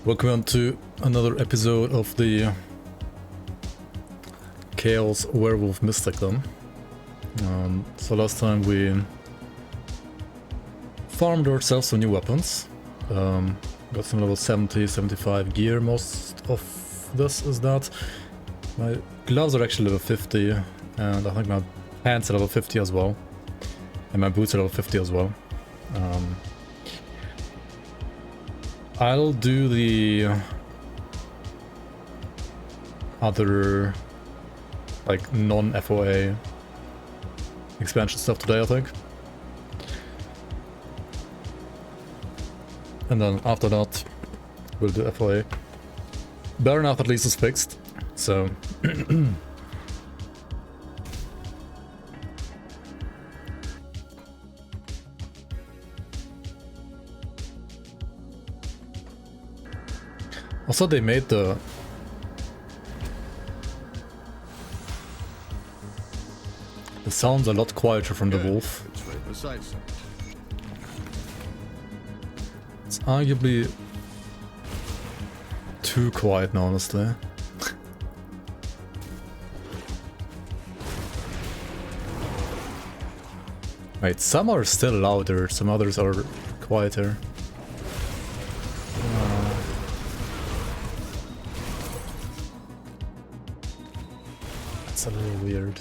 Welcome to another episode of the Chaos Werewolf Mystic then. So last time we farmed ourselves some new weapons. Got some level 70, 75 gear, most of this is that. My gloves are actually level 50 and I think my pants are level 50 as well. And my boots are level 50 as well. I'll do the other, like, non-FOA expansion stuff today, I think. And then after that, we'll do FOA. Burnout at least is fixed, so... Also, they made the sounds a lot quieter from the wolf. It's right beside something. It's arguably too quiet now, honestly. Wait, some are still louder, some others are quieter. That's a little weird.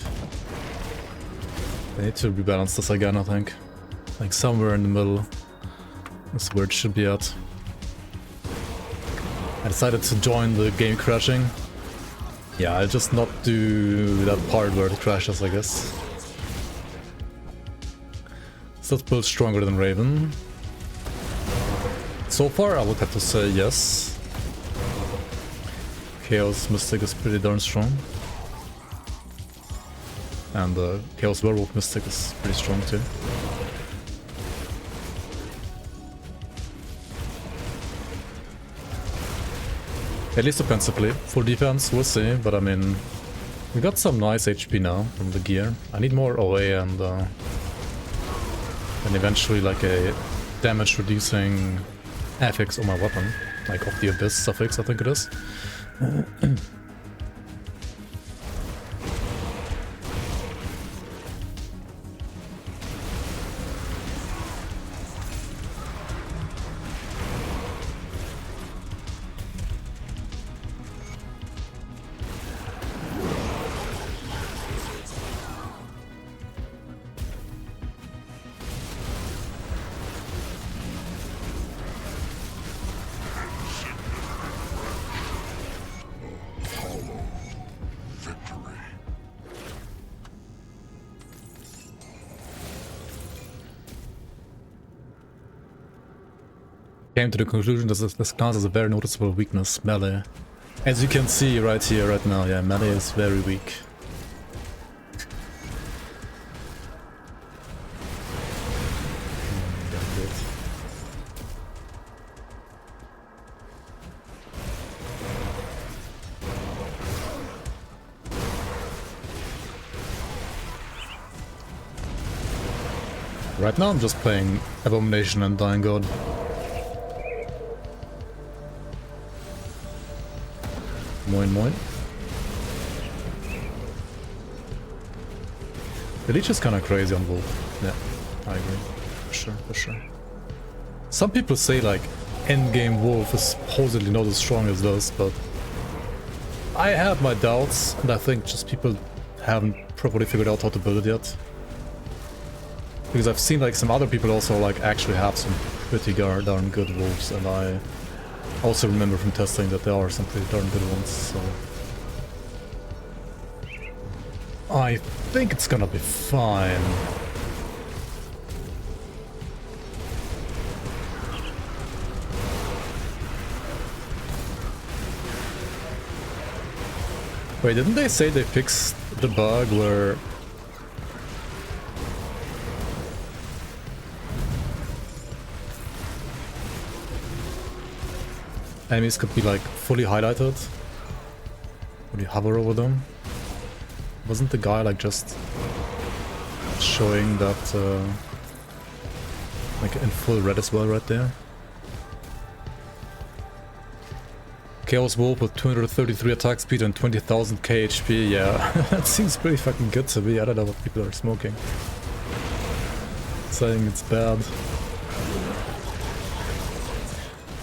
I need to rebalance this again, I think. Like somewhere in the middle is where it should be at. I decided to join the game crashing. Yeah, I'll just not do that part where it crashes, I guess. So that's built stronger than Raven. So far, I would have to say yes. Chaos Mystic is pretty darn strong. And the Chaos Werewolf Mystic is pretty strong too. At least offensively. For defense, we'll see, but I mean... We got some nice HP now from the gear. I need more OA and eventually like a damage reducing affix on my weapon. Like of the Abyss suffix, I think it is. Came to the conclusion that this class has a very noticeable weakness, melee. As you can see right here, right now, yeah, melee is very weak. Right now I'm just playing Abomination and Dying God. Moin moin. The leech is kinda crazy on Wolf. Yeah, I agree. For sure, for sure. Some people say like endgame Wolf is supposedly not as strong as this, but I have my doubts, and I think just people haven't properly figured out how to build it yet. Because I've seen like some other people also like actually have some pretty darn good wolves, and I also remember from testing that there are some pretty darn good ones, so... I think it's gonna be fine. Wait, didn't they say they fixed the bug where... enemies could be like fully highlighted when you hover over them? Wasn't the guy like just showing that like in full red as well right there? Chaos Wolf with 233 attack speed and 20,000 KHP, yeah, that seems pretty fucking good to me. I don't know what people are smoking. Saying it's bad.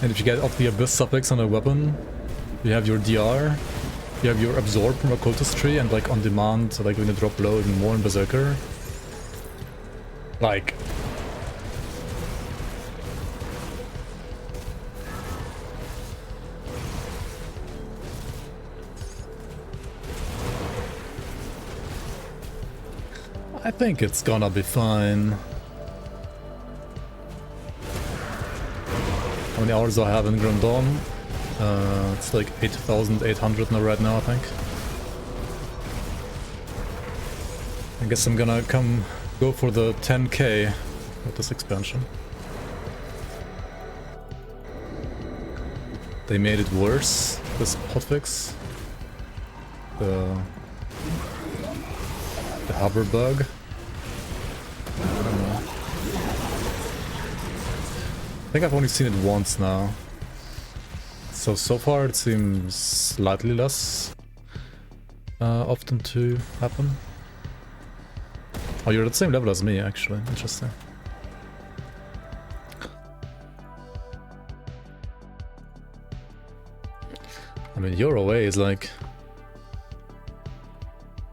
And if you get off the Abyss suffix on a weapon, you have your DR, you have your Absorb from Occultist tree, and like on demand, so like when you drop low even more in Berserker. Like... I think it's gonna be fine. How many hours do I have in Grim Dawn? It's like 8,800 now right now, I think. I guess I'm gonna go for the 10k with this expansion. They made it worse, this hotfix. The hover bug. I don't know. I think I've only seen it once now. So far it seems slightly less often to happen. Oh, you're at the same level as me, actually. Interesting. I mean, your OA is like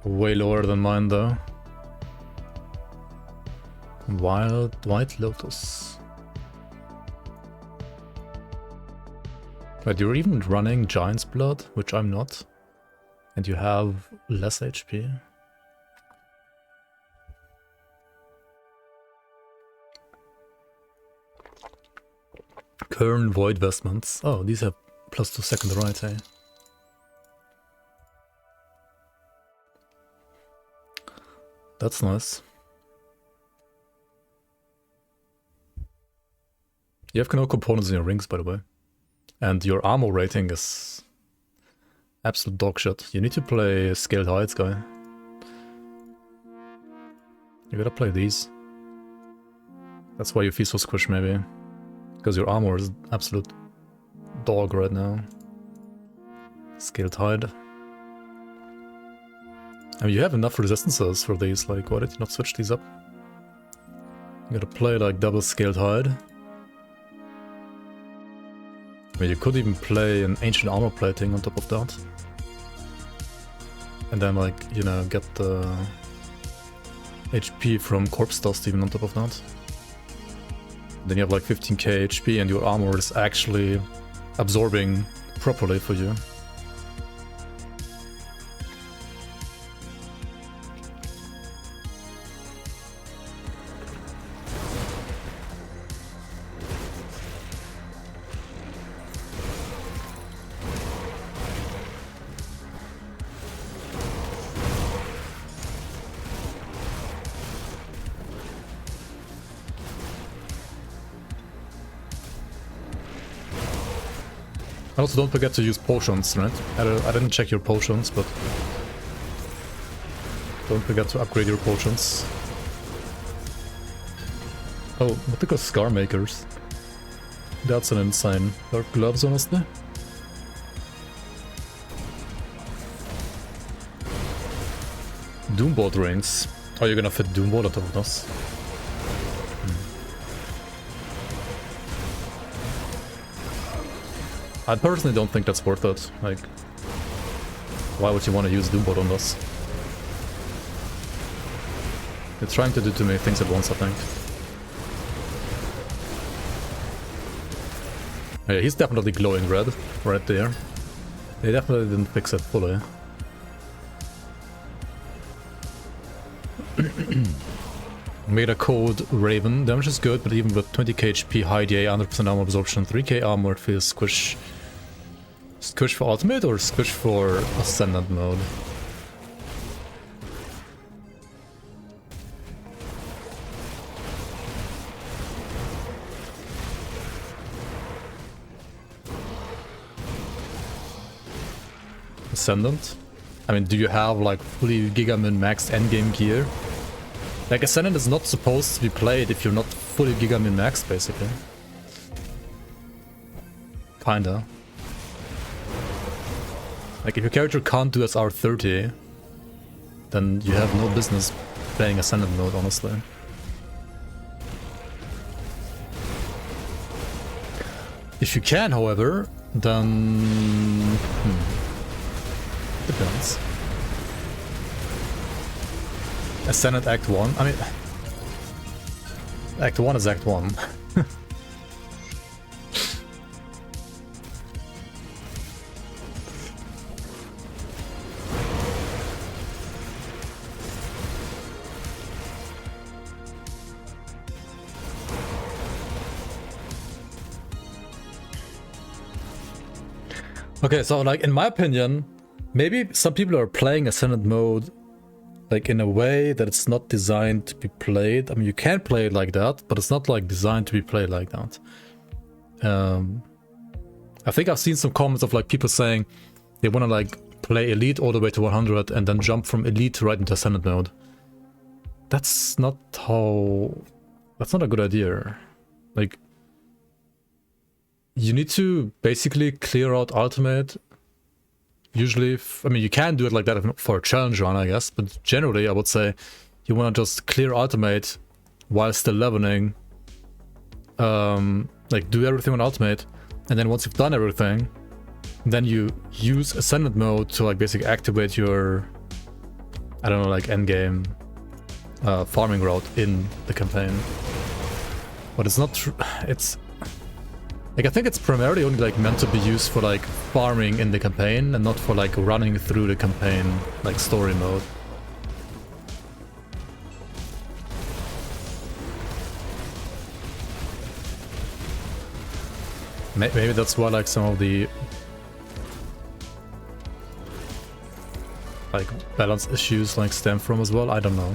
way lower than mine, though. White Lotus. But you're even running Giant's Blood, which I'm not. And you have less HP. Kern Void Vestments. Oh, these have +2 second right, eh? That's nice. You have no components in your rings, by the way. And your armor rating is absolute dog shit. You need to play Scaled Hides, guy. You gotta play these. That's why you feel so squished, maybe. Because your armor is absolute dog right now. Scaled Hide. I mean, you have enough resistances for these, like, why did you not switch these up? You gotta play, like, double Scaled Hide. I mean, you could even play an Ancient Armor Plating on top of that. And then, like, you know, get the HP from Corpse Dust even on top of that. Then you have like 15k HP and your armor is actually absorbing properly for you. Also, don't forget to use potions, right? I didn't check your potions, but don't forget to upgrade your potions. Oh, what they call Scar Makers. That's an insane. Dark gloves, honestly. Doombolt rings. Oh, you're gonna fit Doombolt on top of us. I personally don't think that's worth it. Like, why would you want to use Doombot on this? You're trying to do too many things at once, I think. Yeah, he's definitely glowing red, right there. They definitely didn't fix it fully. Made a code Raven. Damage is good, but even with 20k HP, high DA, 100% armor absorption, 3k armor, feels squish. Squish for ultimate or squish for ascendant mode? Ascendant? I mean, do you have like fully Gigamin maxed endgame gear? Like, Ascendant is not supposed to be played if you're not fully Gigamin maxed, basically. Kinda. Like, if your character can't do SR30, then you have no business playing Ascended mode, honestly. If you can, however, then... depends. Ascended Act 1? I mean... Act 1 is Act 1. Okay, so like in my opinion, maybe some people are playing Ascended mode like in a way that it's not designed to be played. I mean, you can play it like that, but it's not like designed to be played like that. I think I've seen some comments of like people saying they want to like play Elite all the way to 100 and then jump from Elite right into Ascended mode. That's not how... That's not a good idea. Like, you need to basically clear out Ultimate. Usually, I mean, you can do it like that for a challenge run, I guess, but generally I would say you want to just clear Ultimate while still leveling. Like, do everything on Ultimate, and then once you've done everything, then you use Ascended mode to like basically activate your, I don't know, like endgame farming route in the campaign. But it's not it's like, I think it's primarily only like meant to be used for like farming in the campaign and not for like running through the campaign like story mode. Maybe that's why like some of the like balance issues like stem from as well. I don't know.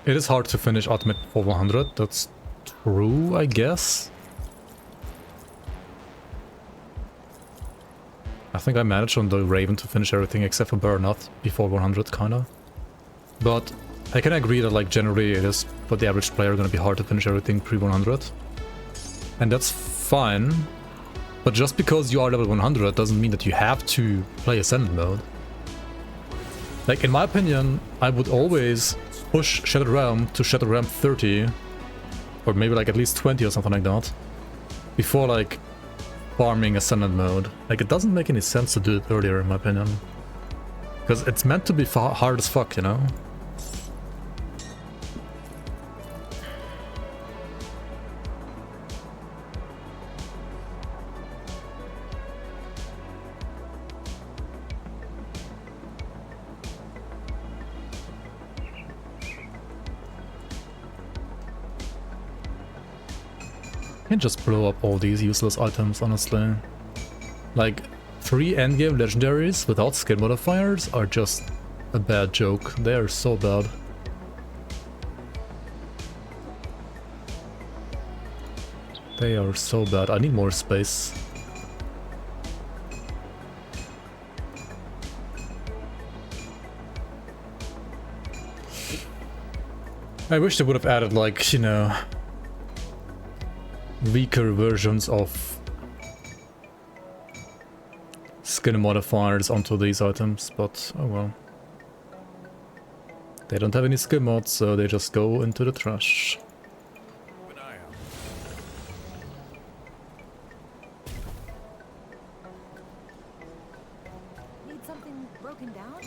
It is hard to finish Ultimate for 100, that's true, I guess. I think I managed on the Raven to finish everything except for Burnout before 100, kinda. But I can agree that like generally it is for the average player gonna be hard to finish everything pre-100. And that's fine, but just because you are level 100 doesn't mean that you have to play Ascended mode. Like, in my opinion, I would always push Shattered Realm to Shattered Realm 30, or maybe like at least 20 or something like that, before like farming Ascended mode. Like, it doesn't make any sense to do it earlier, in my opinion, because it's meant to be hard as fuck, you know? Can just blow up all these useless items, honestly. Like, 3 endgame legendaries without skill modifiers are just a bad joke. They are so bad. They are so bad. I need more space. I wish they would have added, like, you know, weaker versions of skin modifiers onto these items, but oh well. They don't have any skill mods, so they just go into the trash. Need something broken down?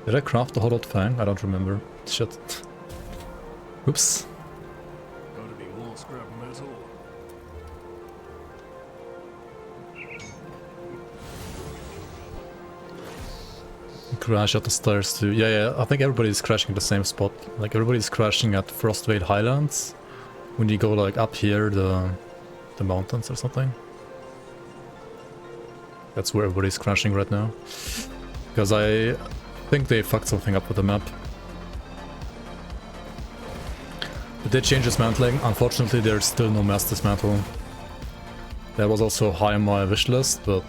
Did I craft the Hollowed Fang? I don't remember. Shit. Oops. Gotta be more scrap metal. Crash at the stairs too. Yeah, I think everybody's crashing at the same spot. Like everybody's crashing at Frostvale Highlands. When you go like up here, the mountains or something. That's where everybody's crashing right now. Because I think they fucked something up with the map. But they changed dismantling. Unfortunately, there's still no mass dismantle. That was also high on my wish list, but...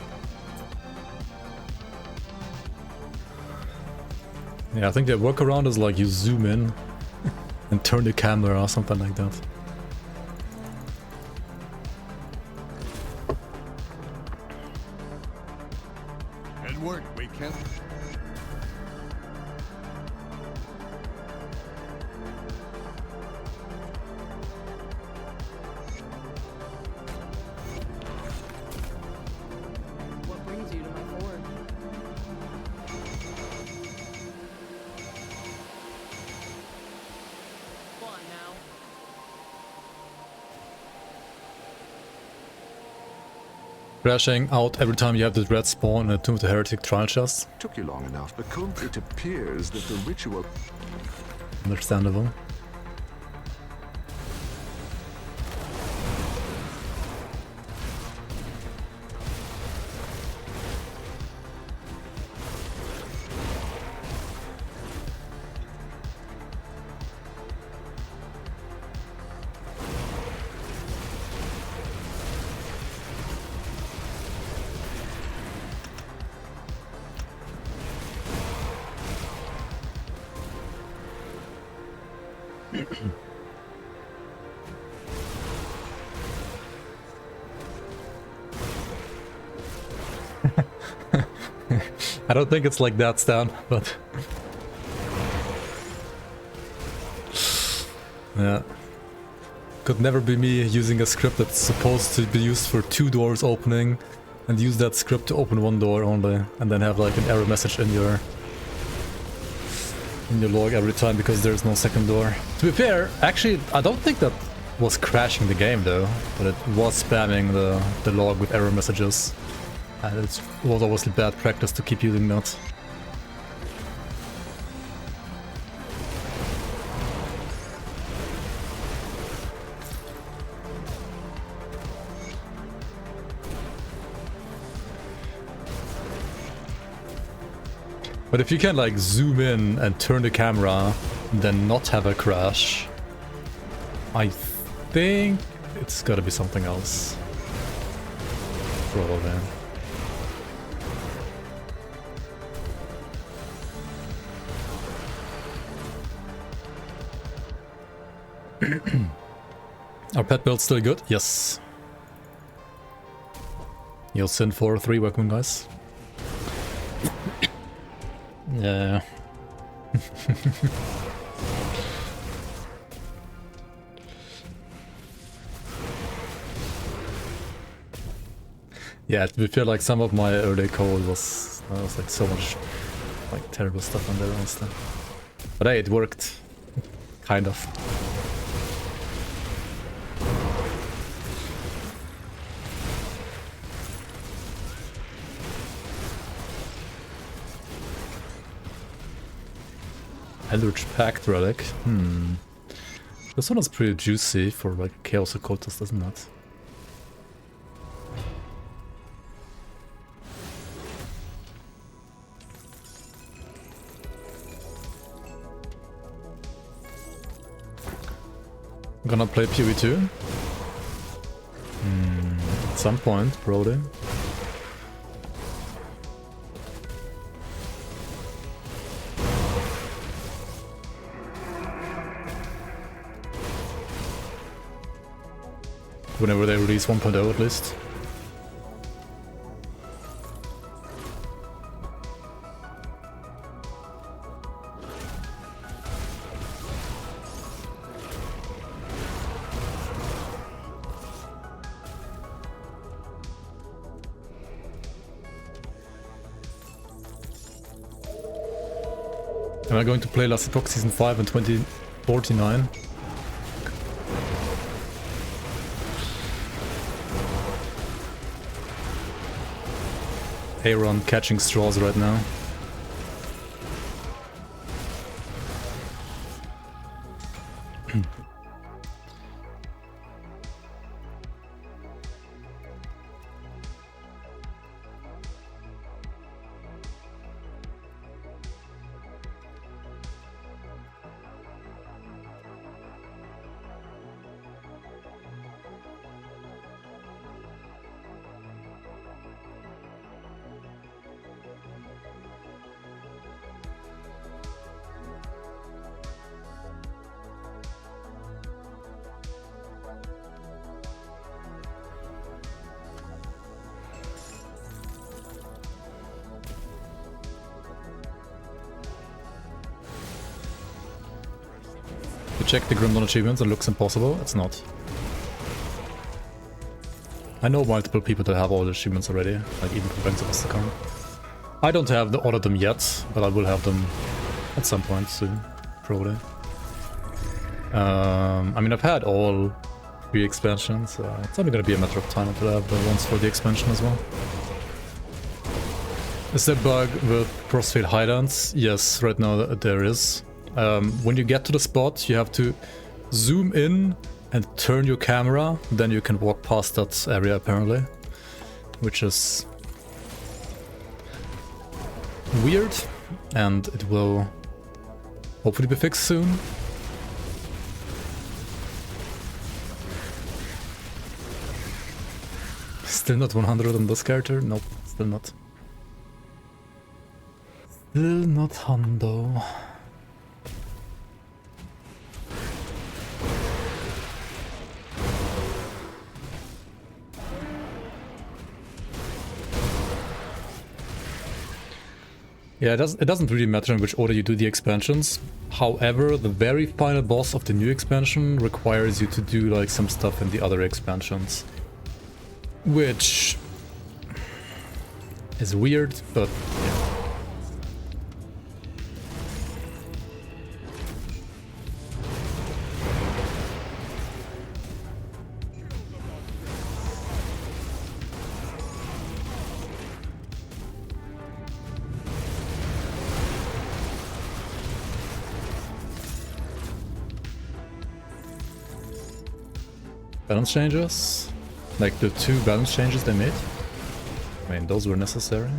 yeah, I think the workaround is like you zoom in and turn the camera or something like that. Good work, we can. What brings you to my fort? Go on now. Crashing out every time you have the red spawn in a Tomb of the Heretic trial chest. Took you long enough because it appears that the ritual... Understandable. I don't think it's like that, Stan, but... yeah. Could never be me using a script that's supposed to be used for 2 doors opening and use that script to open 1 door only and then have like an error message in your log every time because there's no second door. To be fair, actually, I don't think that was crashing the game though, but it was spamming the log with error messages. And it was obviously bad practice to keep using that. But if you can like zoom in and turn the camera and then not have a crash, I think it's gotta be something else. Probably. Our pet build's still good? Yes. You'll send 4-3, welcome guys. Yeah. Yeah, to be fair, like some of my early code was like so much like terrible stuff on there honestly. But hey, it worked. Kind of. Eldritch Pact Relic. This one is pretty juicy for like Chaos Occultist, isn't it? I'm gonna play PoE2. At some point, probably. Whenever they release 1.0 at least. Am I going to play Last Epoch Season 5 in 2049? Aaron catching straws right now. Check the Grimtools achievements, it looks impossible. It's not. I know multiple people that have all the achievements already, like even from Fangs of Asterkarn. I don't have all of them yet, but I will have them at some point soon, probably. I mean, I've had all 3 expansions, so it's only gonna be a matter of time until I have the ones for the expansion as well. Is there a bug with crossfade highlands? Yes, right now there is. When you get to the spot, you have to zoom in and turn your camera, then you can walk past that area apparently, which is weird, and it will hopefully be fixed soon. Still not 100 on this character? Nope, still not. Still not hundo. Yeah, it doesn't really matter in which order you do the expansions. However, the very final boss of the new expansion requires you to do like some stuff in the other expansions. Which is weird, but yeah. Balance changes? Like the 2 balance changes they made? I mean, those were necessary.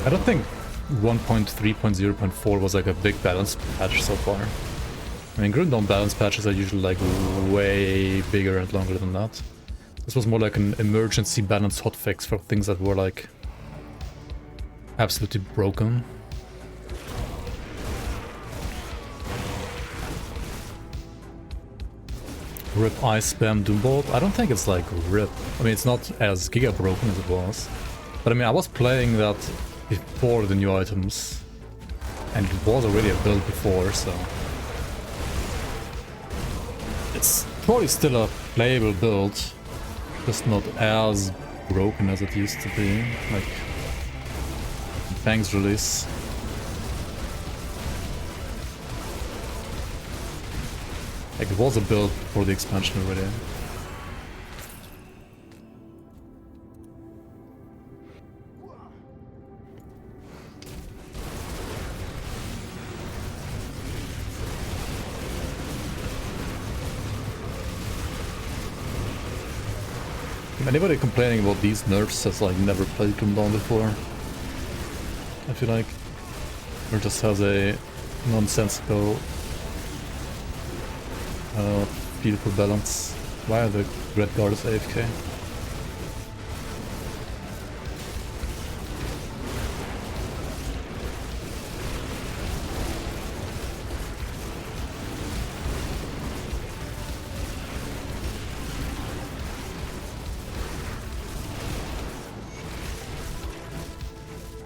I don't think 1.3.0.4 was like a big balance patch so far. I mean, Grimtools balance patches are usually like way bigger and longer than that. This was more like an emergency balance hotfix for things that were like absolutely broken. RIP ice spam Doombolt. I don't think it's like RIP. I mean, it's not as giga broken as it was. But I mean, I was playing that before the new items. And it was already a build before, so... It's probably still a playable build. Just not as broken as it used to be. Like... Fangs release. Like it was a build for the expansion already. Anybody complaining about these nerfs has like never played Grimtools before. I feel like, or just has a nonsensical feel for balance. Why are the red guards AFK?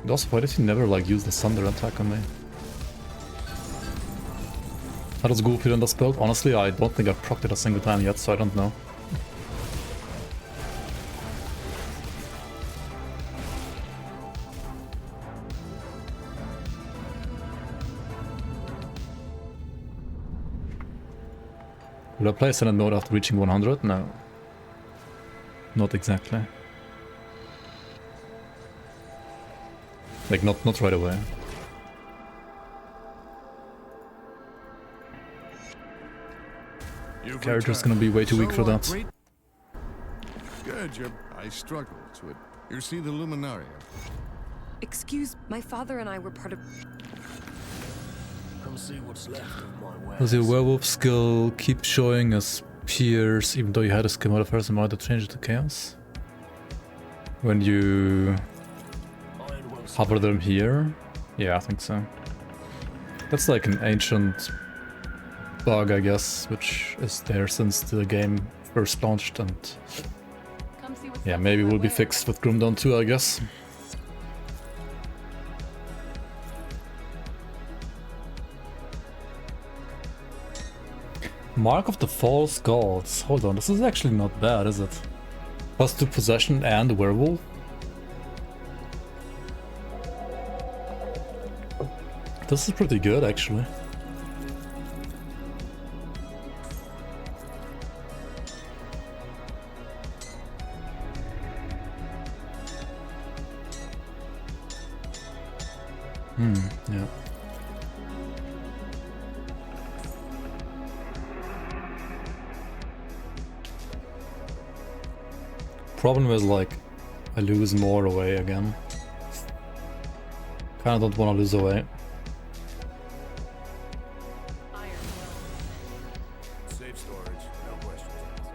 Also, why did he never like use the thunder attack on me? How does Ghoul feel in this build? Honestly, I don't think I've procced it a single time yet, so I don't know. Will I play Senate mode after reaching 100? No. Not exactly. Like, not right away. You've Character's returned. gonna be way too weak for that. great- Good, I struggled to it. You see the Luminaria. Excuse, my father and I were part of... Come see what's left of my wares. Does your werewolf skill keep showing as peers even though you had a skill modifier and might have changed it to chaos? When you Iron will hover them here? Yeah, I think so. That's like an ancient bug, I guess, which is there since the game first launched, and Come see what's yeah, left maybe of my will be wares. fixed with Grimdawn too, I guess. Mark of the False Gods. Hold on, this is actually not bad, is it? +2 possession and werewolf. This is pretty good, actually. Yeah. Problem is, like, I lose more away again. Kinda don't wanna lose away. Iron will. safe storage, no questions asked.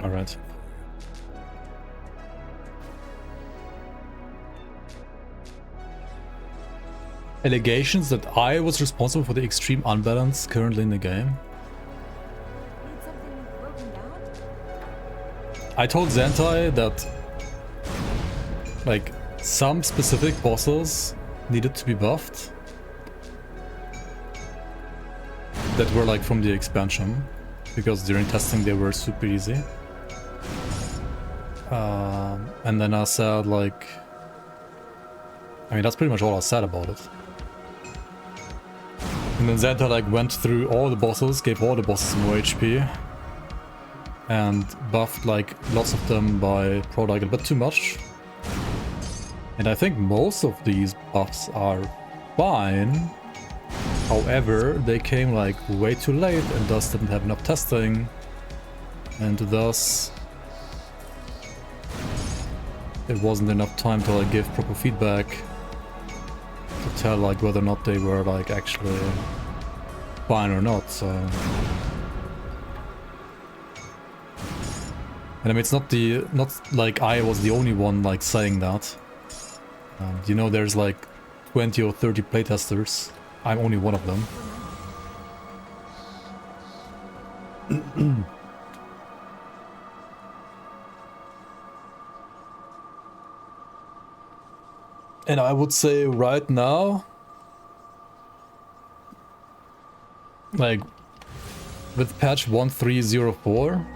Alright. Allegations that I was responsible for the extreme unbalance currently in the game. Need something broken down? I told Zentai that, like, some specific bosses needed to be buffed that were like from the expansion, because during testing they were super easy. And then I said, like, I mean, that's pretty much all I said about it. And then Zentai like went through all the bosses, gave all the bosses more HP, and buffed like lots of them by probably like a bit too much. And I think most of these buffs are fine. However, they came like way too late and thus didn't have enough testing, and thus it wasn't enough time to like give proper feedback to tell like whether or not they were like actually fine or not. So, and I mean, it's not like I was the only one like saying that. You know, there's like 20 or 30 playtesters. I'm only one of them. And I would say right now, like with patch 1304,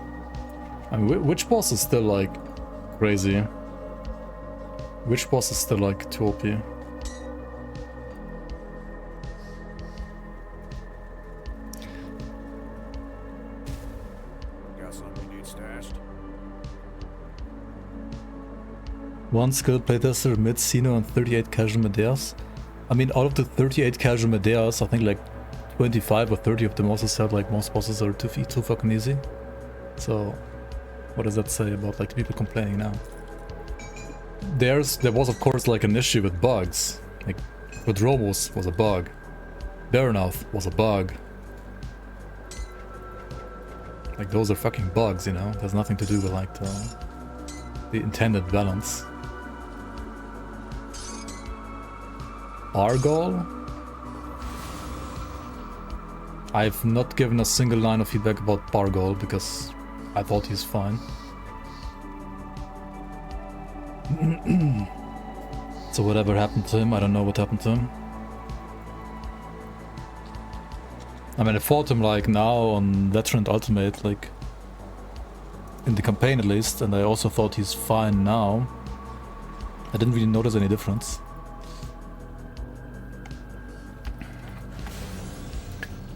I mean, which boss is still like crazy? Which boss is still like too OP? Got something you need stashed? One skilled playtester, mid Sino, and 38 casual Medeas. I mean, out of the 38 casual Medeas, I think like 25 or 30 of them also said like most bosses are too fucking easy. So, what does that say about like the people complaining now? there was of course like an issue with bugs. Like Rodromos was a bug. Baronov was a bug. Like those are fucking bugs, you know? There's nothing to do with like the intended balance. Argol? I've not given a single line of feedback about Bargol because I thought he's fine. So whatever happened to him, I don't know what happened to him. I mean, I fought him like now on Veteran Ultimate, like in the campaign at least, and I also thought he's fine now. I didn't really notice any difference.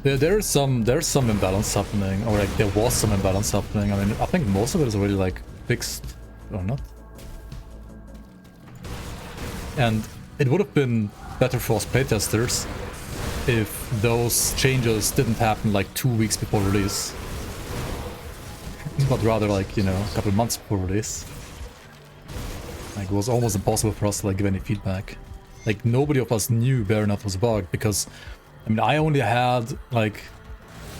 There's some imbalance happening, or like there was some imbalance happening. I mean, I think most of it is already like fixed, or not. And it would have been better for us playtesters if those changes didn't happen like 2 weeks before release. But rather like, you know, a couple of months before release. Like it was almost impossible for us to like give any feedback. Like nobody of us knew Baronov was bugged because, I mean, I only had like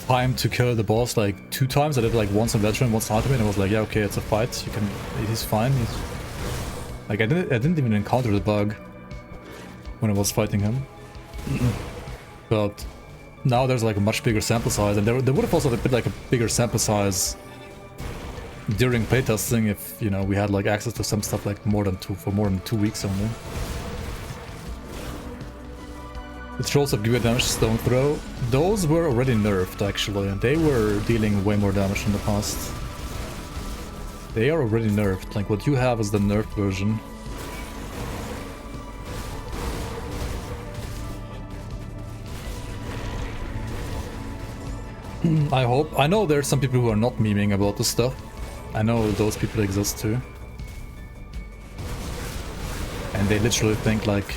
time to kill the boss like 2 times. I did like once on Veteran, once on Ultimate, and I was like, yeah, okay, it's a fight. You can, he's fine. Like I didn't even encounter the bug when I was fighting him. But now there's like a much bigger sample size, and there would have also been like a bigger sample size during playtesting if, you know, we had like access to some stuff like for more than 2 weeks only. The trolls of Gear Damage Stone Throw, those were already nerfed actually, and they were dealing way more damage in the past. They are already nerfed, like what you have is the nerfed version. I know there's some people who are not memeing about this stuff. I know those people exist too. And they literally think like,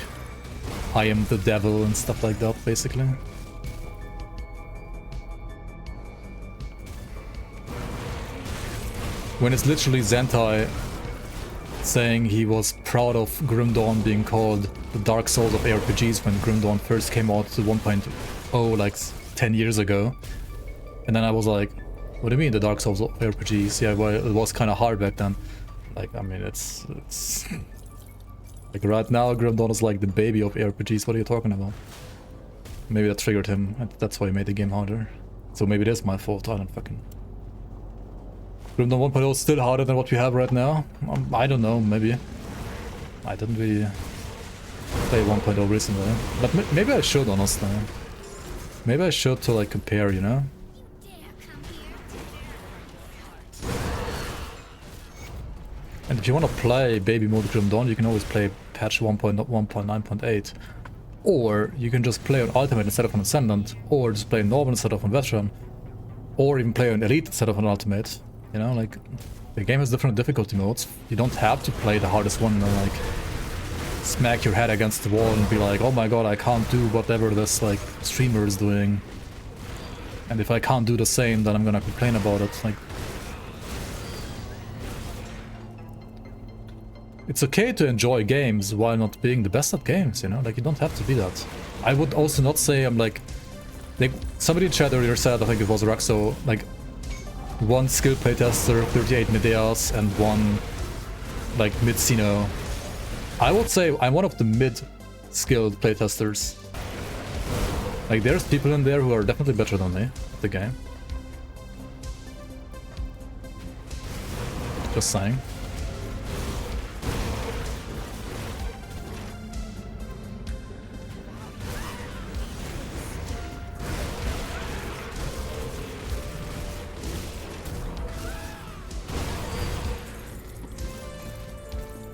I am the devil and stuff like that, basically. When it's literally Zentai saying he was proud of Grim Dawn being called the Dark Souls of ARPGs when Grim Dawn first came out to 1.0 like 10 years ago. And then I was like, what do you mean the Dark Souls of RPGs? Yeah, well, it was kind of hard back then. Like, I mean, it's... Like, right now, Grim Dawn is like the baby of RPGs. What are you talking about? Maybe that triggered him, and that's why he made the game harder. So maybe it is my fault, I don't fucking... Grim Dawn 1.0 is still harder than what we have right now? I don't know, maybe. I didn't really play 1.0 recently. But maybe I should, honestly. Maybe I should to, like, compare, you know? And if you want to play baby mode Grim Dawn, you can always play patch 1.9.8. Or you can just play on Ultimate instead of on Ascendant, or just play normal instead of on Veteran, or even play on Elite instead of on Ultimate. You know, like, the game has different difficulty modes. You don't have to play the hardest one and like smack your head against the wall and be like, oh my god, I can't do whatever this like streamer is doing. And if I can't do the same, then I'm gonna complain about it. Like, it's okay to enjoy games while not being the best at games, you know? Like, you don't have to be that. I would also not say I'm like somebody in chat earlier said, I think it was Raxo, like, one skilled playtester, 38 Medeas, and one, like, mid-Sino. I would say I'm one of the mid-skilled playtesters. Like, there's people in there who are definitely better than me at the game. Just saying.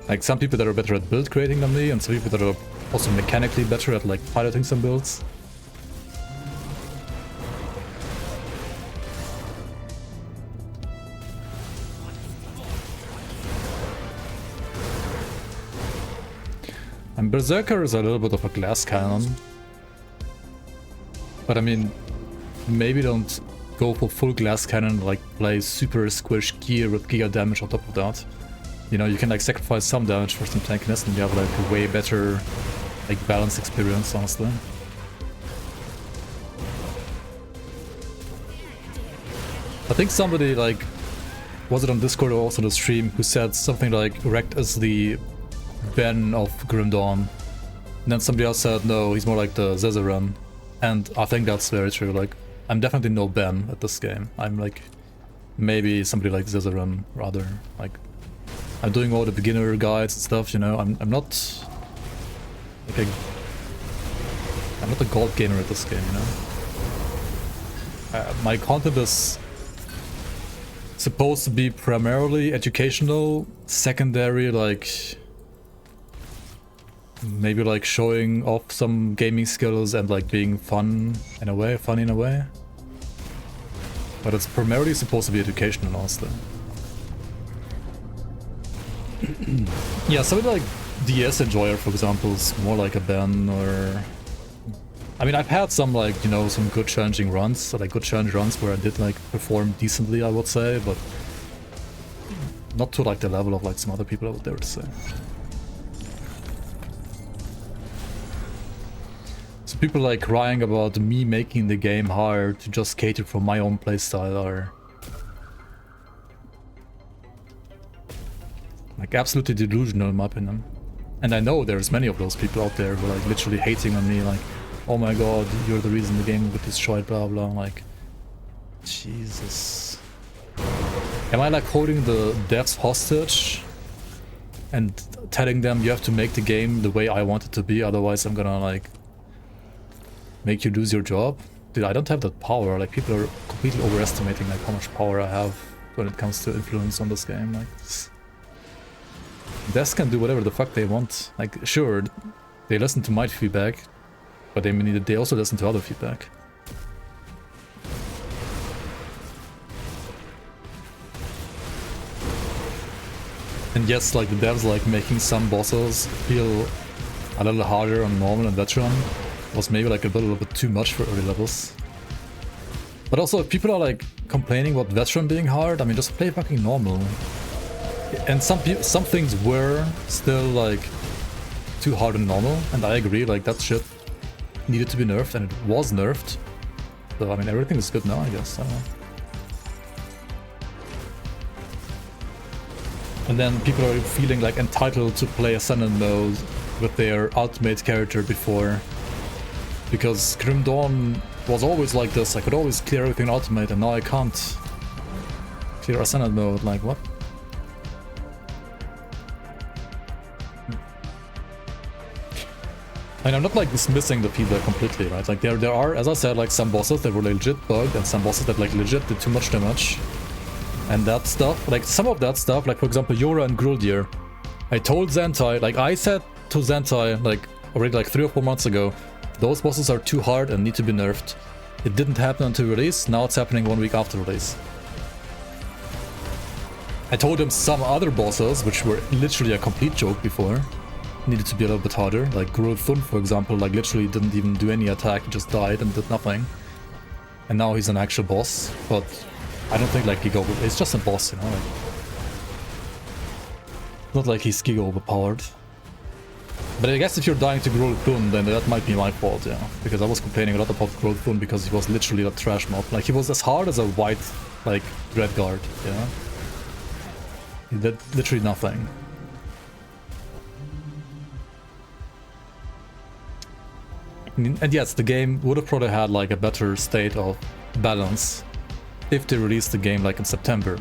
Like, some people that are better at build creating than me, and some people that are also mechanically better at, like, piloting some builds. And Berserker is a little bit of a glass cannon. But I mean, maybe don't go for full glass cannon, like play super squish gear with giga damage on top of that. You know, you can like sacrifice some damage for some tankiness and you have like a way better like balance experience, honestly. I think somebody like, was it on Discord or also the stream, who said something like Rekt is the Ben of Grim Dawn. And then somebody else said no, he's more like the Zezeran. And I think that's very true. Like, I'm definitely no Ben at this game. I'm like maybe somebody like Zezeran rather. Like, I'm doing all the beginner guides and stuff, you know. I'm not like I'm not a gold gamer at this game, you know. My content is supposed to be primarily educational, secondary, like maybe like showing off some gaming skills and like being funny in a way. But it's primarily supposed to be educational, honestly. Yeah, somebody like DS Enjoyer, for example, is more like a Ben, or... I mean, I've had some, like, you know, some good challenging runs, like good challenge runs where I did, like, perform decently, I would say, but not to, like, the level of, like, some other people out there to say. So people, like, crying about me making the game hard to just cater for my own playstyle are... like, absolutely delusional, in my opinion. And I know there's many of those people out there who are, like, literally hating on me, like, oh my god, you're the reason the game got destroyed, blah blah. Like, Jesus. Am I like holding the devs hostage and telling them you have to make the game the way I want it to be, otherwise I'm gonna like make you lose your job? Dude, I don't have that power. Like, people are completely overestimating like how much power I have when it comes to influence on this game. Like, devs can do whatever the fuck they want. Like, sure, they listen to my feedback, but they also listen to other feedback. And yes, like the devs like making some bosses feel a little harder on normal and veteran was maybe like a little bit too much for early levels. But also, if people are like complaining about veteran being hard, I mean, just play fucking normal. And some things were still like too hard on normal, and I agree, like that shit needed to be nerfed, and it was nerfed. So I mean, everything is good now, I guess. I don't know. And then people are feeling like entitled to play Ascendant mode with their ultimate character before, because Grim Dawn was always like this. I could always clear everything in ultimate, and now I can't clear Ascendant mode. Like, what? I mean, I'm not like dismissing the feedback completely, right? Like there are, as I said, like some bosses that were legit bugged and some bosses that like legit did too much damage. And that stuff, like some of that stuff, like for example Yora and Gruldir. I told Zentai, like I said to Zentai like already like 3 or 4 months ago, those bosses are too hard and need to be nerfed. It didn't happen until release, now it's happening 1 week after release. I told him some other bosses, which were literally a complete joke before, needed to be a little bit harder. Like Thun, for example, like literally didn't even do any attack, he just died and did nothing. And now he's an actual boss, but I don't think like Giga, it's just a boss, you know, like, not like he's Giga overpowered. But I guess if you're dying to Thun, then that might be my fault, yeah, because I was complaining a lot about Thun because he was literally a trash mob. Like, he was as hard as a white, like, Dreadguard, you know? He did literally nothing. And yes, the game would have probably had like a better state of balance if they released the game like in September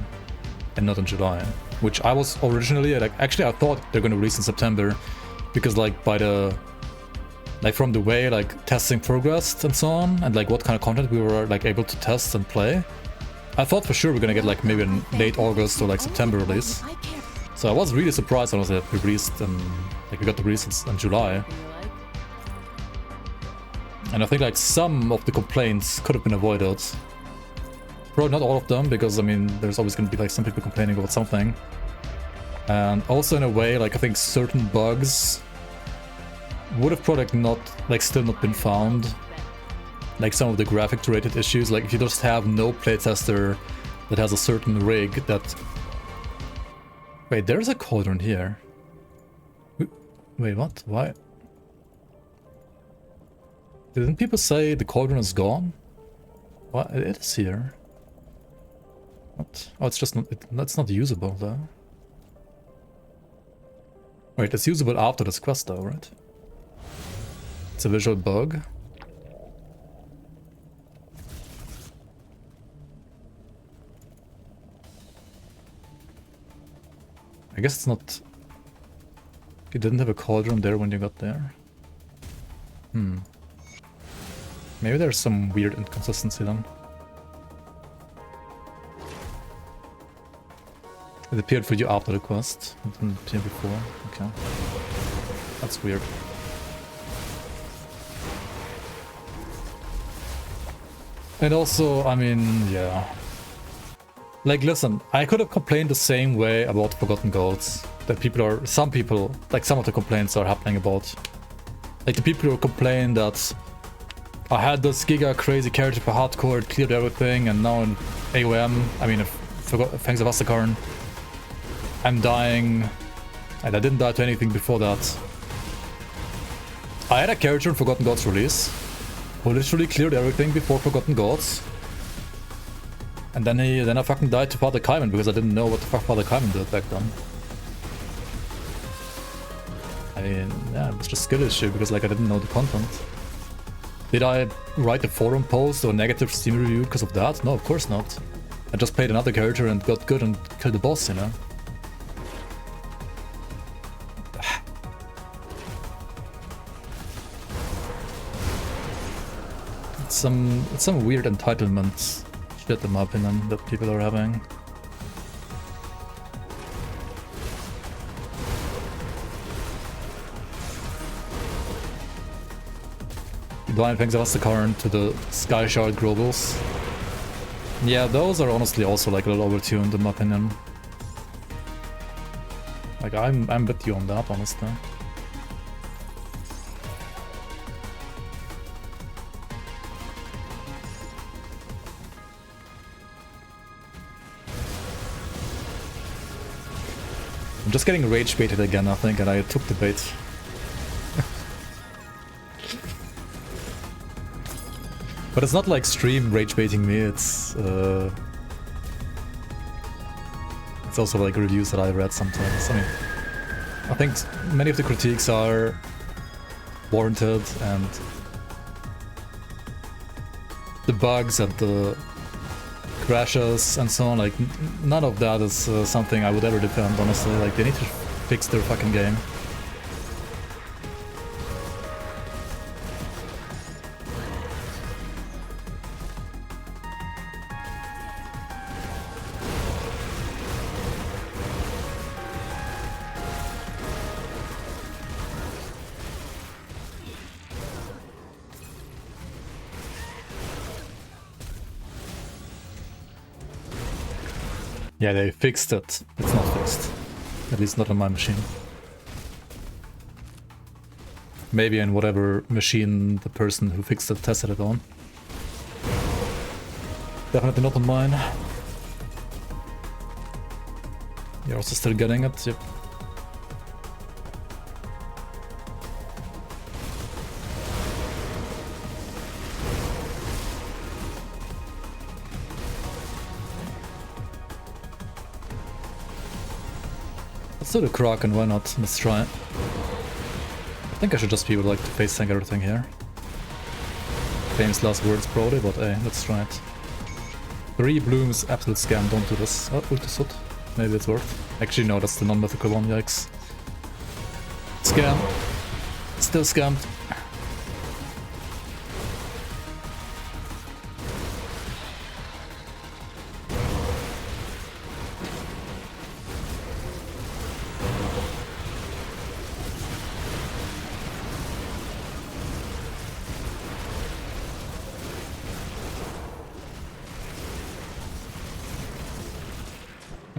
and not in July, which I was originally like, actually I thought they're going to release in September because like by the like from the way like testing progressed and so on, and like what kind of content we were like able to test and play, I thought for sure we're gonna get like maybe in late August or like September release. So I was really surprised when it was released, and like we got the release in July. And I think like some of the complaints could have been avoided. Probably not all of them, because I mean there's always going to be like some people complaining about something. And also in a way, like I think certain bugs would have probably not like still not been found. Like some of the graphic related issues, like if you just have no playtester that has a certain rig that Wait, there's a cauldron here. Wait, what? Why? Didn't people say the cauldron is gone? What? It is here. What? Oh, it's just not... That's not usable, though. Wait, it's usable after this quest, though, right? It's a visual bug. I guess it's not... You didn't have a cauldron there when you got there? Maybe there's some weird inconsistency then. It appeared for you after the quest. It didn't appear before. Okay. That's weird. And also, I mean, yeah. Like, listen, I could have complained the same way about Forgotten Gods. That people are... Some people, like some of the complaints are happening about. Like the people who complain that I had this giga crazy character for hardcore, it cleared everything, and now in AOM, I mean, Fangs of Asterkarn, I'm dying, and I didn't die to anything before that. I had a character in Forgotten Gods release, who literally cleared everything before Forgotten Gods. And then I fucking died to Father Kaiman because I didn't know what the fuck Father Kaiman did back then. I mean, yeah, it was just a skill issue because like I didn't know the content. Did I write a forum post or negative Steam review because of that? No, of course not. I just played another character and got good and killed the boss, you know? It's some weird entitlement shit in my opinion that people are having. Blind Fangs of Asterkarn to the Sky Shard globals. Yeah, those are honestly also like a little overtuned in my opinion. Like I'm with you on that, honestly. I'm just getting rage baited again, I think, and I took the bait. But it's not like stream rage baiting me, it's also like reviews that I read sometimes. I mean, I think many of the critiques are warranted, and the bugs and the crashes and so on, like none of that is something I would ever defend, honestly. Like they need to fix their fucking game. Yeah, they fixed it. It's not fixed. At least not on my machine. Maybe in whatever machine the person who fixed it tested it on. Definitely not on mine. You're also still getting it, yep. Let's do the Kraken, why not? Let's try it. I think I should just be able like to face tank everything here. Famous last words probably, but hey, let's try it. 3 blooms, absolute scam, don't do this. Oh, ultisut. Maybe it's worth. Actually no, that's the non-mythical one, yikes. Scam. Still scammed.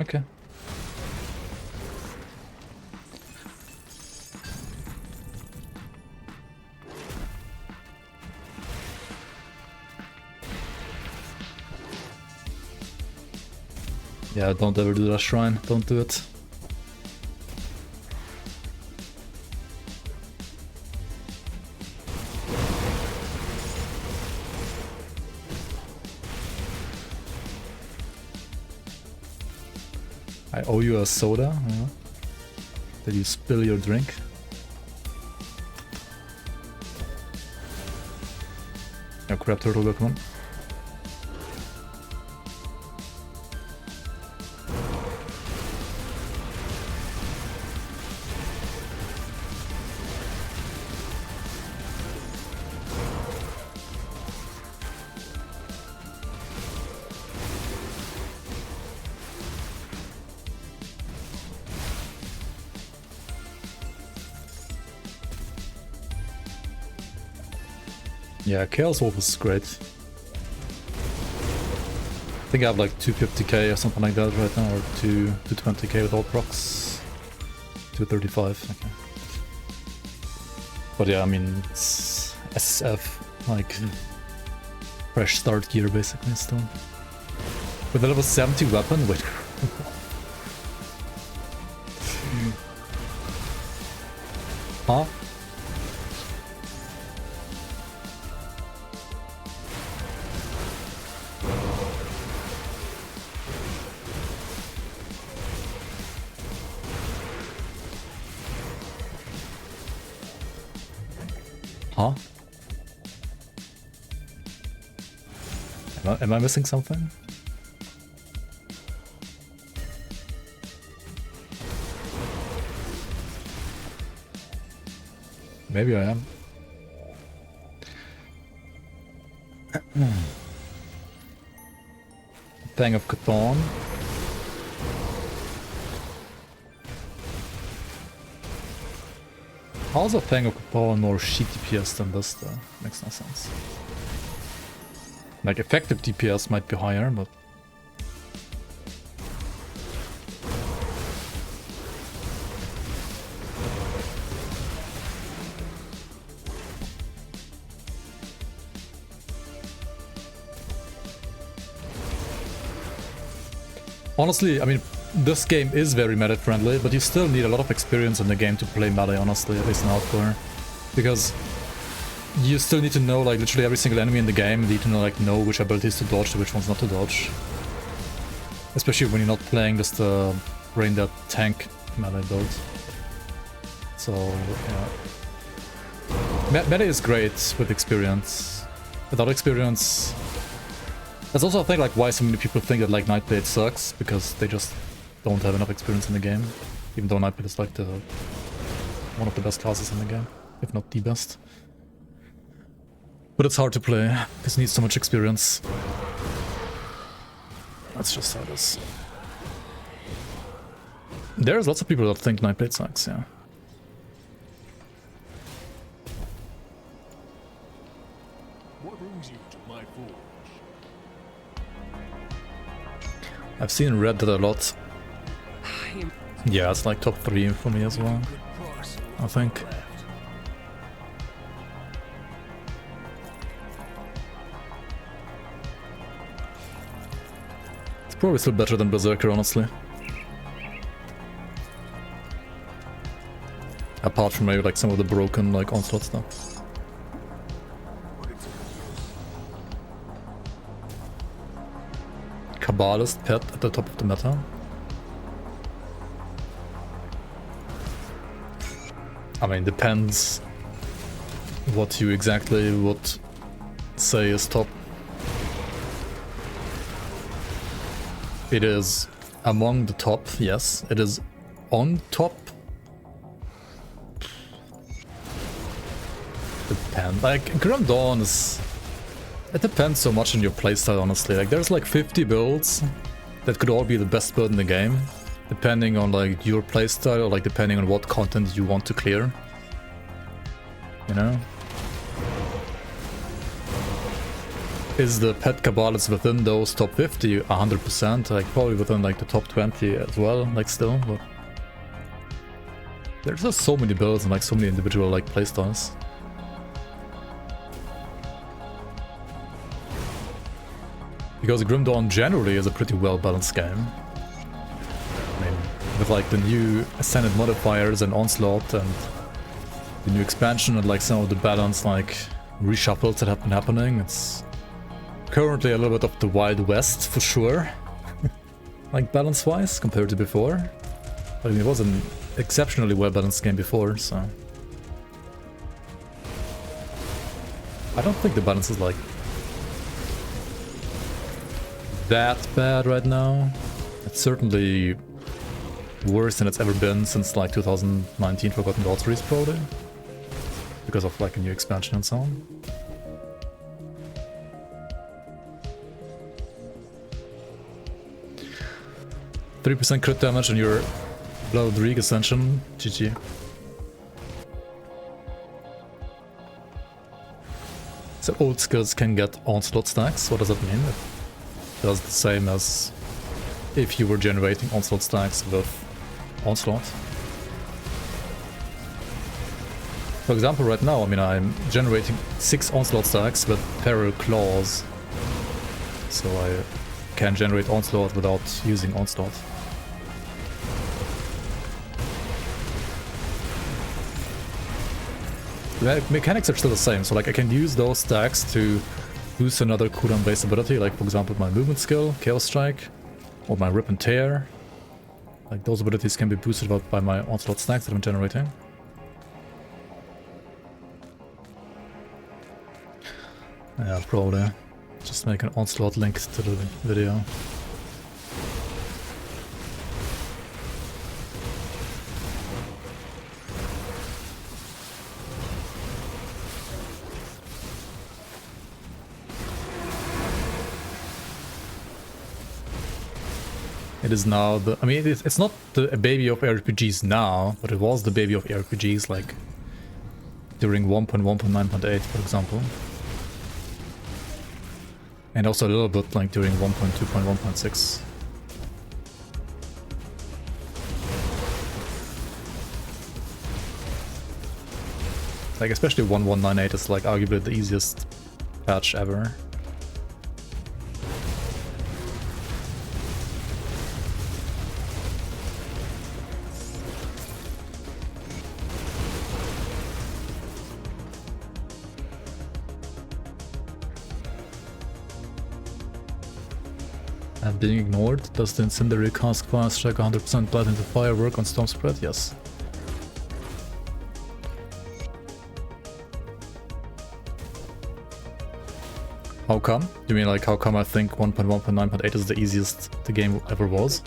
Okay. Yeah, don't ever do that shrine. Don't do it. I owe you a soda. Yeah. Did you spill your drink? Yeah, crab turtle, come on. Yeah, Chaos Wolf is great. I think I have like 250k or something like that right now, or 220k with all procs. 235, okay. But yeah, I mean, it's SF, like fresh start gear basically still. With a level 70 weapon, wait. Huh? Huh? Am I missing something? Maybe I am. Fang of Catan. How's a Fang of Catan more sheet DPS than this though? Makes no sense. Like effective DPS might be higher, but... Honestly, I mean, this game is very meta friendly, but you still need a lot of experience in the game to play melee, honestly, at least in hardcore. Because you still need to know like literally every single enemy in the game, you need to know which abilities to dodge and which ones not to dodge. Especially when you're not playing just the brain dead tank melee build. So, yeah. Melee is great with experience. Without experience... That's also a thing like why so many people think that like Nightblade sucks, because they just don't have enough experience in the game. Even though Nightblade is like one of the best classes in the game, if not the best. But it's hard to play, because it needs so much experience. That's just how it is. There's lots of people that think Nightblade sucks, yeah. What brings you to my forge? I've seen Red Dead a lot. Yeah, it's like top 3 for me as well, I think. It's probably still better than Berserker, honestly. Apart from maybe like some of the broken like onslaught stuff. Kabbalist pet at the top of the meta. I mean, depends what you exactly would say is top. It is among the top, yes. It is on top. Depends. Like, Grim Dawn is... It depends so much on your playstyle, honestly. Like, there's like 50 builds that could all be the best build in the game, depending on like your playstyle, or like depending on what content you want to clear. You know? Is the pet Kabbalist within those top 50? 100%. Like, probably within like the top 20 as well, like still, but... There's just so many builds and like so many individual like playstyles. Because Grim Dawn generally is a pretty well balanced game. I mean, with like the new Ascended modifiers and Onslaught and the new expansion and like some of the balance like reshuffles that have been happening, it's currently a little bit of the Wild West for sure. like balance-wise, compared to before. But I mean, it was an exceptionally well-balanced game before, so... I don't think the balance is, like, that bad right now. It's certainly worse than it's ever been since, like, 2019 Forgotten Gods release, probably. Because of, like, a new expansion and so on. 3% crit damage on your Blood Reek Ascension. GG. So old skills can get onslaught stacks. What does that mean? It does the same as if you were generating onslaught stacks with onslaught. For example, right now, I mean, I'm generating 6 onslaught stacks with Feral Claws. So I can generate onslaught without using onslaught. The mechanics are still the same, so like I can use those stacks to boost another cooldown based ability, like for example my movement skill, Chaos Strike, or my Rip and Tear. Like those abilities can be boosted by my onslaught stacks that I'm generating. Yeah, probably. Just make an onslaught link to the video. It is now the... I mean, it's not the baby of RPGs now, but it was the baby of RPGs, like, during 1.1.9.8, for example. And also a little bit, like, during 1.2.1.6. Like, especially 1.1.9.8 is, like, arguably the easiest patch ever. Being ignored. Does the incendiary cask fast track 100% blood into firework on storm spread? Yes. How come? You mean like how come I think 1.1.9.8 is the easiest the game ever was?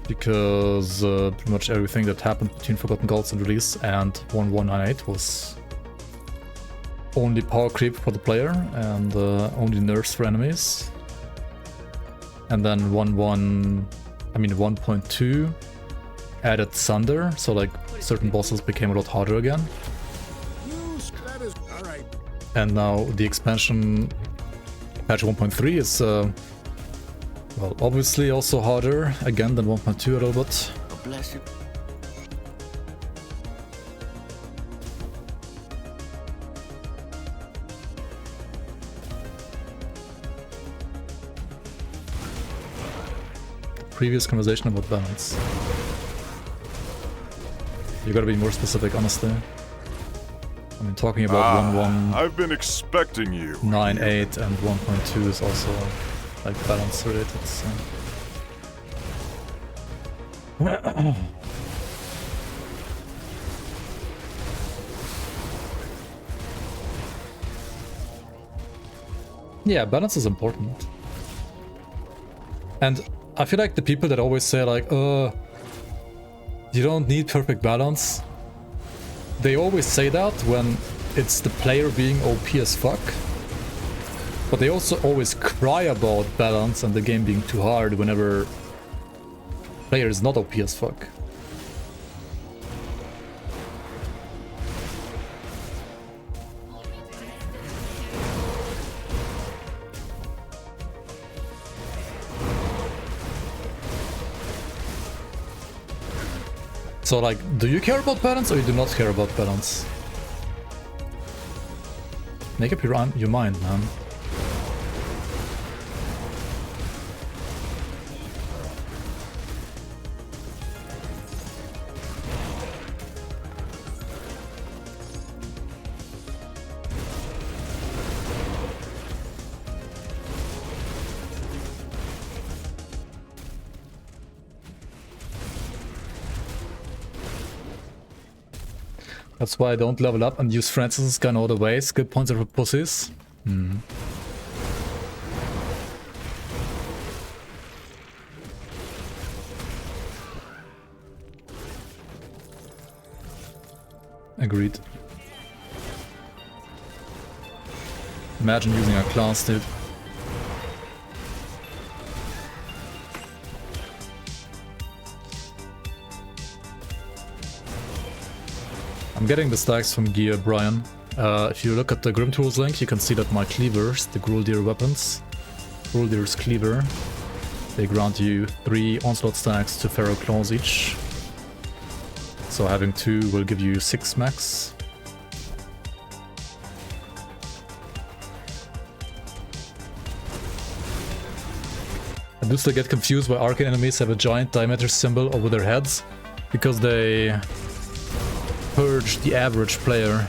Because pretty much everything that happened between Forgotten Gods and release and 1.1.9.8 was only power creep for the player and only nerfs for enemies. And then 1.2 added Thunder, so like certain bosses became a lot harder again. And now the expansion patch 1.3 is well, obviously also harder again than 1.2 a little bit. Bless you. Previous conversation about balance. You gotta be more specific, honestly. I mean, talking about 1.1... I've been expecting you. 9.8 and 1.2 is also, like, balance related, so... Yeah, balance is important. And I feel like the people that always say like, you don't need perfect balance, they always say that when it's the player being OP as fuck. But they also always cry about balance and the game being too hard whenever the player is not OP as fuck. So like, do you care about balance or you do not care about balance? Make up your mind, man. That's why I don't level up and use Francis's gun all the way. Skip points are for pussies. Agreed. Imagine using a class, dude. I'm getting the stacks from gear, Brian. If you look at the Grimtools link, you can see that my cleavers, the Gruldir weapons, Gruldir's cleaver, they grant you 3 onslaught stacks to Pharaoh Claws each. So having 2 will give you 6 max. I do still get confused why arcane enemies have a giant diameter symbol over their heads, because they purge the average player.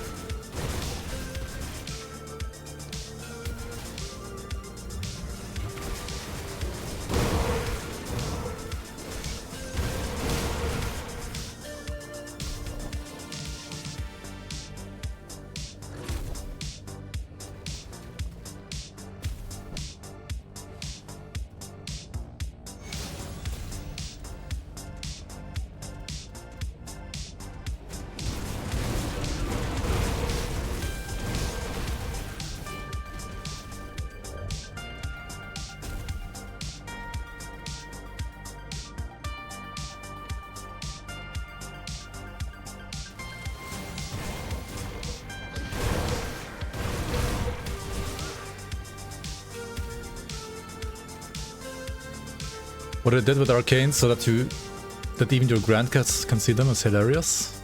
What I did with arcane so that even your grandcats can see them is hilarious.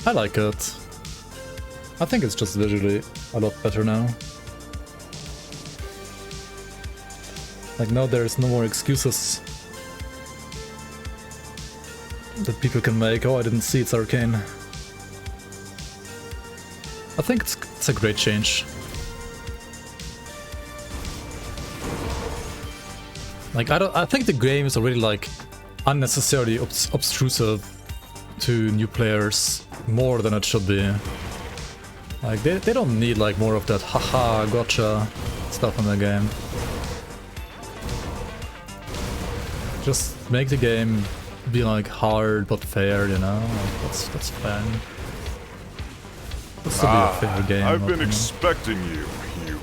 I like it. I think it's just visually a lot better now. Like now there's no more excuses that people can make. Oh, I didn't see it's arcane. I think it's a great change. Like I think the game is already like unnecessarily obtrusive to new players more than it should be. Like they don't need like more of that haha gotcha stuff in the game. Just make the game be like hard but fair, you know? Like, that's fine. Let's still be a fair game. I've been expecting you, human.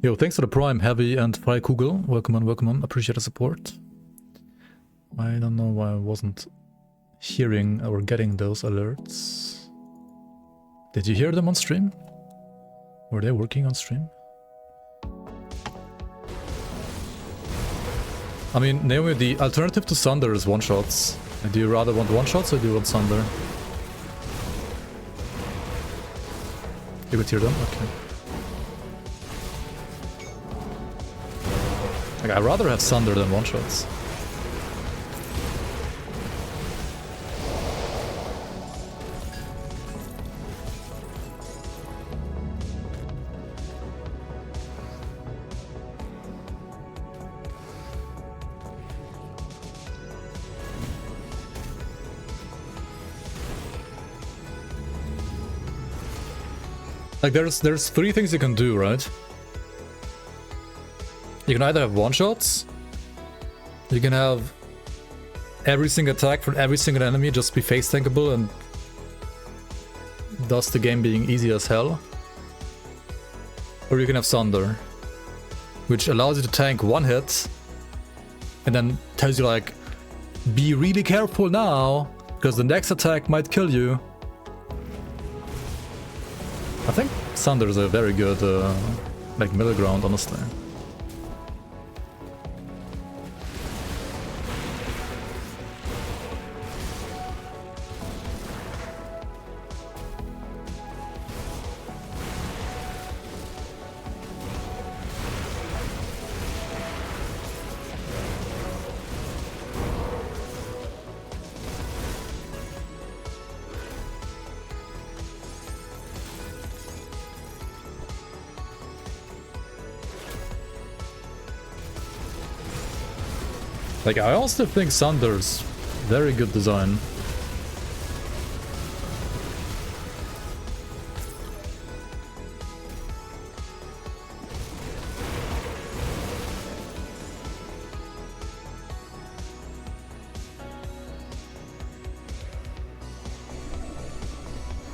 Yo, thanks for the Prime, Heavy and Freikugel. Welcome on. Appreciate the support. I don't know why I wasn't hearing or getting those alerts. Did you hear them on stream? Were they working on stream? I mean, Naomi, the alternative to Sunder is one-shots. Do you rather want one-shots or do you want Sunder? You could hear them? Okay. Like, I'd rather have Sunder than one-shots. Like, there's 3 things you can do, right? You can either have one-shots, you can have every single attack from every single enemy just be face tankable and thus the game being easy as hell. Or you can have Sunder, which allows you to tank one hit and then tells you like, be really careful now, because the next attack might kill you. I think Sunder is a very good like middle ground, honestly. Like, I also think Thunder's very good design.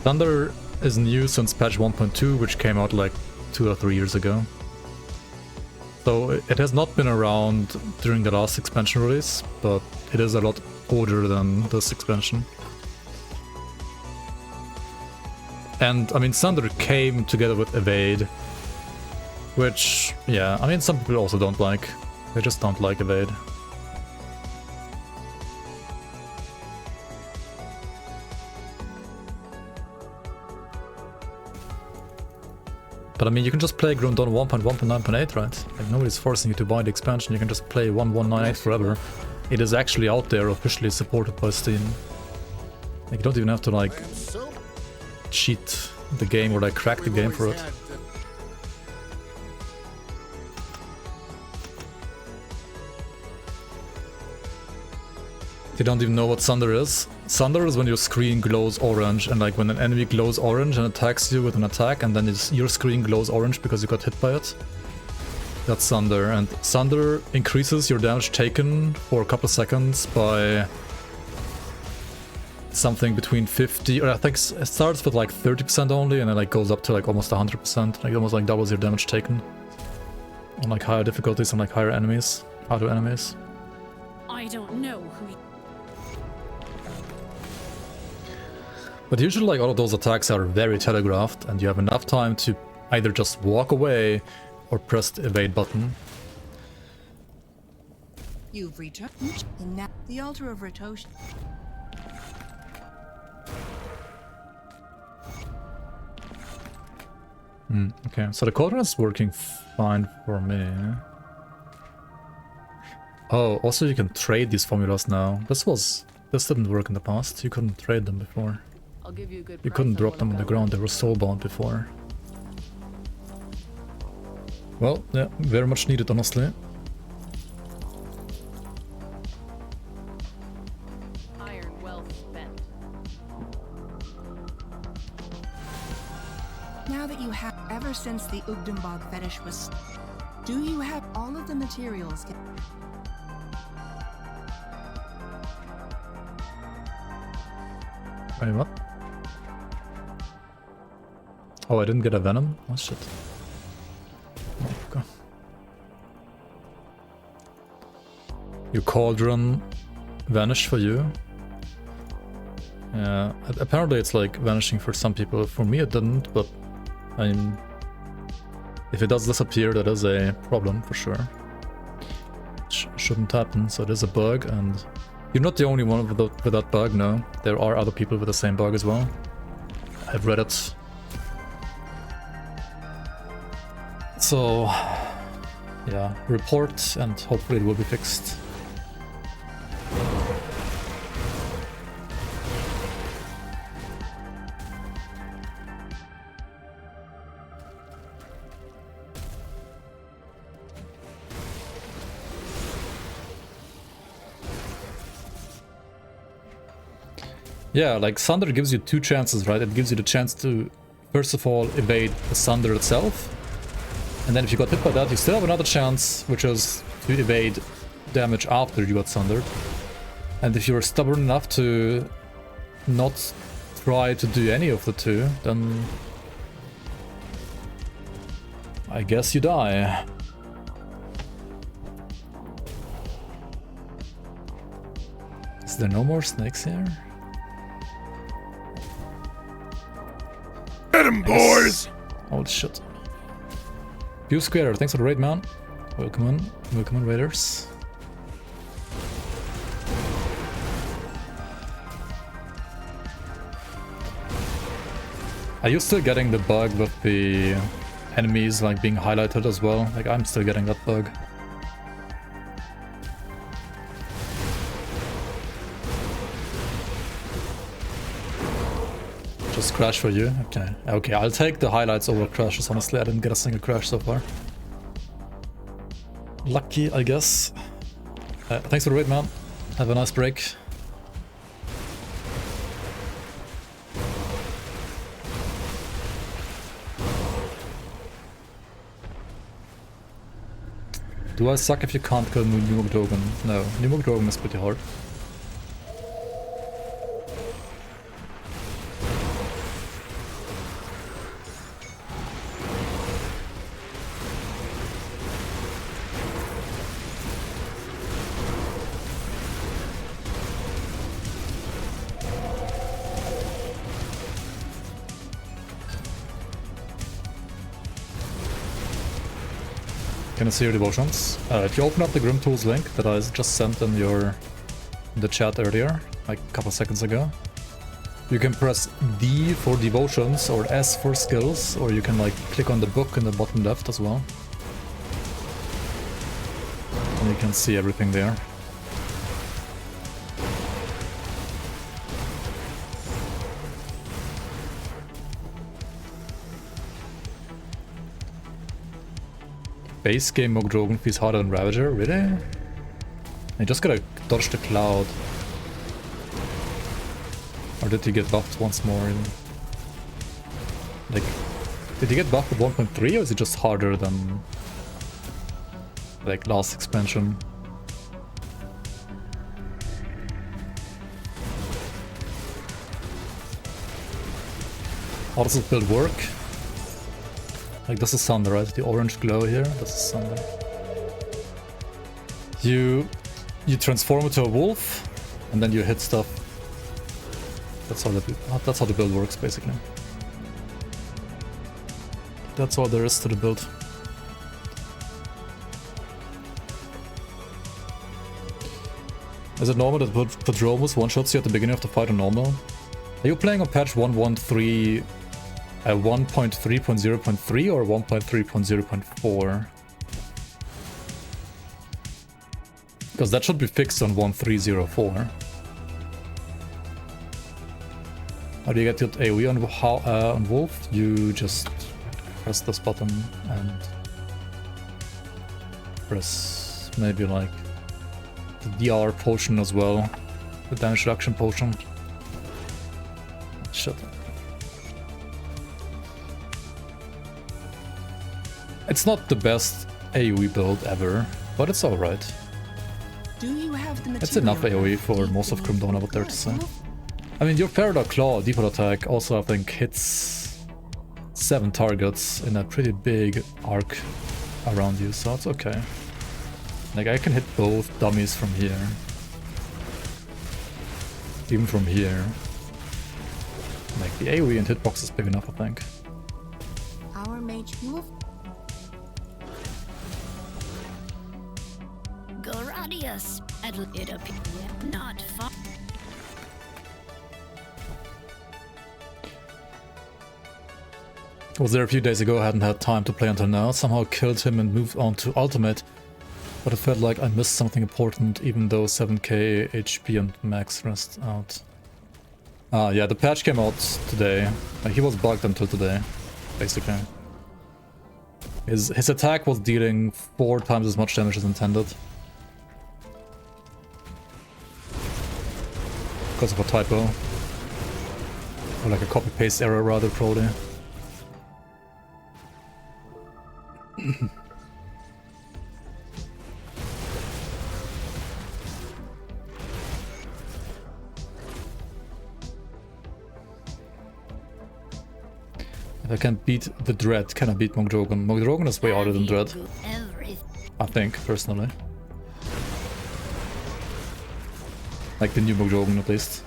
Thunder is new since patch 1.2, which came out like 2 or 3 years ago. So it has not been around during the last expansion release, but it is a lot older than this expansion. And I mean, Thunder came together with Evade, which, yeah, I mean, some people also don't like. They just don't like Evade. But I mean, you can just play Grimtools 1.1.9.8, right? Like, nobody's forcing you to buy the expansion, you can just play 1.1.9.8 forever. It is actually out there, officially supported by Steam. Like, you don't even have to, like, cheat the game or, like, crack the game for it. You don't even know what Thunder is. Thunder is when your screen glows orange, and like when an enemy glows orange and attacks you with an attack, and then your screen glows orange because you got hit by it. That's Thunder, and Thunder increases your damage taken for a couple of seconds by something between 50, or I think it starts with like 30% only, and then like goes up to like almost 100%, like almost like doubles your damage taken on like higher difficulties and like higher enemies, harder enemies. I don't know who. But usually, like, all of those attacks are very telegraphed, and you have enough time to either just walk away or press the evade button. You've returned the altar of Ritosh. Okay, so the cauldron is working fine for me. Oh, also you can trade these formulas now. This didn't work in the past. You couldn't trade them before. I'll give you a good You price couldn't on drop one them of on the those. ground, they were soulbound before. Well, yeah, very much needed, honestly. Iron well spent. Now that you have, ever since the Ugdenbog fetish was, do you have all of the materials? Wait, what? Oh, I didn't get a venom? Oh shit. Okay. Your cauldron vanished for you? Yeah, apparently it's like vanishing for some people. For me it didn't, but I mean, if it does disappear, that is a problem for sure. Shouldn't happen, so it is a bug, and you're not the only one with that bug, no. There are other people with the same bug as well. I've read it. So, yeah, report, and hopefully it will be fixed. Yeah, like Thunder gives you two chances, right? It gives you the chance to, first of all, evade the Thunder itself. And then if you got hit by that, you still have another chance, which is to evade damage after you got Thundered. And if you're stubborn enough to not try to do any of the two, then I guess you die. Is there no more snakes here? Get him, boys! Holy shit. View Square, thanks for the raid, man. Welcome on, raiders. Are you still getting the bug with the enemies like being highlighted as well? Like, I'm still getting that bug. Just crash for you? Okay. Okay, I'll take the highlights over crashes, honestly. I didn't get a single crash so far. Lucky, I guess. Thanks for the raid, man. Have a nice break. Do I suck if you can't kill New Dragon? No, New Dragon is pretty hard. Can I see your devotions? If you open up the Grimtools link that I just sent in the chat earlier, like a couple seconds ago, you can press D for devotions or S for skills, or you can like click on the book in the bottom left as well. And you can see everything there. Base game Mogdrogen feels harder than Ravager, really? You just gotta dodge the cloud. Or did he get buffed once more? Like, did he get buffed at 1.3 or is it just harder than like last expansion? How does this build work? Like, this is Sunder, right? The orange glow here, this is Sunder. You transform into a wolf, and then you hit stuff. That's how the build works, basically. That's all there is to the build. Is it normal that Padromus one-shots you at the beginning of the fight or normal? Are you playing on patch 1.13... 1.3.0.3 or 1.3.0.4? Because that should be fixed on 1.3.04. How do you get your AoE on Wolf? You just press this button and press maybe like the DR potion as well, the damage reduction potion. Shit. It's not the best AoE build ever, but it's alright. Do you have the It's enough AoE for most of Grimdona, what there to say. I mean, your Faradar Claw default attack also, I think, hits 7 targets in a pretty big arc around you, so it's okay. Like, I can hit both dummies from here. Even from here. Like, the AoE and hitbox is big enough, I think. Our mage wolf. Goradius, it appears not far. Was there a few days ago, I hadn't had time to play until now, somehow killed him and moved on to Ultimate, but it felt like I missed something important even though 7k HP and max rest out. Yeah, the patch came out today. He was bugged until today, basically. His attack was dealing 4 times as much damage as intended. Because of a typo. Or like a copy-paste error rather, probably. If I can't beat the Dread, can I beat Mogdrogen? Mogdrogen is way harder than Dread. I think, personally. Like the new Mogdrogen, at least.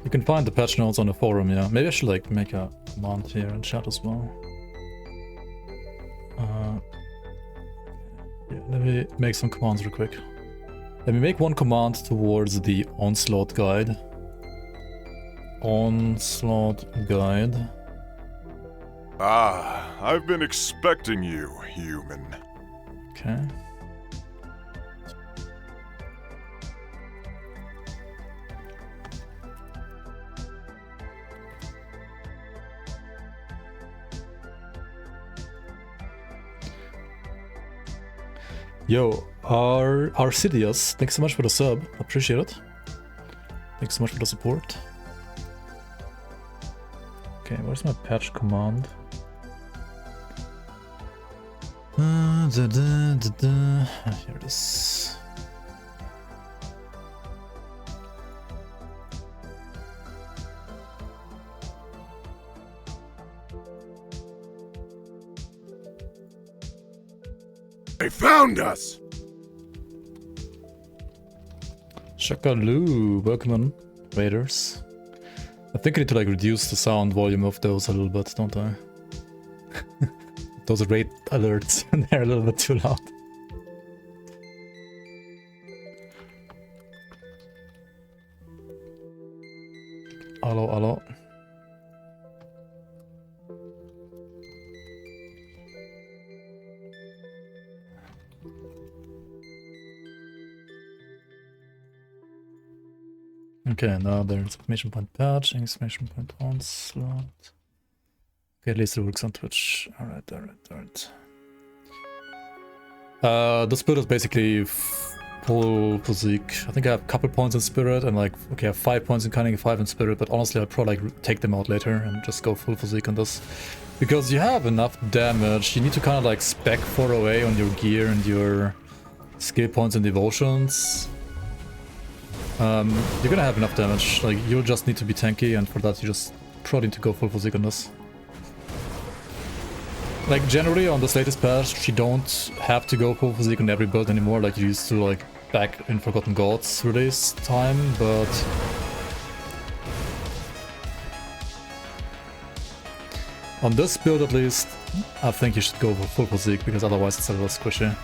You can find the patch notes on the forum, yeah. Maybe I should like make a command here in chat as well. me make some commands real quick. Let me make one command towards the onslaught guide. Onslaught guide. Ah, I've been expecting you, human. Okay. Yo, Arcidius, thanks so much for the sub. Appreciate it. Thanks so much for the support. Okay, where's my patch command? Here it is. They found us! Shakaloo, welcome on, Raiders. I think I need to like reduce the sound volume of those a little bit, don't I? Those raid alerts, they're a little bit too loud. Hello, hello. Okay, now there's exclamation point patch, exclamation point onslaught. Okay, at least it works on Twitch. Alright. The spirit is basically full physique. I think I have a couple points in spirit and like, okay, I have 5 points in cunning, 5 in spirit, but honestly I'll probably like take them out later and just go full physique on this. Because you have enough damage, you need to kind of like spec 4 away on your gear and your skill points and devotions. You're gonna have enough damage, like you'll just need to be tanky, and for that you just probably need to go full physique on this. Like generally on this latest patch you don't have to go full physique on every build anymore like you used to like back in Forgotten Gods release time, but on this build at least I think you should go for full physique because otherwise it's a little squishy.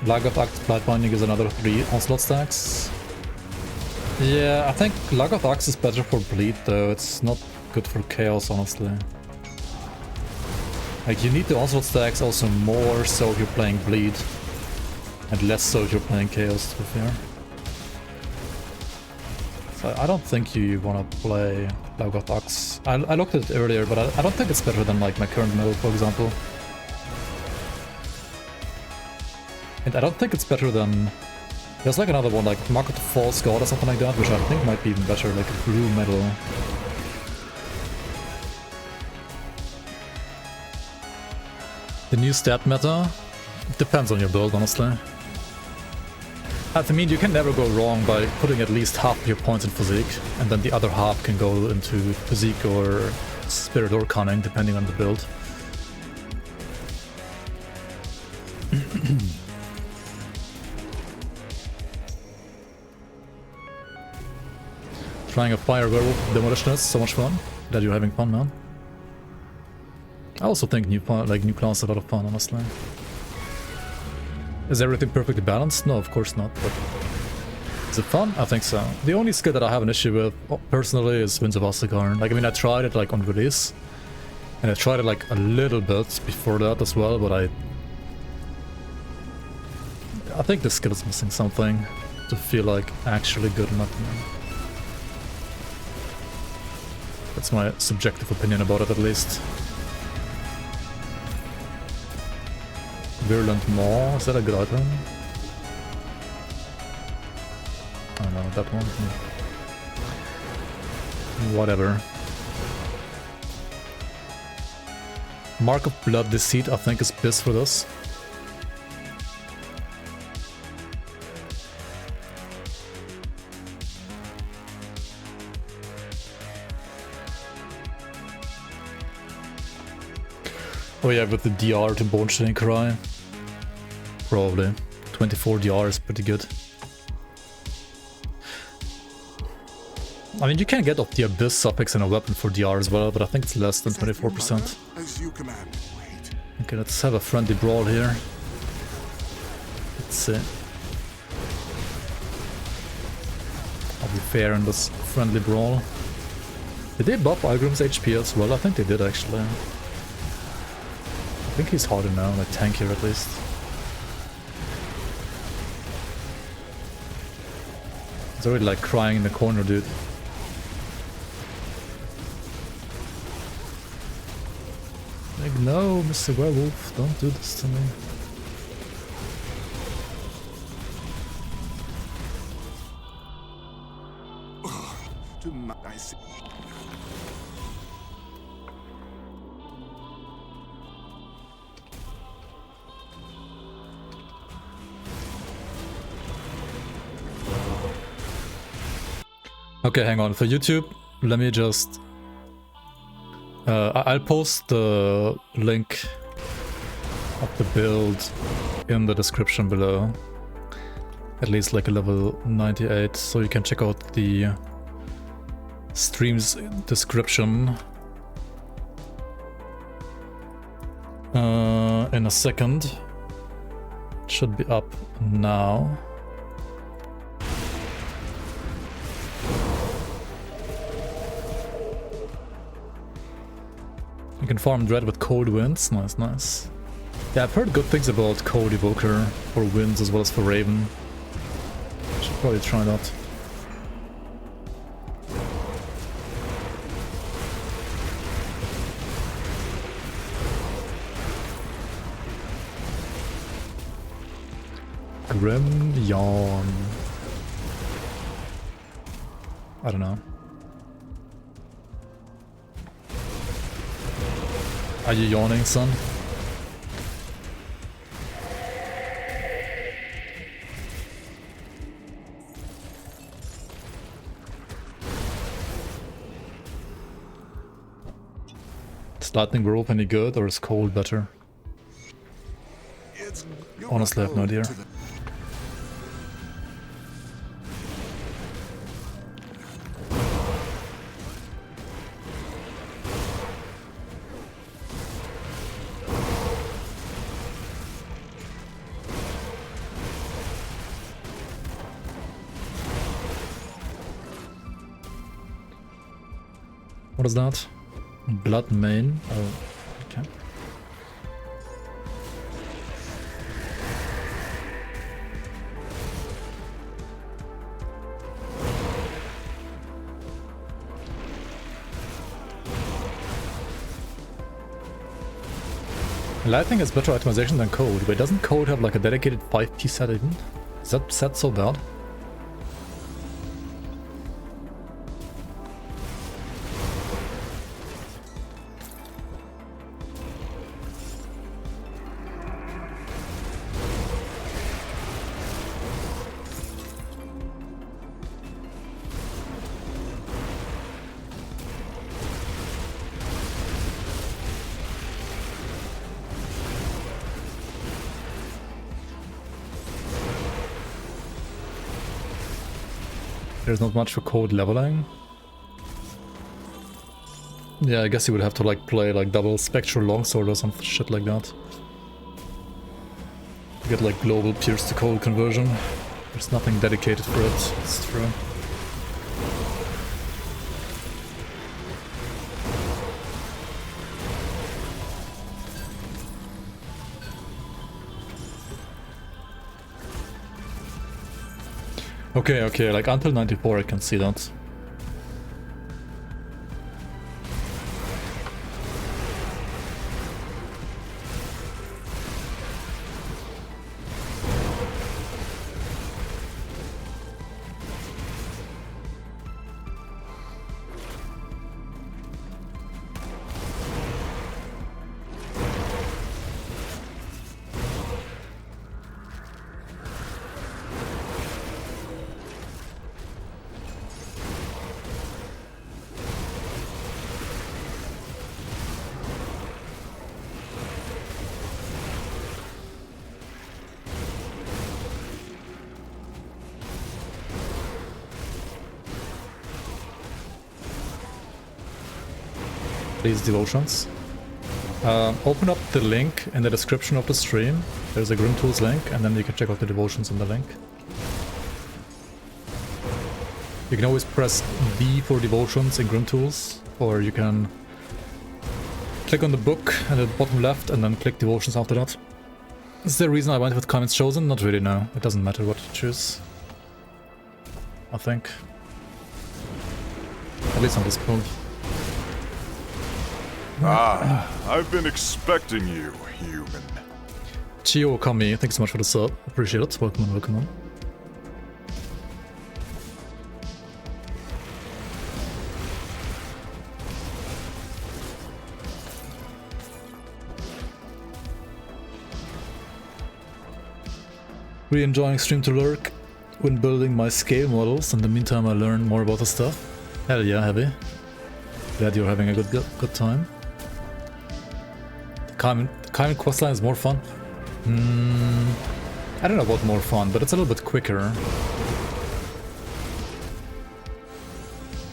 Lag of Act Blight Binding is another 3 onslaught stacks. Yeah, I think Lag of Axe is better for bleed though, it's not good for chaos honestly. Like you need the onslaught stacks also more so if you're playing bleed, and less so if you're playing chaos to be fair. So I don't think you wanna play Lag of Axe. I looked at it earlier, but I don't think it's better than like my current build for example. And I don't think it's better than... There's like another one, like Mark of the False God or something like that, which I think might be even better, like a blue metal. The new stat meta? It depends on your build, honestly. I mean, you can never go wrong by putting at least half your points in physique, and then the other half can go into physique or spirit or cunning, depending on the build. Trying a fire werewolf demolitionist, so much fun. Glad you're having fun, man. I also think new class is a lot of fun, honestly. Is everything perfectly balanced? No, of course not, but... Is it fun? I think so. The only skill that I have an issue with, personally, is Winds of Asterkarn. Like, I mean, I tried it, like, on release. And I tried it, like, a little bit before that as well, but I think the skill is missing something to feel, like, actually good enough. That's my subjective opinion about it, at least. Virulent Maw, is that a good item? I don't know, that one? Whatever. Mark of Blood Deceit, I think, is best for this. Oh yeah, with the DR to Bone Chain Cry. Probably. 24 DR is pretty good. I mean, you can get up the Abyss suffix in a weapon for DR as well, but I think it's less than 24%. As you command. Wait. Okay, let's have a friendly brawl here. Let's see. I'll be fair in this friendly brawl. Did they buff Algrim's HP as well? I think they did actually. I think he's harder now, like tankier at least. He's already like crying in the corner, dude. Like, no, Mr. Werewolf, don't do this to me. I see. Okay, hang on. For YouTube, let me just... I'll post the link of the build in the description below. At least like a level 98, so you can check out the stream's description in a second. It should be up now. You can farm Dread with Cold Winds. Nice, nice. Yeah, I've heard good things about Cold Evoker for Winds as well as for Raven. Should probably try that. Grim Yawn. I don't know. Are you yawning, son? Is Lightning Rope any good or is Cold better? Honestly, I have no idea. What is that? Blood Mane? Oh, okay. Lightning is better optimization than Code. Wait, doesn't Code have like a dedicated 5p set even? Is that set so bad? There's not much for Code leveling. Yeah, I guess you would have to like play like double Spectral Longsword or some shit like that. To get like global Pierce to Cold conversion. There's nothing dedicated for it, it's true. Okay, like until 94 I can see that. these devotions. Open up the link in the description of the stream. There's a Grimtools link, and then you can check out the devotions in the link. You can always press D for devotions in Grimtools, or you can click on the book at the bottom left and then click devotions after that. Is there a reason I went with comments chosen? Not really, no. It doesn't matter what you choose, I think. At least on this point. Ah, I've been expecting you, human. Chio Okami, thanks so much for the sub. Appreciate it. Welcome on, welcome on. Really enjoying Stream to Lurk when building my scale models. In the meantime, I learn more about the stuff. Hell yeah, Heavy. Glad you're having a good time. The Kaimin questline is more fun. I don't know about more fun, but it's a little bit quicker.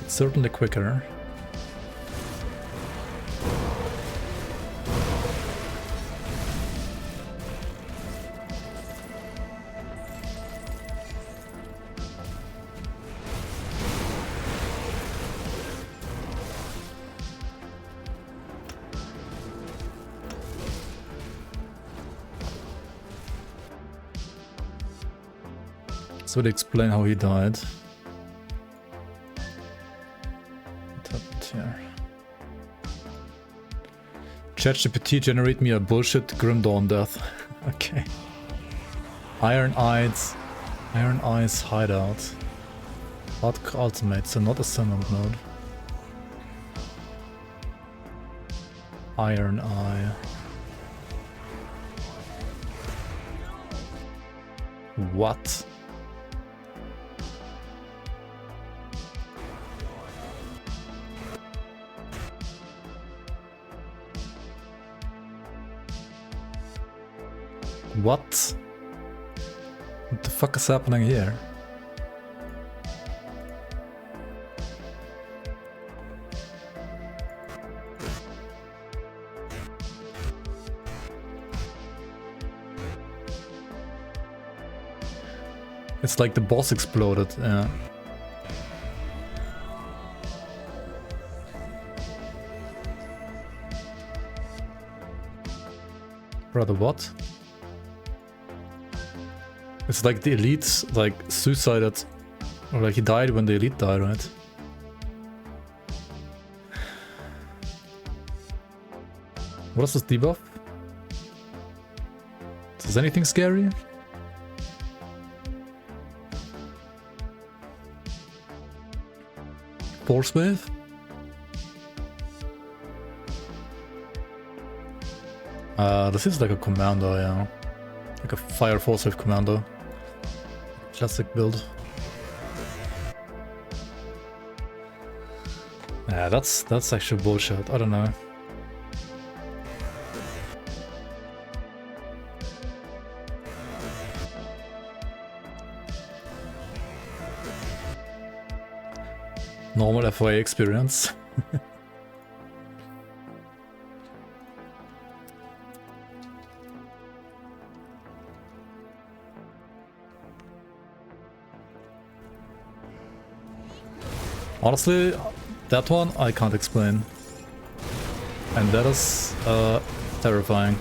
It's certainly quicker. So to explain how he died. What happened here? ChatGPT generate me a bullshit Grim Dawn death. Okay. Iron Eyes hideout. Hardcore ultimate, so not ascendant mode. Iron Eye. What? What? What the fuck is happening here? It's like the boss exploded, yeah. Brother, what? It's like the elite, like, suicided, or like he died when the elite died, right? What is this debuff? Is anything scary? Force wave? This is like a commando, yeah. Like a fire force wave commando. Classic build. Yeah, that's actually bullshit. I don't know. Normal FOA experience. Honestly, that one I can't explain. And that is terrifying.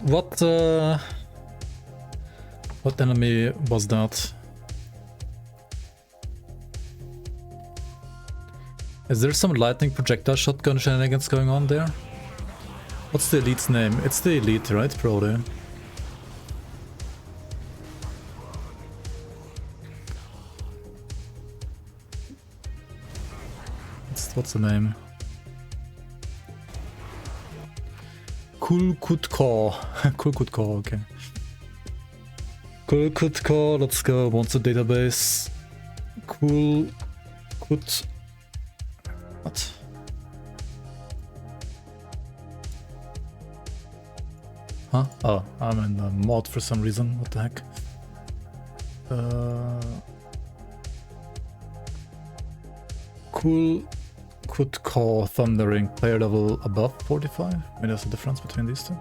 What enemy was that? Is there some lightning projectile shotgun shenanigans going on there? What's the elite's name? It's the elite, right? Probably. What's the name? Kulkutkor. Kulkutkor, okay. Kulkutkor, let's go. Monster database. Kulkut. What? Huh? Oh, I'm in the mod for some reason. What the heck? Kulkutkor Thundering, player level above 45? Maybe there's a difference between these two.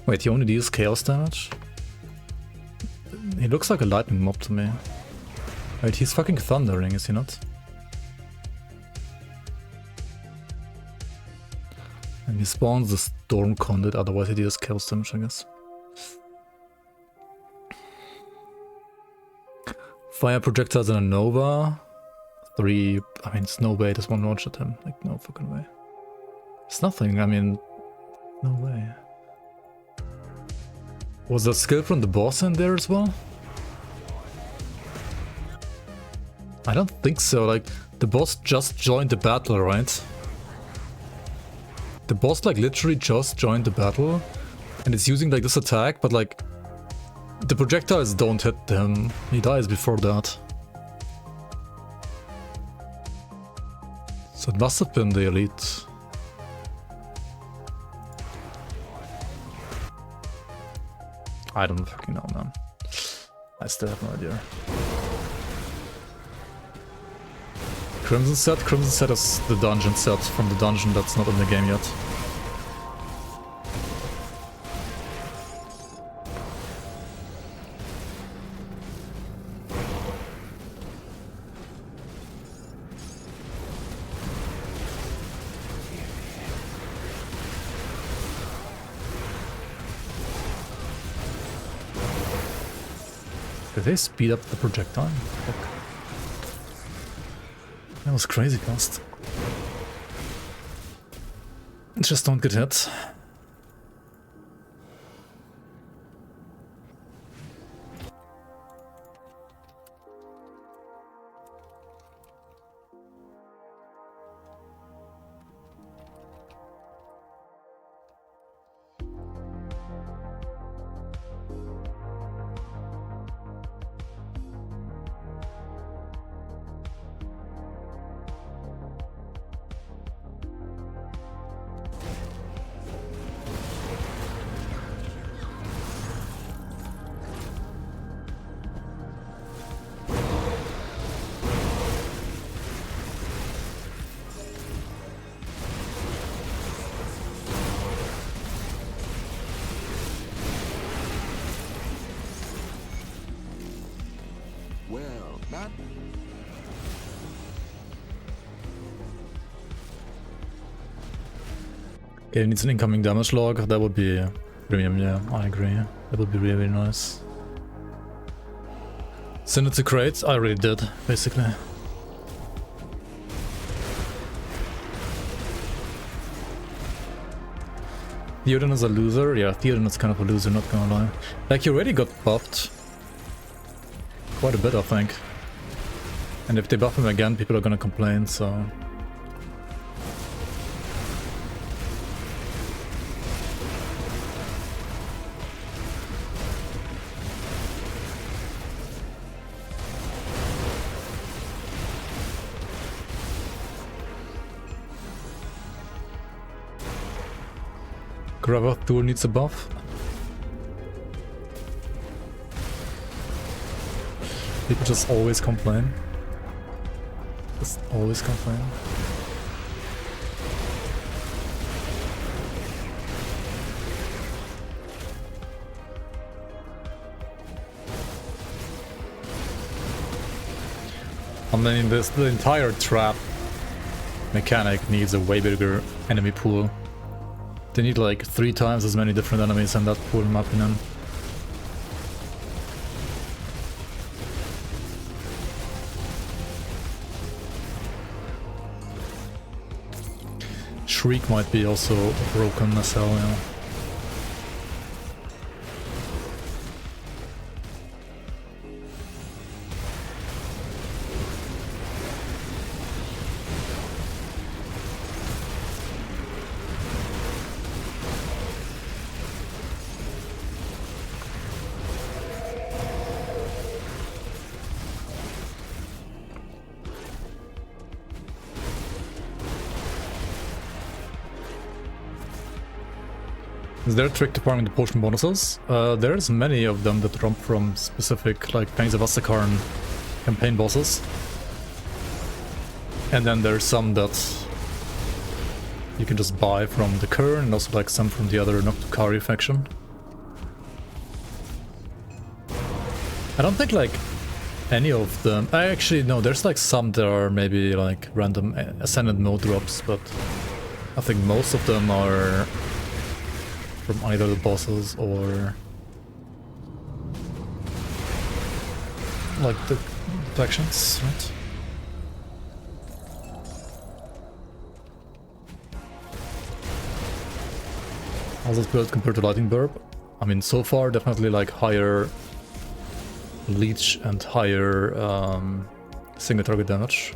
Wait, he only deals chaos damage? He looks like a lightning mob to me. Wait, he's fucking thundering, is he not? And he spawns the storm conduit, otherwise he deals chaos damage, I guess. Fire projectiles and a Nova. 3, I mean, it's no way there's one launch at him. Like, no fucking way. It's nothing, I mean, no way. Was that skill from the boss in there as well? I don't think so, like, the boss just joined the battle, right? The boss, like, literally just joined the battle, and it's using, like, this attack, but, like, the projectiles don't hit him. He dies before that. So it must have been the elite. I don't fucking know, man. I still have no idea. Crimson set is the dungeon set from the dungeon that's not in the game yet. Did they speed up the projectile? Fuck. That was crazy fast. Just don't get hit. Well, that... Okay, it needs an incoming damage log. That would be premium, yeah, I agree. That would be really nice. Send it to crates? I already did, basically. Theoden is a loser? Yeah, Theoden is kind of a loser, not gonna lie. Like, he already got buffed. Quite a bit, I think. And if they buff him again, people are gonna complain, so... Gravathur needs a buff. People just always complain. Just always complain. I mean, the entire trap mechanic needs a way bigger enemy pool. They need like 3 times as many different enemies in that pool, in my opinion. Shriek might be also broken as hell, yeah. Is there a trick to farming the potion bonuses? There's many of them that drop from specific, like, Fangs of Asterkarn campaign bosses. And then there's some that you can just buy from the Kern, and also like some from the other Noctukari faction. I don't think like any of them... Actually, no, there's like some that are maybe like random Ascendant mode drops, but I think most of them are from either the bosses or like the factions, right? How's this build compared to Lightning Burp? I mean, so far definitely like higher leech and higher single target damage,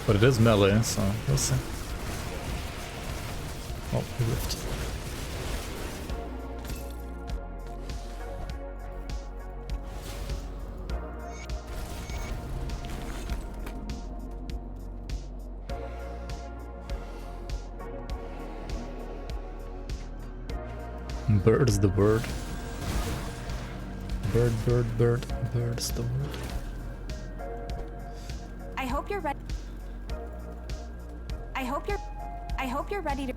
but it is melee, so we'll see. Oh, he whiffed. Bird is the word. Bird, bird, bird, bird is the word. I hope you're ready. I hope you're ready to.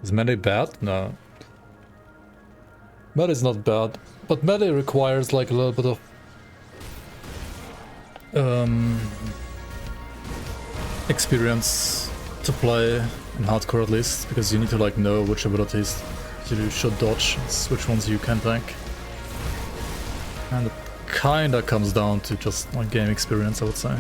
Is melee bad? No. Melee is not bad, but melee requires like a little bit of experience to play in hardcore, at least, because you need to like know which abilities you should dodge, which ones you can tank. And it kinda comes down to just like game experience, I would say.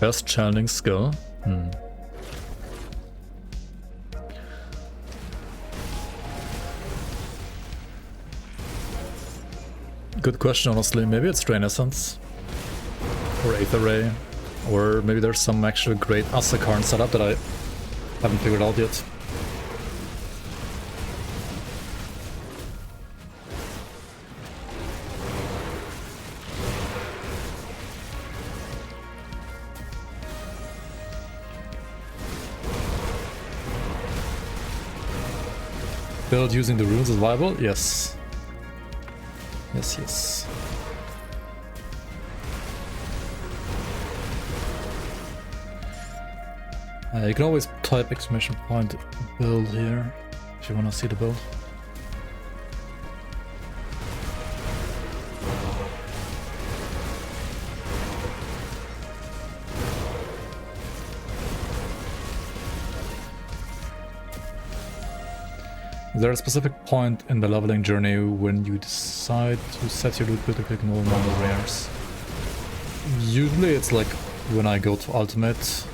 Best channeling skill? Good question, honestly. Maybe it's Drain Essence. Or Aether Ray. Or maybe there's some actually great Asterkarn setup that I haven't figured out yet. Build using the runes is viable? Yes. Yes, yes. You can always type exclamation point build here if you want to see the build. Is there a specific point in the leveling journey when you decide to set your loot build to click no normal rares? Usually it's like when I go to ultimate,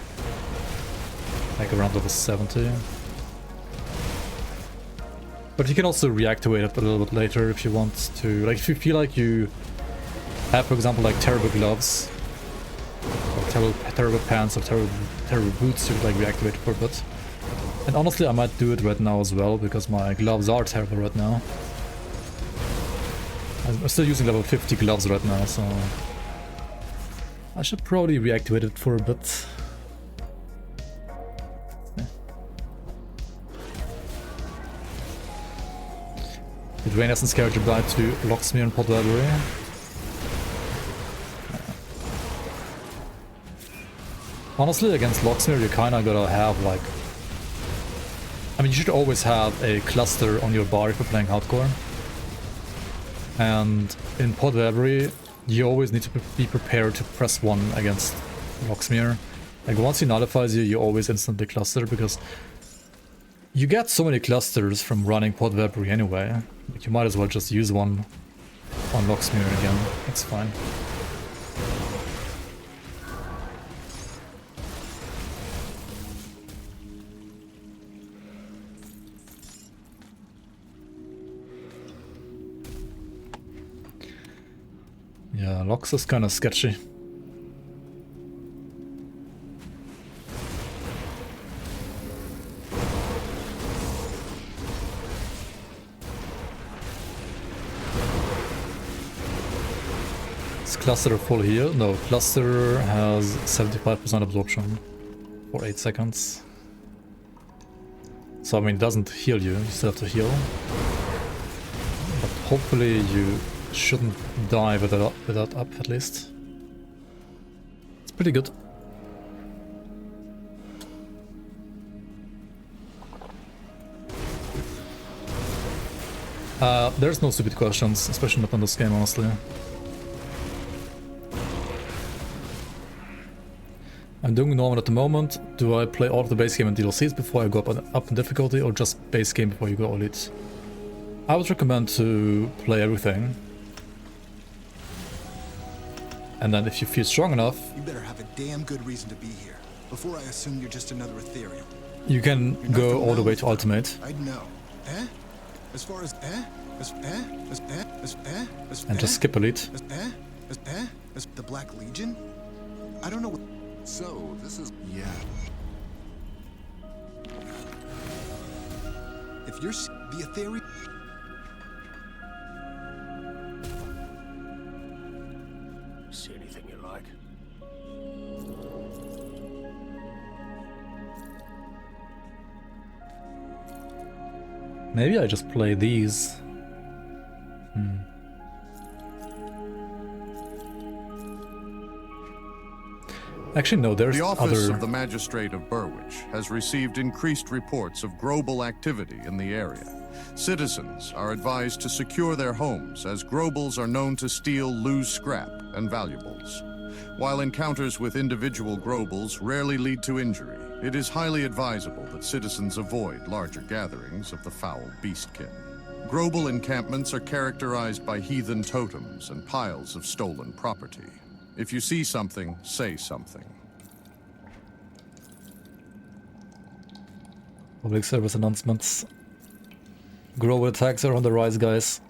like around level 70. But you can also reactivate it a little bit later if you want to. Like, if you feel like you have, for example, like terrible gloves, or terrible pants, or terrible boots, you could like reactivate it for a bit. And honestly, I might do it right now as well, because my gloves are terrible right now. I'm still using level 50 gloves right now, so I should probably reactivate it for a bit. Yeah. Did Rainerson's character die to Locksmere and Pod Library? Honestly, against Locksmere, you kinda gotta have like... I mean, you should always have a cluster on your bar if you're playing hardcore. And in Pod Library, you always need to be prepared to press 1 against Locksmere. Like, once he nullifies you, you always instantly cluster, because you get so many clusters from running Pod Library anyway. Like, you might as well just use one on Locksmere again. That's fine. Yeah, Locks is kind of sketchy. Is Cluster full heal? No, Cluster has 75% absorption for 8 seconds. So I mean, it doesn't heal you, you still have to heal. But hopefully you shouldn't die with that up, at least. It's pretty good. There's no stupid questions, especially not in this game, honestly. I'm doing normal at the moment. Do I play all of the base game and DLCs before I go up in difficulty, or just base game before you go elite? I would recommend to play everything. And then if you feel strong enough, You better have a damn good reason to be here before I assume you're just another ethereal. you can go all the way to ultimate. I'd know. Eh? As far as And just skip elite. As the Black Legion? I don't know what. So, this is... Yeah. If you're the ethereal. See anything you like? Maybe I just play these. Actually, no, there's The office other... of the Magistrate of Burwich has received increased reports of Grobel activity in the area. Citizens are advised to secure their homes, as Grobels are known to steal loose scrap and valuables. While encounters with individual Grobels rarely lead to injury, it is highly advisable that citizens avoid larger gatherings of the foul beastkin. Grobel encampments are characterized by heathen totems and piles of stolen property. If you see something, say something. Public service announcements. Grobel attacks are on the rise, guys.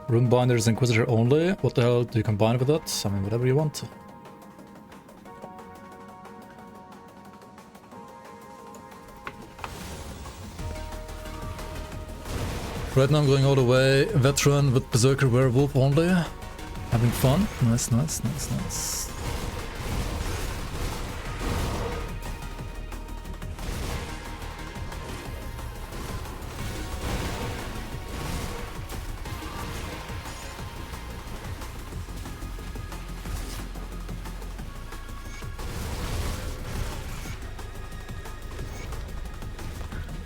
Rune binders Inquisitor only? What the hell do you combine with that? I mean, whatever you want. Right now I'm going all the way veteran with Berserker Werewolf only. Having fun. Nice, nice, nice, nice.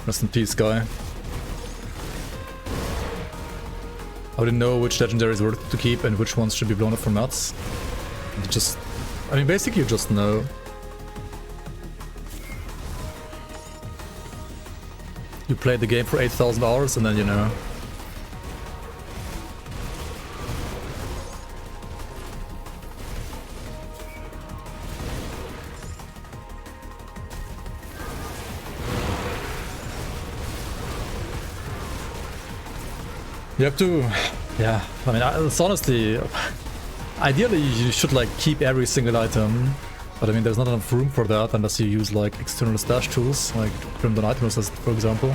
Rest in peace, guy. I wouldn't know which legendaries worth to keep and which ones should be blown up for mats. You just... I mean, basically you just know. You played the game for 8,000 hours and then you know. You have to, yeah, I mean, it's honestly, ideally you should like keep every single item, but I mean there's not enough room for that unless you use like external stash tools, like Crimton items for example.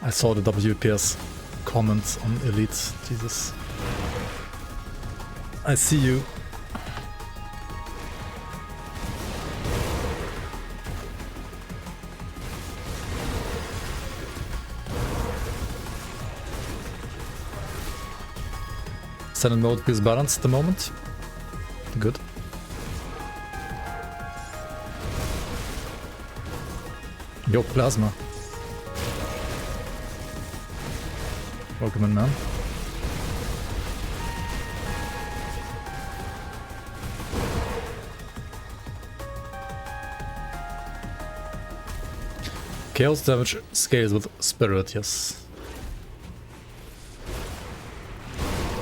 I saw the WPS comments on Elite. Jesus. I see you. Send mode is balanced at the moment. Good. Yo, plasma. Welcome in, man. Chaos damage scales with spirit, yes.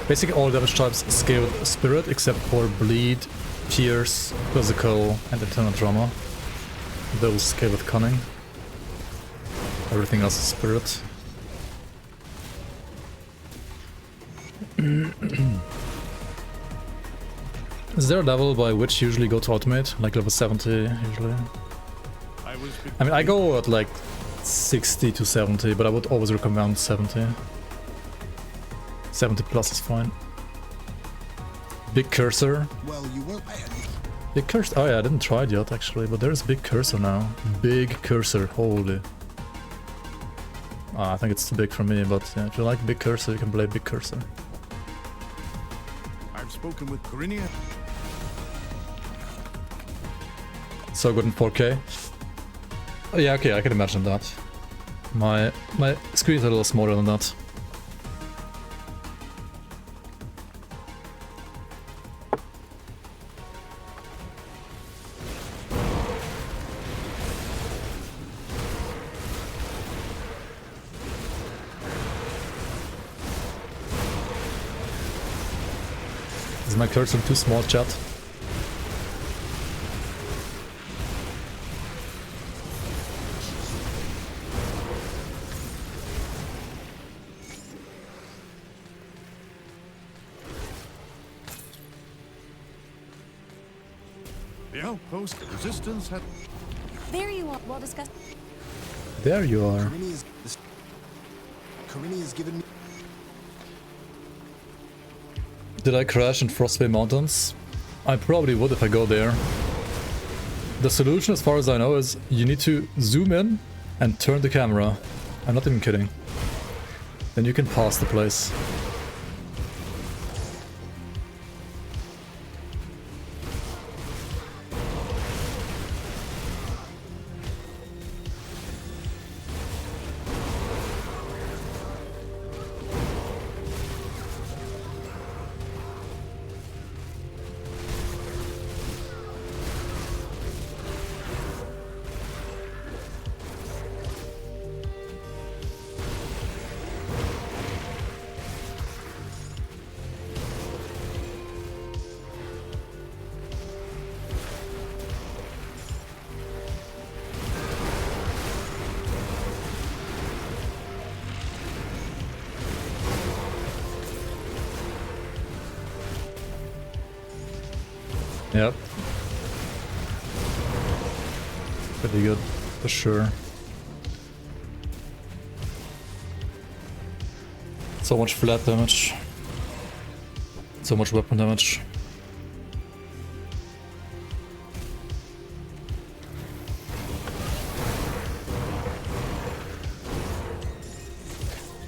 Basically all damage types scale with spirit except for bleed, pierce, physical, and internal trauma. Those scale with cunning. Everything else is spirit. Is there a level by which you usually go to automate? Like level 70 usually? I mean, I go at like 60 to 70, but I would always recommend 70. 70 plus is fine. Big cursor. Well, you won't pay it. Big cursor. Oh yeah, I didn't try it yet actually, but there's big cursor now. Big cursor, holy. I think it's too big for me, but yeah, if you like big cursor, you can play big cursor. I've spoken with Corinia. So good in 4K. Oh, yeah, okay, I can imagine that. My screen's a little smaller than that. Is my cursor too small, chat? The outpost resistance had... There you are. Well discussed. There you are. Corinia's given me... Did I crash in Frostbane Mountains? I probably would if I go there. The solution, as far as I know, is you need to zoom in and turn the camera. I'm not even kidding. Then you can pass the place. Yep. Pretty good, for sure. So much flat damage. So much weapon damage.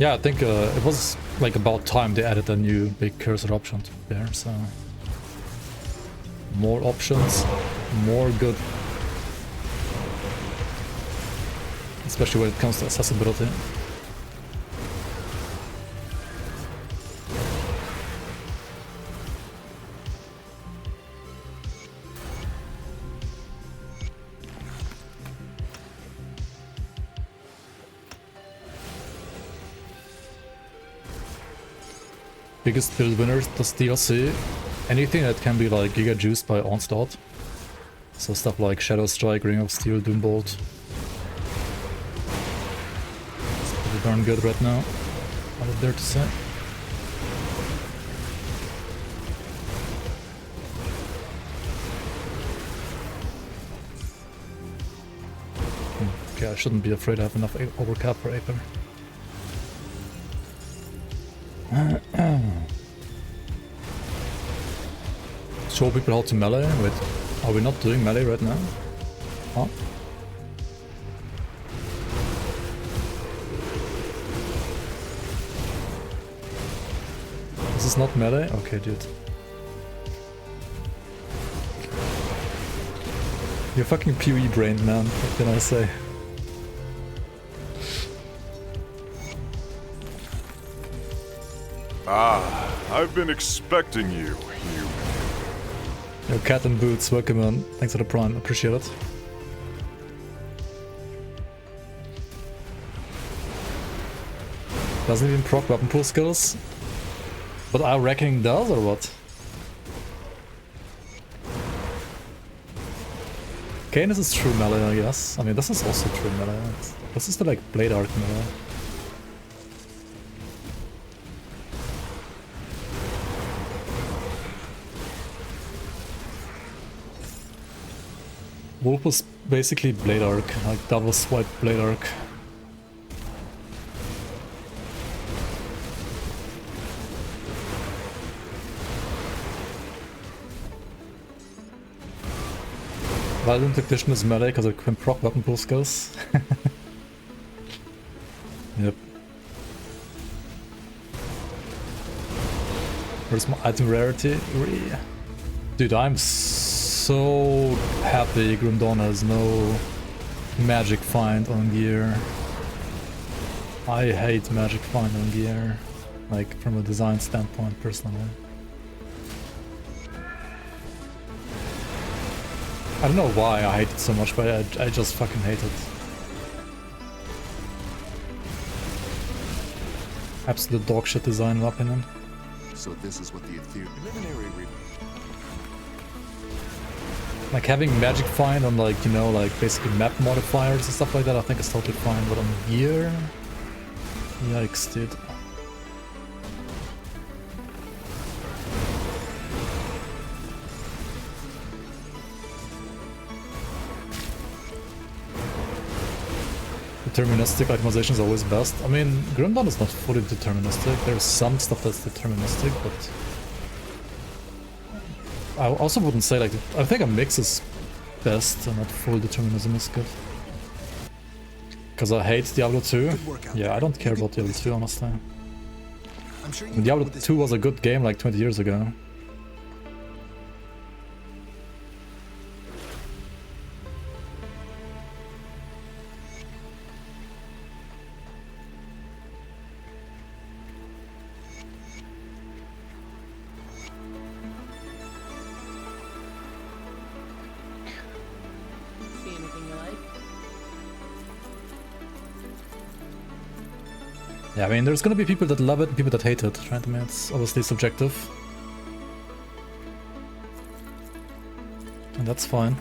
Yeah, I think it was like about time they added a new big cursor option to there, so more options, more good. Especially when it comes to accessibility. Biggest build winners plus DLC. Anything that can be like giga juiced by Onslaught. So stuff like Shadow Strike, Ring of Steel, Doombolt. It's pretty darn good right now. All I dare to say. Okay, I shouldn't be afraid I have enough overcap for Aper. Show people how to melee? Wait, are we not doing melee right now? Huh? This is not melee? Okay, dude. You're fucking PoE brained, man. What can I say? I've been expecting you. Yo, Cat and Boots, welcome on. Thanks for the prime, appreciate it. Doesn't even proc weapon pool skills? But our reckoning does, or what? Okay, this is true melee, I guess. I mean, this is also true melee. This is the like blade arc melee. Wolf was basically blade arc, like double swipe blade arc. Violent Technician is melee because it can proc weapon pool skills. Yep. Where's my item rarity? Dude, I'm so happy Grimdawn has no magic find on gear. I hate magic find on gear, like from a design standpoint personally. I don't know why I hate it so much, but I just fucking hate it. Absolute dogshit design in my opinion. So this is what the preliminary Like having magic find on like, you know, like basically map modifiers and stuff like that I think is totally fine, but on gear? Yikes, dude. Deterministic optimization is always best. I mean, Grimdawn is not fully deterministic. There's some stuff that's deterministic, but I also wouldn't say like, I think a mix is best and not full determinism is good. Because I hate Diablo 2. Yeah, I don't care about Diablo 2 honestly. Diablo 2 was a good game like 20 years ago. Yeah, I mean, there's gonna be people that love it and people that hate it, right? I mean, it's obviously subjective. And that's fine.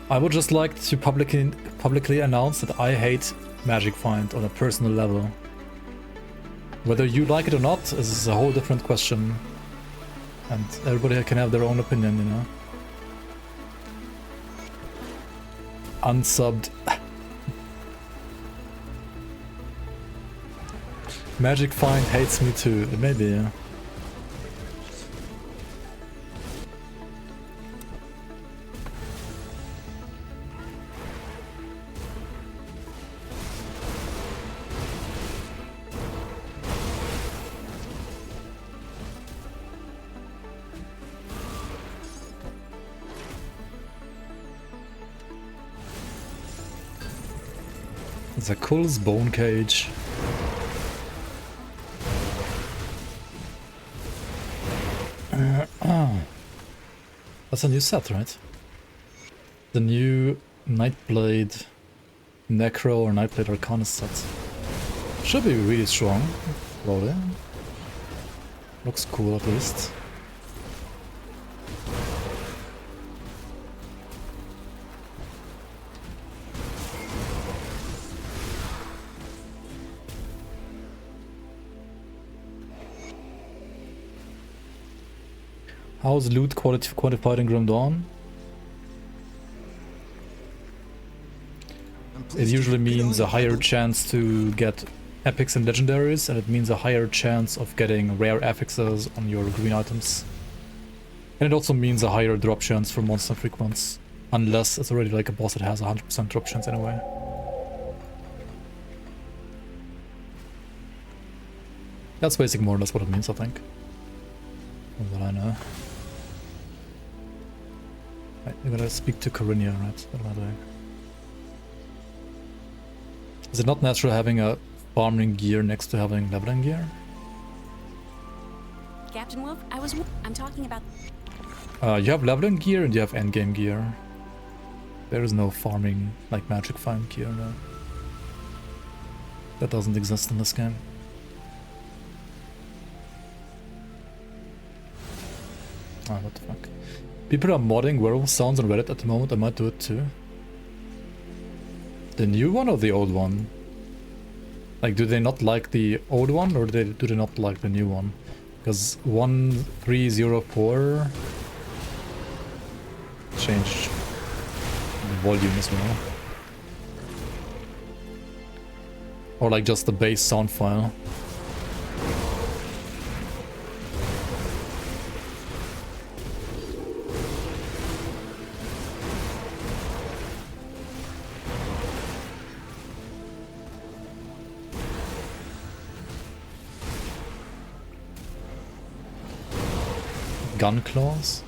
I would just like to publicly announce that I hate Magic Find on a personal level. Whether you like it or not is a whole different question. And everybody can have their own opinion, you know? Unsubbed. Magic Find hates me too, maybe, yeah. Zakul's Bone Cage. That's a new set, right? The new Nightblade Necro or Nightblade Arcanist set. Should be really strong. Probably. Looks cool at least. How's loot quality quantified in Grim Dawn? It usually means a higher chance to get epics and legendaries, and it means a higher chance of getting rare affixes on your green items. And it also means a higher drop chance for monster frequents, unless it's already like a boss that has 100% drop chance anyway. That's basically more or less what it means, I think. From what I know. Right, I'm gonna speak to Corinia, right? What am I doing? Is it not natural having a farming gear next to having leveling gear? Captain Wolf, I'm talking about... You have leveling gear and you have endgame gear. There is no farming, like magic find gear, no. That doesn't exist in this game. Oh, what the fuck. People are modding werewolf sounds on Reddit at the moment, I might do it too. The new one or the old one? Like, do they not like the old one or do they not like the new one? Because 1304 changed the volume as well. Or like just the base sound file. Gun claws?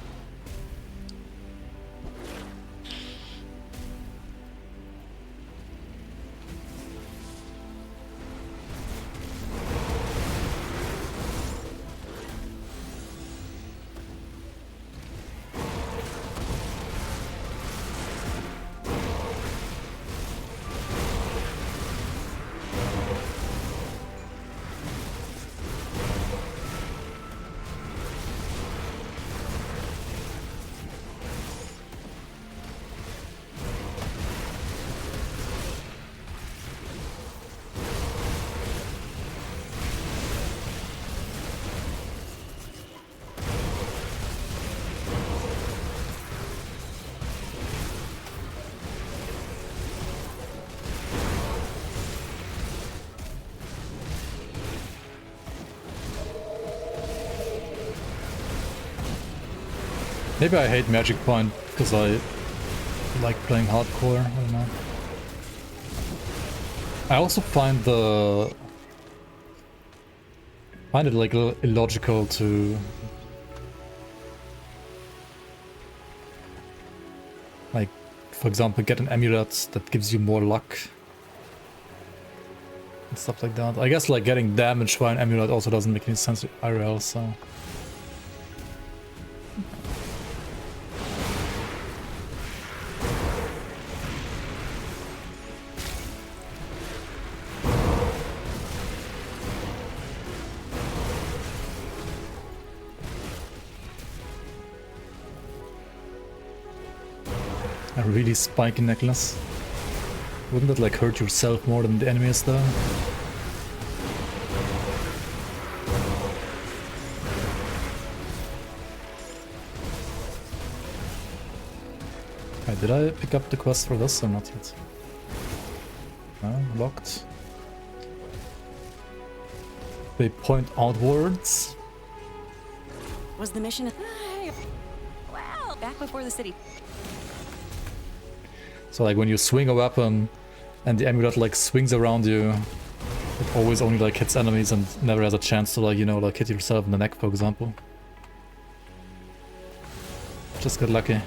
Maybe I hate Magic Point because I like playing hardcore, I don't know. I also find it like illogical to like, for example, get an amulet that gives you more luck and stuff like that. I guess like getting damaged by an amulet also doesn't make any sense IRL, so a really spiky necklace. Wouldn't that like hurt yourself more than the enemies though? Right, did I pick up the quest for this or not yet? No, locked. They point outwards. Was the mission... Wow! Back before the city. So like when you swing a weapon and the amulet like swings around you, it always only like hits enemies and never has a chance to like, you know, like hit yourself in the neck, for example. Just get lucky.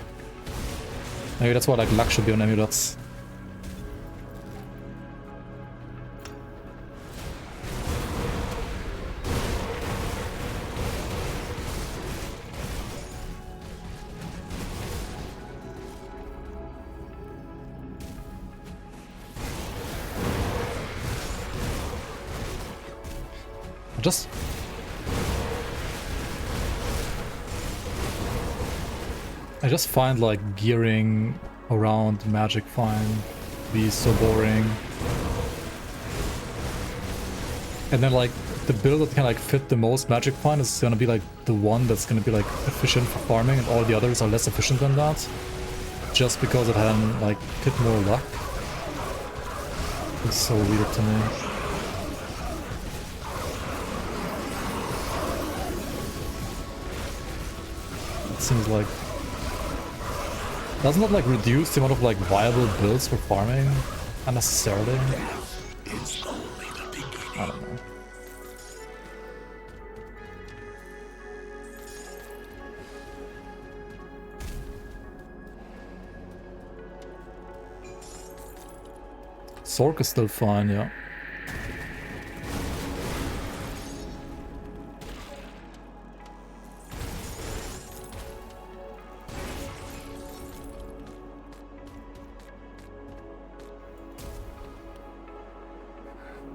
Maybe that's why like luck should be on amulets. I just find like gearing around magic fine be so boring. And then like the build that can like fit the most magic fine is gonna be like the one that's gonna be like efficient for farming, and all the others are less efficient than that. Just because it had like hit more luck. It's so weird to me. It seems like... Doesn't that like reduce the amount of like viable builds for farming unnecessarily? I don't know. Sork is still fine, yeah.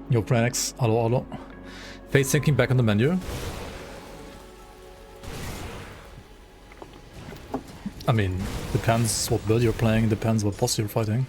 Yo, Pranix, hello. Face syncing back on the menu. I mean, depends what build you're playing, depends what boss you're fighting.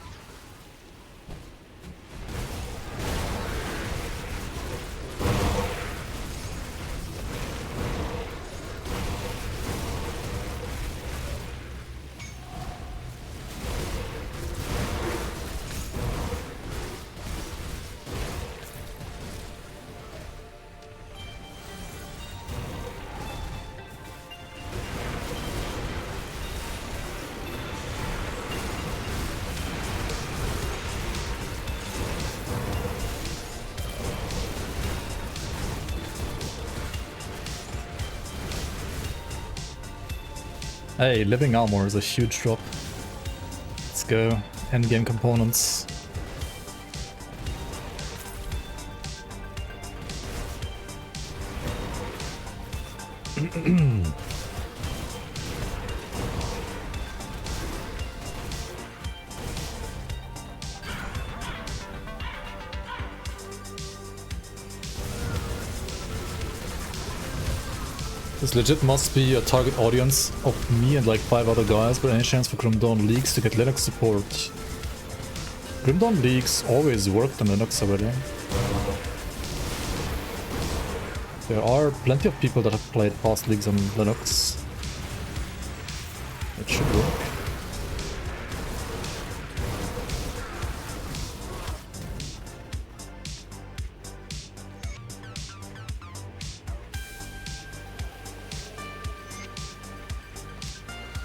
Hey, living armor is a huge drop. Let's go. Endgame components. This legit must be a target audience of me and like 5 other guys, but any chance for Grim Dawn Leaks to get Linux support? Grim Dawn Leaks always worked on Linux already. There are plenty of people that have played past leagues on Linux. It should work.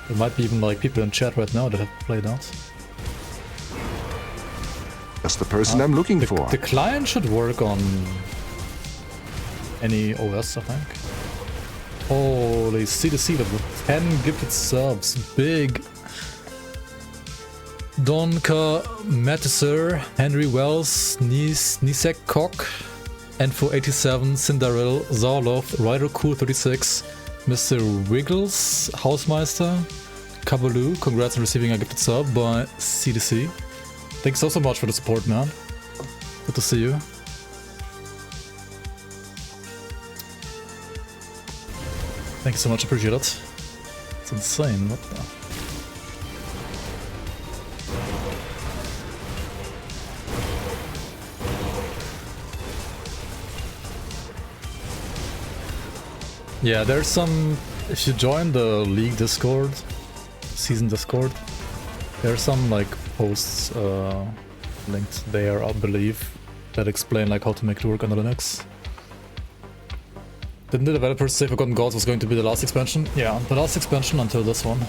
There might be even like people in chat right now that have played that. That's the person I'm looking for. The client should work on any OS, I think. Holy C2C with 10 gifted subs. Big. Donka Mattisser, Henry Wells, Nisek Koch, Enfo87, Cinderell, Zarlov, Ryder Cool 36, Mr. Wiggles, Hausmeister, Kabaloo, congrats on receiving a gifted sub by C2C. Thanks so much for the support, man. Good to see you. Thank you so much, appreciate it. It's insane, what the... Yeah, there's some... If you join the League Discord, Season Discord, there's some like posts linked there, I believe, that explain like how to make it work on the Linux. Didn't the developers say Forgotten Gods was going to be the last expansion? Yeah, the last expansion until this one.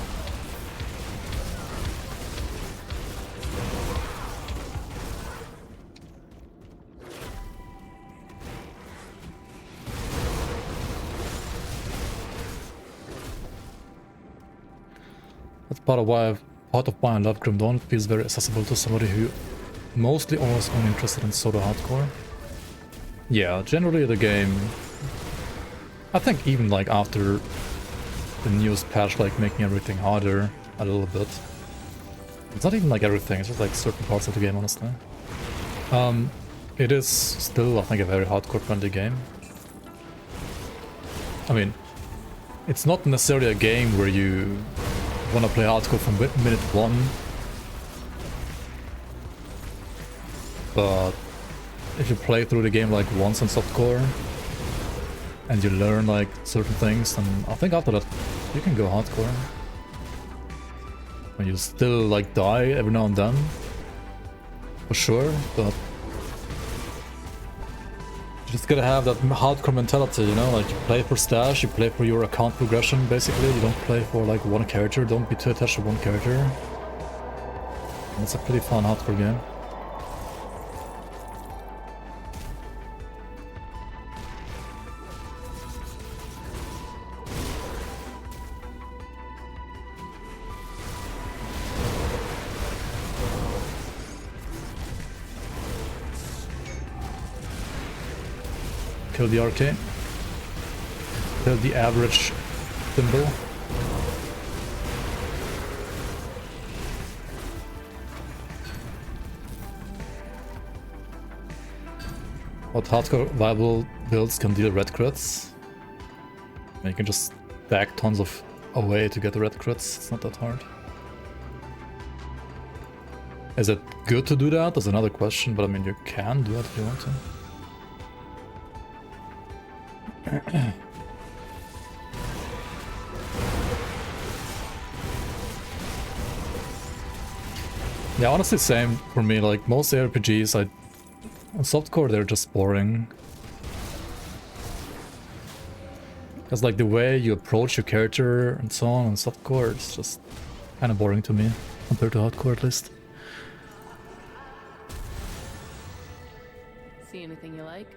That's part of why I love Grim Dawn. It feels very accessible to somebody who mostly always only interested in Soda hardcore. Yeah, generally the game, I think even like after the newest patch, like making everything harder a little bit. It's not even like everything, it's just like certain parts of the game, honestly. It is still, I think, a very hardcore friendly game. I mean, it's not necessarily a game where you want to play hardcore from minute 1. But if you play through the game like once on softcore and you learn like certain things, then I think after that you can go hardcore. When you still like die every now and then, for sure, but you just gotta have that hardcore mentality, you know, like you play for stash, you play for your account progression basically, you don't play for like one character, don't be too attached to one character. And it's a pretty fun hardcore game. Kill the arcane. Kill the average symbol. What hardcore viable builds can deal red crits? You can just stack tons of away to get the red crits, it's not that hard. Is it good to do that? That's another question, but I mean you can do it if you want to. Yeah, honestly same for me, like most ARPGs on softcore they're just boring. Because like the way you approach your character and so on softcore, it's just kind of boring to me, compared to hardcore at least. See anything you like?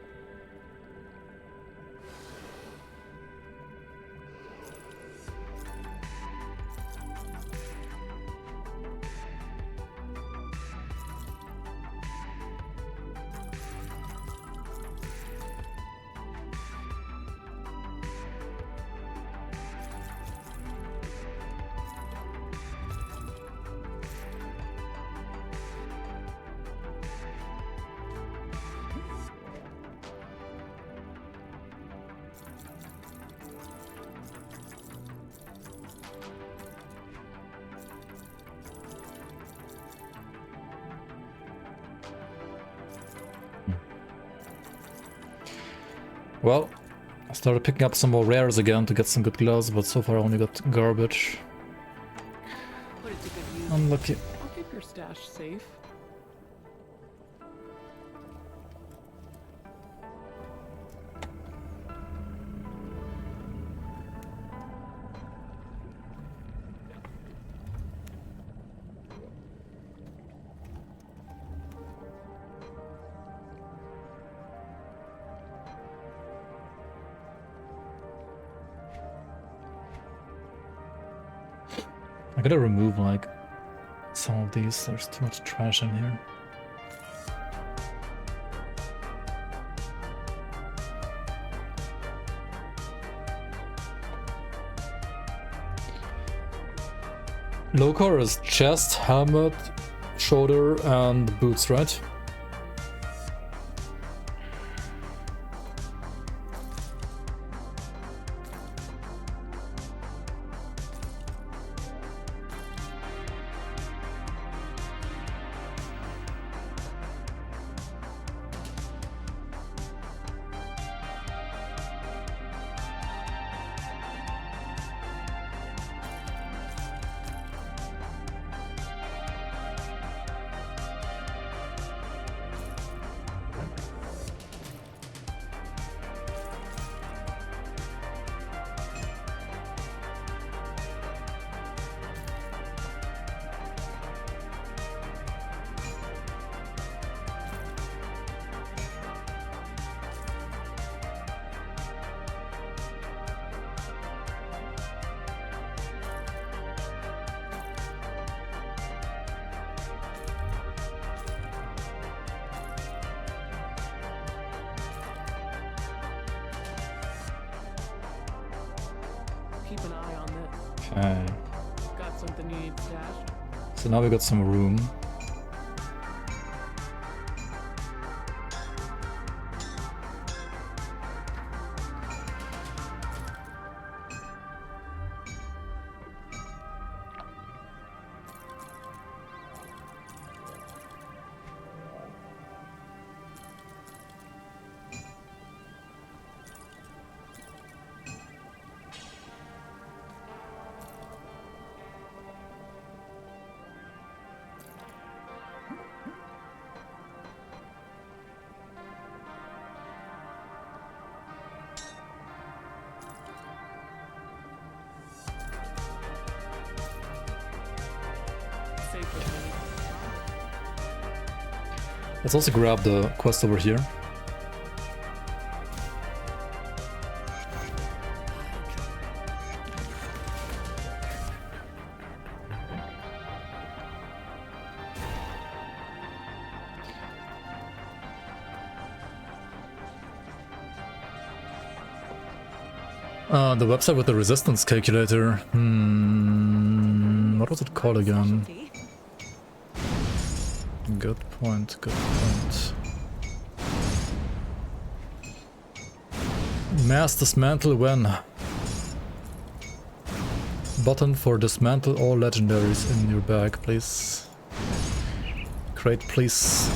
Well, I started picking up some more rares again to get some good gloves, but so far I only got garbage. Put it to good use. Unlucky. I'll keep your stash safe. I gotta remove like some of these, there's too much trash in here. Low-core is chest, helmet, shoulder and boots, right? Keep an eye on this. Okay. Got something you need stashed? So now we got some room. Let's also grab the quest over here. The website with the resistance calculator. What was it called again? Good point, good point. Mass dismantle when? Button for dismantle all legendaries in your bag, please. Crate, please.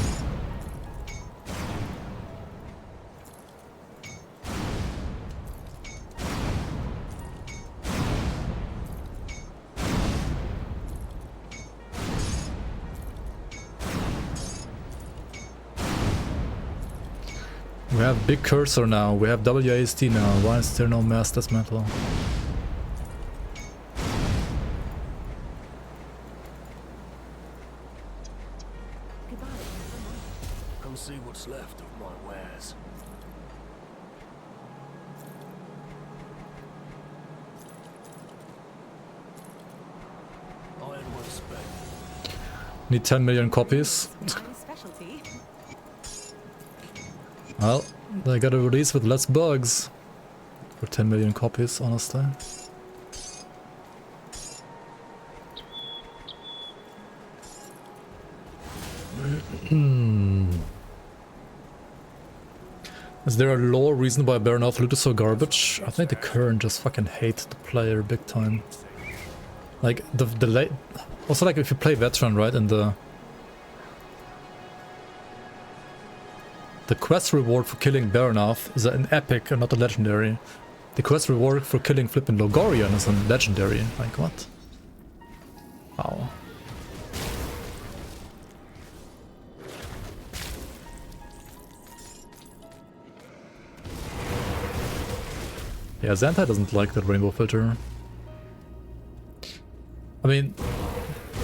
We have big cursor now, we have WASD now, why is there no mass dismantle? Come see what's left of my wares. Iron will spec. Need 10 million copies. Well, they got a release with less bugs. For 10 million copies, honestly. Is there a lore reason why Baronoff loot is so garbage? I think the current just fucking hate the player big time. Like, the late... Also, like, if you play veteran, right, and the quest reward for killing Baronoff is an epic and not a legendary. The quest reward for killing flippin' Logorian is a legendary. Like, what? Wow. Yeah, Xantai doesn't like that rainbow filter. I mean,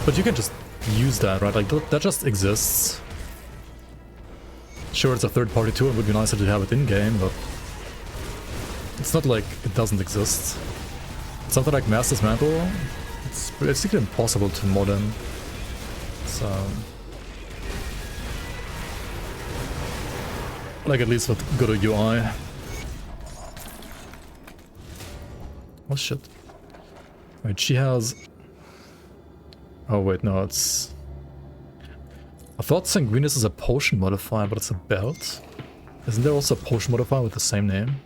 but you can just use that, right? Like, that just exists. Sure, it's a third-party tool, it would be nicer to have it in-game, but it's not like it doesn't exist. Something like Mass Dismantle, it's basically impossible to mod in. So... like, at least with good UI. Oh shit. Wait, she has... oh wait, no, it's... I thought Sanguinus is a potion modifier, but it's a belt. Isn't there also a potion modifier with the same name?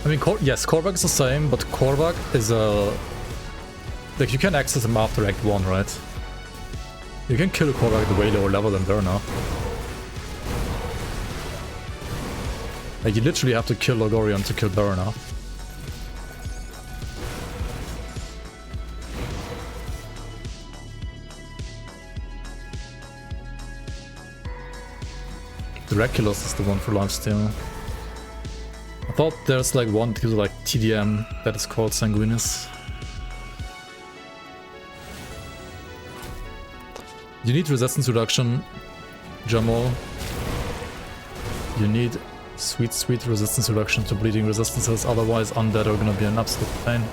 I mean, yes, Korvac is the same, but Korvac is a... like, you can access him after Act 1, right? You can kill Korvac at a way lower level than Verna. Like, you literally have to kill Logorian to kill Verna. Draculus is the one for lifesteal. I thought there's like one to like TDM that is called Sanguinus. You need resistance reduction, Jamal. You need sweet resistance reduction to bleeding resistances, otherwise undead are gonna be an absolute pain.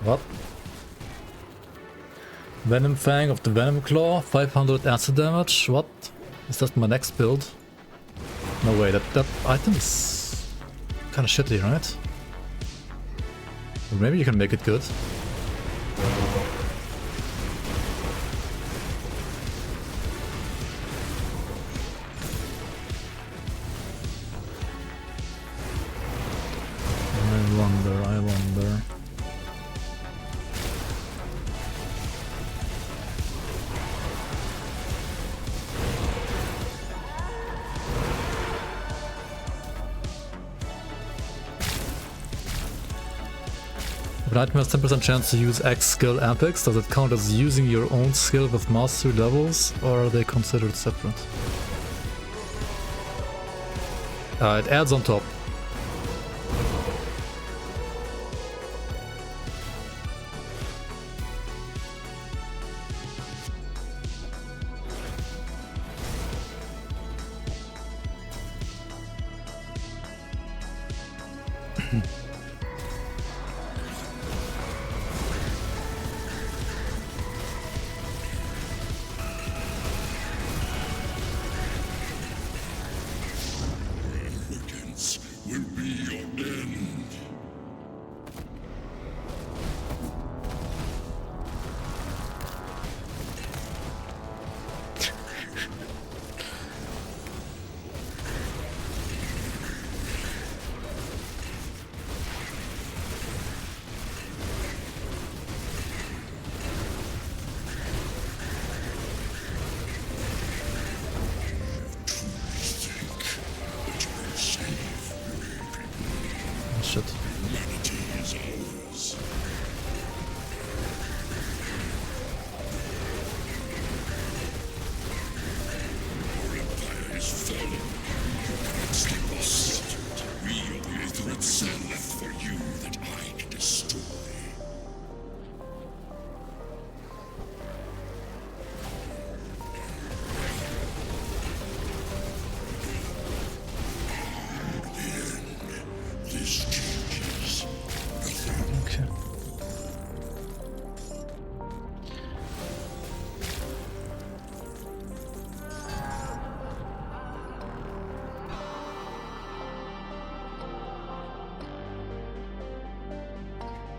What? Venom Fang of the Venom Claw, 500 acid damage. What? Is that my next build? No way, that item is kind of shitty, right? Or maybe you can make it good. I wonder. If an item has 10% chance to use X skill and X, does it count as using your own skill with mastery levels, or are they considered separate? It adds on top. Shit.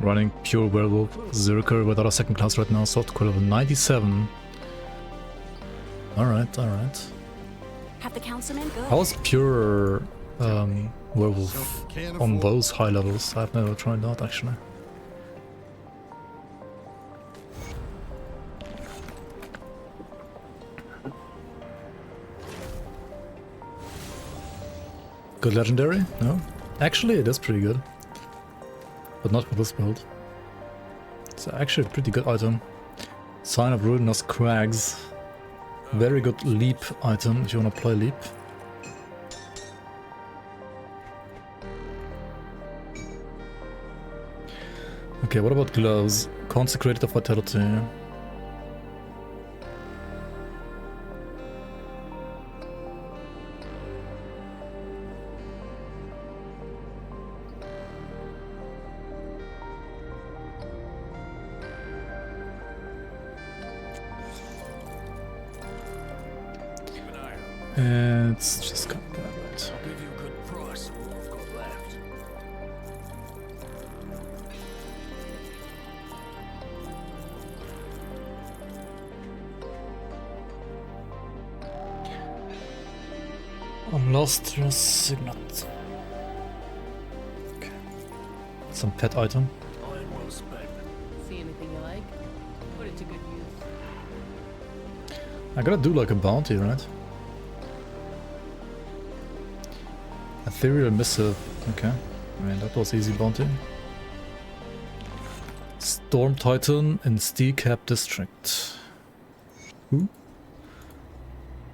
Running pure werewolf Zerker without a second class right now, soft core level 97. Alright. Have the councilman good? How's pure werewolf on those high levels? I've never tried that actually. Good legendary? No? Actually it is pretty good. But not for this build. It's actually a pretty good item. Sign of Ruinous Crags. Very good leap item if you want to play leap. Okay, what about gloves? Consecrated of Vitality. It's just gonna be right. I'll give you a good price for what I've got left. Illustrious Signet. Okay. Some pet item. Iron well spent. See anything you like? Put it to good use. I gotta do like a bounty, right? Ethereal Missive. Okay. I mean, that was easy bounty. Storm Titan in Steel Cap District. Who?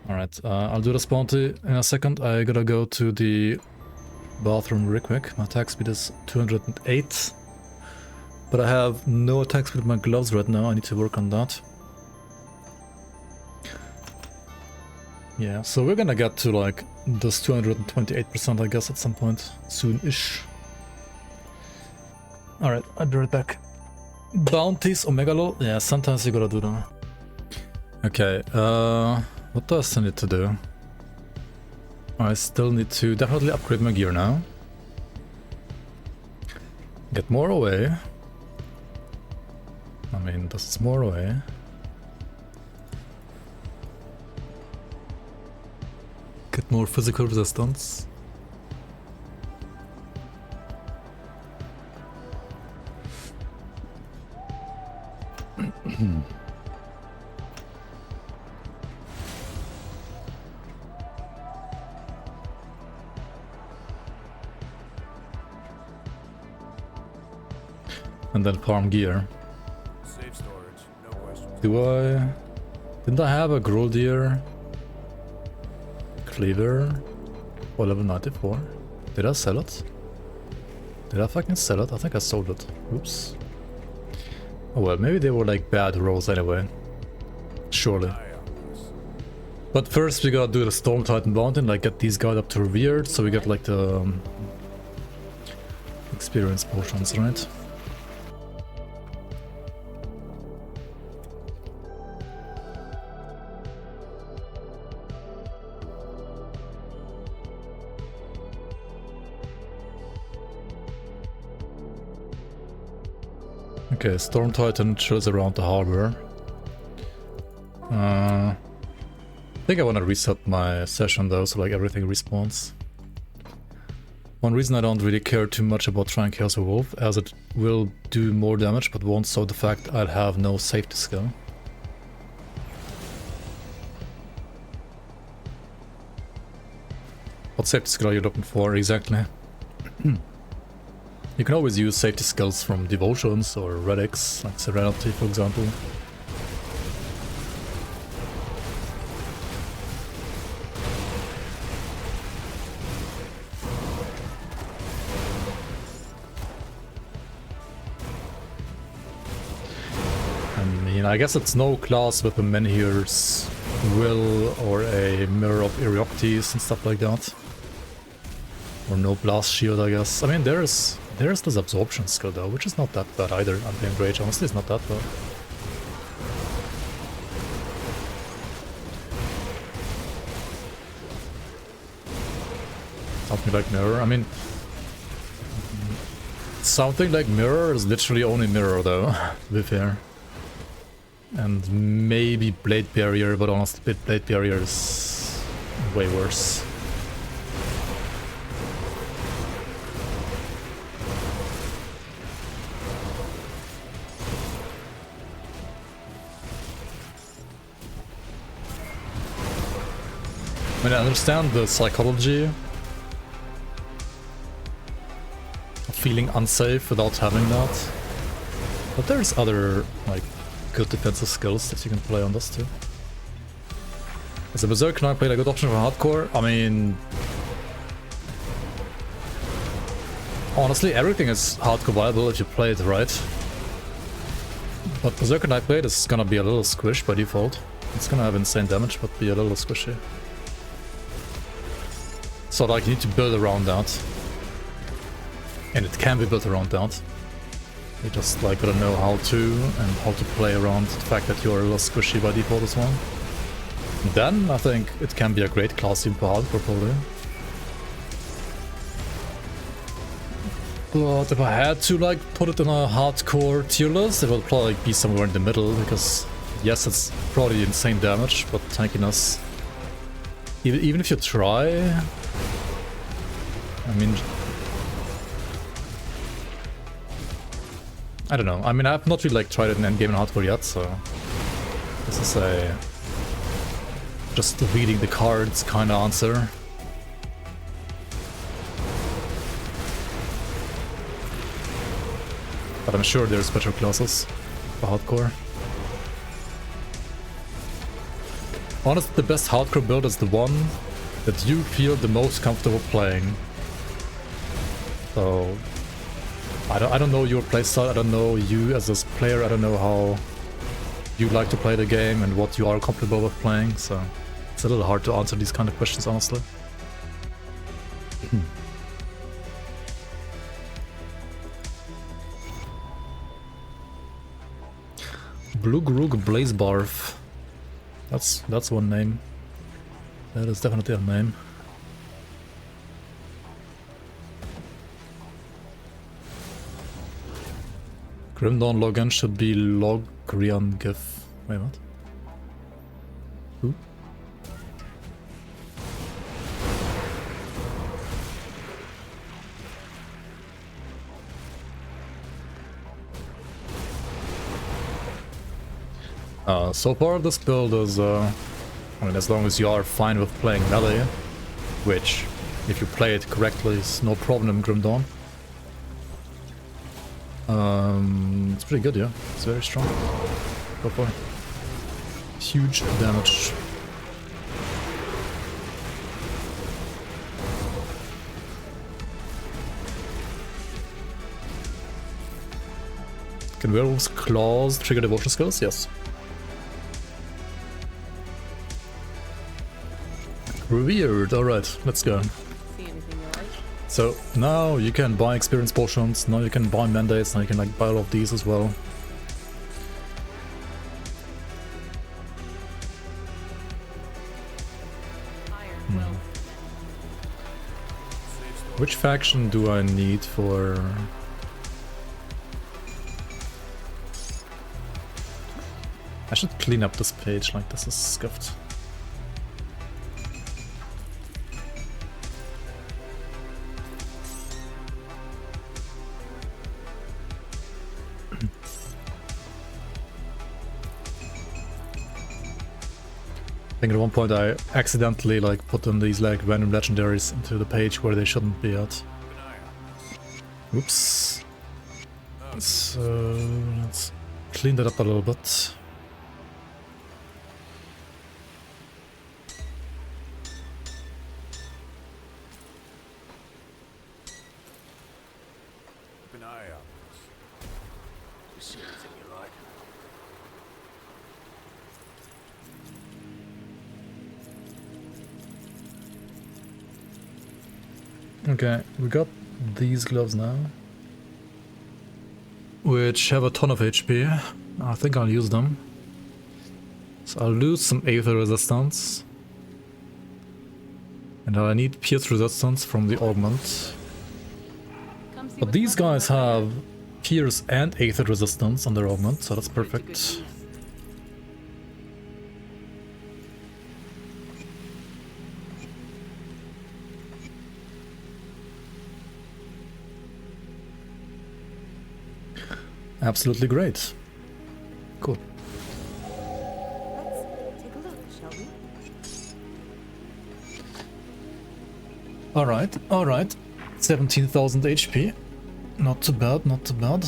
Alright, I'll do this bounty in a second. I gotta go to the bathroom real quick. My attack speed is 208. But I have no attack speed with my gloves right now. I need to work on that. Yeah, so we're gonna get to like this 228% I guess at some point soon-ish. Alright, I'll be right back. Bounties, Omegalo? Yeah, sometimes you gotta do them. Okay, what do I still need to do? I still need to definitely upgrade my gear now. Get more away. I mean, this is more away. Get more physical resistance. And then farm gear. Safe storage, no questions. Didn't I have a Groldir Cleaver for level 94? Did I sell it? Did I fucking sell it? I think I sold it. Oops. Oh well, maybe they were like bad rolls anyway. Surely. But first we gotta do the Storm Titan Mountain, like get these guys up to revered, so we get like the experience potions, right? Okay, Storm Titan chills around the harbor. I think I want to reset my session though, so like everything respawns. One reason I don't really care too much about trying Chaos Werewolf, as it will do more damage but won't solve the fact I'll have no safety skill. What safety skill are you looking for exactly? You can always use safety skills from devotions or relics, like Serenity for example. I mean, I guess it's no class with a Menhir's Will or a Mirror of Erioctes and stuff like that. Or no Blast Shield, I guess. I mean, there's this Absorption skill though, which is not that bad either. Untamed Rage, honestly, it's not that bad. Something like Mirror, I mean... Something like Mirror is literally only Mirror though, to be fair. And maybe Blade Barrier, but honestly, Blade Barrier is way worse. I mean, I understand the psychology of feeling unsafe without having that, but there's other, like, good defensive skills that you can play on this too. Is a Berserk Knight played a good option for hardcore? I mean... honestly, everything is hardcore viable if you play it right. But Berserk Knight played is gonna be a little squish by default. It's gonna have insane damage, but be a little squishy. So like you need to build around that. And it can be built around that. You just like gotta know how to and how to play around the fact that you're a little squishy by default as well. Then I think it can be a great class team for hardcore probably. But if I had to like put it in a hardcore tier list, it would probably be somewhere in the middle because yes, it's probably insane damage, but tankiness. Even if you try, I mean, I don't know. I mean, I've not really like tried it in endgame and hardcore yet, so this is a just reading the cards kind of answer. But I'm sure there's better classes for hardcore. Honestly, the best hardcore build is the one that you feel the most comfortable playing. So I don't know your playstyle, I don't know you as a player, I don't know how you like to play the game and what you are comfortable with playing, so it's a little hard to answer these kind of questions, honestly. Blugrug Blazebarf. That's one name. That is definitely a name. Grim Dawn login should be Logrian GIF. Wait, what? Who? So far this build is, I mean, as long as you are fine with playing melee, which, if you play it correctly, is no problem in Grim Dawn. It's pretty good, yeah. It's very strong. Go for it. Huge damage. Can Werewolf's claws trigger devotion skills? Yes. Revered, alright, let's go. See anything you like? So now you can buy experience potions, now you can buy mandates, now you can like buy all of these as well. Which faction do I need for... I should clean up this page, like this is scuffed. I think at one point I accidentally like put in these like random legendaries into the page where they shouldn't be at. Oops. Let's clean that up a little bit. Keep an eye out. You see anything you like? Okay, we got these gloves now, which have a ton of HP. I think I'll use them. So I'll lose some Aether resistance. And I need Pierce resistance from the Augment. But these guys have Pierce and Aether resistance on their Augment, so that's perfect. Absolutely great. Cool. Let's take a look, shall we? Alright. 17,000 HP. Not too bad, not too bad.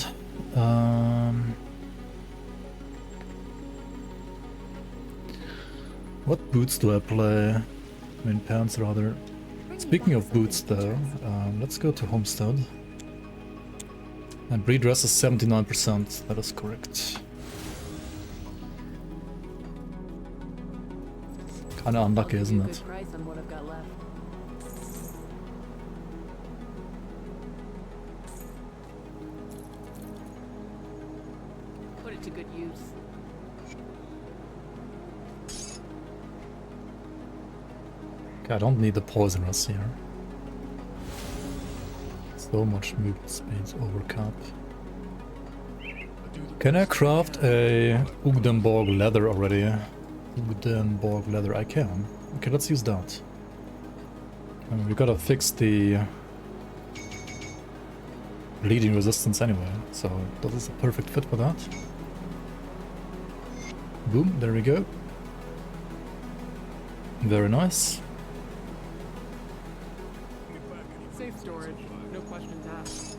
What boots do I play? I mean, pants rather. Speaking of boots though, let's go to Homestead. And redress is 79%, that is correct. Kinda unlucky, isn't it? Price on what I've got left. Put it to good use. Okay, I don't need the poisonous here. So much movement speed over cap. Can I craft a Ugdenborg leather already? Ugdenborg leather, I can. Okay, let's use that. We gotta fix the bleeding resistance anyway, so that is a perfect fit for that. Boom, there we go. Very nice. Safe storage, no questions asked.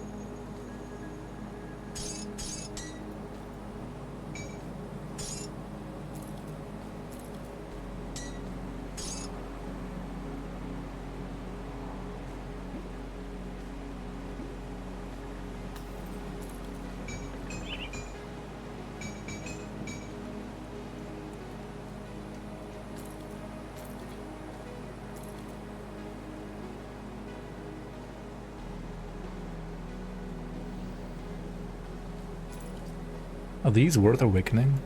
Are these worth awakening?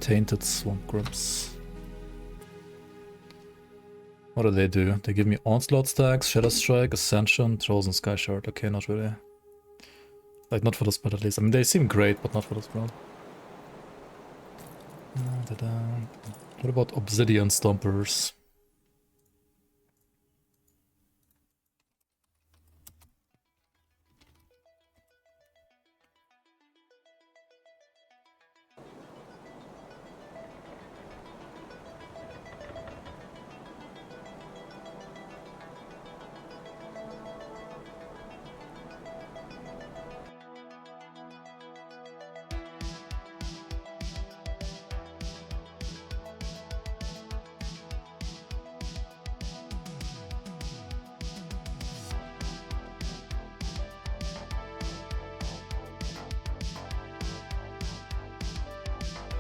Tainted Swamp Grips. What do? They give me Onslaught stacks, Shadow Strike, Ascension, Throws and Sky Shard. Okay, not really. Like, not for the spell at least. I mean, they seem great, but not for the spell. What about Obsidian Stompers?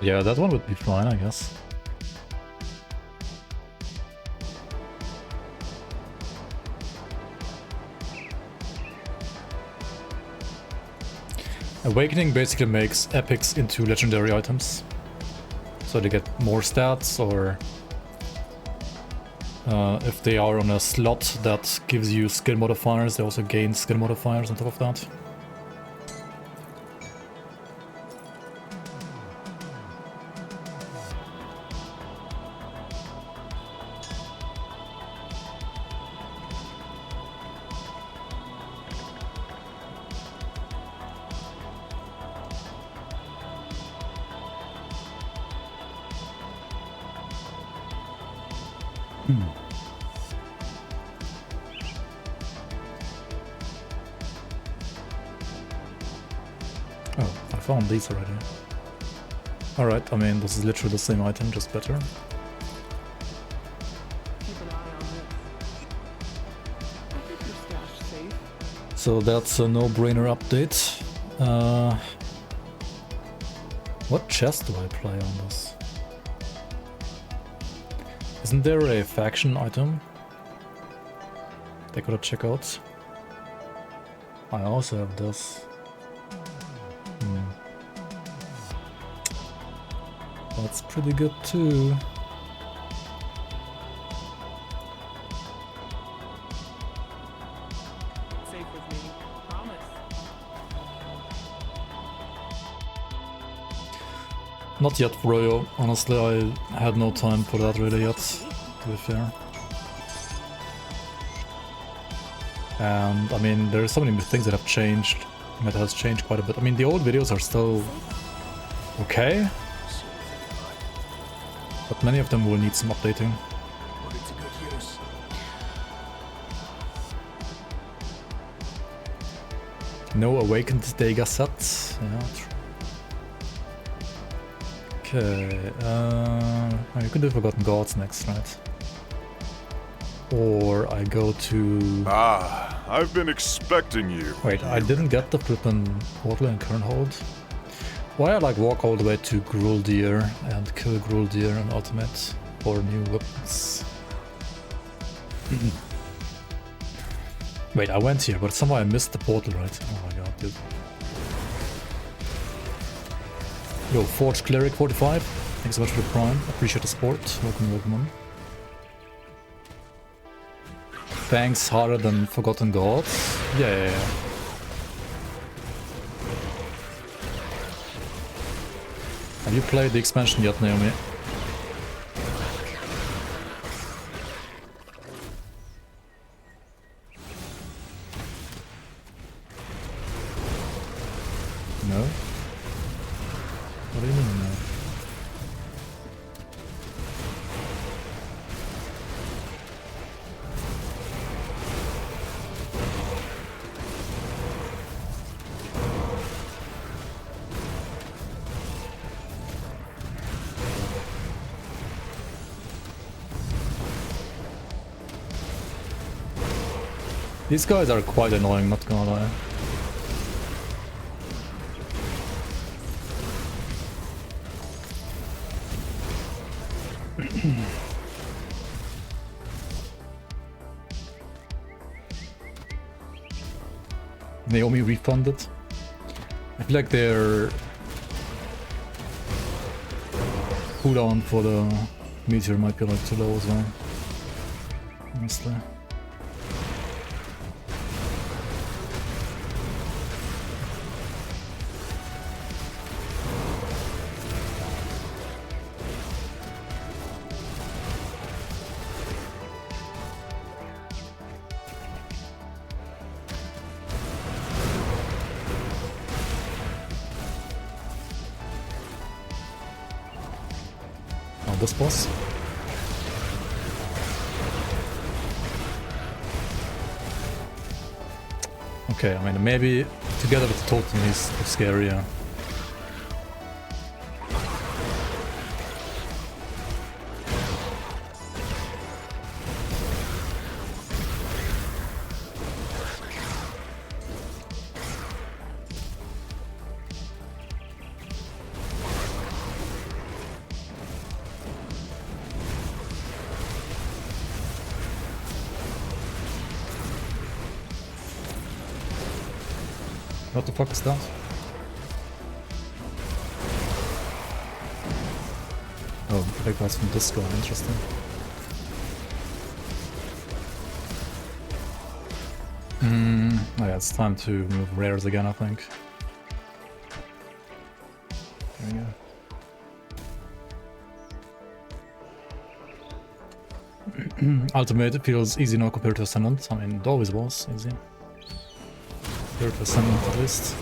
Yeah, that one would be fine, I guess. Awakening basically makes epics into legendary items. So they get more stats, or if they are on a slot that gives you skill modifiers, they also gain skill modifiers on top of that. Oh, I found these already. Alright, I mean, this is literally the same item, just better. Keep an eye on this. I think your stash safe. So that's a no-brainer update. What chest do I play on this? Isn't there a faction item I gotta check out? I also have this. That's pretty good too. Safe with me. Promise. Not yet, Royo. Honestly, I had no time for that really yet, to be fair. And I mean, there are so many things that have changed. Meta has changed quite a bit. I mean, the old videos are still okay, but many of them will need some updating. Put it to good use. No Awakened Dega set. Yeah, true. Okay, you can do Forgotten Gods next, right? Or I go to... Ah, I've been expecting you. Wait, I didn't get the flippin' portal in Kernhold. Why I like walk all the way to Gruldir and kill Gruldir and ultimate for new weapons. Wait, I went here, but somehow I missed the portal, right? Oh my god, dude. Yo, Forge Cleric 45, thanks so much for the prime. Appreciate the support. Welcome, welcome on. Fangs harder than Forgotten Gods? Yeah. Have you played the expansion yet, Naomi? No? What do you mean no? These guys are quite annoying, not gonna lie. Naomi refunded. I feel like they're cooldown for the meteor might be like too low as well. Honestly. This boss. Okay, I mean, maybe together with the totem is scarier. What the fuck is that? Oh, like that's from this guy, interesting. Oh yeah, it's time to move rares again, I think. There we go. Ultimate feels easy now compared to Ascendant. I mean, it always was easy. 30% at least.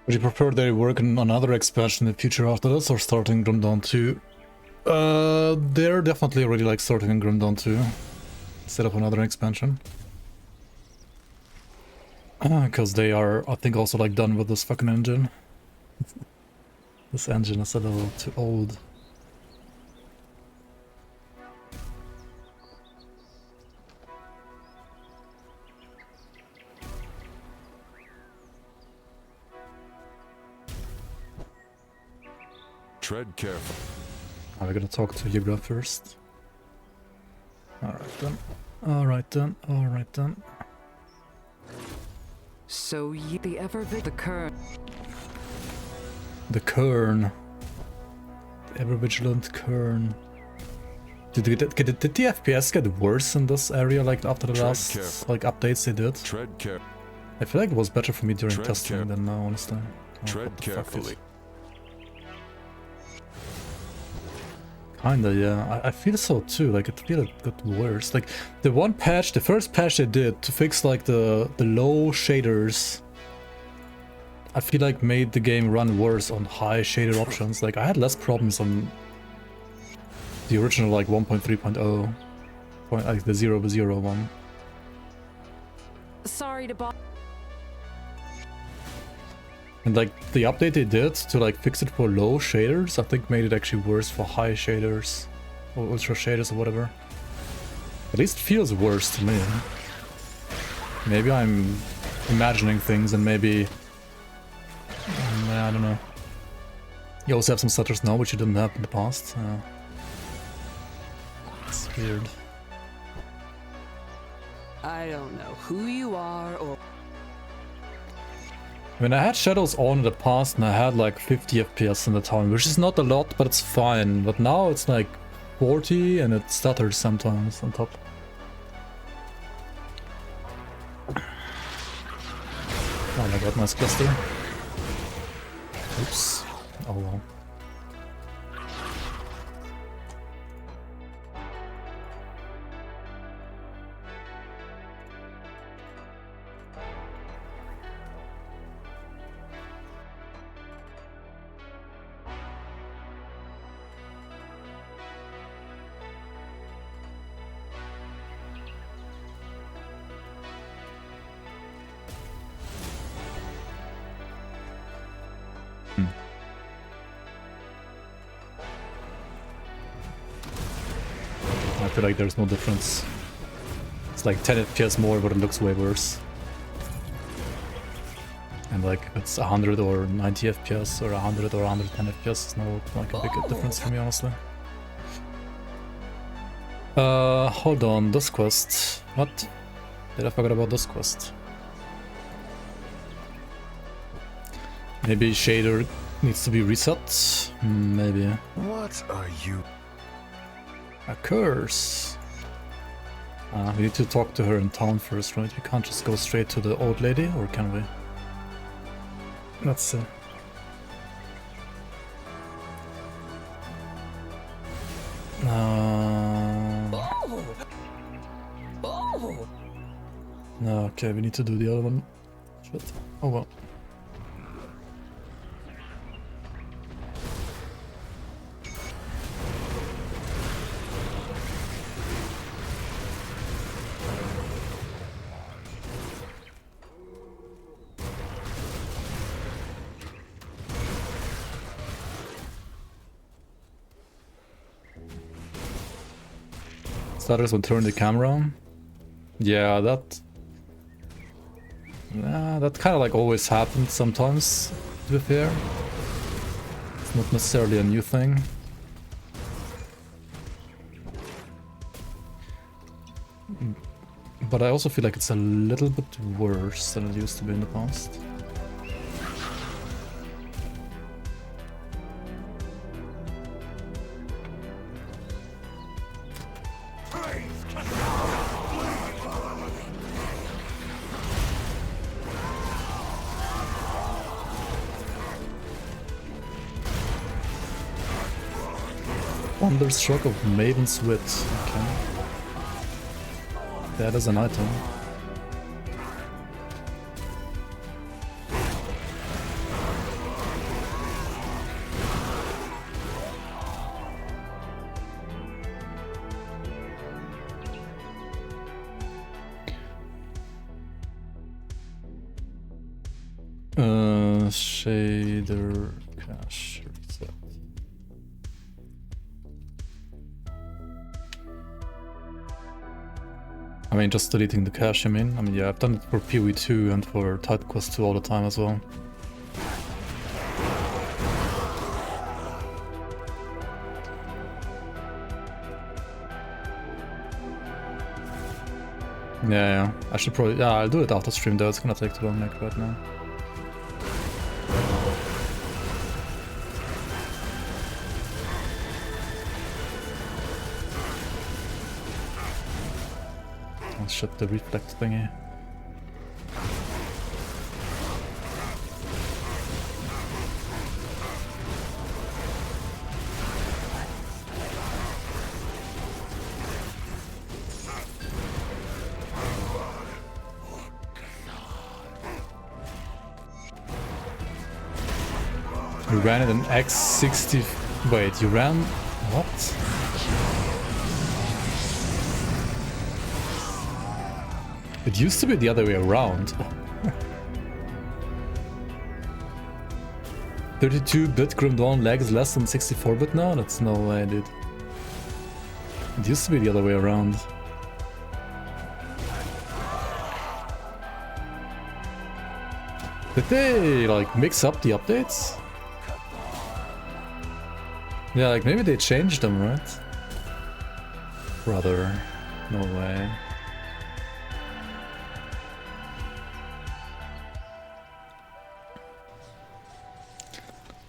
Would you prefer they work on another expansion in the future after this, or starting Grim Dawn 2? They're definitely already like starting in Grim Dawn 2 instead of another expansion. Because they are, I think, also like done with this fucking engine. This engine is a little too old. Tread careful. We're gonna talk to Ygra first. Alright then. Alright then. Alright then. So you the the Kern. The Kern. The ever-vigilant Kern. Did the FPS get worse in this area, like after the last like updates they did? Tread careful. I feel like it was better for me during testing than now, honestly. Tread carefully. Kinda, yeah. I feel so too. Like it feel it got worse. Like the one patch, the first patch they did to fix like the low shaders, I feel like made the game run worse on high shader options. Like I had less problems on the original like 1.3.0, like the 0.0 one. Sorry to bother. And like the update they did to like fix it for low shaders, I think made it actually worse for high shaders or ultra shaders or whatever. At least feels worse to me. Maybe I'm imagining things and maybe I don't know. You also have some stutters now which you didn't have in the past. It's weird. I don't know who you are or... I mean, I had shadows on in the past and I had like 50 FPS in the time, which is not a lot, but it's fine. But now it's like 40 and it stutters sometimes on top. Oh my god, nice cluster. Oops. Oh well. I feel like there's no difference. It's like 10 FPS more, but it looks way worse. And like it's 100 or 90 FPS or 100 or 110 FPS is no like a big difference for me, honestly. Hold on, this quest. What? Did I forget about this quest? Maybe shader needs to be reset? Maybe. What are you? A curse. We need to talk to her in town first, right? We can't just go straight to the old lady, or can we? Let's see. No, okay, we need to do the other one. Shit. Oh well. Starters will turn the camera on. Yeah, that kind of like always happens sometimes, to be fair. It's not necessarily a new thing. But I also feel like it's a little bit worse than it used to be in the past. Thunderstruck of Maiden's Wit. Okay. That is an item. Shader cache reset. I mean, just deleting the cache, I mean, yeah, I've done it for PoE2 and for Titan Quest 2 all the time as well. Yeah, I should probably, yeah, I'll do it after stream though, it's gonna take too long like right now. Shut the reflect thingy. You ran it in X60. Wait, you ran what? It used to be the other way around. 32-bit Grim Dawn lag is less than 64-bit now? That's no way, dude. It used to be the other way around. Did they, like, mix up the updates? Yeah, like, maybe they changed them, right? Brother, no way.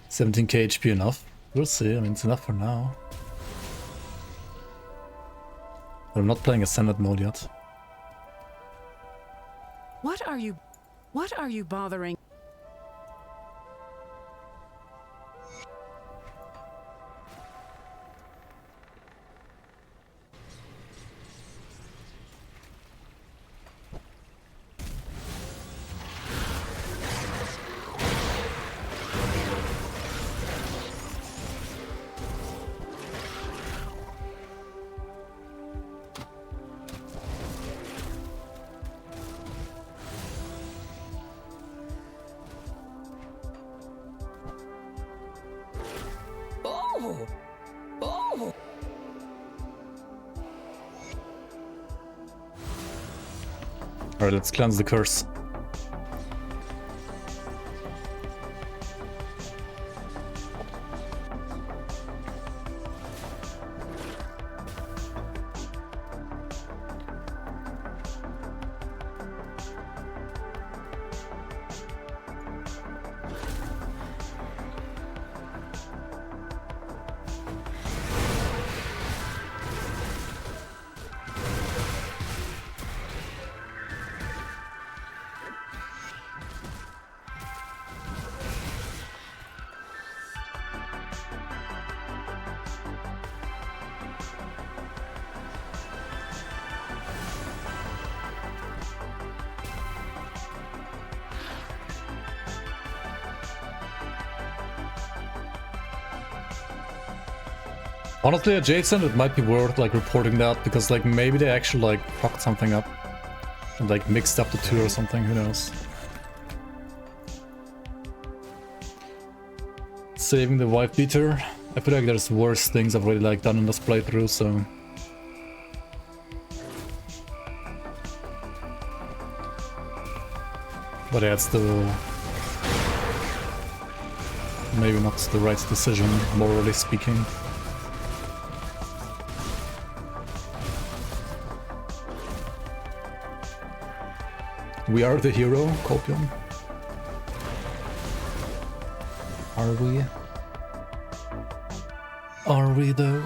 17k HP enough? We'll see, I mean, it's enough for now. But I'm not playing Ascended mode yet. What are you? What are you bothering? Alright, let's cleanse the curse. Honestly, adjacent, it might be worth like reporting that, because like maybe they actually like fucked something up and like mixed up the two or something, who knows. Saving the wife beater. I feel like there's worse things I've already like done in this playthrough, so. But yeah, it's still maybe not the right decision, morally speaking. We are the hero, Copium. Are we? Are we though?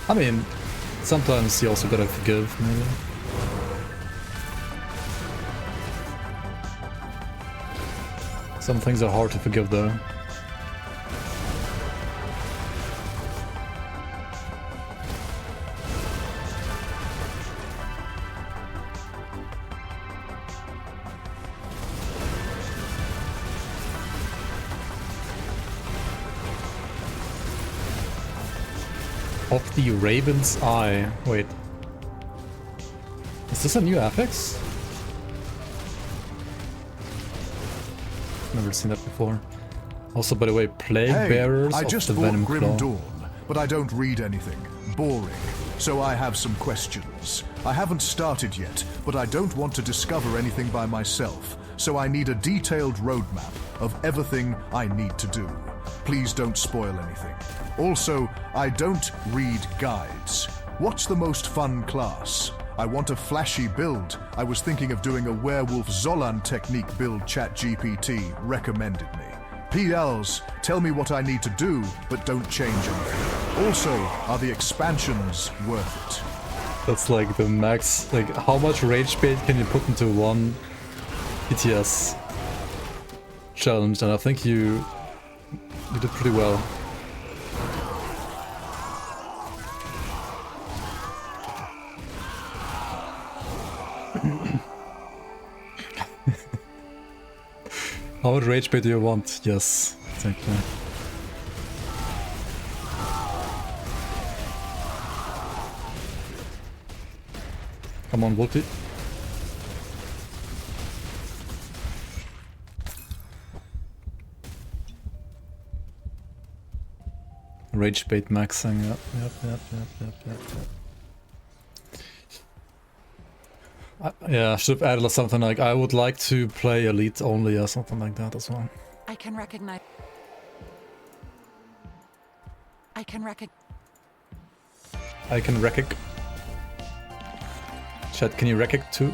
I mean, sometimes you also gotta forgive, maybe. Some things are hard to forgive though. Of the Raven's Eye. Wait. Is this a new affix? Never seen that before. Also, by the way, Plague Bearers I of just the bought Venom Grim Claw. Dawn, but I don't read anything. Boring. So I have some questions. I haven't started yet, but I don't want to discover anything by myself. So I need a detailed roadmap of everything I need to do. Please don't spoil anything. Also, I don't read guides. What's the most fun class? I want a flashy build. I was thinking of doing a Werewolf Zolan technique build ChatGPT recommended me. PLs, tell me what I need to do, but don't change anything. Also, are the expansions worth it? That's like the max, like how much rage bait can you put into one ETS challenge, and I think you did pretty well. How much rage bait do you want? Yes, exactly. Come on, Wolfie. Rage bait maxing, yep. Yeah, I should have added something like, I would like to play Elite only or something like that as well. I can recognize. I can rec. Chat, can you rec too?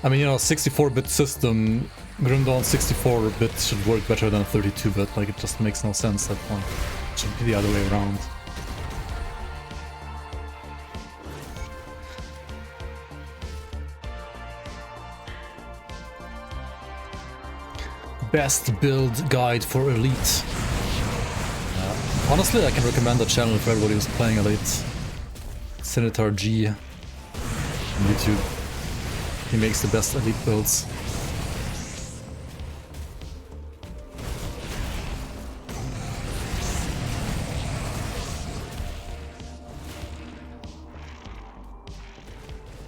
I mean, you know, 64-bit system, Grim Dawn 64-bit should work better than 32-bit. Like, it just makes no sense that point. It should be the other way around. Best build guide for Elite. Honestly, I can recommend the channel for everybody who's playing Elite. Senator G on YouTube. He makes the best Elite builds.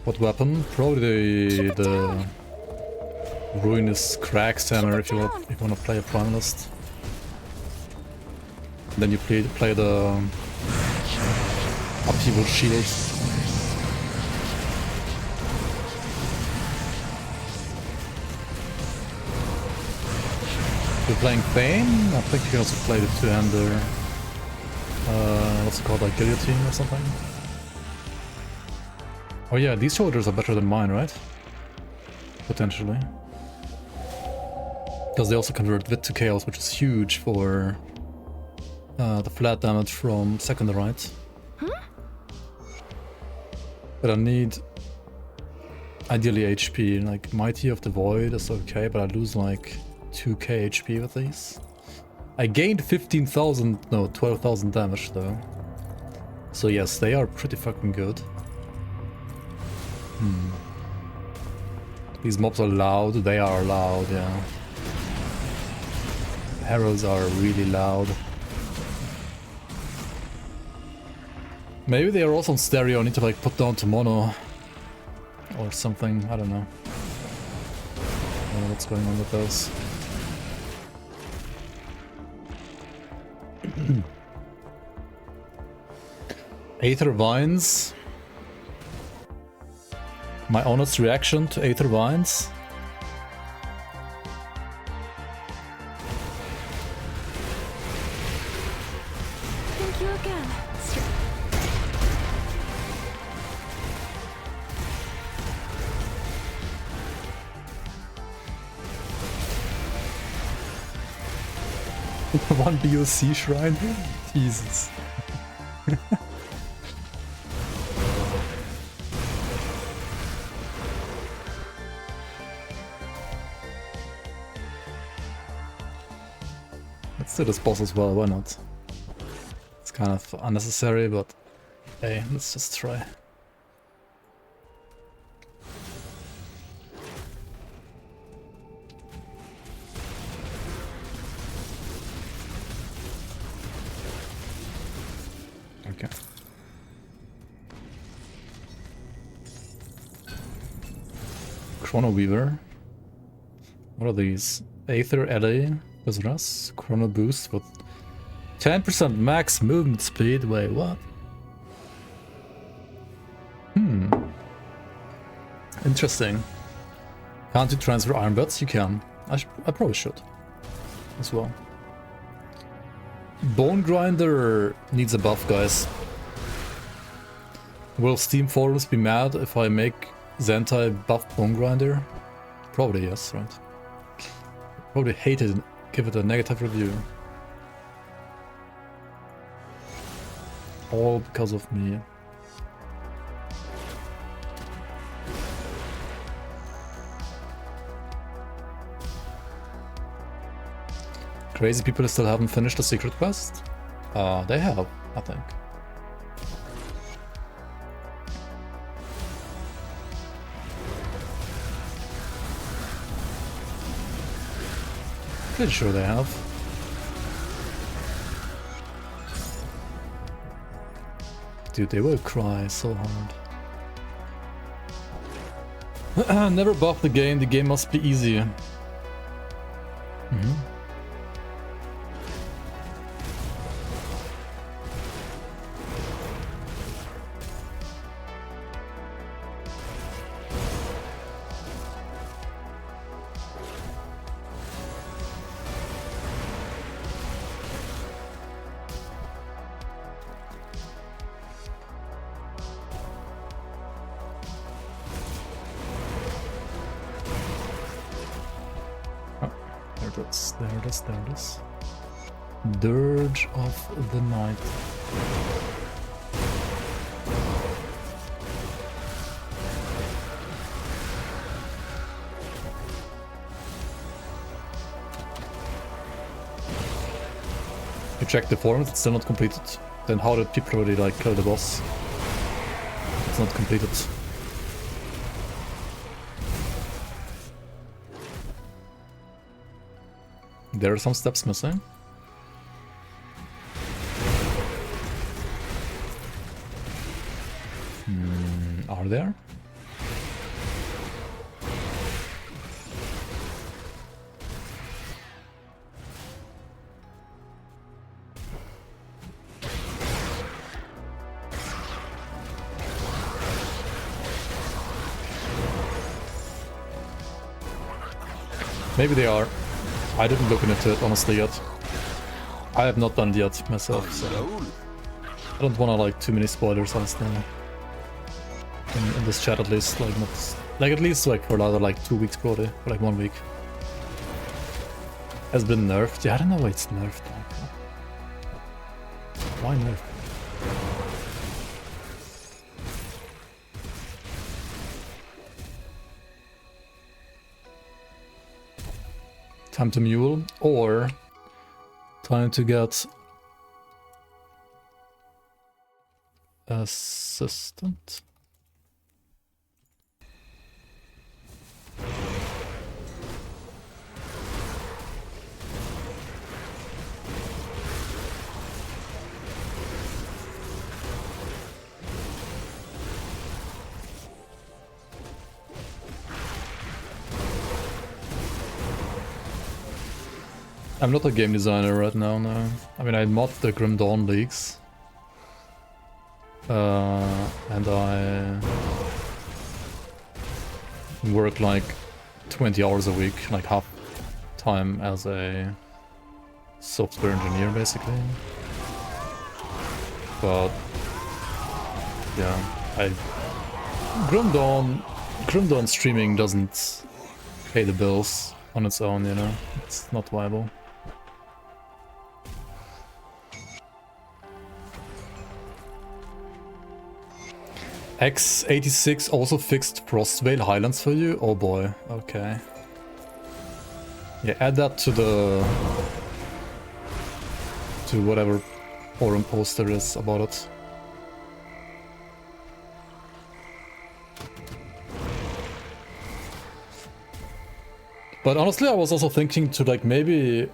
What weapon? Probably the Ruinous Crags Hammer if you want to play a Primalist. Then you play the Upheaval Shield. If you're playing Bane, I think you can also play the two-hander. What's it called, like Guillotine or something? Oh yeah, these shoulders are better than mine, right? Potentially. Because they also convert Vit to Chaos, which is huge for the flat damage from second to right. But I need ideally HP. Like Mighty of the Void is okay, but I lose like 2k HP with these. I gained 12,000 damage though. So yes, they are pretty fucking good. These mobs are loud, they are loud, yeah. Heralds are really loud. Maybe they are also on stereo, I need to like put down to mono or something, I don't know. I don't know what's going on with those. Aether Vines. My honest reaction to Aether Vines. Thank you again. One BOC shrine? Jesus. Let's do this boss as well, why not? It's kind of unnecessary, but hey, let's just try. Okay. Chrono Weaver. What are these? Aether LA with Russ. Chrono Boost with 10% max movement speed. Wait, what? Interesting. Can't you transfer iron butts? You can. I probably should. As well. Bone Grinder needs a buff, guys. Will Steam forums be mad if I make Zentai buff Bone Grinder? Probably yes, right? Probably hate it and give it a negative review. All because of me. Crazy people still haven't finished the secret quest? They have, I think. Pretty sure they have. Dude, they will cry so hard. Never buff the game must be easy. There it is, there it is. Dirge of the Night. You check the forums, it's still not completed. Then how did people already like kill the boss? It's not completed. There are some steps missing. Are there? Maybe they are. I didn't look into it honestly yet. I have not done it yet myself, so I don't wanna like too many spoilers honestly. In this chat at least, like not like at least like for another like 2 weeks probably, or like 1 week. Has been nerfed. Yeah, I don't know why it's nerfed. Why nerfed? Time to mule or time to get assistant. I'm not a game designer right now, no. I mean, I mod the Grim Dawn leagues. And I work like 20 hours a week, like half time as a software engineer, basically. But yeah, Grim Dawn streaming doesn't pay the bills on its own, you know. It's not viable. X86 also fixed Frostvale Highlands for you? Oh boy, okay. Yeah, add that to whatever forum post there is about it. But honestly, I was also thinking to like maybe...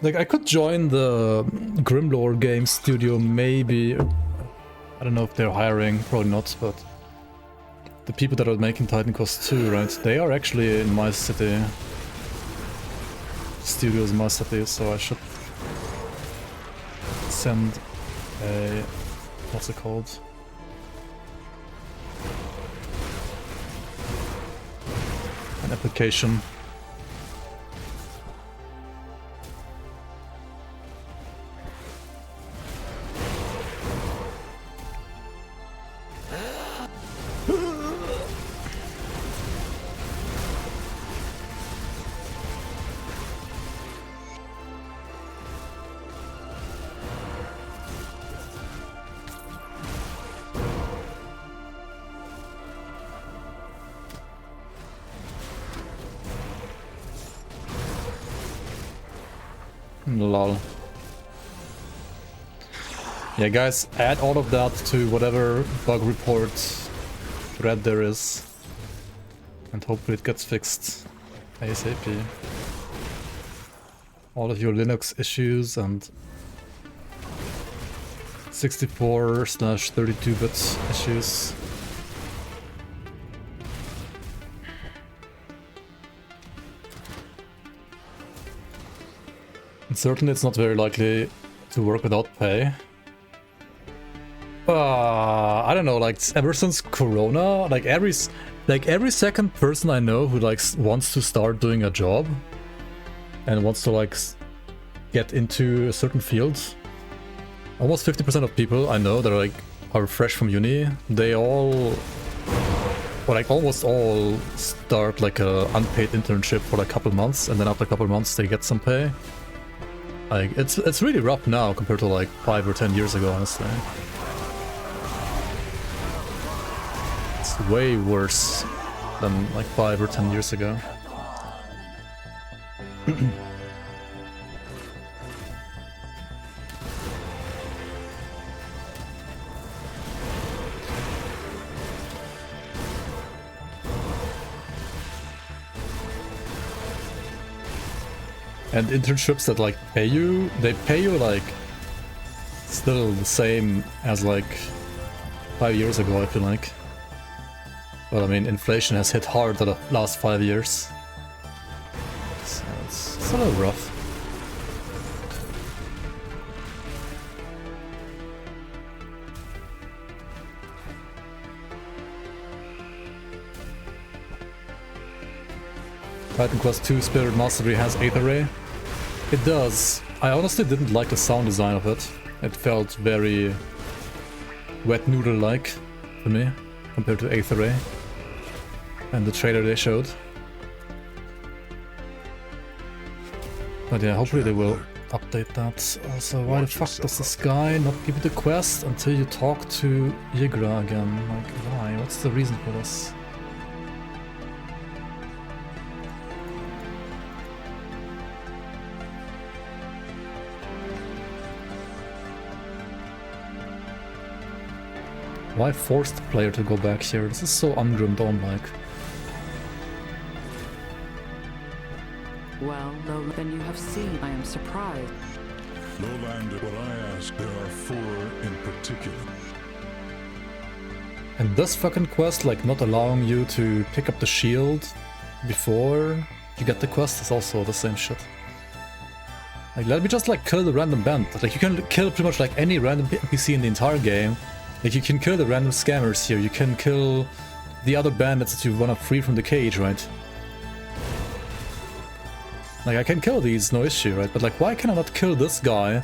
Like I could join the Grimlore game studio maybe... I don't know if they're hiring, probably not, but the people that are making Titan Quest 2, right? They are actually in my city. Studios in my city, so I should send a... what's it called? An application. Lol. Yeah, guys, add all of that to whatever bug report thread there is, and hopefully it gets fixed ASAP. All of your Linux issues and 64/32-bit issues. And certainly it's not very likely to work without pay. I don't know, like ever since Corona, like every second person I know who like wants to start doing a job and wants to like get into a certain field, almost 50% of people I know that are fresh from uni, they all or like almost all start like a unpaid internship for like a couple months, and then after a couple months they get some pay. Like it's really rough now compared to like 5 or 10 years ago, honestly. It's way worse than like 5 or 10 years ago. And internships that like pay you, they pay you like still the same as like 5 years ago, I feel like. But I mean, inflation has hit hard the last 5 years. So it's a little rough. Titan Quest 2 Spirit Mastery has 8th Array. It does. I honestly didn't like the sound design of it. It felt very wet noodle-like to me compared to 8th Array and the trailer they showed. But yeah, hopefully they will update that. So why the fuck does this guy not give you the quest until you talk to Yigra again? Like, why? What's the reason for this? Why force the player to go back here? This is so Ungrim Dawn-like. Well, no, then you have seen. I am surprised. Lowland, what I ask, there are 4 in particular. And this fucking quest, like not allowing you to pick up the shield before you get the quest, is also the same shit. Like, let me just like kill the random bandit. Like, you can kill pretty much like any random NPC in the entire game. Like, you can kill the random scammers here, you can kill the other bandits that you wanna free from the cage, right? Like, I can kill these, no issue, right? But like, why can I not kill this guy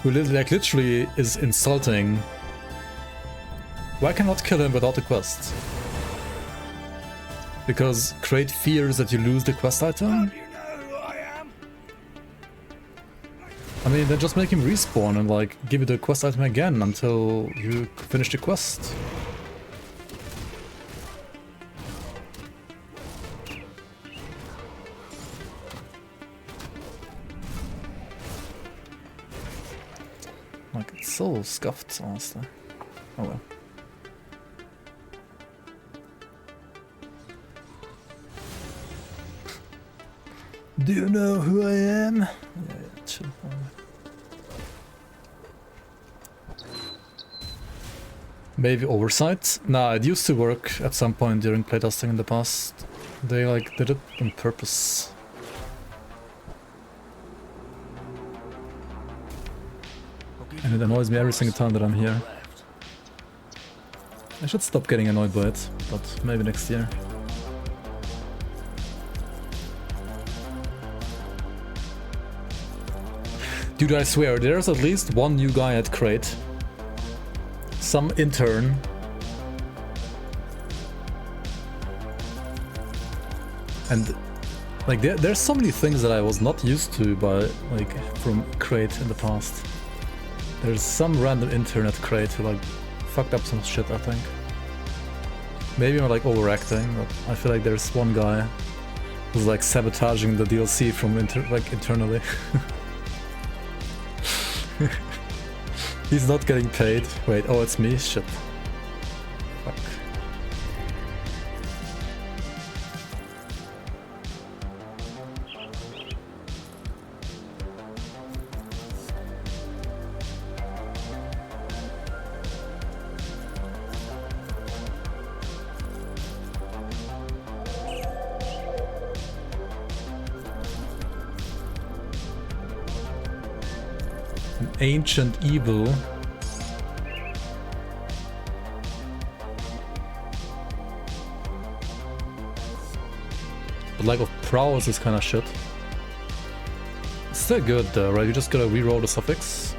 who literally is insulting? Why can I not kill him without the quest? Because create fears that you lose the quest item? I mean, then just make him respawn and like give you the quest item again until you finish the quest. Like, it's so scuffed, honestly. Oh well. Do you know who I am? Yeah, chill. Maybe oversight? Nah, it used to work at some point during playtesting in the past. They like did it on purpose. And it annoys me every single time that I'm here. I should stop getting annoyed by it, but maybe next year. Dude, I swear, there's at least one new guy at Crate. Some intern. And like there's so many things that I was not used to by like from Crate in the past. There's some random intern at Crate who like fucked up some shit, I think. Maybe I'm like overacting, but I feel like there's one guy who's like sabotaging the DLC from internally. He's not getting paid. Wait, oh, it's me? Shit. Fuck. An ancient evil. But lack of prowess is kinda shit. It's still good though, right? You just gotta reroll the suffix.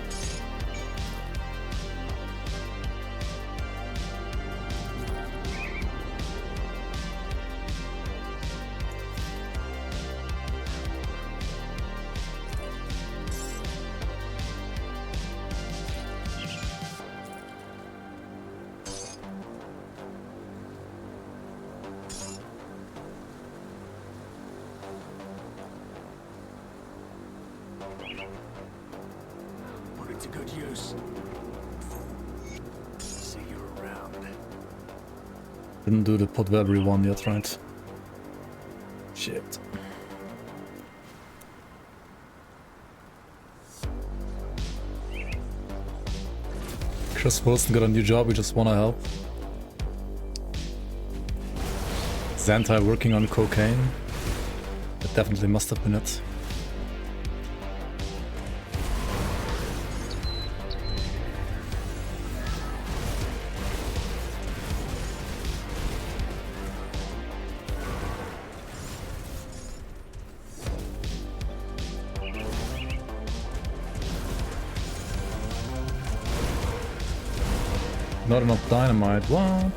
to good use. See you around. Didn't do the Podvelry one yet, right? Shit. Chris Wilson got a new job, we just wanna help. Xantai working on cocaine. That definitely must have been it. Not enough dynamite, what?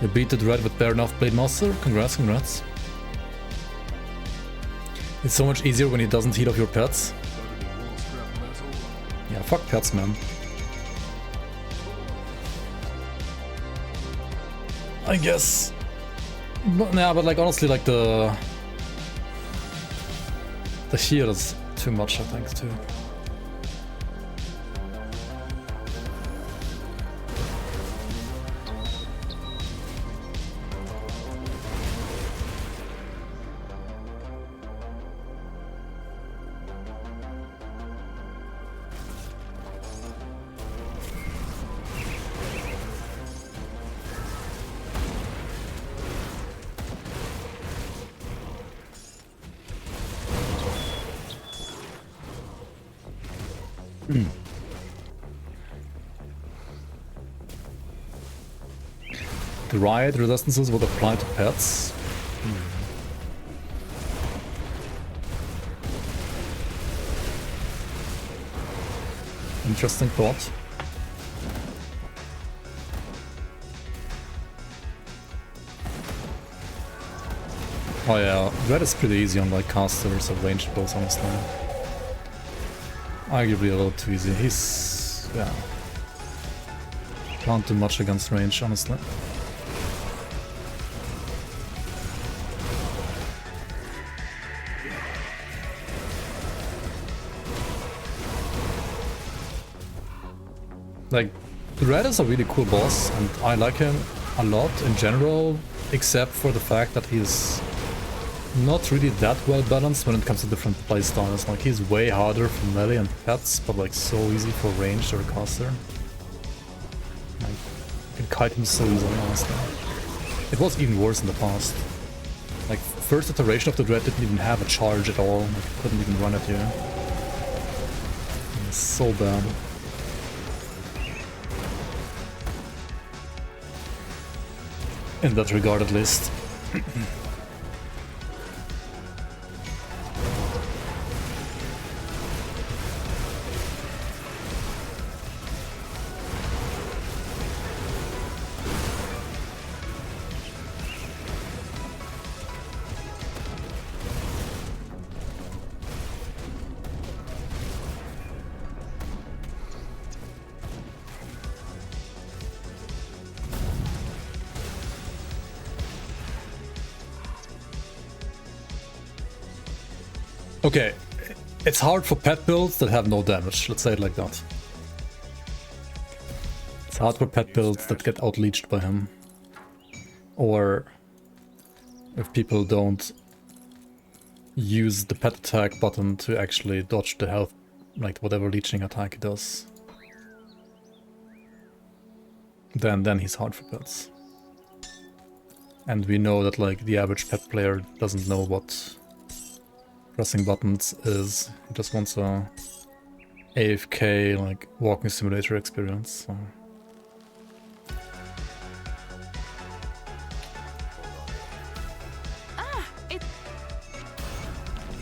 You beat the Dread with bare enough Blade Master? Congrats, congrats. It's so much easier when he doesn't heal off your pets. Yeah, fuck pets, man. I guess. But, nah, but like honestly, like the heal is too much, I think, too. The riot resistances would apply to pets. Interesting thought. Oh yeah, Red is pretty easy on like casters or ranged spells, honestly. Arguably a little too easy. He's... yeah. Can't do much against range, honestly. Like, Red is a really cool boss, and I like him a lot in general, except for the fact that he's not really that well balanced when it comes to different playstyles. Like, he's way harder for melee and pets, but like so easy for ranged or caster. Like, you can kite him so easily, honestly. It was even worse in the past. Like, first iteration of the Dread didn't even have a charge at all, like, couldn't even run at you. It was so bad. In that regard, at least. Okay, it's hard for pet builds that have no damage, let's say it like that. It's hard for pet builds that get out-leeched by him. Or if people don't use the pet attack button to actually dodge the health, like whatever leeching attack he does. Then he's hard for pets. And we know that like the average pet player doesn't know what pressing buttons is. He just wants a AFK, like, walking simulator experience. So.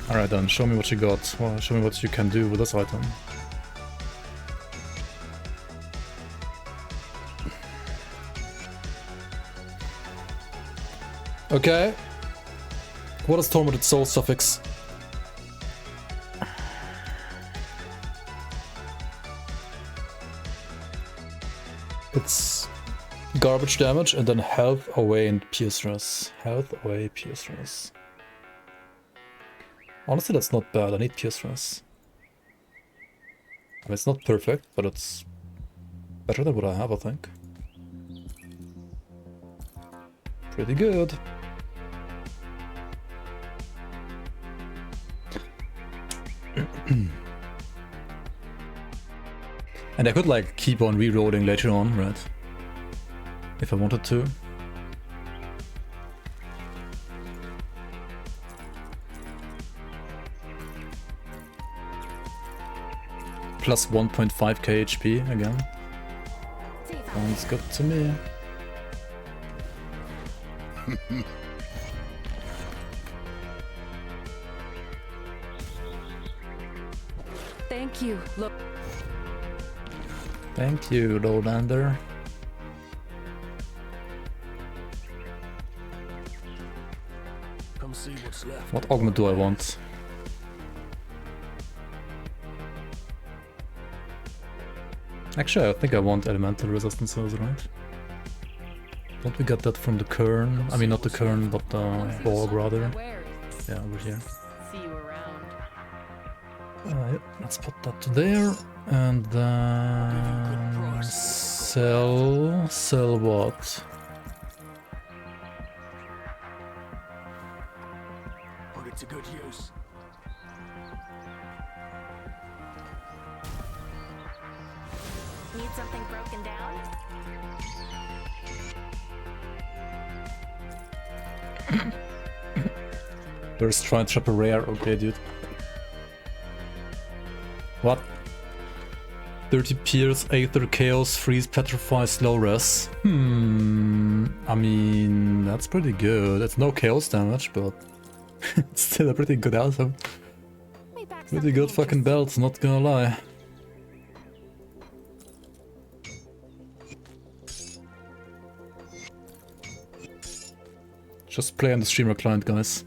Alright then, show me what you got. Well, show me what you can do with this item. Okay. What is Tormented Soul suffix? It's garbage damage and then health away and pierce stress. Health away, pierce stress. Honestly, that's not bad. I need pure stress. I mean, it's not perfect, but it's better than what I have, I think. Pretty good. And I could like keep on reloading later on, right? If I wanted to. Plus 1.5k HP again. Sounds good to me. Thank you. Look. Thank you, Lowlander. Come see what's left. What augment do I want? Actually, I think I want elemental resistances, right? Don't we get that from the Kern? I mean, not the Kern, but the Borg, rather. Yeah, over here. See you around. Yep, let's put that there. And then... Sell... Sell what? Put it to good use. Need something broken down? First try and trap a rare. Okay, dude. What? 30 Pierce, Aether, Chaos, Freeze, Petrify, Slow Res. I mean, that's pretty good. It's no Chaos damage, but it's still a pretty good item. Pretty good fucking belt, not gonna lie. Just play on the streamer client, guys.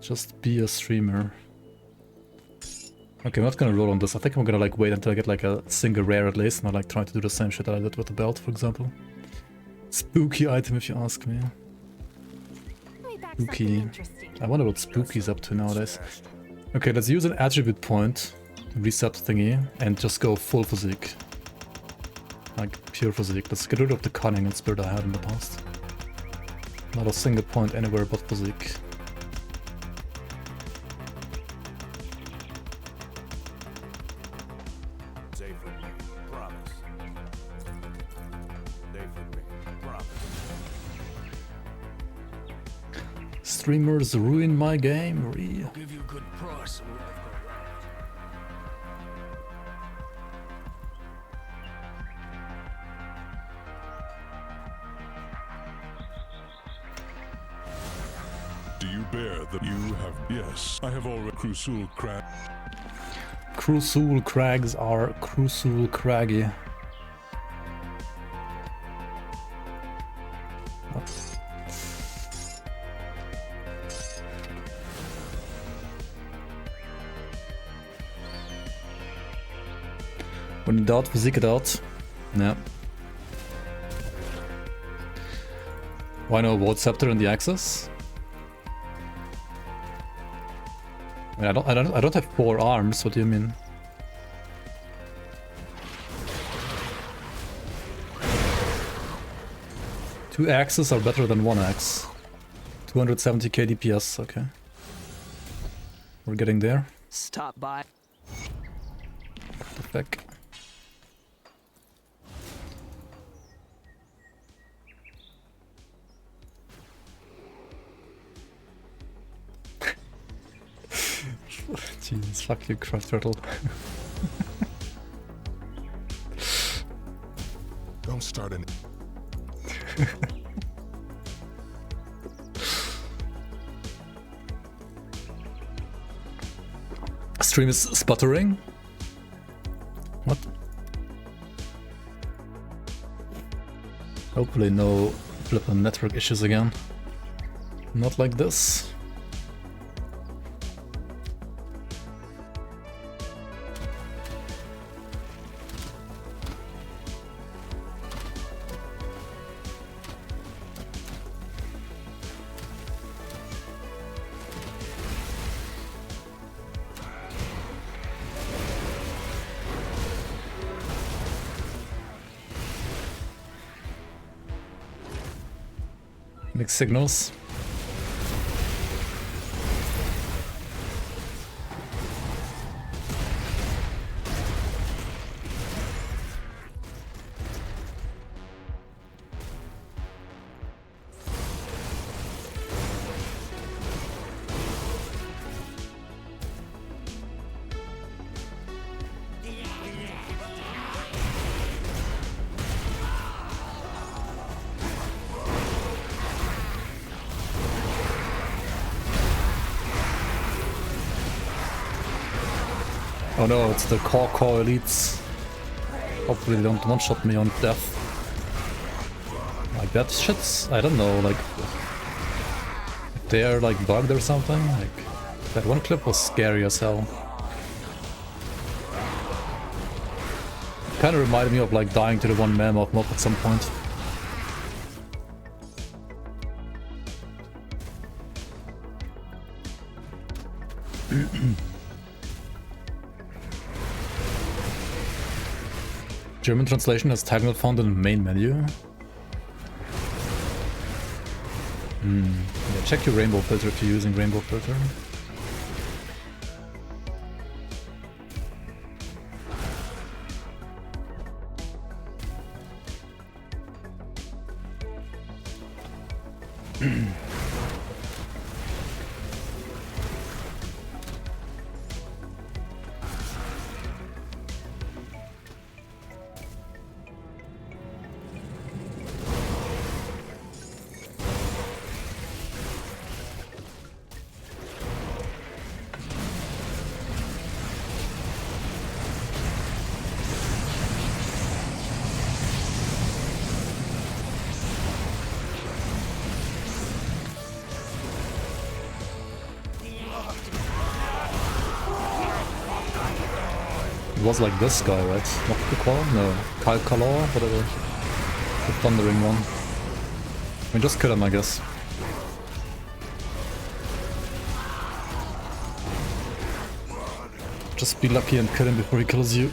Just be a streamer. Okay, I'm not gonna roll on this. I think I'm gonna like wait until I get like a single rare at least, not like trying to do the same shit that I did with the belt, for example. Spooky item if you ask me. Spooky. I wonder what Spooky's up to nowadays. Okay, let's use an attribute point, reset thingy, and just go full physique. Like pure physique. Let's get rid of the cunning and spirit I had in the past. Not a single point anywhere but physique. Streamers ruin my game, I'll give you a good price on what I've got left. Do you bear the... You have... Yes, I have already... Crusul Crag. Crusul Crags are Crusul Craggy. When in doubt, physique it out. Yeah. Why no Void Scepter in the Axis? I mean, I don't have 4 arms. What do you mean? Two axes are better than one axe. 270k DPS. Okay. We're getting there. Stop by. What the fuck? Jeez, fuck you, Crab Turtle. Don't start any. Stream is sputtering? What? Hopefully no flippin' network issues again. Not like this. Mixed signals. Oh no, it's the core elites. Hopefully they don't one-shot me on death. Like that shit's, I don't know, like if they're like bugged or something. Like that one clip was scary as hell. Kinda reminded me of like dying to the one mammoth mob at some point. German translation has tag not found in the main menu. Yeah, check your rainbow filter if you're using rainbow filter. It was like this guy, right? Not the call? No. Kalkalor, whatever. The thundering one. I mean, just kill him, I guess. Just be lucky and kill him before he kills you.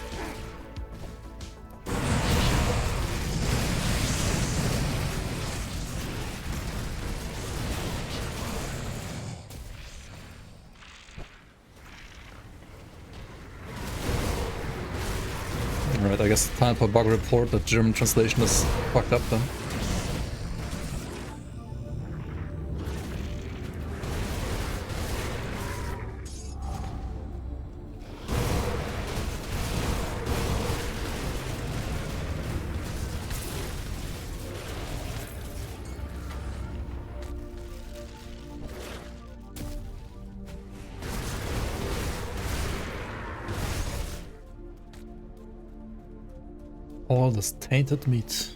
Alright, I guess time for bug report. The German translation is fucked up then. All this tainted meat.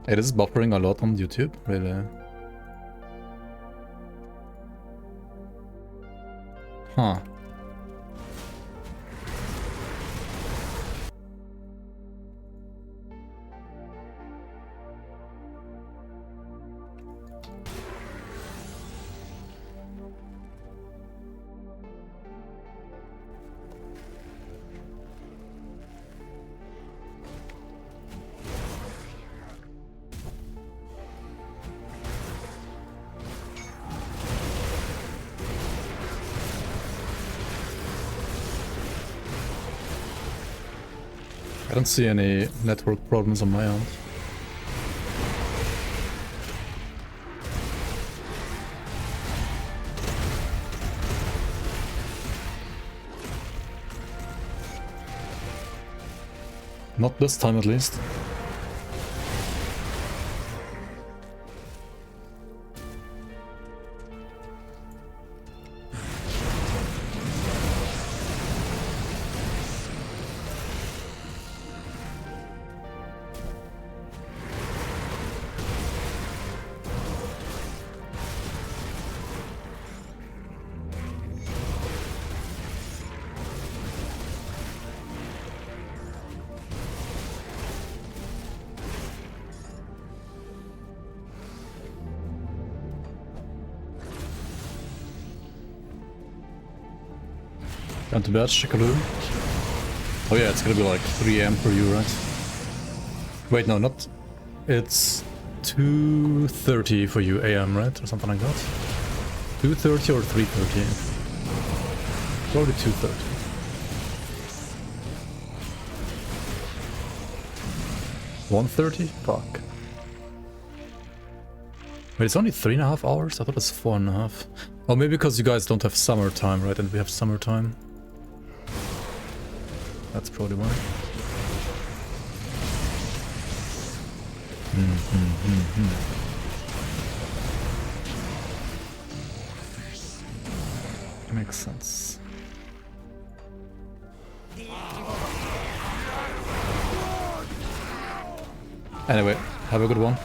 It is buffering a lot on YouTube, really. Huh. I don't see any network problems on my end. Not this time at least. Down to bed, Shikaloo. Oh yeah, it's gonna be like 3 AM for you, right? Wait, no, not... It's 2:30 for you AM, right? Or something like that? 2:30 or 3:30? Probably 2:30. $1:30? Fuck. Wait, it's only 3.5 hours? I thought it's 4.5. Oh, maybe because you guys don't have summertime, right? And we have summertime. That's probably why. Makes sense. Anyway, have a good one.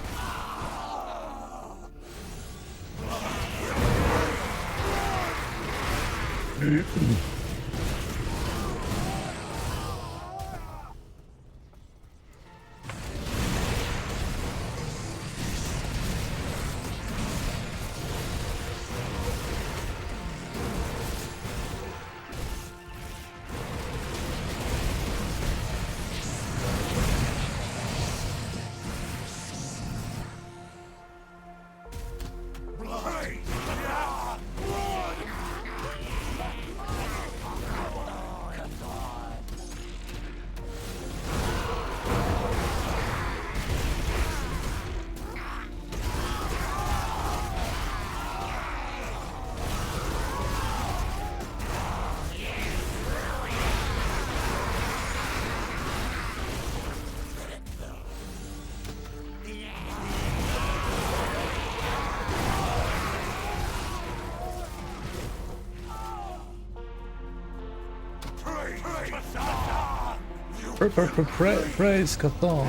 Praise Cthulhu.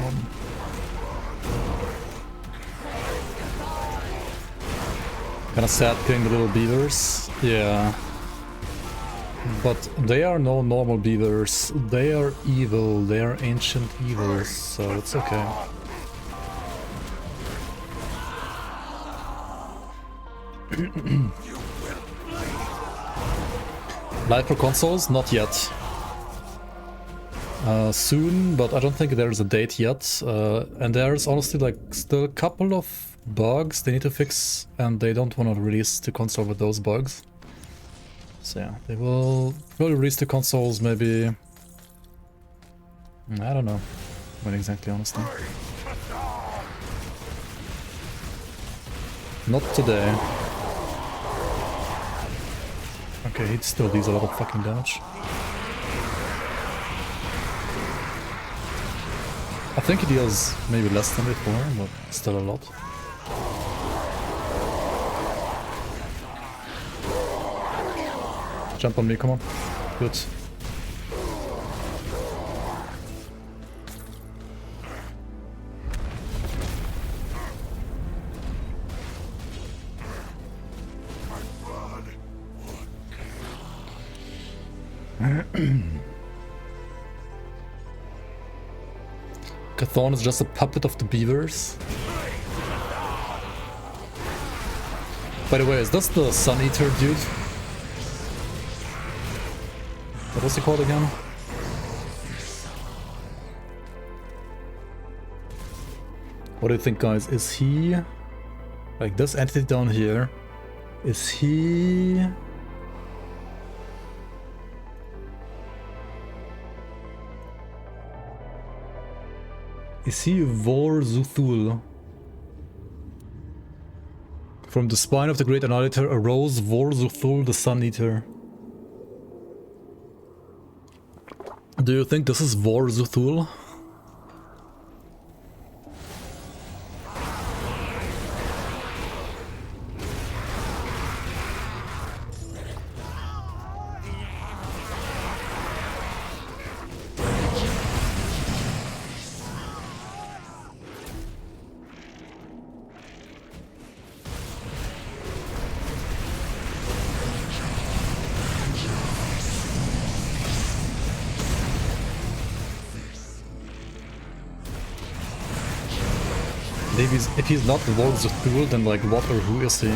Kinda sad killing the little beavers. Yeah. But they are no normal beavers. They are evil. They are ancient evils, so it's okay. Live for consoles? Not yet. Soon, but I don't think there's a date yet. And there's honestly like still a couple of bugs they need to fix, and they don't want to release the console with those bugs. So yeah, they will probably release the consoles maybe... I don't know when exactly, honestly. Not today. Okay, he still deals a lot of fucking damage. I think he deals maybe less than before, but still a lot. Jump on me, come on. Good. Cthulhu is just a puppet of the beavers. By the way, is this the Sun Eater dude? What was he called again? What do you think, guys? Is he... like this entity down here? Is he... is he Vor-Zuthul? From the spine of the Great Annihilator arose Vor-Zuthul, the Sun Eater. Do you think this is Vor-Zuthul? If he's not the Vor-Zuthul, then like what or who is he?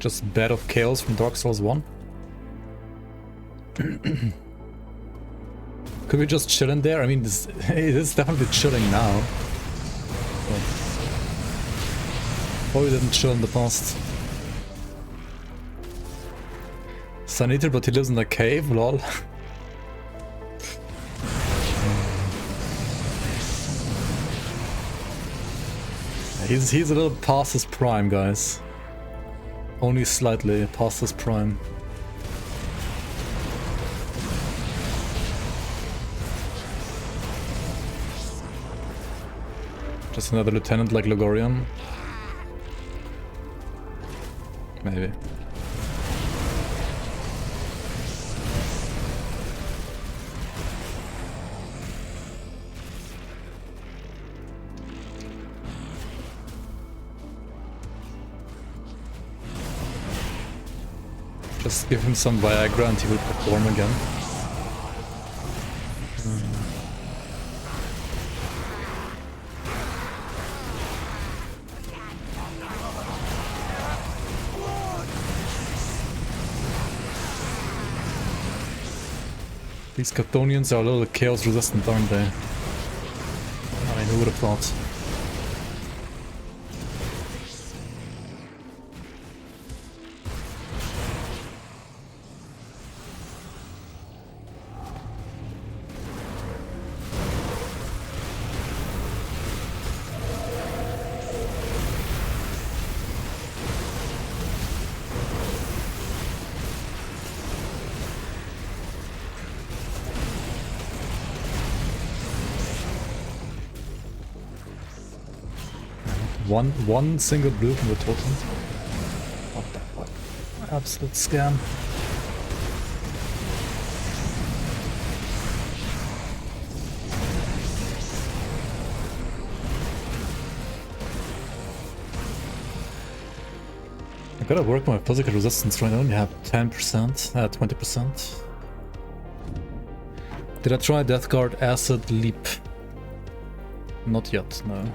Just Bed of Chaos from Dark Souls 1. Could we just chill in there? I mean, this, it is definitely chilling now. But we didn't chill in the past. Sun Eater, but he lives in a cave, lol. He's a little past his prime, guys. Only slightly past his prime. Just another lieutenant like Logorian. Maybe. Just give him some Viagra and he will perform again. These Chthonians are a little chaos resistant, aren't they? I mean, who would have thought? One single blue from the totem. What the fuck? Absolute scam. I gotta work my physical resistance right now. I only have 10%, 20%. Did I try Death Guard Acid Leap? Not yet, no.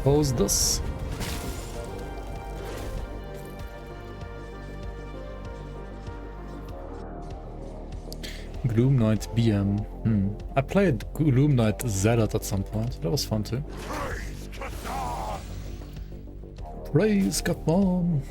Pose this. Gloom Knight BM. I played Gloom Knight Zealot at some point. That was fun too. Praise Catman.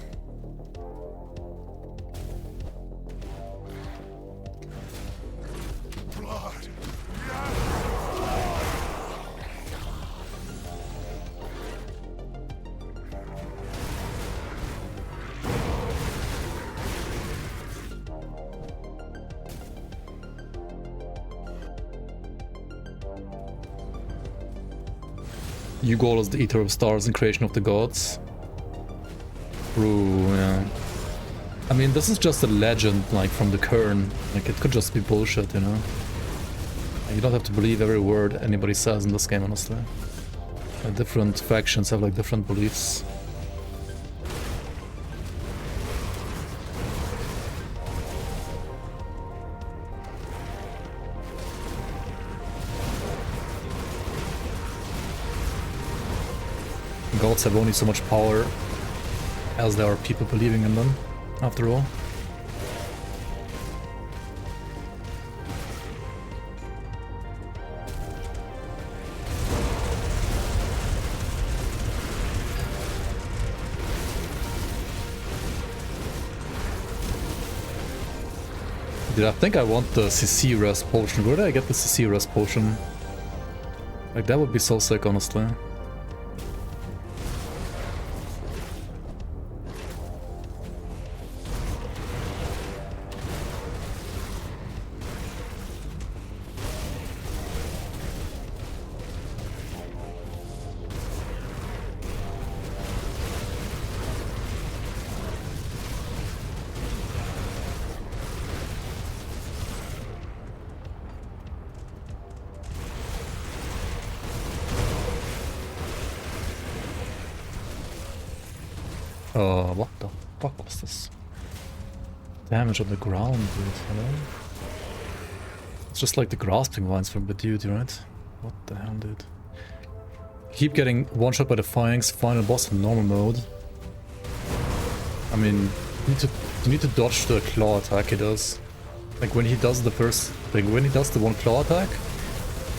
Ugol is the Eater of Stars and creation of the gods. True, yeah. I mean, this is just a legend, like, from the Kern. Like, it could just be bullshit, you know? You don't have to believe every word anybody says in this game, honestly. Different factions have, like, different beliefs. Gods have only so much power as there are people believing in them, after all. Dude, I think I want the CC rest potion. Where did I get the CC rest potion? Like, that would be so sick, honestly. What the fuck was this? damage on the ground, dude, hello? It's just like the grasping vines from the dude, right? What the hell, dude? Keep getting one-shot by the Fangs, final boss in normal mode. I mean, you need to dodge the claw attack he does. Like when he does the first thing, when he does the one claw attack,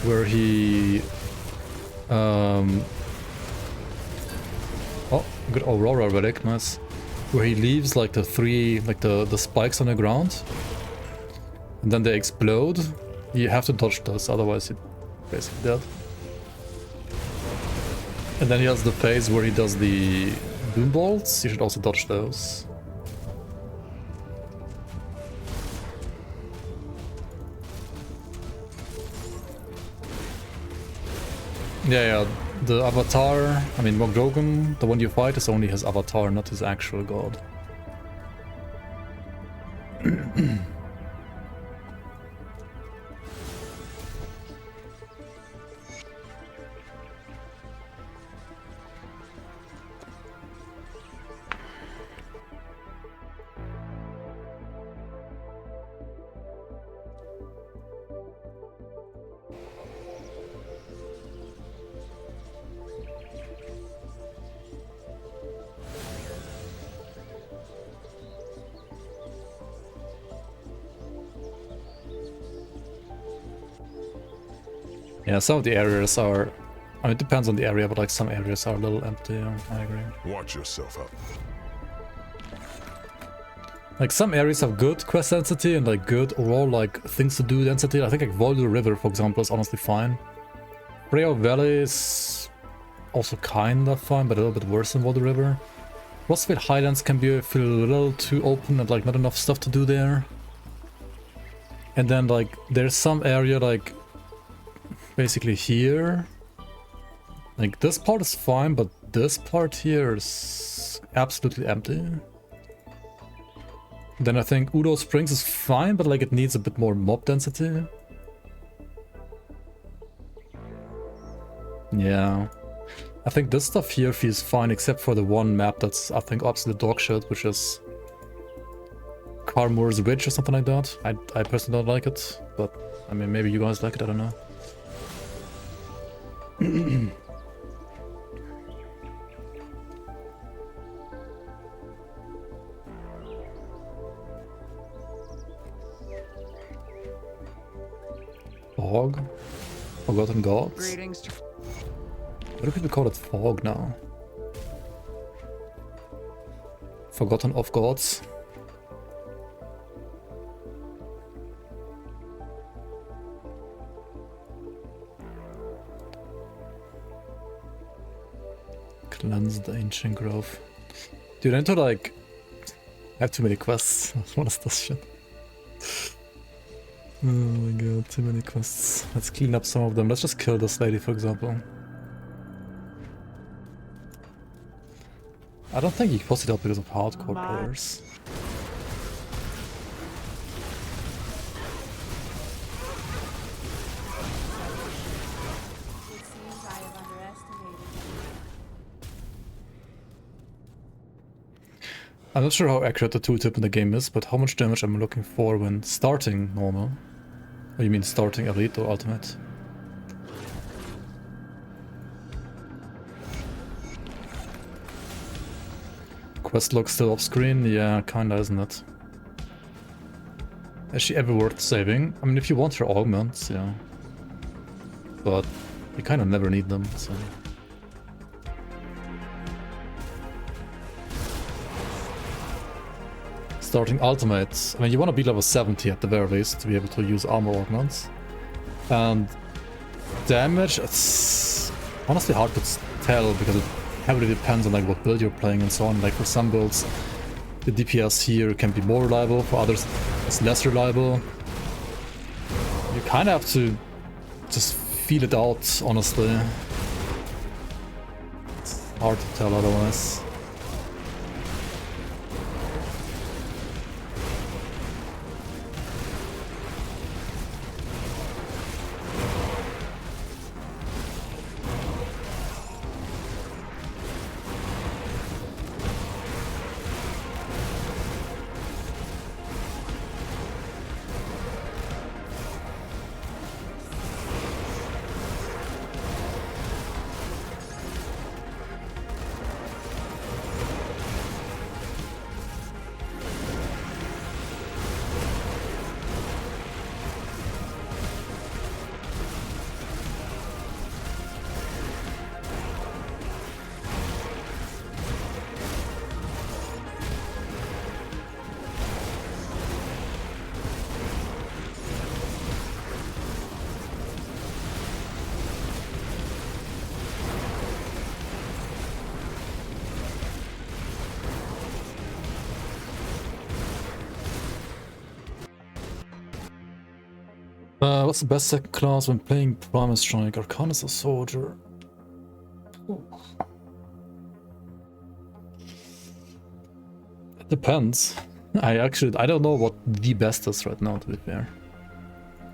where he... oh, good Aurora relic, nice. Where he leaves like the three, like the spikes on the ground. And then they explode. You have to dodge those, otherwise you're basically dead. And then he has the phase where he does the boom bolts. You should also dodge those. Yeah, the avatar, I mean Mogdogan, the one you fight is only his avatar, not his actual god. Yeah, some of the areas are... I mean, it depends on the area, but like some areas are a little empty, I agree. Watch yourself up. Like some areas have good quest density and like good overall like things to do density. I think like Voldo River, for example, is honestly fine. Freya Valley is also kinda fine, but a little bit worse than Voldo River. Rosville Highlands can feel a little too open and like not enough stuff to do there. And then like there's some area like basically here. Like this part is fine, but this part here is absolutely empty. Then I think Udo Springs is fine, but like it needs a bit more mob density. Yeah. I think this stuff here feels fine, except for the one map that's, I think, absolute dog shit, which is Carmoor's Ridge or something like that. I personally don't like it, but I mean, maybe you guys like it, I don't know. Fog? Forgotten Gods? Greetings. Why do people call it Fog now? Forgotten of Gods? Cleanse the Ancient Grove. Dude, I need to like... I have too many quests. What is this shit? Oh my god, too many quests. Let's clean up some of them. Let's just kill this lady, for example. I don't think you posted out because of hardcore players. I'm not sure how accurate the tooltip in the game is, but how much damage I'm looking for when starting normal. Or you mean starting elite or ultimate? Quest log still off screen? Yeah, kinda, isn't it? Is she ever worth saving? I mean, if you want her augments, yeah. But you kinda never need them, so... Starting ultimates. I mean, you want to be level 70 at the very least to be able to use armor augments. And damage, it's honestly hard to tell because it heavily depends on like what build you're playing and so on. Like for some builds, the DPS here can be more reliable, for others it's less reliable. You kind of have to just feel it out, honestly. It's hard to tell otherwise. What's the best second class when playing Primal Strike? Arcanist or Soldier? Ooh. It depends. I don't know what the best is right now, to be fair.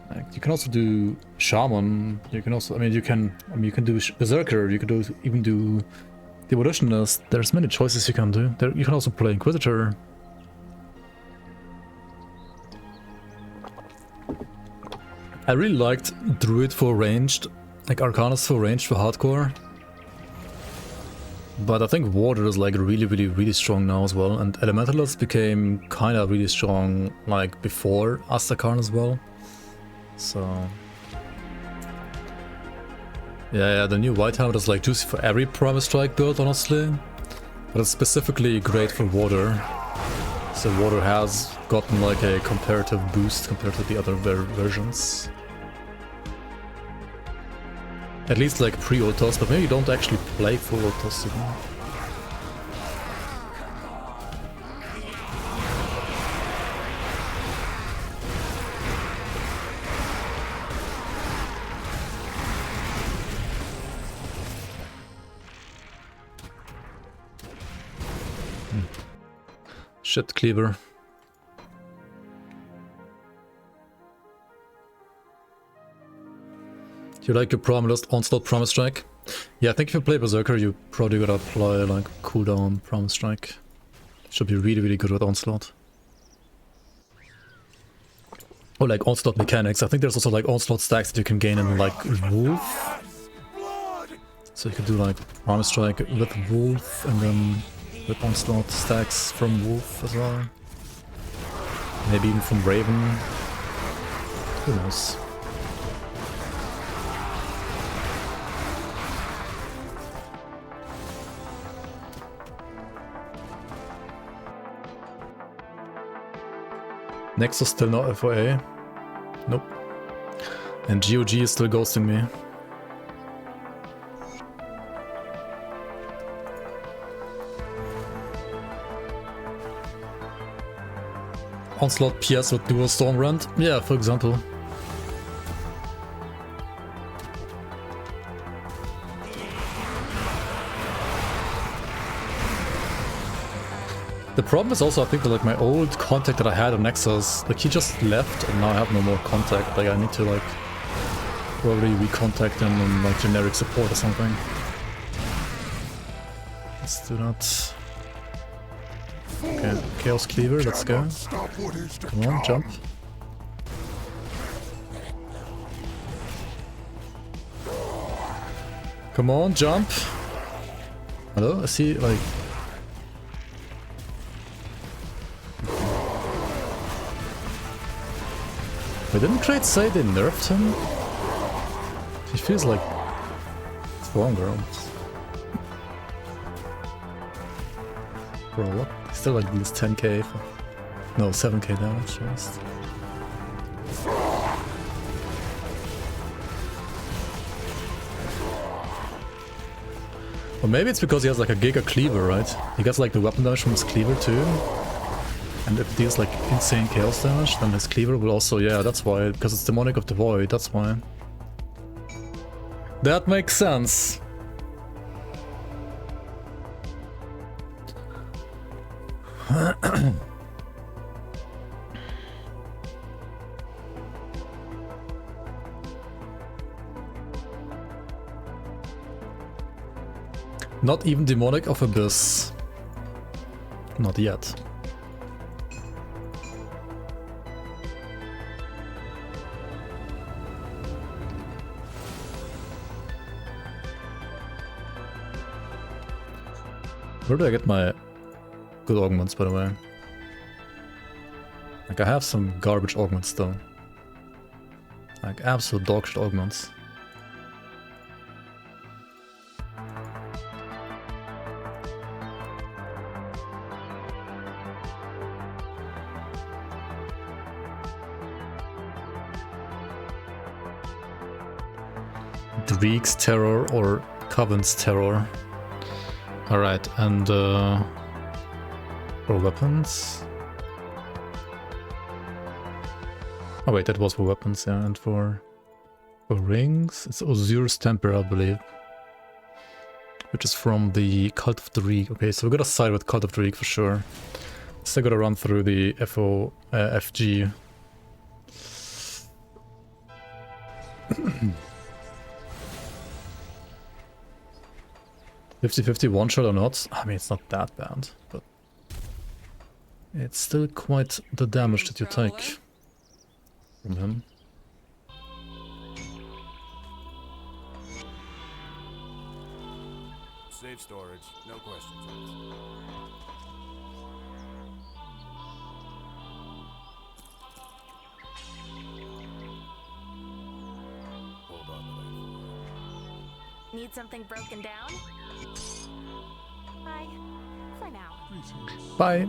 Like, you can also do Shaman. You can also, you can do Berserker. You can even do Demolitionist. There's many choices you can do. You can also play Inquisitor. I really liked Druid for ranged, like Arcanist for ranged for hardcore. But I think Water is like really strong now as well, and Elementalist became kinda really strong like before Asterkarn as well. So yeah, the new White Helmet is like juicy for every Primal Strike build, honestly. But it's specifically great for Water. So Water has gotten like a comparative boost compared to the other versions. At least like pre-Ultos, but maybe you don't actually play full Ultos even. Shit, Cleaver. Do you like your Primalist Onslaught Primal Strike? Yeah, I think if you play Berserker, you probably gotta apply like cooldown Primal Strike. Should be really good with Onslaught. Or like Onslaught mechanics. I think there's also like Onslaught stacks that you can gain in like Wolf. So you can do like Primal Strike with Wolf and then with Onslaught stacks from Wolf as well. Maybe even from Raven. Who knows? Nexus still not FOA. Nope. And GOG is still ghosting me. Onslaught PS with dual Stormrend? Yeah, for example. The problem is also, I think, that like my old contact that I had on Nexus, like he just left and now I have no more contact. Like I need to like probably recontact him on like generic support or something. Let's do that. Okay, Chaos Cleaver, let's go. Come on, jump. Come on, jump. Hello, I see like... Wait, didn't Trade say they nerfed him? He feels like stronger. Bro, what? He still like deals 10k for... No, 7k damage just. Or maybe it's because he has like a Giga Cleaver, right? He gets like the weapon damage from his Cleaver too. And if it deals like insane chaos damage, then his Cleaver will also... Yeah, that's why. Because it's Demonic of the Void, that's why. That makes sense. Not even Demonic of Abyss. Not yet. Where do I get my good augments, by the way? Like, I have some garbage augments though. Like, absolute dogshit augments. Dreek's Terror or Coven's Terror. Alright, and for weapons. Oh wait, that was for weapons, yeah, and for rings, it's Ozur's Temper, I believe. Which is from the Cult of the Reek. Okay, so we gotta side with Cult of the Reek for sure. Still gotta run through the FG. 50-50 one shot or not? I mean, it's not that bad, but it's still quite the damage that you take from him. Safe storage, no questions asked. Hold on to that. Need something broken down? Bye. For now. Bye.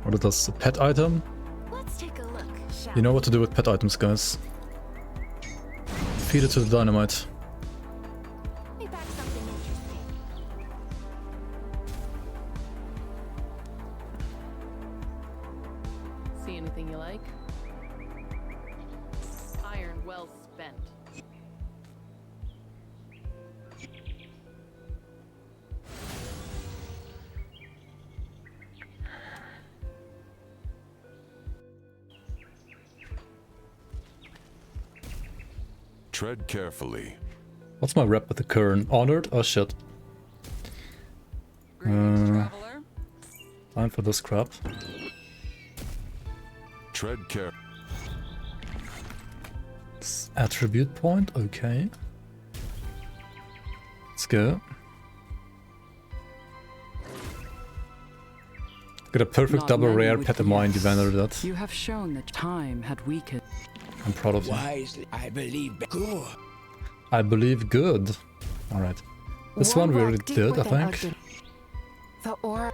What is this? A pet item? Let's take a look. You know what to do with pet items, guys. Feed it to the dynamite. See anything you like? Iron well spent. Tread carefully. What's my rep with the current? Honored? Oh shit. Time for this crap. Tread care. Attribute point, okay. Let's go. Got a perfect double rare pet in mind, you vendor that. You have shown that time had weakened. I'm proud of you. Wisely, I believe good. I believe good. Alright. This one we already did, I think. The aura,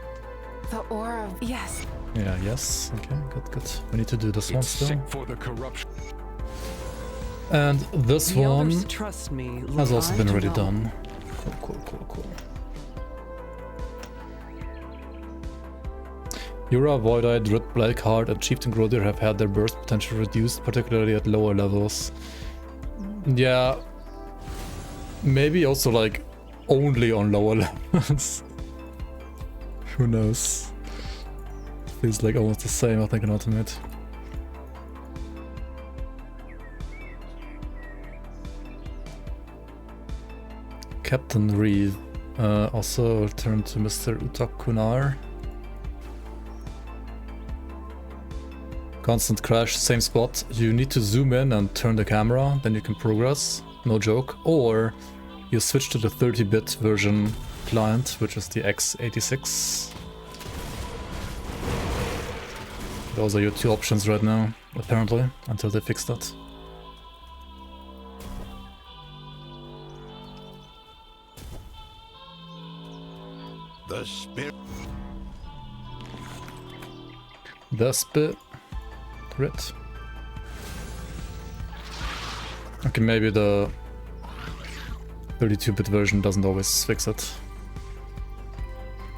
yes. Yeah, yes. Okay, good. We need to do this one still. Sick for the corruption. And this The one others trust me, has also I been do already not. done. Cool. Yura, Void-Eyed, Red Blackheart, and Chieftain Grodir have had their burst potential reduced, particularly at lower levels. Yeah. Maybe also like only on lower levels. Who knows? Feels like almost the same, I think, in Ultimate. Captain Reeve. Also turn to Mr. Utakunar. Constant crash, same spot. You need to zoom in and turn the camera, then you can progress. No joke. Or you switch to the 30-bit version client, which is the x86. Those are your two options right now, apparently, until they fix that. The spirit. The spirit. Okay, maybe the 32-bit version doesn't always fix it.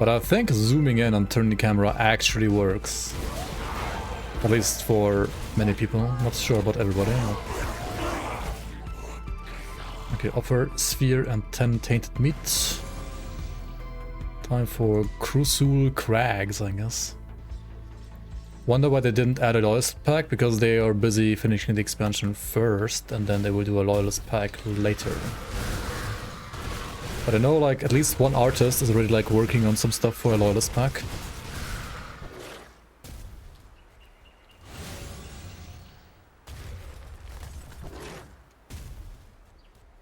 But I think zooming in and turning the camera actually works. At least for many people. Not sure about everybody. Okay, offer sphere and 10 tainted meat. Time for Crusul Crags, I guess. Wonder why they didn't add a loyalist pack, because they are busy finishing the expansion first, and then they will do a loyalist pack later. But I know like at least one artist is already like working on some stuff for a loyalist pack.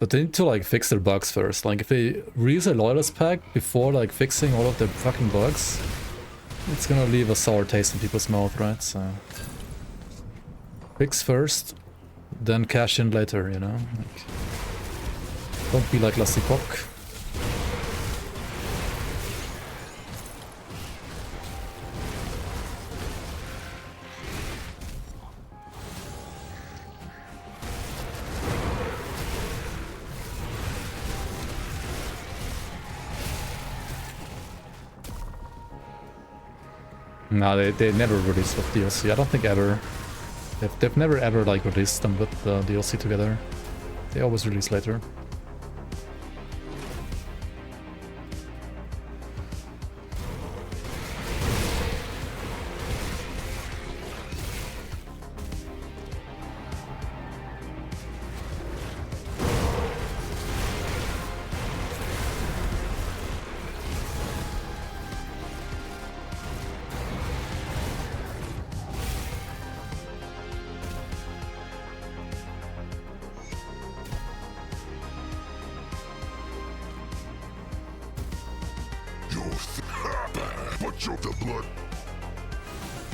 But they need to like fix their bugs first. Like if they release a loyalist pack before like fixing all of their fucking bugs, It's gonna leave a sour taste in people's mouth, right? So fix first, then cash in later, you know? Like, don't be like Lassie Pock. No, they never released with DLC. I don't think ever. They've never ever like released them with the DLC together. They always release later.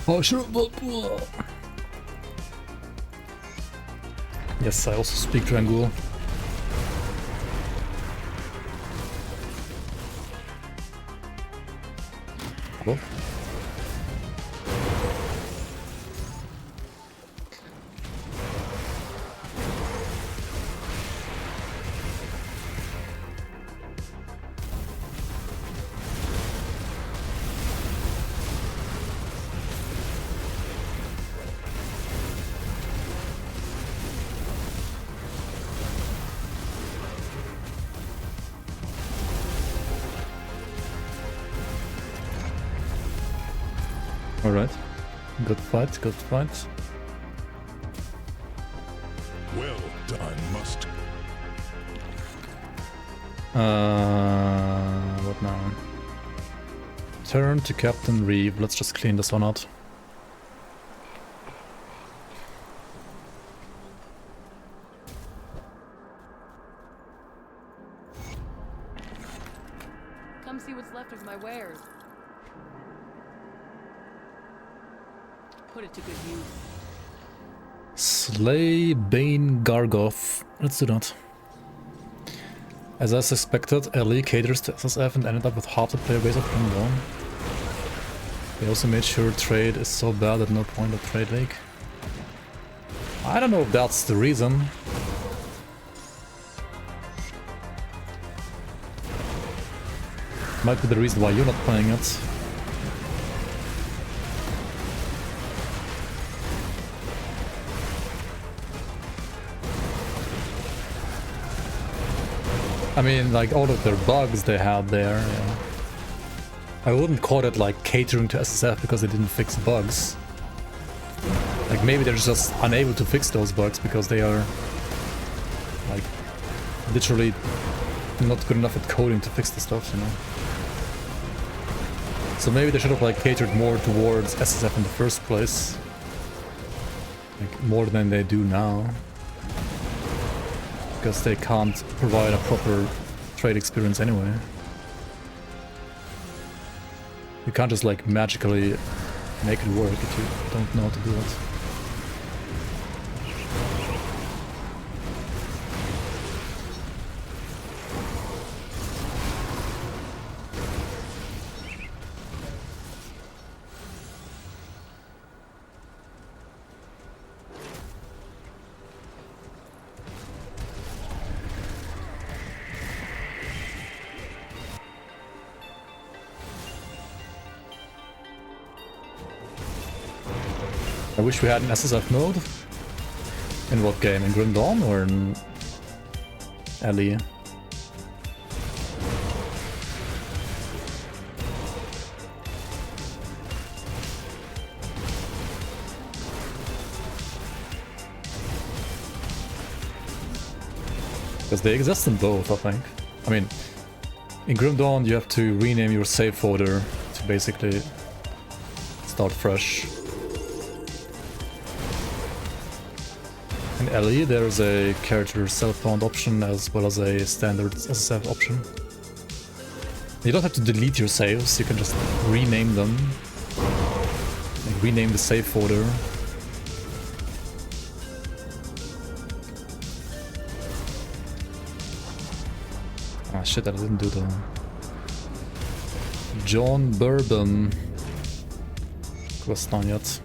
Oh, sure. Yes, I also speak Drangul. Hello? Alright. Good fight, good fight. Well done, must. What now? Turn to Captain Reeve. Let's just clean this one out. Come see what's left of my wares. Put it to good use. Slay Bane Gargoth. Let's do that. As I suspected, Ellie caters to SSF and ended up with half the player base of Grimtools. They also made sure trade is so bad that no point of trade league. I don't know if that's the reason. Might be the reason why you're not playing it. I mean, like, all of their bugs they had there, yeah. I wouldn't call it, like, catering to SSF because they didn't fix bugs. Like, maybe they're just unable to fix those bugs because they are, like, literally not good enough at coding to fix the stuff, you know? So maybe they should have, like, catered more towards SSF in the first place. Like, more than they do now. Because they can't provide a proper trade experience anyway. You can't just like magically make it work if you don't know how to do it. I wish we had an SSF mode. In what game? In Grim Dawn or in Ellie? Because they exist in both, I think. I mean, in Grim Dawn you have to rename your save folder to basically start fresh. In Ellie, there's a character self-found option as well as a standard SSF option. You don't have to delete your saves, you can just rename them rename the save folder. Ah shit, I didn't do the John Bourbon quest line yet.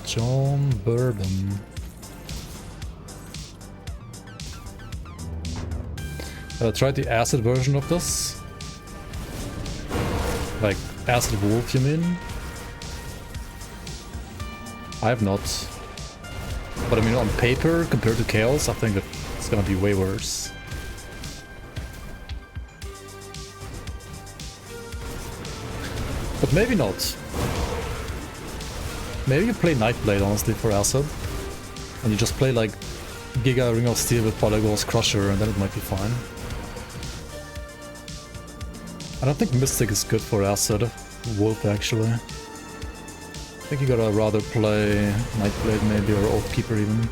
John Bourbon. I tried the acid version of this. Like acid wolf, you mean? I have not. But I mean, on paper, compared to chaos, I think that it's gonna be way worse. But maybe not. Maybe you play Nightblade, honestly, for acid. And you just play like Giga Ring of Steel with Polygon's Crusher, and then it might be fine. I don't think Mystic is good for acid wolf, actually. I think you gotta rather play Nightblade maybe, or Oathkeeper even.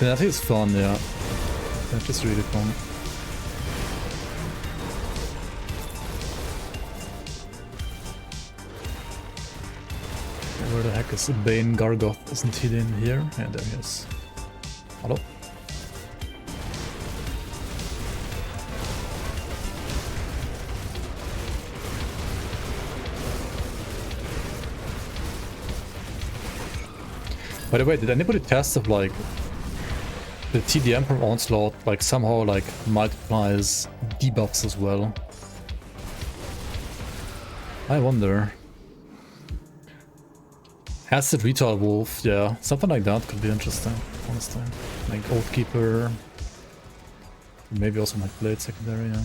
That is fun, yeah. That is really fun. Where the heck is Bane Gargoth? Isn't he in here? Yeah, there he is. Hello? By the way, did anybody test if like the TDM from Onslaught like somehow like multiplies debuffs as well? I wonder. Acid Retail Wolf, yeah, something like that could be interesting, honestly. Like Oathkeeper, maybe also Nightblade secondary, yeah.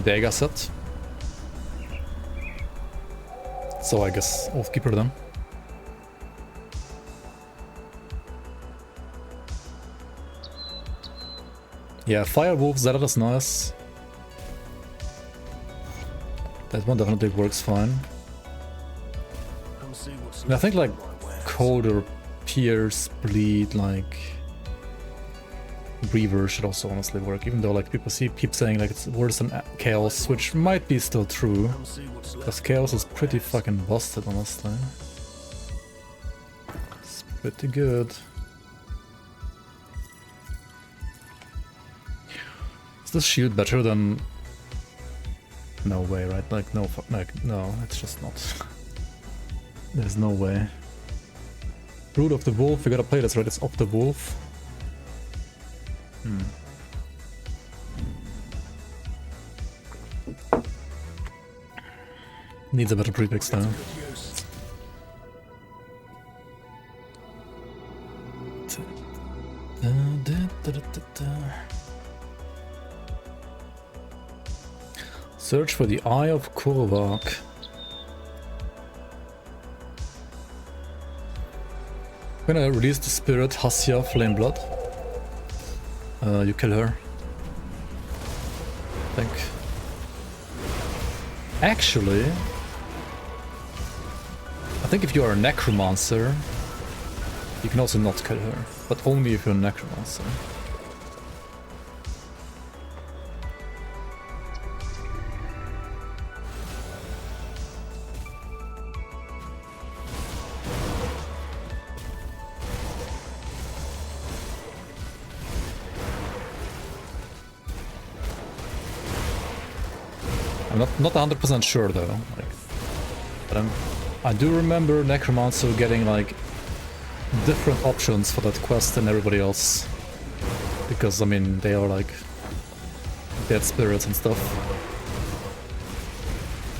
Dagger set. So I guess Oathkeeper then. Yeah, Firewolf Zealot is nice. That one definitely works fine. And I think like Cold or Pierce, Bleed, like Reaver should also honestly work, even though like people keep saying like it's worse than Chaos, which might be still true. Because Chaos is pretty fucking busted, honestly. It's pretty good. Is this shield better than... No way, right? Like no, no, it's just not. There's no way. Root of the Wolf, we gotta play this, right? It's of the Wolf. Needs a better prefix now. Search for the Eye of Korvac. When I release the spirit Hassia Flameblood, you kill her. I think. Actually, I think if you are a necromancer, you can also not kill her, but only if you're a necromancer. I'm not 100% sure though, like, but I do remember Necromancer getting like different options for that quest than everybody else, because I mean they are like dead spirits and stuff,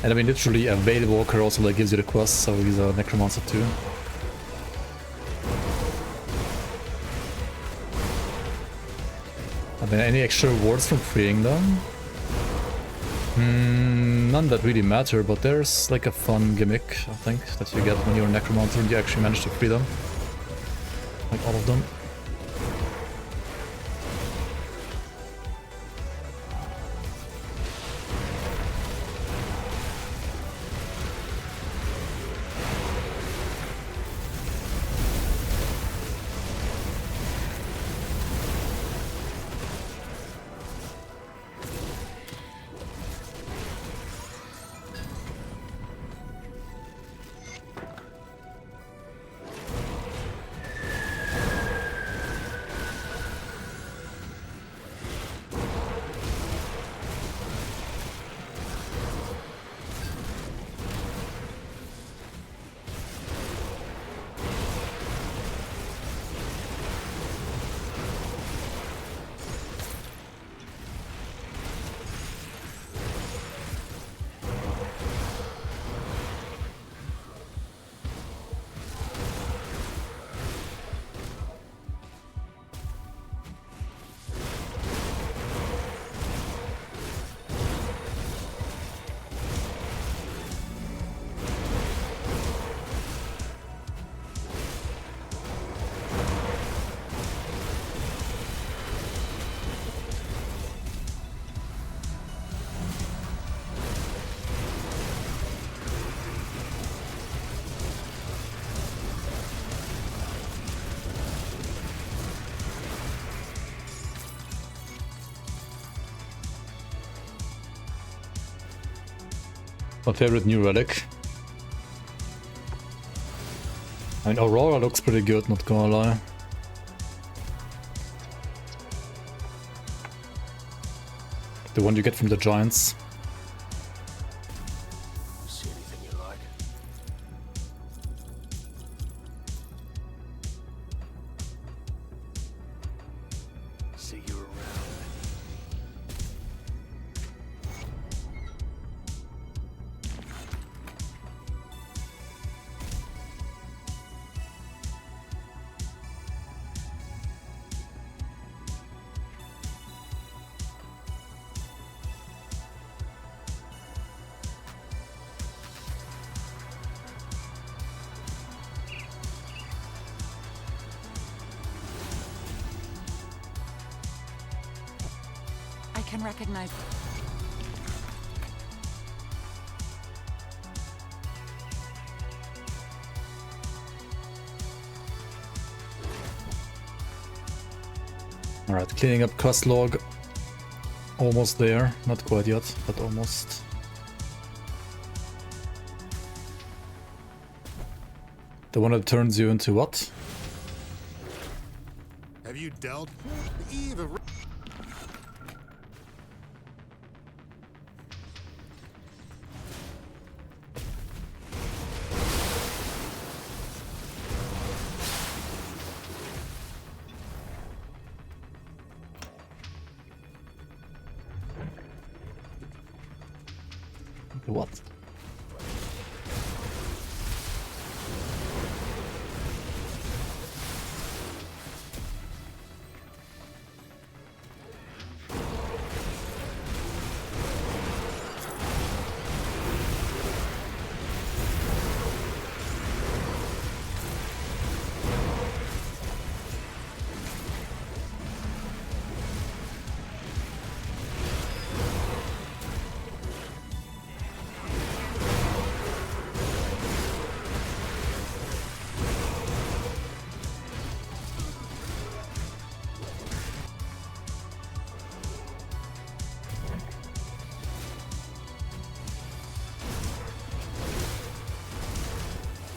and I mean literally a Veil Walker also like gives you the quest, so he's a Necromancer too. Are there any extra rewards from freeing them? None that really matter, but there's like a fun gimmick, I think, that you get when you're a Necromancer and you actually manage to free them. Like all of them. My favorite new relic. I mean, Aurora looks pretty good, not gonna lie. The one you get from the giants. See anything you like? See you around. I can recognize. Alright, cleaning up quest log. Almost there. Not quite yet, but almost. The one that turns you into what? Have you dealt the eve of... What?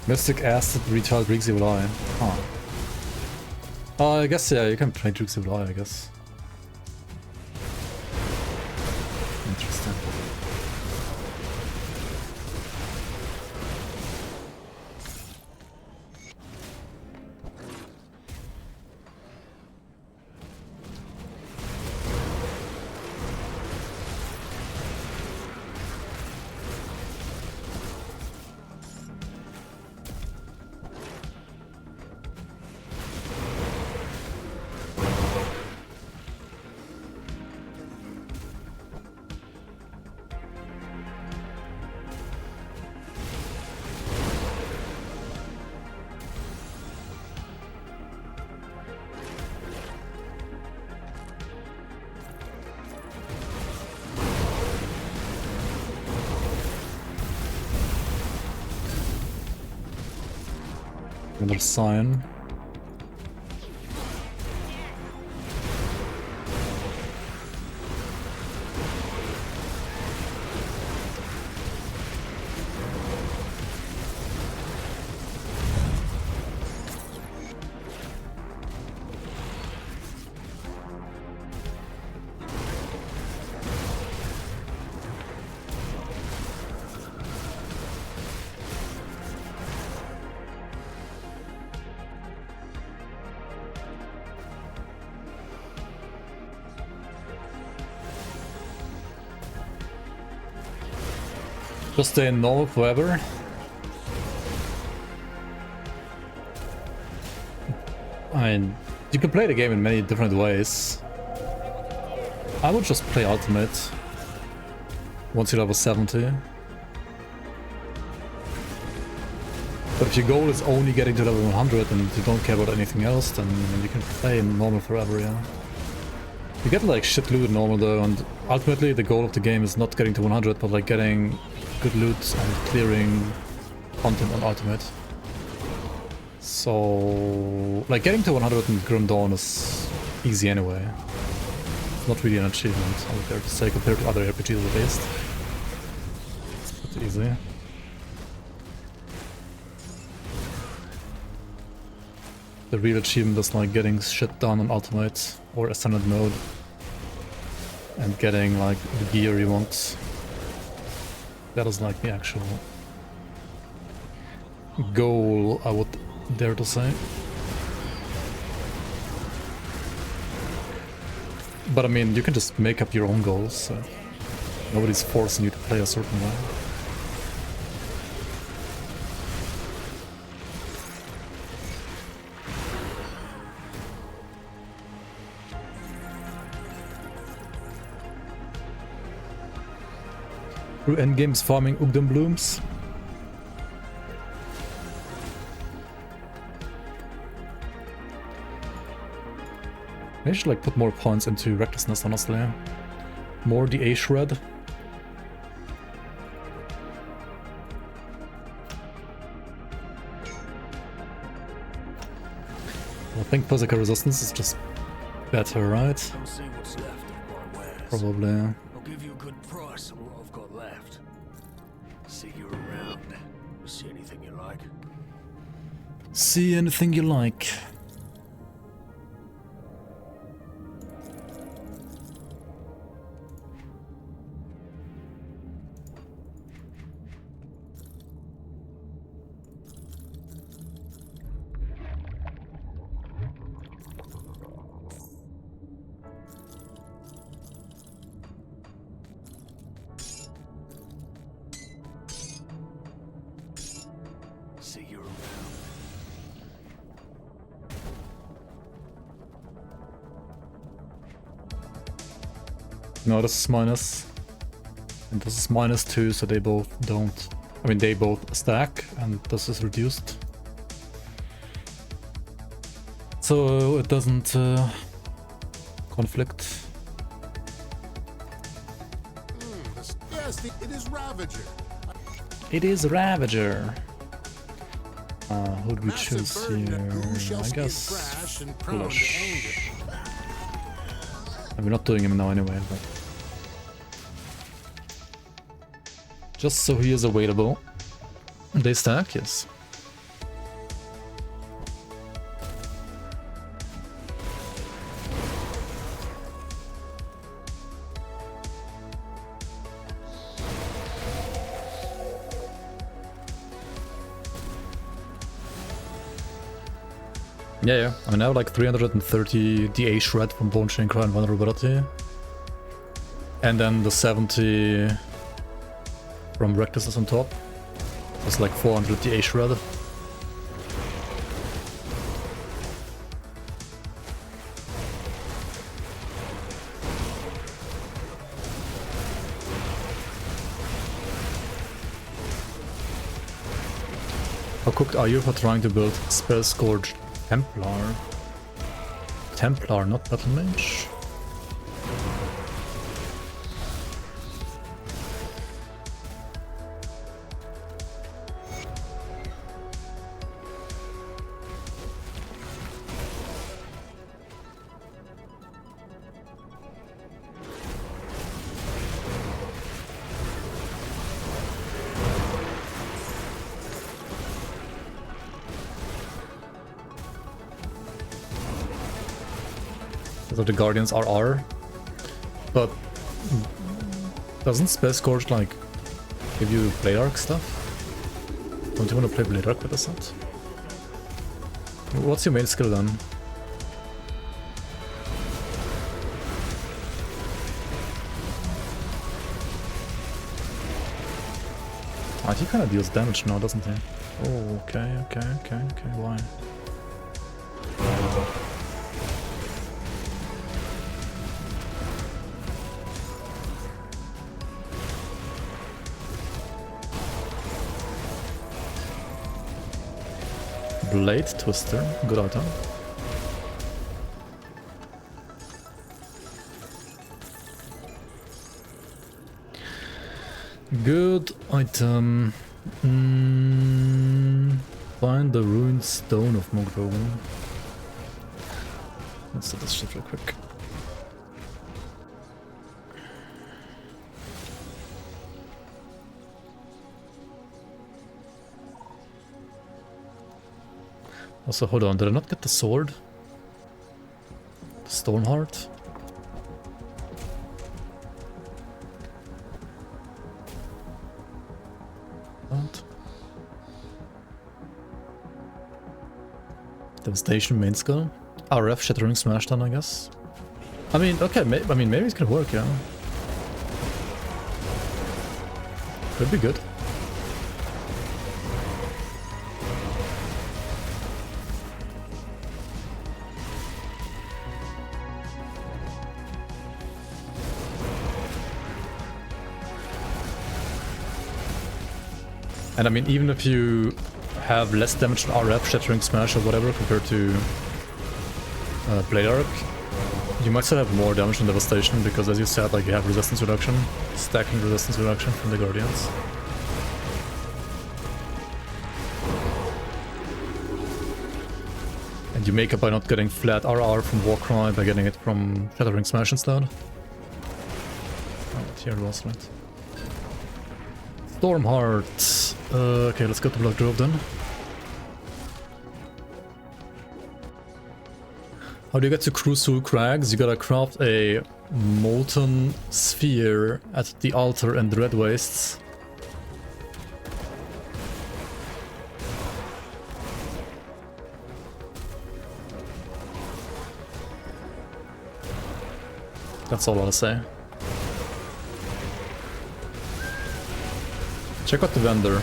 Mystic Acid Retail Greek Evil Eye. Huh. I guess, yeah, you can play Greek Evil Eye, I guess. Interesting. Another sign. Just stay in normal forever. I mean, you can play the game in many different ways. I would just play Ultimate once you're level 70. But if your goal is only getting to level 100 and you don't care about anything else, then you can play in normal forever, yeah. You get like shit loot in normal though, and ultimately the goal of the game is not getting to 100, but like getting good loot and clearing content on Ultimate. So, like getting to 100 in Grim Dawn is easy anyway. It's not really an achievement, I would dare to say, compared to other RPGs at least. Too easy. The real achievement is like getting shit done on ultimate or ascendant mode and getting like the gear you want. That is like the actual goal, I would dare to say. But I mean, you can just make up your own goals, so nobody's forcing you to play a certain way. Through endgames farming Ugdam blooms. I should like put more points into recklessness, honestly. More the A shred. I think physical resistance is just better, right? Come see what's left of my wares. Probably. I'll give you a good price on what I've got left. See you around. See anything you like? See anything you like. See you around. No, this is minus. And this is -2, so they both don't. I mean, they both stack, and this is reduced. So it doesn't conflict. Yes, it is Ravager. It is Ravager. Who do we choose here? I guess Flush. We're not doing him now anyway, but just so he is available. They stack, yes. Yeah. I mean, I have like 330 DA shred from Bone Chain Cry and Vulnerability. And then the 70 from Recklessness on top. It's like 400 DA shred. How cooked are you for trying to build Spell Scourge Templar? Templar, not Battle Mage? So the Guardians are R, but doesn't Space Scourge like give you Blade Arc stuff? Don't you want to play Blade Arc with the set? What's your main skill then? He kind of deals damage now, doesn't he? Oh, okay, why? Blade Twister, good item. Good item. Find the ruined stone of Mogdrogon. Let's set this shit real quick. Also, hold on, did I not get the sword? The Stormheart? What? Devastation, main skill. RF, Shattering Smashdown, I guess. I mean, okay, maybe it's gonna work, yeah. Could be good. And I mean, even if you have less damage on RF, Shattering Smash or whatever compared to Blade Arc, you might still have more damage on Devastation because, as you said, like you have resistance reduction, stacking resistance reduction from the Guardians. And you make up by not getting flat RR from Warcry by getting it from Shattering Smash instead. Oh, here it was, right? Stormheart. Okay, let's go to Blood Grove then. How do you get to Crucial Crags? You gotta craft a molten sphere at the altar in the Red Wastes. That's all I'll say. Check out the vendor.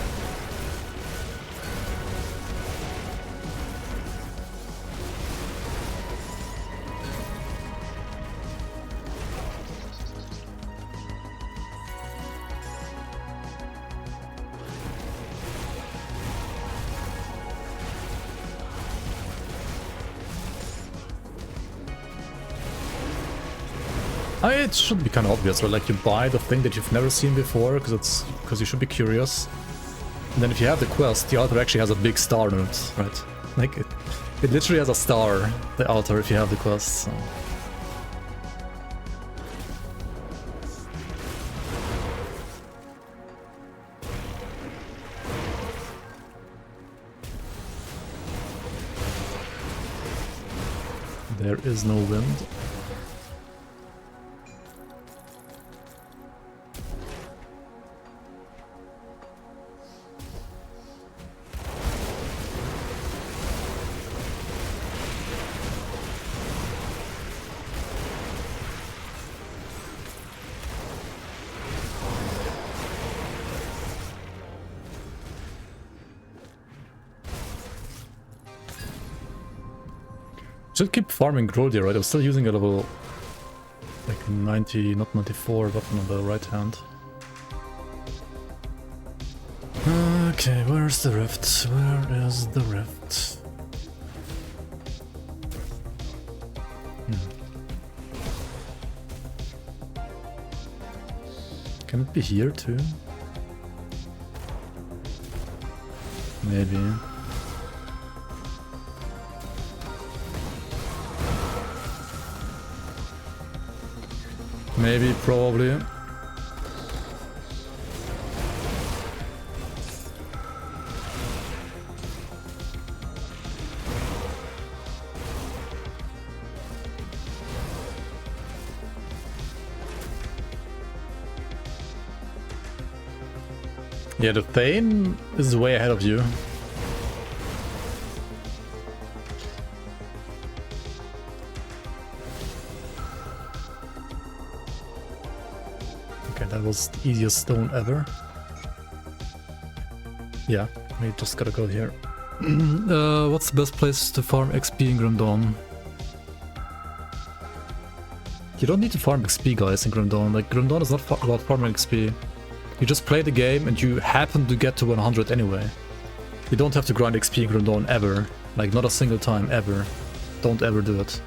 It should be kind of obvious, right? Like you buy the thing that you've never seen before because you should be curious. And then if you have the quest, the altar actually has a big star on it, right? Like it literally has a star, the altar, if you have the quest. So. There is no wind. Should keep farming Groldia, right? I'm still using a level like 90, not 94 button on the right hand. Okay, where's the rift? Where is the rift? Can it be here too? Maybe. Maybe, probably. Yeah, the Thane is way ahead of you. That was the easiest stone ever. Yeah, we just gotta go here. What's the best place to farm XP in Grim Dawn? You don't need to farm XP, guys, in Grim Dawn. Like, Grim Dawn is not about farming XP. You just play the game and you happen to get to 100 anyway. You don't have to grind XP in Grim Dawn ever. Like, not a single time, ever. Don't ever do it.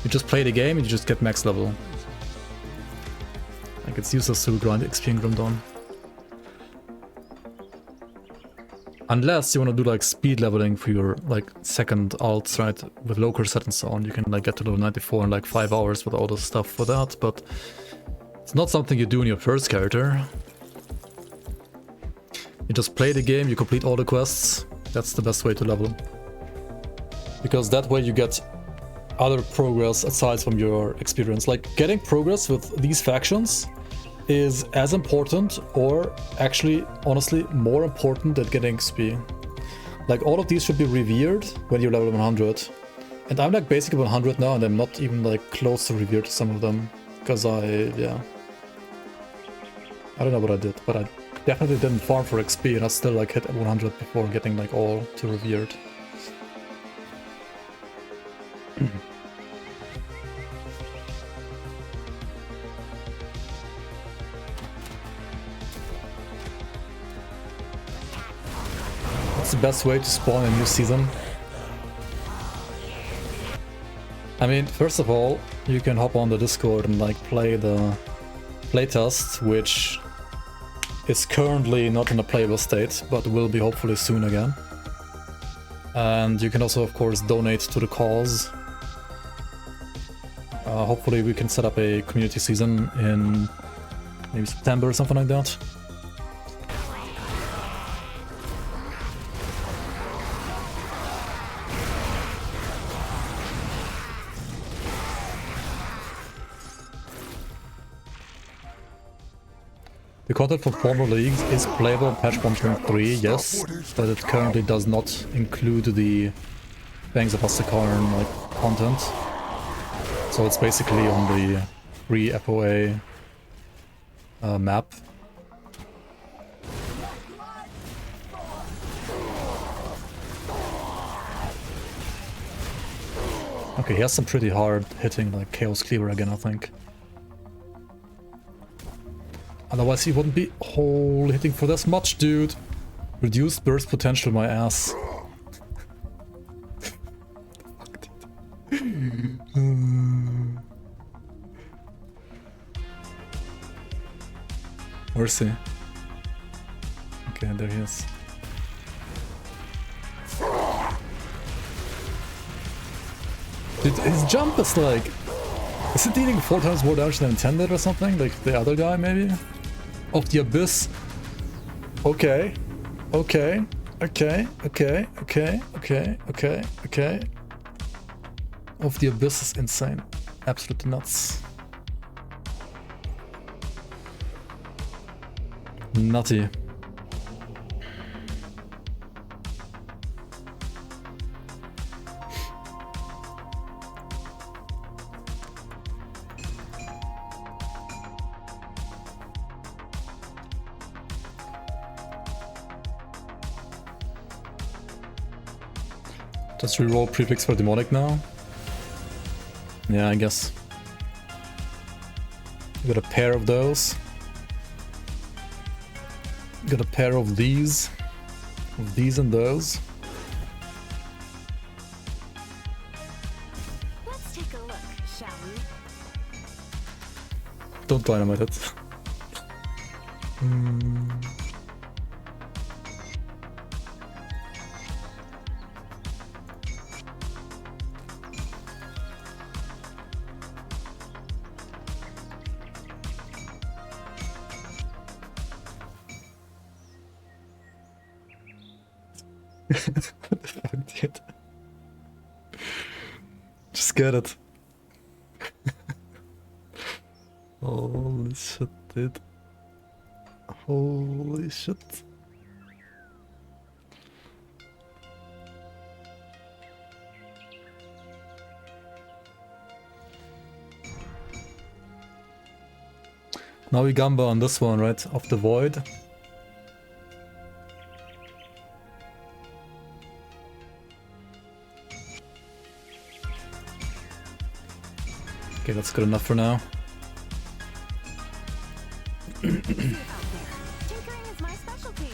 You just play the game and you just get max level. Like, it's useless to grind XP in Grim Dawn. Unless you want to do like speed leveling for your like second alts, right? With local set and so on, you can like get to level 94 in like 5 hours with all the stuff for that, but it's not something you do in your first character. You just play the game, you complete all the quests. That's the best way to level. because that way you get other progress aside from your experience. Like, getting progress with these factions is as important, or actually, honestly, more important than getting XP. Like, all of these should be revered when you're level 100. And I'm like basically 100 now, and I'm not even like close to revered to some of them. Because yeah. I don't know what I did, but I definitely didn't farm for XP, and I still like hit 100 before getting like all to revered. What's the best way to spawn a new season? I mean, first of all, you can hop on the Discord and like play the playtest, which is currently not in a playable state, but will be hopefully soon again. And you can also, of course, donate to the cause. Hopefully we can set up a community season in maybe September or something like that. The content from former leagues is playable in patch 1.3, yes, but it currently does not include the Fangs of Asterkarn like content. So it's basically on the pre-FOA map. Okay, he has some pretty hard hitting like Chaos Cleaver again, I think. Otherwise he wouldn't be hitting for this much, dude. Reduced burst potential, my ass. Where's he? Okay, there he is. Dude, his jump is like... Is it dealing 4 times more damage than intended or something? Like the other guy, maybe? Of the Abyss. Okay. Okay. Okay. Okay. Okay. Okay. Okay. Okay. Of the Abyss is insane. Absolutely nuts. Nutty. Just reroll prefix for demonic now? Yeah, I guess. Got a pair of those. Got a pair of these. And those. Let's take a look, shall we? Don't dynamite it. What the fuck, dude? Just get it. Holy shit, dude. Holy shit. Now we gamba on this one, right? Of the void. Okay, that's good enough for now. Tinkering is my specialty.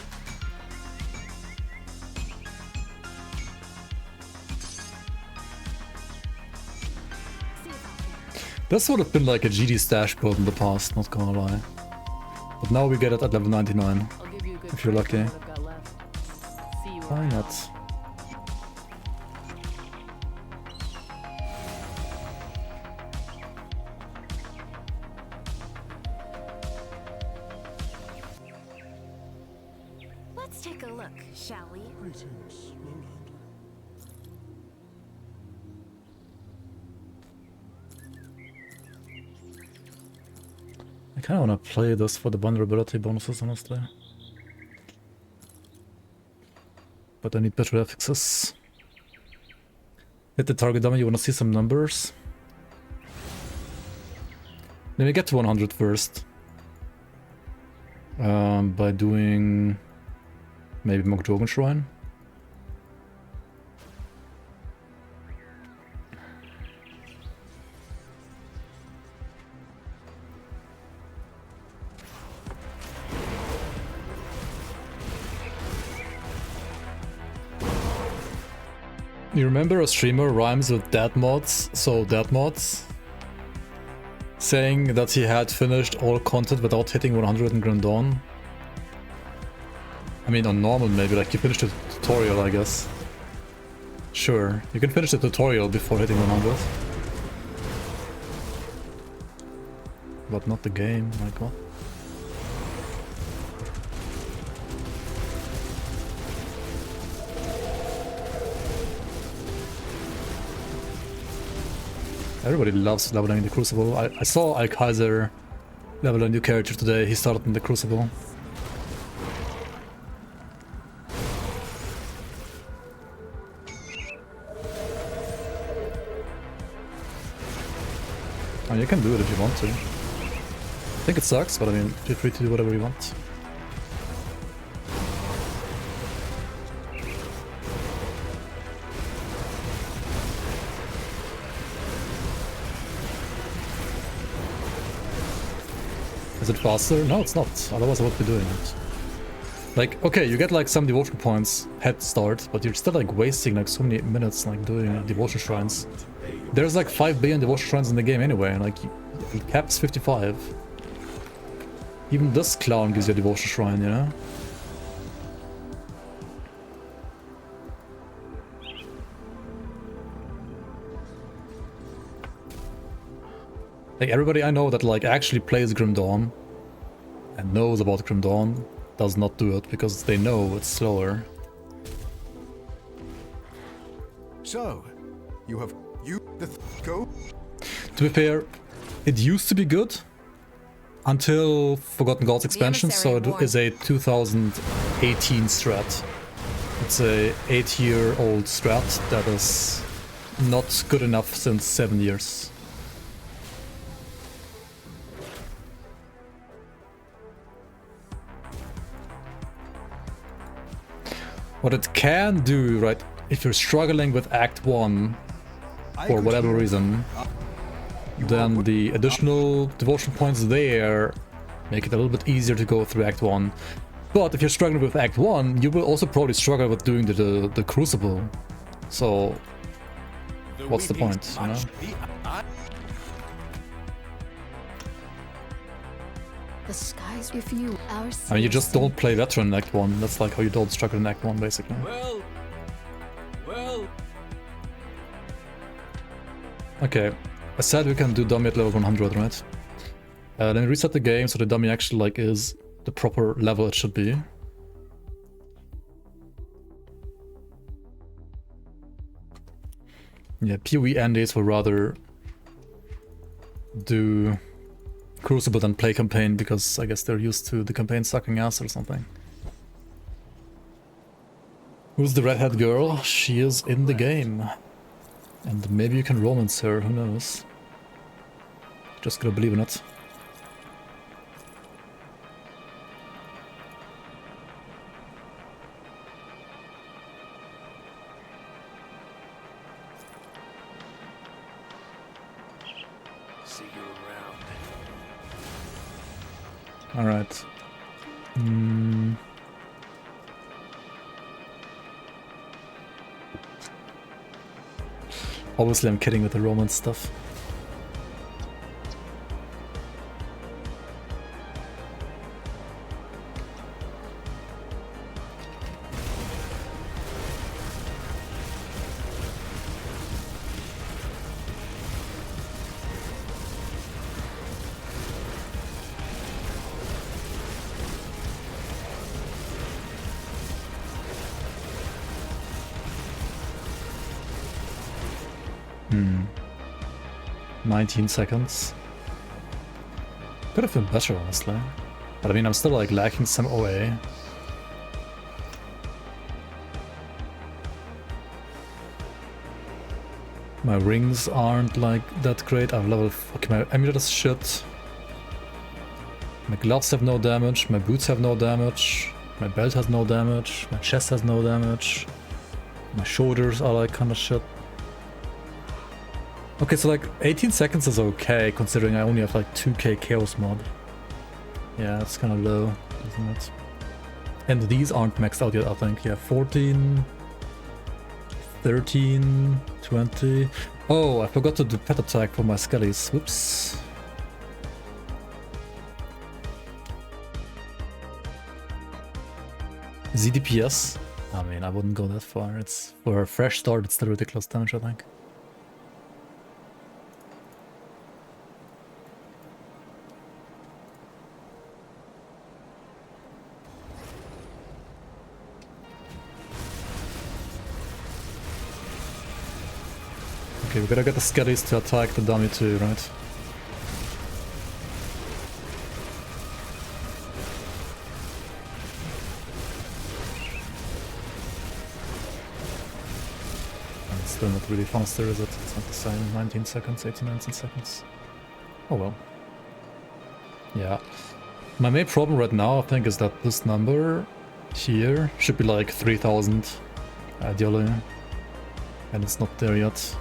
This would have been like a GD stash build in the past, not gonna lie. But now we get it at level 99. If you're lucky. Why not? Let's take a look, shall we? I kind of want to play this for the vulnerability bonuses, honestly. But I need better affixes. Hit the target dummy, you want to see some numbers? Let me get to 100 first. By doing maybe Mokdogan Shrine. You remember a streamer rhymes with dad mods, so dad mods, saying that he had finished all content without hitting 100 in Grim Dawn? I mean, on normal maybe, like you finished the tutorial, I guess. Sure, you can finish the tutorial before hitting 100. But not the game, like what? Everybody loves leveling in the Crucible. I saw Alkaiser level a new character today. He started in the Crucible. And you can do it if you want to. I think it sucks, but I mean, feel free to do whatever you want. Is it faster? No, it's not. Otherwise I would be doing it. Like, okay, you get like some devotion points head start, but you're still like wasting like so many minutes like doing devotion shrines. There's like 5 billion devotion shrines in the game anyway, and like it caps 55. Even this clown gives you a devotion shrine, you know? Like everybody I know that like actually plays Grim Dawn and knows about Grim Dawn does not do it because they know it's slower. So, go? To be fair, it used to be good until Forgotten Gods expansion, so it is a 2018 strat. It's a 8-year-old strat that is not good enough since 7 years. What it can do, right, if you're struggling with Act 1 for whatever reason, then the additional devotion points there make it a little bit easier to go through Act 1. But if you're struggling with Act 1, you will also probably struggle with doing the Crucible. So, what's the point, you know? The skies, if you are I mean, you just don't play Veteran in Act 1. That's like how you don't struggle in Act 1, basically. Well. Okay, I said we can do dummy at level 100, right? Let me reset the game so the dummy actually like is the proper level it should be. Yeah, PoE Andes will rather do Crucible than play campaign because I guess they're used to the campaign sucking ass or something. Who's the redhead girl? She is in the game. And maybe you can romance her, who knows? Just gotta believe in it. See you around. Alright. Obviously I'm kidding with the romance stuff. Hmm. 19 seconds. Could have been better, honestly. But I mean, I'm still like lacking some OA. My rings aren't like that great. I've leveled. Okay, my amulet is shit. My gloves have no damage. My boots have no damage. My belt has no damage. My chest has no damage. My shoulders are like kind of shit. Okay, so like 18 seconds is okay considering I only have like 2k chaos mod. Yeah, it's kind of low, isn't it? And these aren't maxed out yet, I think. Yeah, 14, 13, 20. Oh, I forgot to do pet attack for my skellies. Whoops. ZDPS? I mean, I wouldn't go that far. It's for a fresh start, it's still ridiculous damage, I think. Okay, we gotta get the skellies to attack the dummy too, right? It's still not really faster, is it? It's not the same. 19 seconds, 18, 19 seconds. Oh well. Yeah. My main problem right now, I think, is that this number here should be like 3000, ideally. And it's not there yet.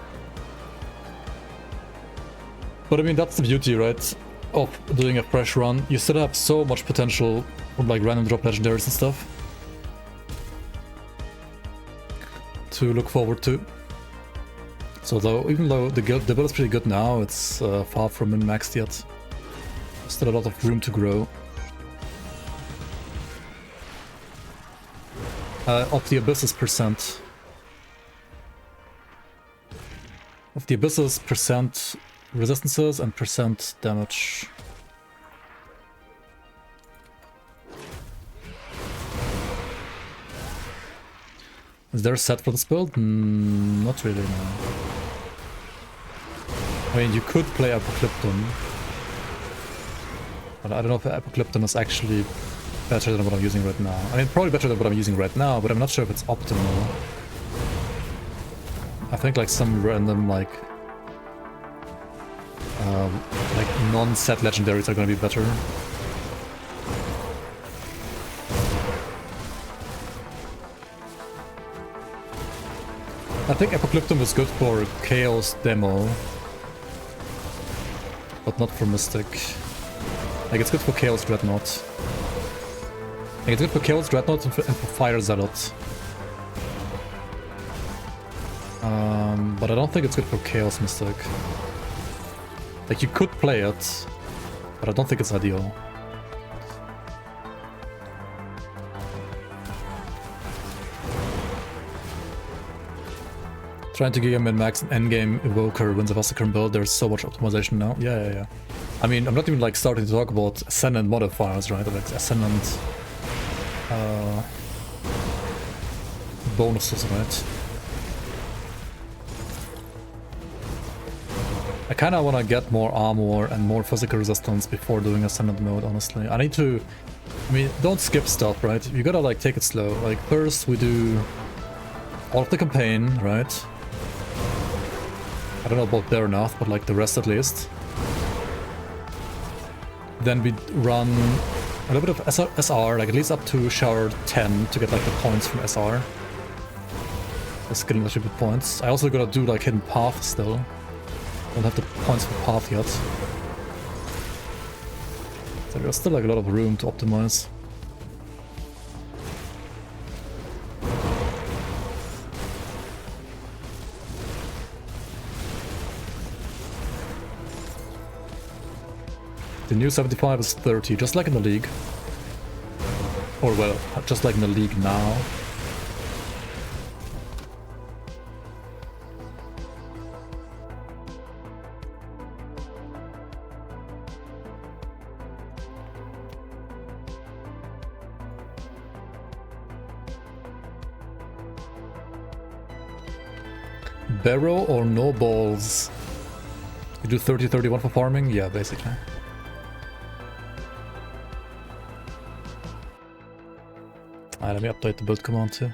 But I mean, that's the beauty, right, of doing a fresh run. You still have so much potential from like random drop legendaries and stuff to look forward to. So though, even though the build is pretty good now, it's far from min-maxed yet. Still a lot of room to grow. Of the Abyss's percent. Of the Abyss's percent resistances and percent damage. Is there a set for this build? Not really, no. I mean, you could play Apocalypton, but I don't know if Apocalypton is actually better than what I'm using right now. I mean, probably better than what I'm using right now, but I'm not sure if it's optimal. I think like some random like non-set legendaries are gonna be better. I think Apocalypton was good for Chaos demo, but not for Mystic. Like, it's good for Chaos Dreadnought. Like, it's good for Chaos Dreadnought and for Fire Zealot. But I don't think it's good for Chaos Mystic. Like, you could play it, but I don't think it's ideal. Trying to get min-max endgame Evoker wins a Asterkarn build, there's so much optimization now. Yeah. I mean, I'm not even like starting to talk about Ascendant modifiers, right? Like Ascendant bonuses, right? I kind of want to get more armor and more physical resistance before doing Ascendant mode, honestly. I need to... I mean, don't skip stuff, right? You gotta like take it slow. Like, first we do all of the campaign, right? I don't know about there or not, but like the rest at least. Then we run a little bit of SR, like at least up to Shower 10 to get like the points from SR. The skill leadership points. I also gotta do like Hidden Path still. Don't have the points for Path yet. So there's still like a lot of room to optimize. The new 75 is 30, just like in the league. Or well, just like in the league now. Barrow or no balls? You do 30-31 for farming? Yeah, basically. Alright, let me update the build command too.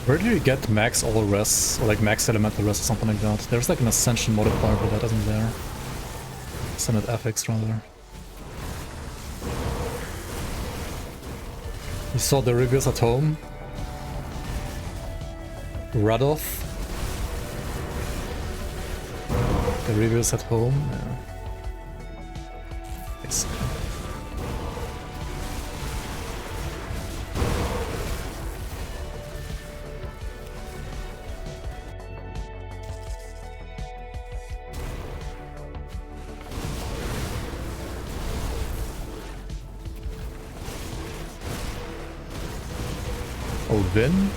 Where do you get max all rests, or like max elemental rest or something like that? There's like an ascension modifier, but that isn't there. Summit FX rather. You saw the reviews at home? Radoff? The reviews at home? Yeah. Basically. Oh, Vin?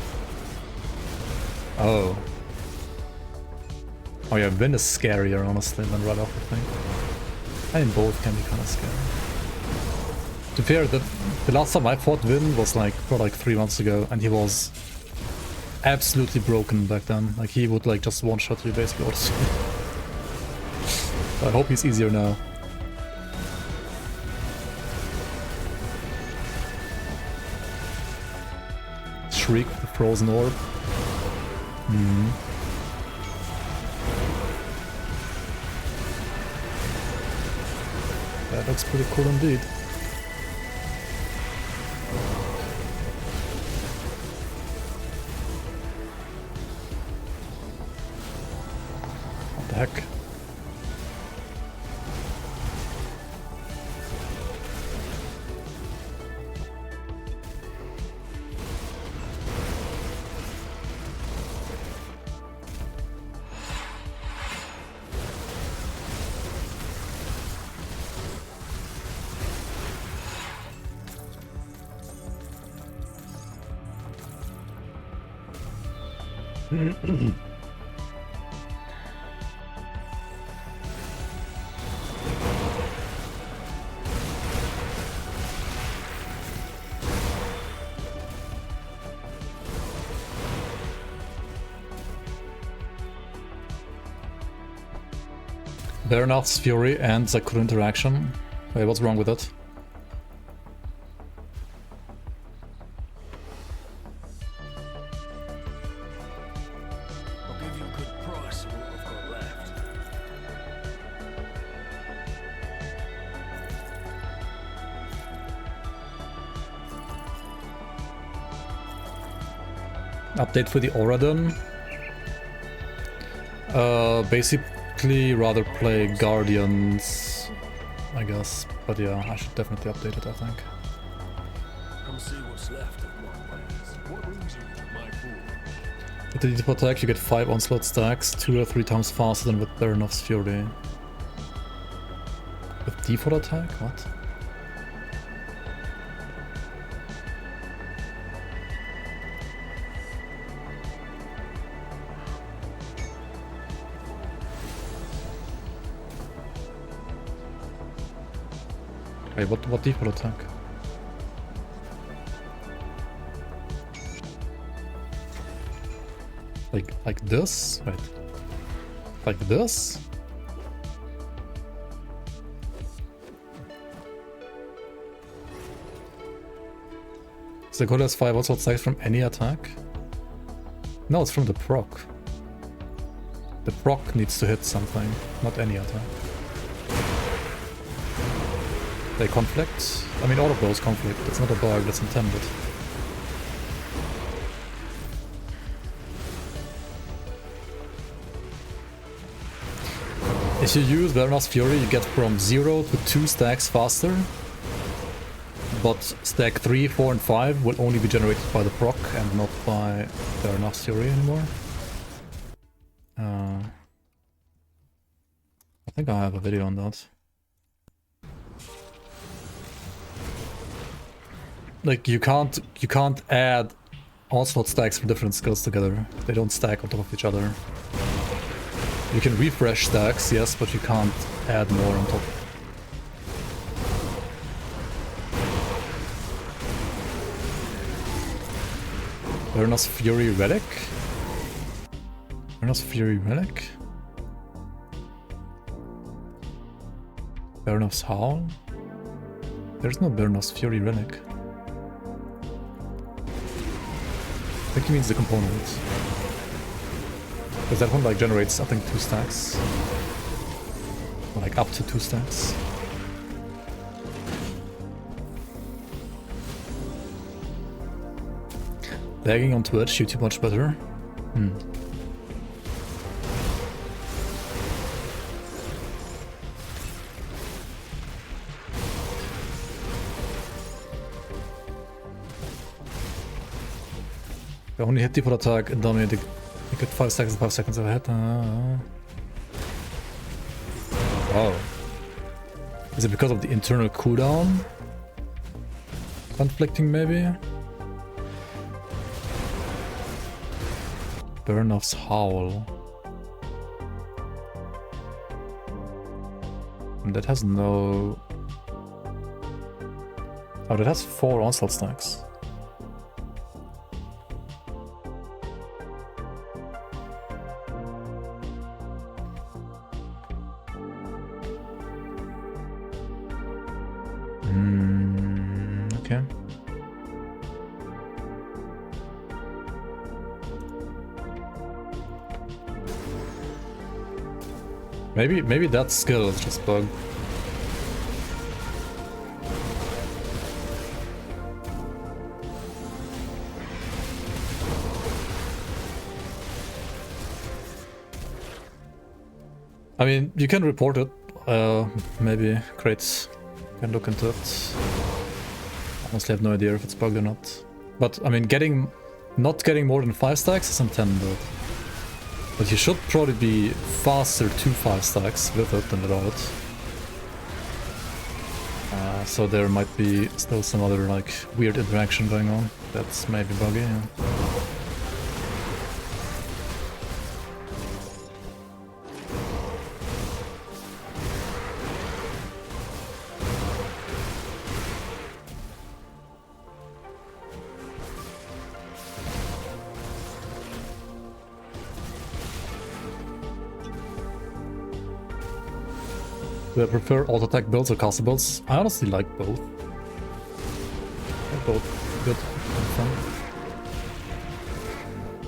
Oh. Oh yeah, Vin is scarier, honestly, than Radoff, I think. I mean, both can be kind of scary. To be fair, the last time I fought Vin was like, for like 3 months ago, and he was absolutely broken back then. Like, he would like just one-shot you basically all the time. I hope he's easier now. Shriek, the frozen orb. That looks pretty cool indeed. What the heck? Bernard's Fury and Zakura interaction. Wait, what's wrong with it? I'll give you a good price for what I've got left. Update for the Auradon. Basically rather play Guardians, I guess. But yeah, I should definitely update it, I think. Come see what's left of my ways. What brings you to my pool? With the deep attack you get 5 onslaught stacks, 2 or 3 times faster than with Baronov's Fury. With default attack? What? Wait, what default attack? Like this? Wait. Like this? The goal has 5 onslaught stacks from any attack? No, it's from the proc. The proc needs to hit something, not any attack. They conflict? I mean, all of those conflict. It's not a bug, that's intended. If you use Werner's Fury, you get from 0 to 2 stacks faster. But stack 3, 4, and 5 will only be generated by the proc and not by Werner's Fury anymore. I think I have a video on that. Like you can't add onslaught stacks for different skills together. They don't stack on top of each other. You can refresh stacks, yes, but you can't add more on top. Werner's Fury Relic? Werner's Fury Relic? Werner's Howl? There's no Werner's Fury Relic. I think he means the component. Because that one like generates, I think, 2 stacks. Or like up to 2 stacks. Lagging on Twitch, YouTube much better. I only hit you for attack and dummy. You get 5 seconds and 5 seconds ahead. Wow. Is it because of the internal cooldown? Conflicting maybe? Bernof's Howl. And that has no... Oh, that has 4 onslaught stacks. Okay. Maybe that skill is just bugged. I mean, you can report it. Maybe Crates can look into it. Honestly, I have no idea if it's bugged or not. But I mean, not getting more than 5 stacks is intended. But you should probably be faster to 5 stacks with it than without it. So there might be still some other like weird interaction going on. That's maybe buggy, yeah. Do I prefer auto-attack builds or caster builds? I honestly like both. They're both good and fun.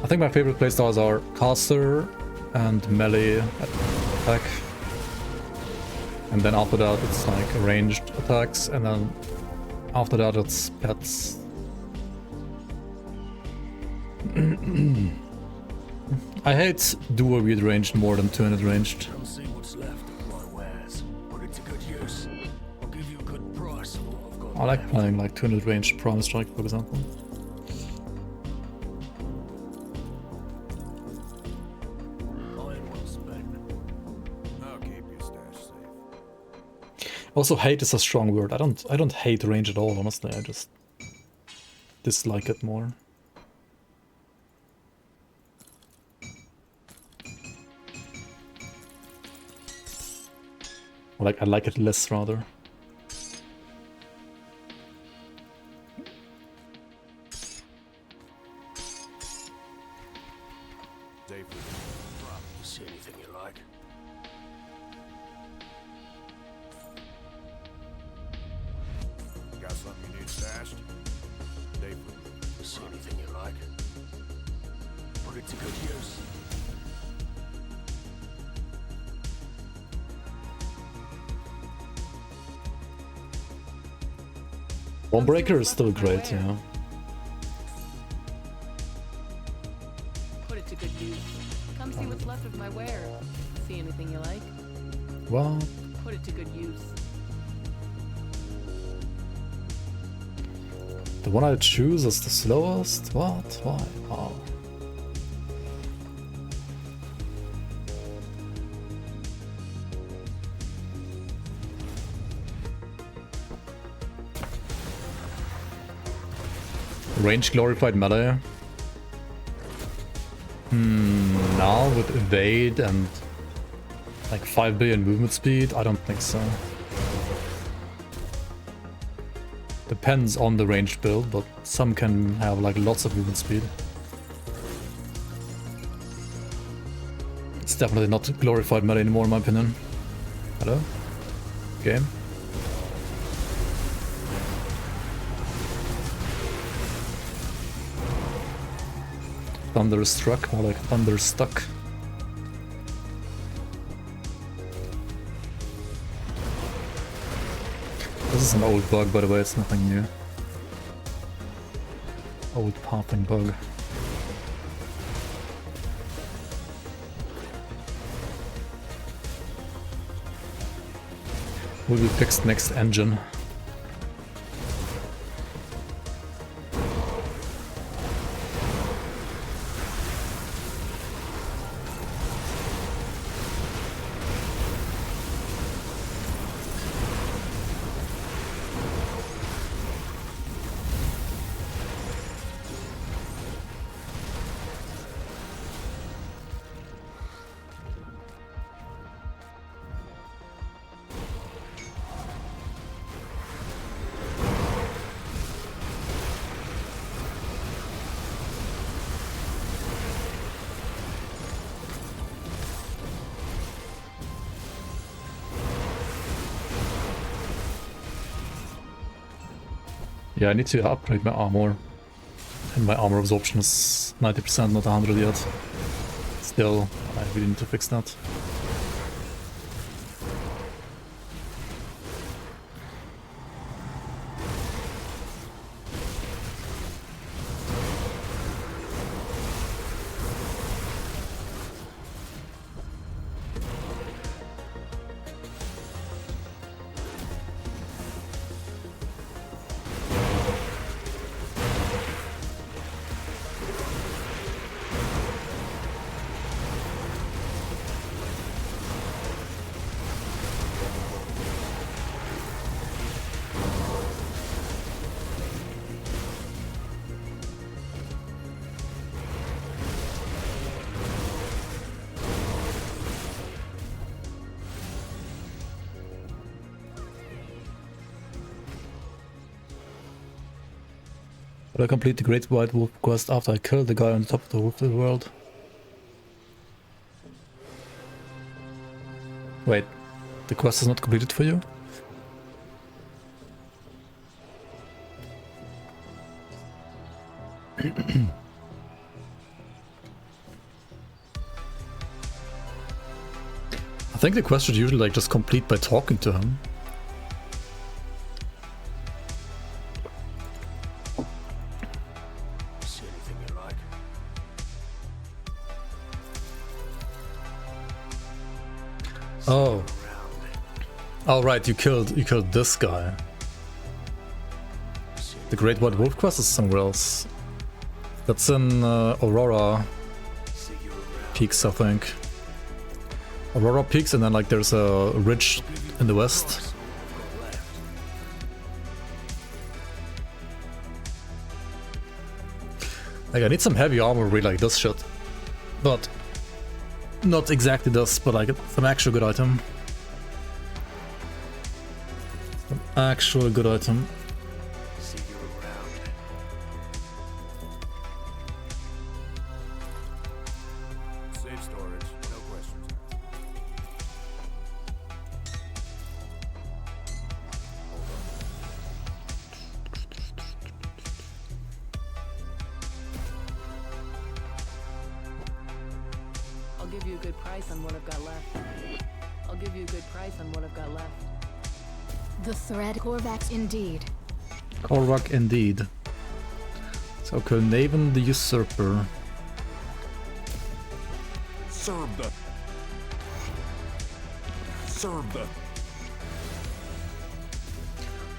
I think my favorite playstyles are caster and melee attack. And then after that it's like ranged attacks, and then after that it's pets. I hate dual wield ranged more than two-handed ranged. I like playing like 200 range Prime Strike, for example. Also, hate is a strong word. I don't hate range at all, honestly. I just dislike it more. Or like I like it less rather. See anything you like? Got something you need stashed? See anything you like? Put it to good use. Bomb Breaker is still great, yeah. Put it to good use. Come see what's left of my wares. See anything you like? What? Put it to good use. The one I choose is the slowest? What? Why? How? Range glorified melee. Now with evade and like 5 billion movement speed, I don't think so. Depends on the ranged build, but some can have like lots of movement speed. It's definitely not glorified melee anymore in my opinion. Hello? Game? Thunderstruck, more like thunderstuck. This is an old bug, by the way, it's nothing new. Old popping bug. Will be fixed next engine. Yeah, I need to upgrade my armor. And my armor absorption is 90%, not 100 yet. Still, I really need to fix that. Will I complete the Great White Wolf quest after I kill the guy on the top of the wolf world? Wait, the quest is not completed for you? I think the quest should usually like just complete by talking to him. Oh. Oh right, you killed this guy. The Great White Wolf quest is somewhere else. That's in Aurora Peaks, I think. Aurora Peaks, and then like there's a ridge in the west. Like I need some heavy armor, really like this shit. But not exactly this, but like some actual good item. Some actual good item. Safe storage, no questions. I'll give you a good price on what I've got left. I'll give you a good price on what I've got left. The thread Korvax indeed. Korvac indeed. So Kernaven the Usurper. Serve the Serve the...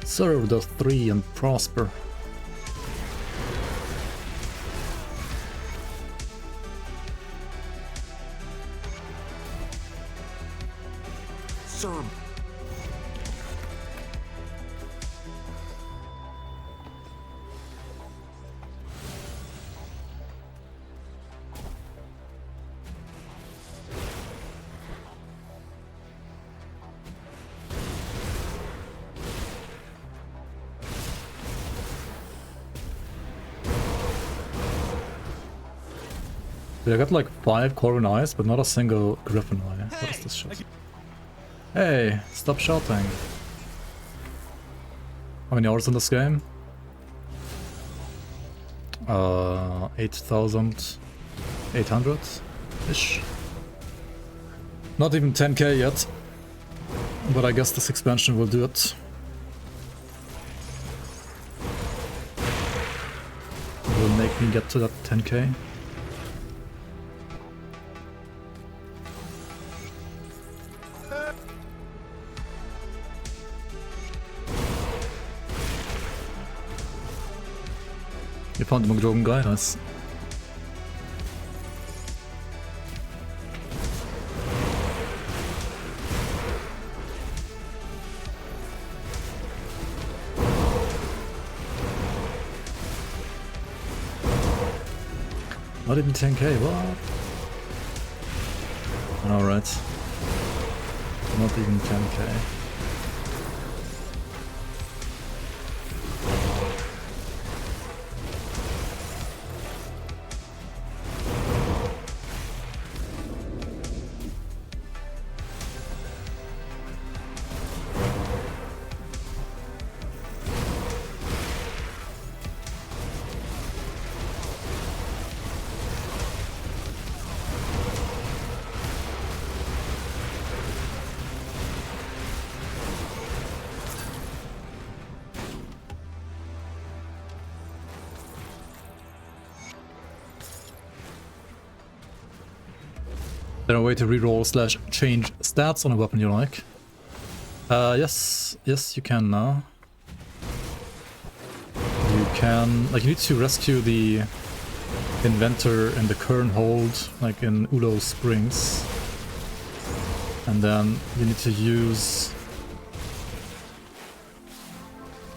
Serve the 3 and prosper. Serve... I got like 5 Corvin eyes, but not a single Griffin eye. What is this shit? Hey, stop shouting. How many hours in this game? 8,800-ish. Not even 10k yet. But I guess this expansion will do it. It will make me get to that 10k. You found the Magdogan guy, nice. Not even 10k, what? Alright. Not even 10k. Is there a way to reroll / change stats on a weapon you like? Yes, you can now. You can, like, you need to rescue the inventor in the Kern hold, like in Ulo Springs. And then you need to use...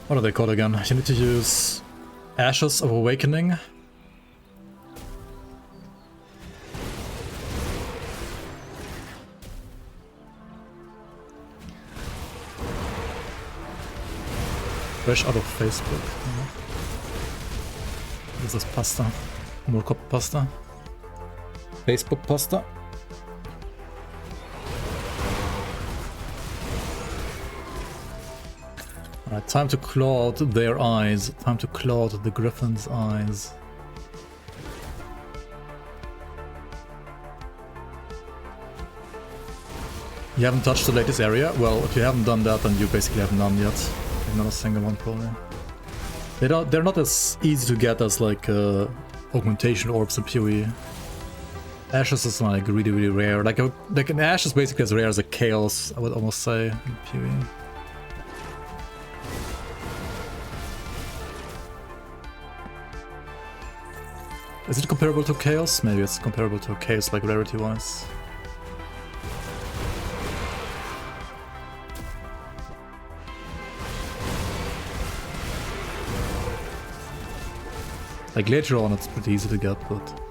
what are they called again? You need to use Ashes of Awakening. Fresh out of Facebook. What is this pasta? More copy pasta? Facebook pasta? Alright, time to claw out their eyes. Time to claw out the griffin's eyes. You haven't touched the latest area? Well, if you haven't done that, then you basically have none yet. Not a single one, probably. They're not as easy to get as like augmentation orbs in PoE. Ashes is like really rare. Like an Ash is basically as rare as a Chaos, I would almost say, in PoE. Is it comparable to Chaos? Maybe it's comparable to Chaos, like rarity-wise. Like later on it's pretty easy to get, but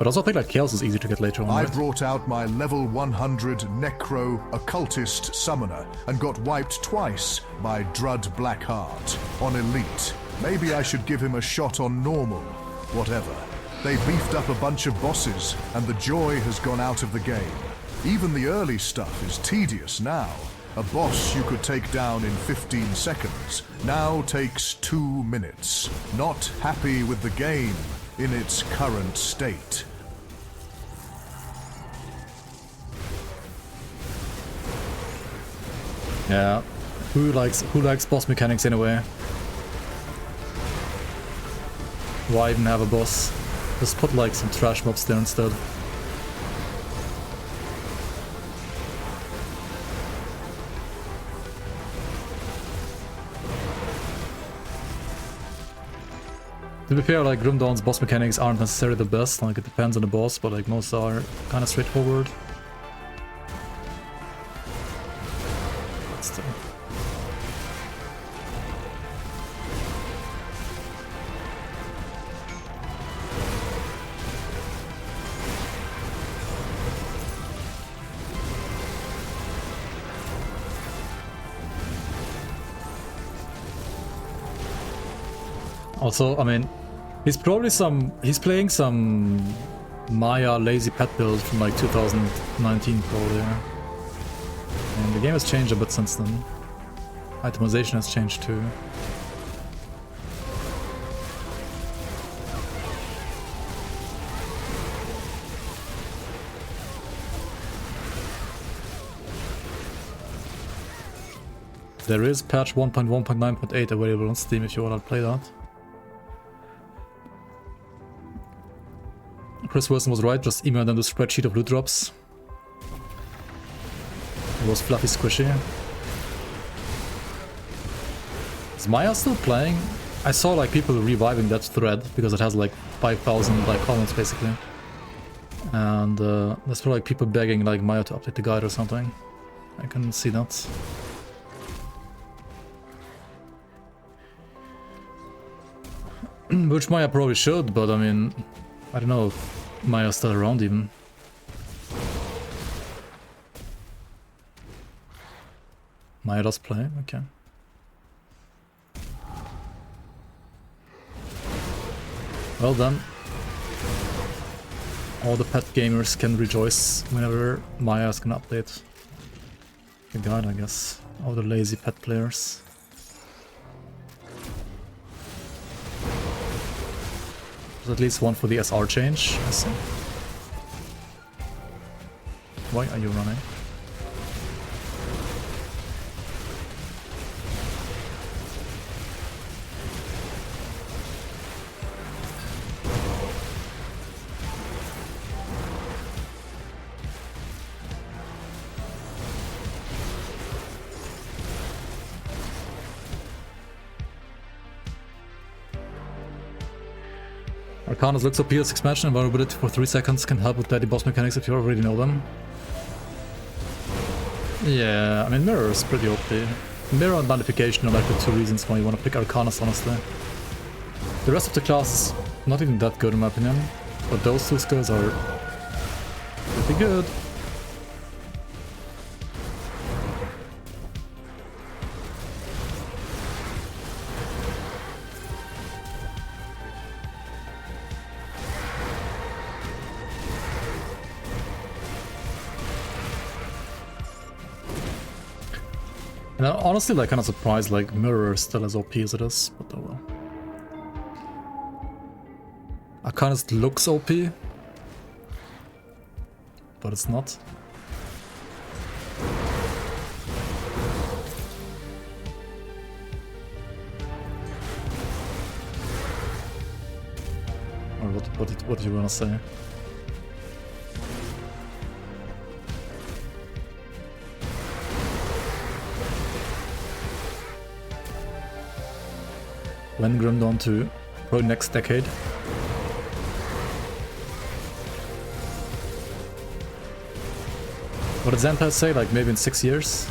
also I think like Chaos is easy to get later on. I right? brought out my level 100 Necro Occultist Summoner and got wiped twice by Drud Blackheart on Elite. Maybe I should give him a shot on normal. Whatever. They beefed up a bunch of bosses and the joy has gone out of the game. Even the early stuff is tedious now. A boss you could take down in 15 seconds now takes 2 minutes. Not happy with the game in its current state. Yeah. Who likes boss mechanics anyway? Why even have a boss? Just put like some trash mobs there instead. To be fair, like Grimdawn's boss mechanics aren't necessarily the best, like it depends on the boss, but like most are kind of straightforward. But still. Also, I mean, he's playing some Maya lazy pet build from like 2019 probably. And the game has changed a bit since then. Itemization has changed too. There is patch 1.1.9.8 available on Steam if you want to play that. Chris Wilson was right, just email them the spreadsheet of loot drops. It was fluffy squishy. Is Maya still playing? I saw like people reviving that thread because it has like 5,000 like comments basically. And there's probably like people begging like Maya to update the guide or something. I can see that. Which Maya probably should, but I mean, I don't know if Maya's still around even. Maya does play, okay. Well then, all the pet gamers can rejoice whenever Maya's gonna update the guide, I guess. All the lazy pet players. There's at least one for the SR change, I see. Why are you running? Arcanus looks OP as expansion and vulnerability for 3 seconds can help with daddy boss mechanics if you already know them. Yeah, I mean Mirror is pretty OP. Mirror and Magnification are like the 2 reasons why you want to pick Arcanus, honestly. The rest of the class is not even that good in my opinion, but those 2 skills are pretty good. And I'm honestly like kind of surprised like Mirror is still as OP as it is, but oh well. Arcanus looks OP, but it's not. Or what do you want to say? When Grimdawn 2? Probably next decade. What did Xanthar say? Like maybe in 6 years?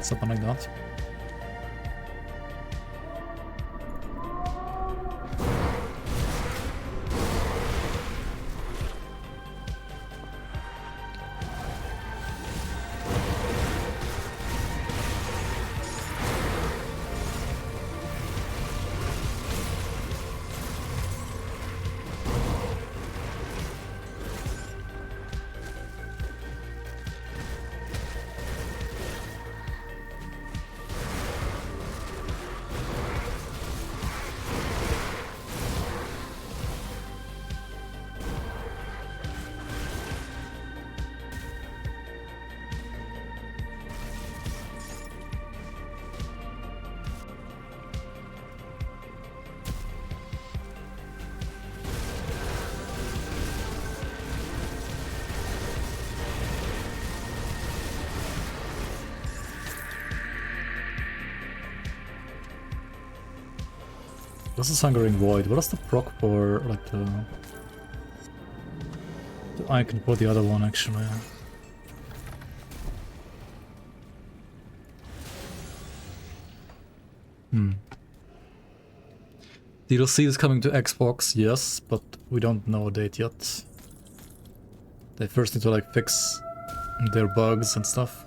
Something like that. This is Hungering Void. What is the proc for, like, the icon for the other one, actually? DLC is coming to Xbox, yes, but we don't know a date yet. They first need to, like, fix their bugs and stuff.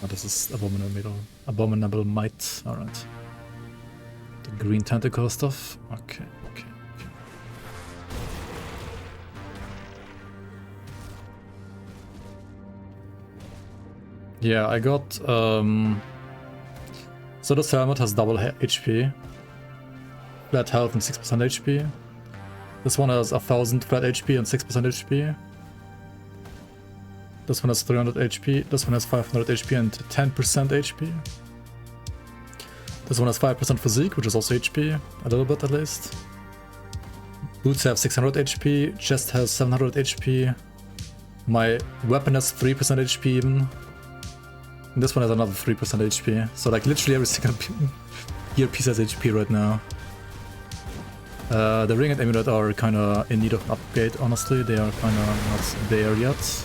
Oh, this is abominable might. Alright. The green tentacle stuff. Okay. Yeah, I got so this helmet has double HP, flat health and 6% HP. This one has 1000 flat HP and 6% HP. This one has 300 HP, this one has 500 HP and 10% HP. This one has 5% physique, which is also HP, a little bit at least. Boots have 600 HP, chest has 700 HP. My weapon has 3% HP even. And this one has another 3% HP. So like literally every single earpiece has HP right now. The ring and amulet are kinda in need of an upgrade, honestly. They are kinda not there yet.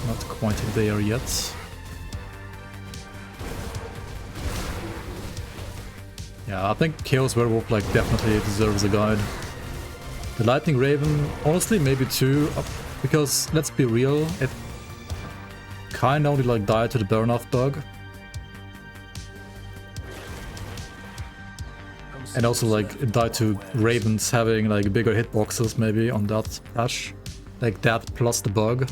Not quite there yet. Yeah, I think Chaos Werewolf like definitely deserves a guide. The Lightning Raven, honestly maybe too, because let's be real, it kinda only like died to the Burnout bug. And also like it died to Ravens having like bigger hitboxes maybe on that patch. Like that plus the bug.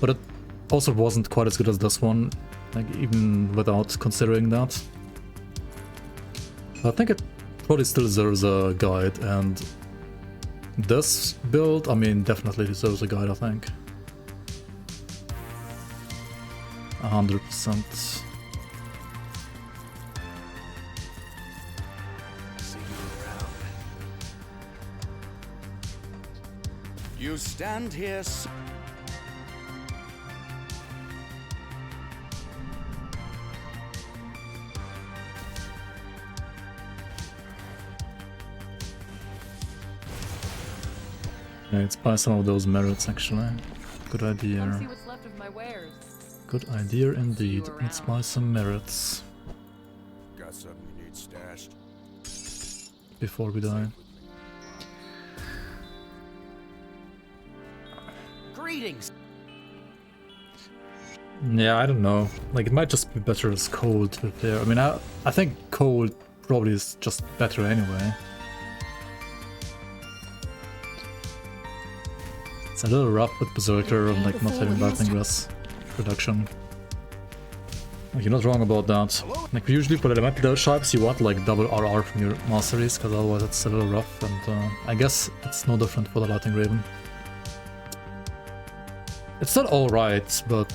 But it also wasn't quite as good as this one, like even without considering that. I think it probably still deserves a guide, and this build, I mean, definitely deserves a guide, I think. 100%. You stand here. Yeah, let's buy some of those merits actually. Good idea. Come see what's left of my wares. Good idea indeed. Let's buy some merits. Got something you need stashed? Before we die. Greetings. Yeah, I don't know. Like it might just be better as cold to be fair. I mean, I think cold probably is just better anyway. It's a little rough with Berserker and like not having Lightning Grass production. Like, you're not wrong about that. Like usually for elemental Death Shipes you want like double RR from your masteries, because otherwise it's a little rough, and I guess it's no different for the Lightning Raven. It's not alright, but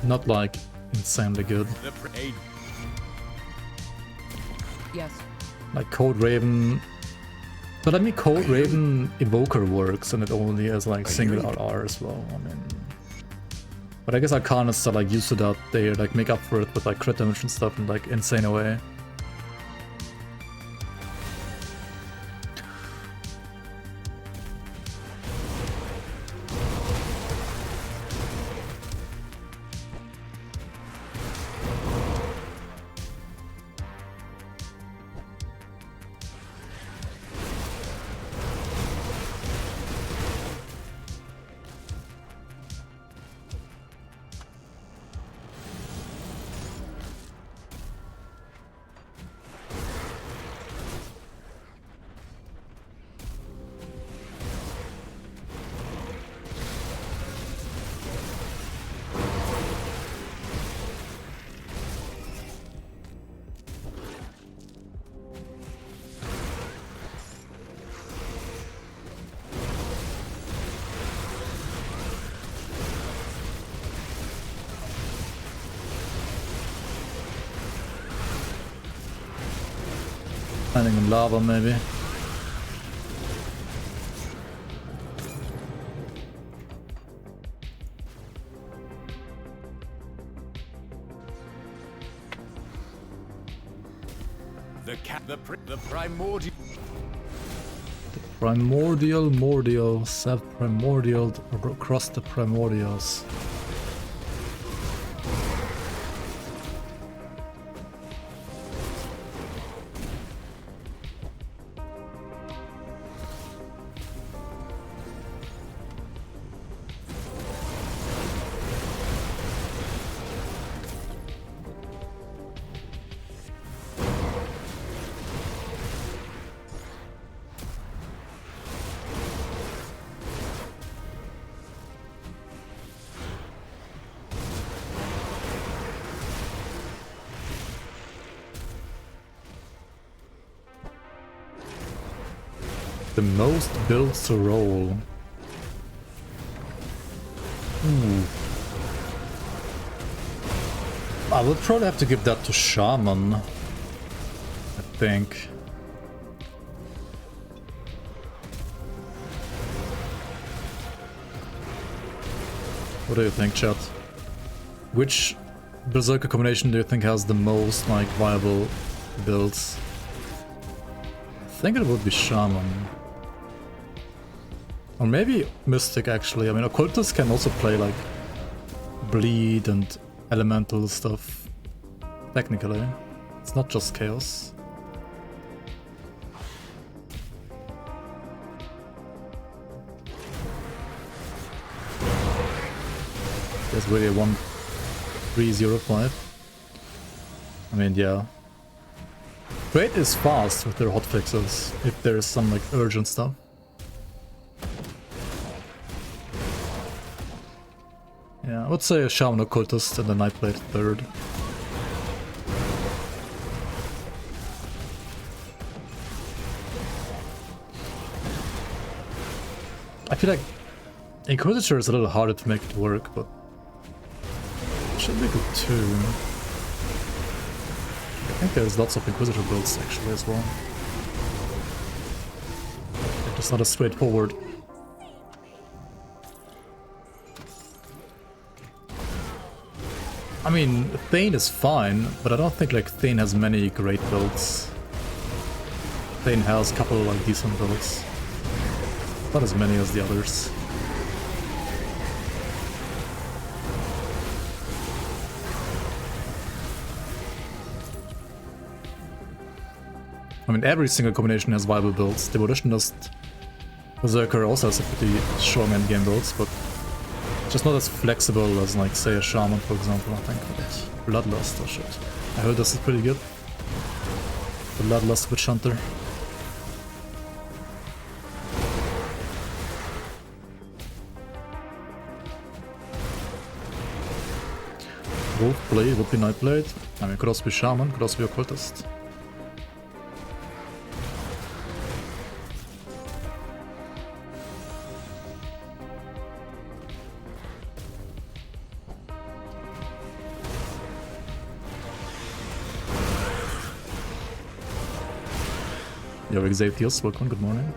not like insanely good. Yes. Like Cold Raven. But I mean, Cold Raven Evoker works, and it only has like single RR as well. I mean, but I guess Arcanists are like used to that. They like make up for it with like crit damage and stuff in like insane a way. Landing in lava, maybe. The primordial. Primordial, self-primordial, across the primordials. The most builds to roll. I would probably have to give that to Shaman, I think. What do you think, chat? Which Berserker combination do you think has the most, like, viable builds? I think it would be Shaman. Or maybe Mystic, actually. I mean, Occultist can also play, like, Bleed and Elemental stuff. Technically. It's not just Chaos. There's really a 1-3-0-5. I mean, yeah. Great is fast with their hotfixes, if there's some, like, urgent stuff. Yeah, I would say a Shaman Occultist and a Nightblade third. I feel like Inquisitor is a little harder to make it work, but it should be good too. I think there's lots of Inquisitor builds actually as well. They're just not as straightforward. I mean, Thane is fine, but I don't think like Thane has many great builds. Thane has a couple like decent builds. Not as many as the others. I mean, every single combination has viable builds. Demolitionist Berserker also has a pretty strong endgame builds, but just not as flexible as, like, say, a Shaman, for example, I think. But Bloodlust, oh shit. I heard this is pretty good. The Bloodlust Witch Hunter. Wolf Blade would be Nightblade. I mean, could also be Shaman, could also be Occultist. Yo, Xavius, welcome, good morning.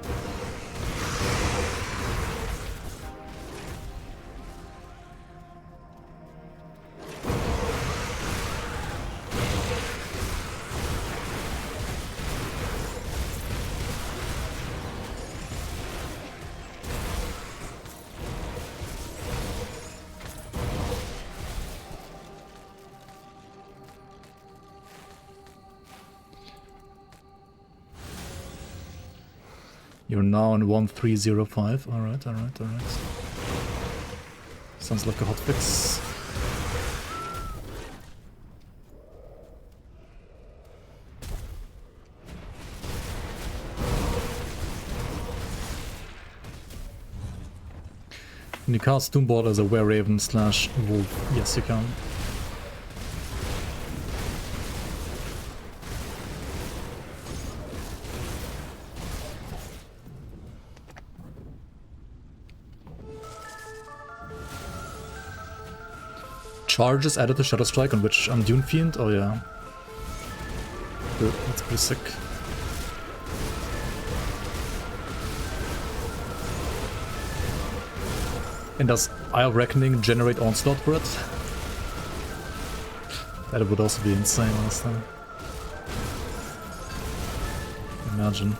You're now on 1-3-0-5. Alright, alright, alright. Sounds like a hotfix. Can you cast Doomboard as a Wereraven / Wolf? Yes, you can. Charges added to Shadow Strike on which Dune Fiend? Oh yeah. Good, that's pretty sick. And does Eye of Reckoning generate Onslaught for it? That would also be insane, honestly. imagine.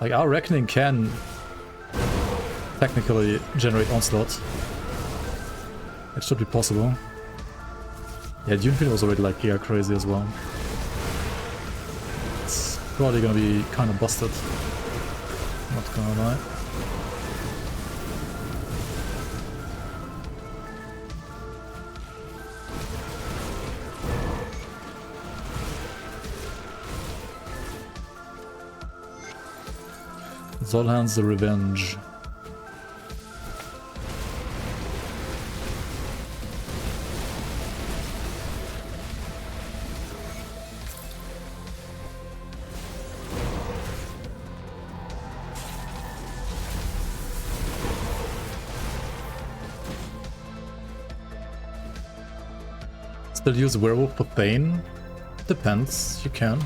Like, our Reckoning can technically generate Onslaught. It should be possible. Yeah, Dunefield was already like gear crazy as well. It's probably gonna be kind of busted. Not gonna lie. Zolhan's the Revenge. Still use Werewolf for Thane? Depends, you can.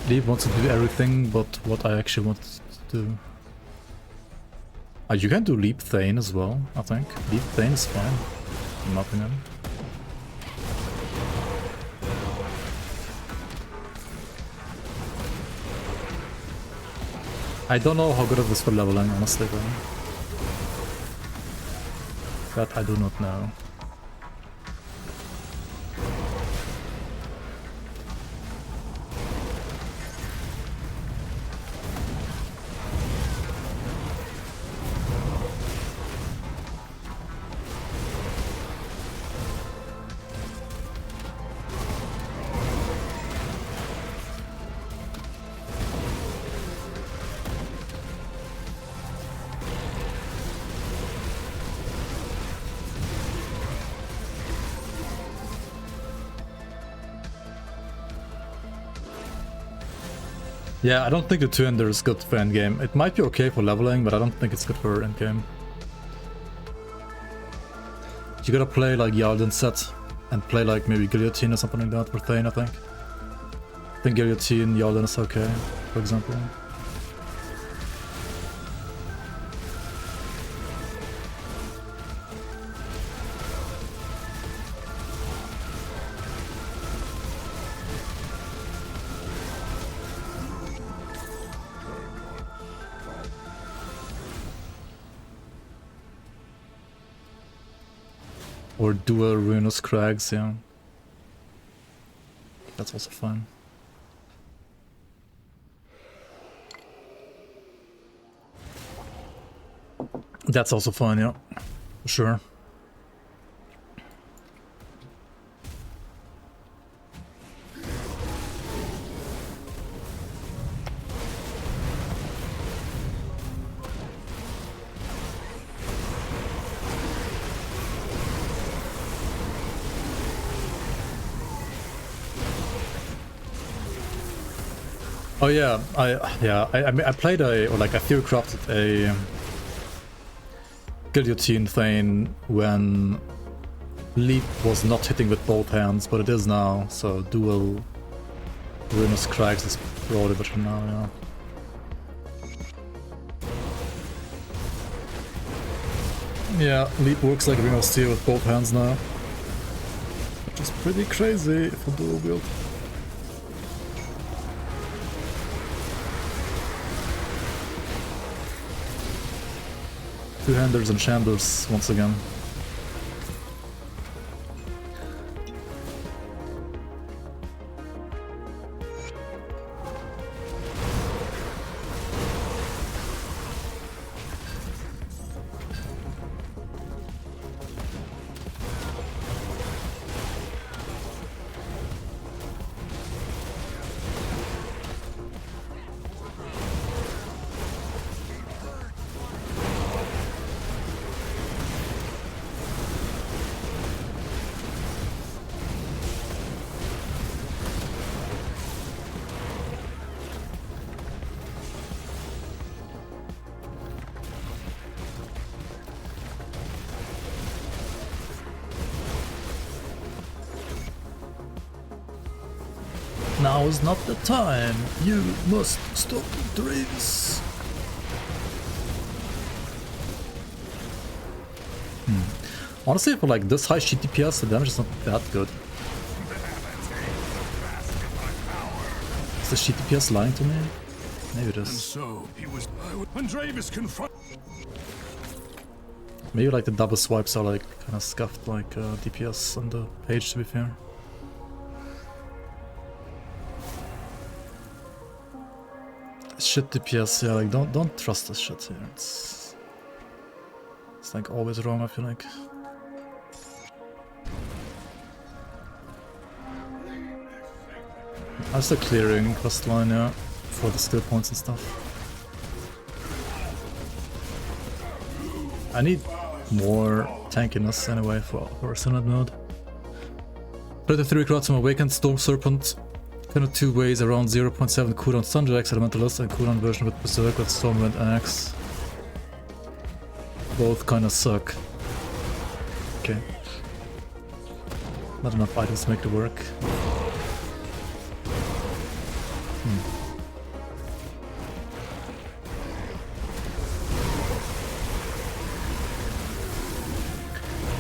Leave wants to do everything but what I actually want to do. You can do Leap Thane as well, I think. Leap Thane is fine, in my opinion. I don't know how good it is for leveling, honestly, though. That I do not know. Yeah, I don't think the two-hander is good for endgame. It might be okay for leveling, but I don't think it's good for endgame. You gotta play like Yarden set and play like maybe Guillotine or something like that for Thane, I think. I think Guillotine, Yarden is okay, for example. Or dual Ruinous Crags, yeah. That's also fine. That's also fine, yeah. For sure. Oh yeah, I played I theory crafted a Guillotine Thane when Leap was not hitting with both hands, but it is now, so dual Ruinous Crags is probably better now, yeah. Yeah, Leap works like Ring of Steel with both hands now. Which is pretty crazy for dual wield. Two-handers and shamblers once again. Now is not the time. You must stop dreams. Honestly, for like this high shit DPS, the damage is not that good. Is the shit DPS lying to me? Maybe it is. And so he was. When Dravis confronted. Maybe like the double swipes are like kind of scuffed like DPS on the page, to be fair. Shit DPS, yeah, like don't trust this shit here. It's like always wrong, I feel like. I'm still clearing quest line, yeah, for the skill points and stuff. I need more tankiness anyway for Synod mode. 33 crowds from Awakened Storm Serpent. Kind of two ways around 0.7 cooldown Stunjax Elementalist and cooldown version with Berserk with Stormwind Axe. Both kind of suck. Okay. Not enough items to make it work.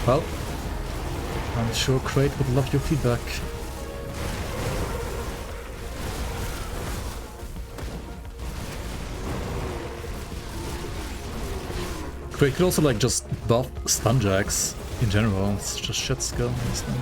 Well, I'm sure Crate would love your feedback. Crate could also like just buff Stunjax in general, it's just shit skill, honestly.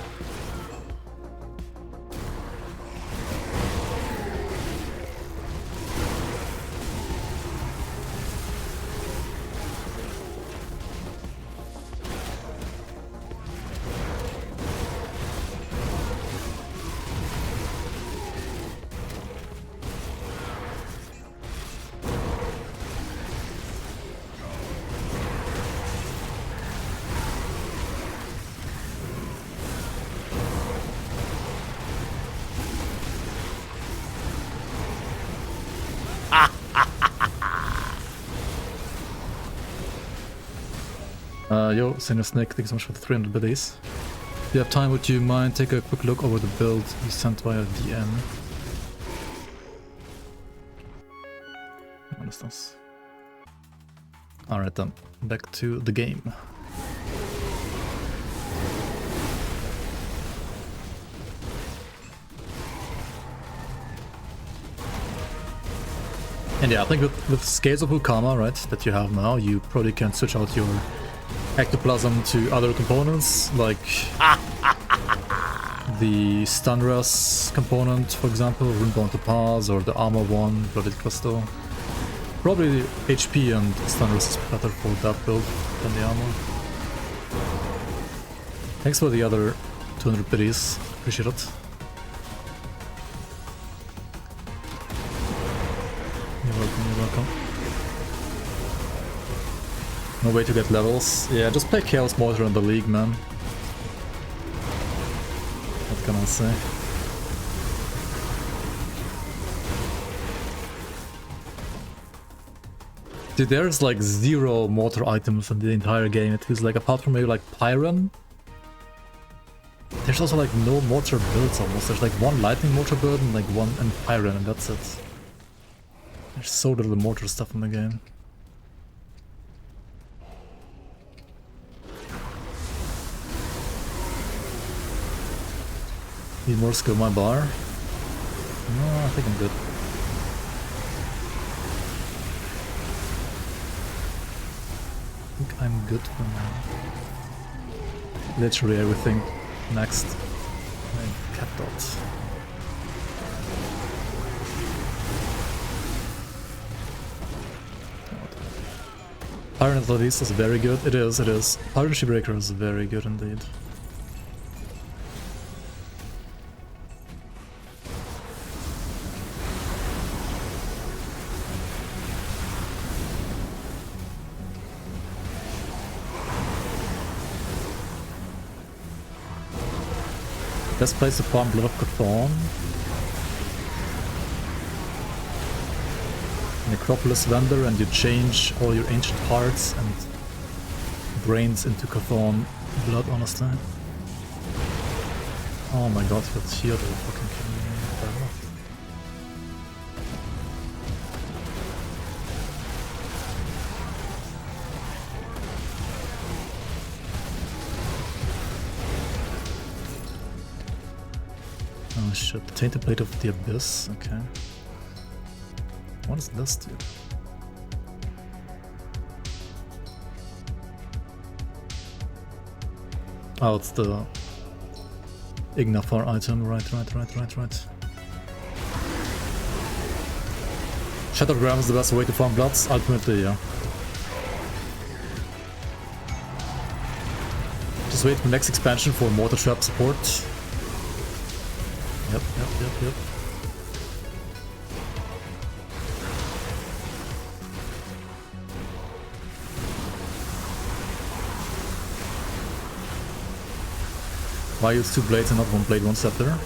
Yo, Senior Snake, thanks so much for the 300 biddies. If you have time, would you mind take a quick look over the build you sent via DM? What is this? Alright then, back to the game. And yeah, I think with Scales of Vulkama, right, that you have now, you probably can switch out your Ectoplasm to other components, like the Stunras component, for example, Runebound Topaz, or the Armor one, Blooded Crystal. Probably the HP and Stunras is better for that build than the armor. Thanks for the other 200 biddies, appreciate it. You're welcome, you're welcome. No way to get levels. Yeah, just play Chaos Mortar in the league, man. What can I say? Dude, there's like 0 mortar items in the entire game. It feels like, apart from maybe like Pyron. There's also like no mortar builds almost. There's like one lightning mortar build and like one and Pyron, and that's it. There's so little mortar stuff in the game. Need more skill my bar? No, I think I'm good. I think I'm good for now. Literally everything next. And cat dots. Iron Athletics is very good. It is, it is. Iron Shipbreaker is very good indeed. Best place to farm Blood of Cthulhu. Necropolis Vendor, and you change all your ancient hearts and brains into Cthulhu blood, honestly. Oh my god, he got shielded, fucking kidding me. shit. The Tainted Blade of the Abyss, okay. What is this, dude? Oh, it's the Ignafar item, right. Shattered Ground is the best way to farm bloods, ultimately, yeah. Just wait for the next expansion for Mortar Trap support. Yep. Why use 2 blades and not 1 blade, 1 scepter?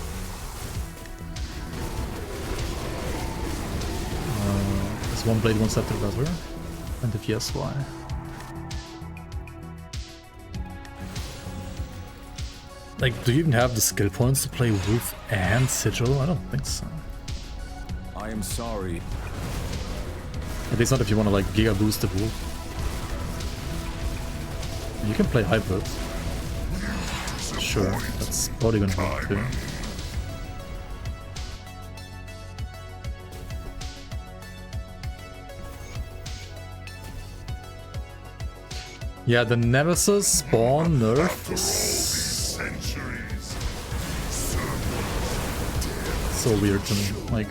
Is 1 blade, 1 scepter better? And if yes, why? Like, do you even have the skill points to play Wolf and Sigil? I don't think so. I am sorry. At least not if you want to like Giga boost the Wolf. You can play Hybrid. Sure, that's probably gonna help too. Yeah, the Nemesis spawn nerf is so weird to me. Like,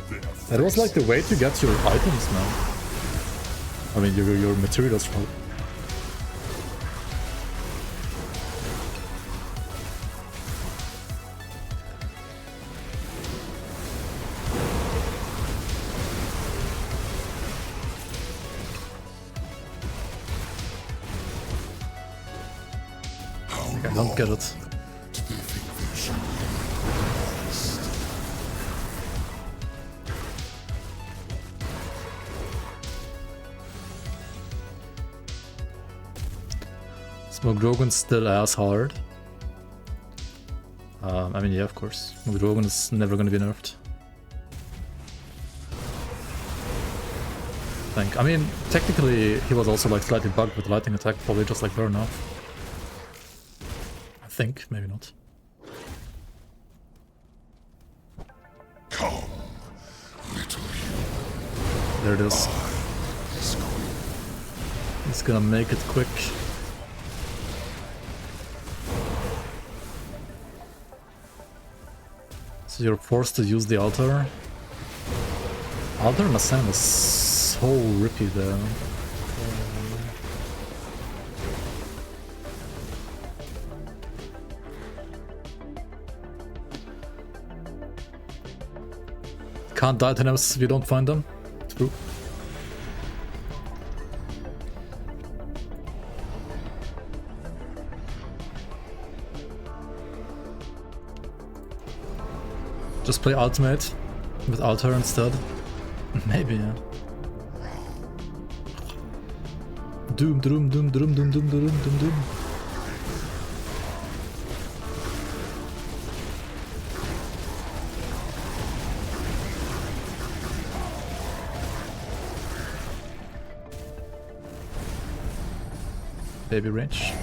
that was like the way to get your items now. I mean, your materials, right? I don't get it. Smoke still as hard. I mean, yeah, of course. Smoke is never gonna be nerfed. I mean, technically, he was also like slightly bugged with lightning attack, probably just like burn off. I think, maybe not. Come, little There it is. He's gonna make it quick. So you're forced to use the altar. Altar and Ascend is so rippy there. Can't die to Nemesis if you don't find them. True. Just play ultimate with altar instead. Maybe, yeah. Doom. Baby range.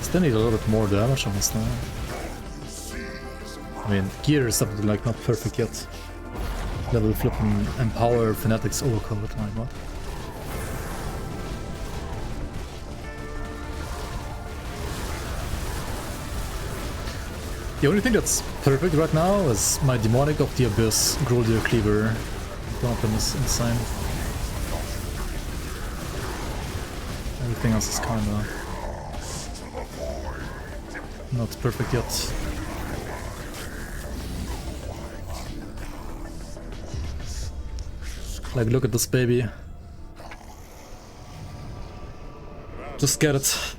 Still need a little bit more damage on this now. I mean, gear is definitely like not perfect yet. Level flipping Empower Fanatics overcoat, like what? The only thing that's perfect right now is my Demonic of the Abyss Groldir Cleaver. One of them is insane. Everything else is kinda not perfect yet. Like, look at this baby. Just get it.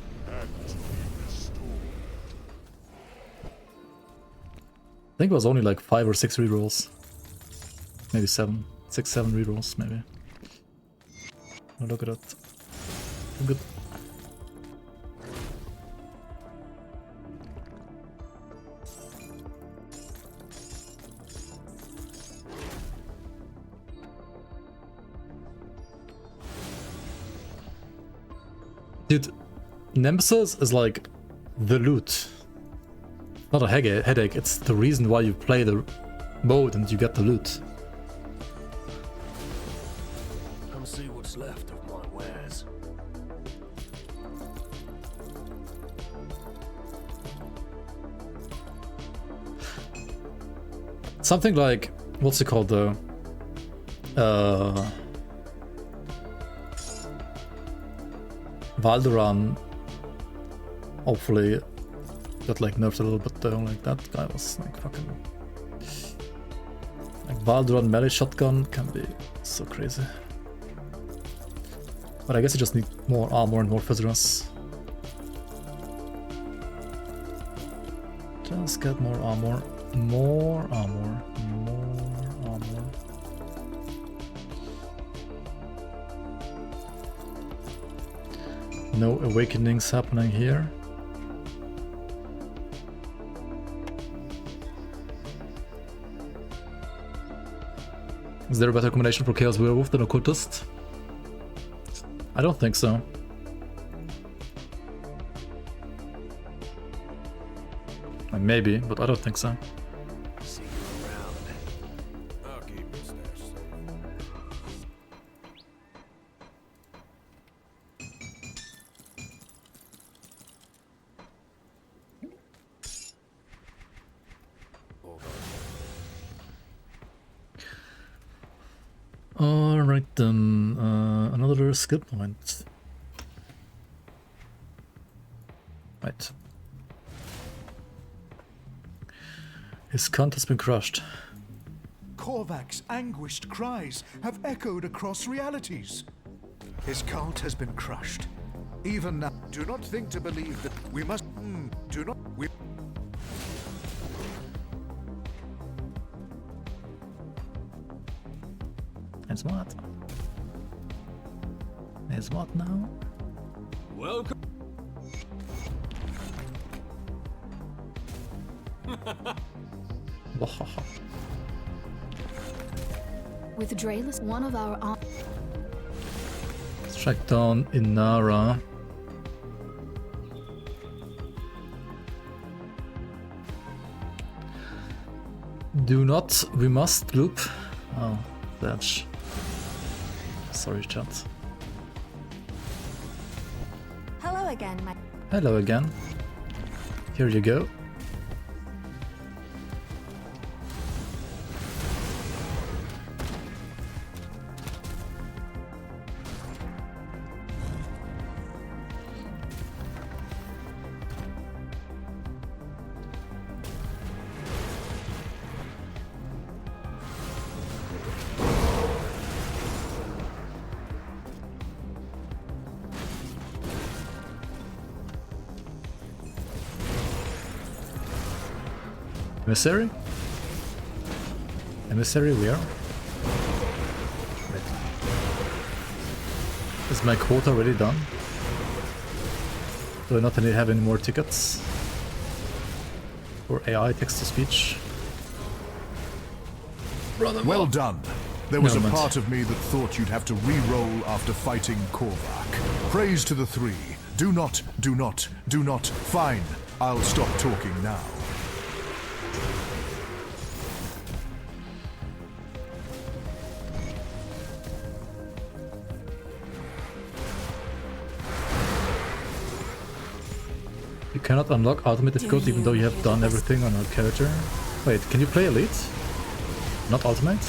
I think it was only like 5 or 6 rerolls. Maybe 7. 6, 7 rerolls, maybe. Oh, look at that. Good. Dude, Nemesis is like the loot. Not a headache, it's the reason why you play the mode and you get the loot. Come see what's left of my wares. Something like, what's it called though? Valdoran hopefully got like nerfed a little bit though, like that guy was like fucking... Like Valdoran melee shotgun can be so crazy. But I guess you just need more armor and more Fizras. Just get more armor. More armor. More armor. No awakenings happening here. Is there a better combination for Chaos Werewolf than Occultist? I don't think so. Maybe, but I don't think so. See you around. I'll keep your stash safe. Alright then, another skill point. Right. His cunt has been crushed. Korvac's anguished cries have echoed across realities. His cult has been crushed. Even now, do not think to believe that we must... do not... We... It's what? It's what now? Welcome. With Draelus, one of our Let's track down Inara. Do not, we must loop. Oh, that's... Sorry, chat. Hello again, my... Hello again. Here you go. Emissary? Emissary, where? Wait. Is my quota already done? Do I not have any more tickets? For AI text-to-speech? Well done. There was Never a mind. part of me that thought you'd have to re-roll after fighting Korvac. Praise to the three. Do not. Fine. I'll stop talking now. You cannot unlock ultimate difficulty even though you have done everything on your character. Wait, can you play elite? Not ultimate?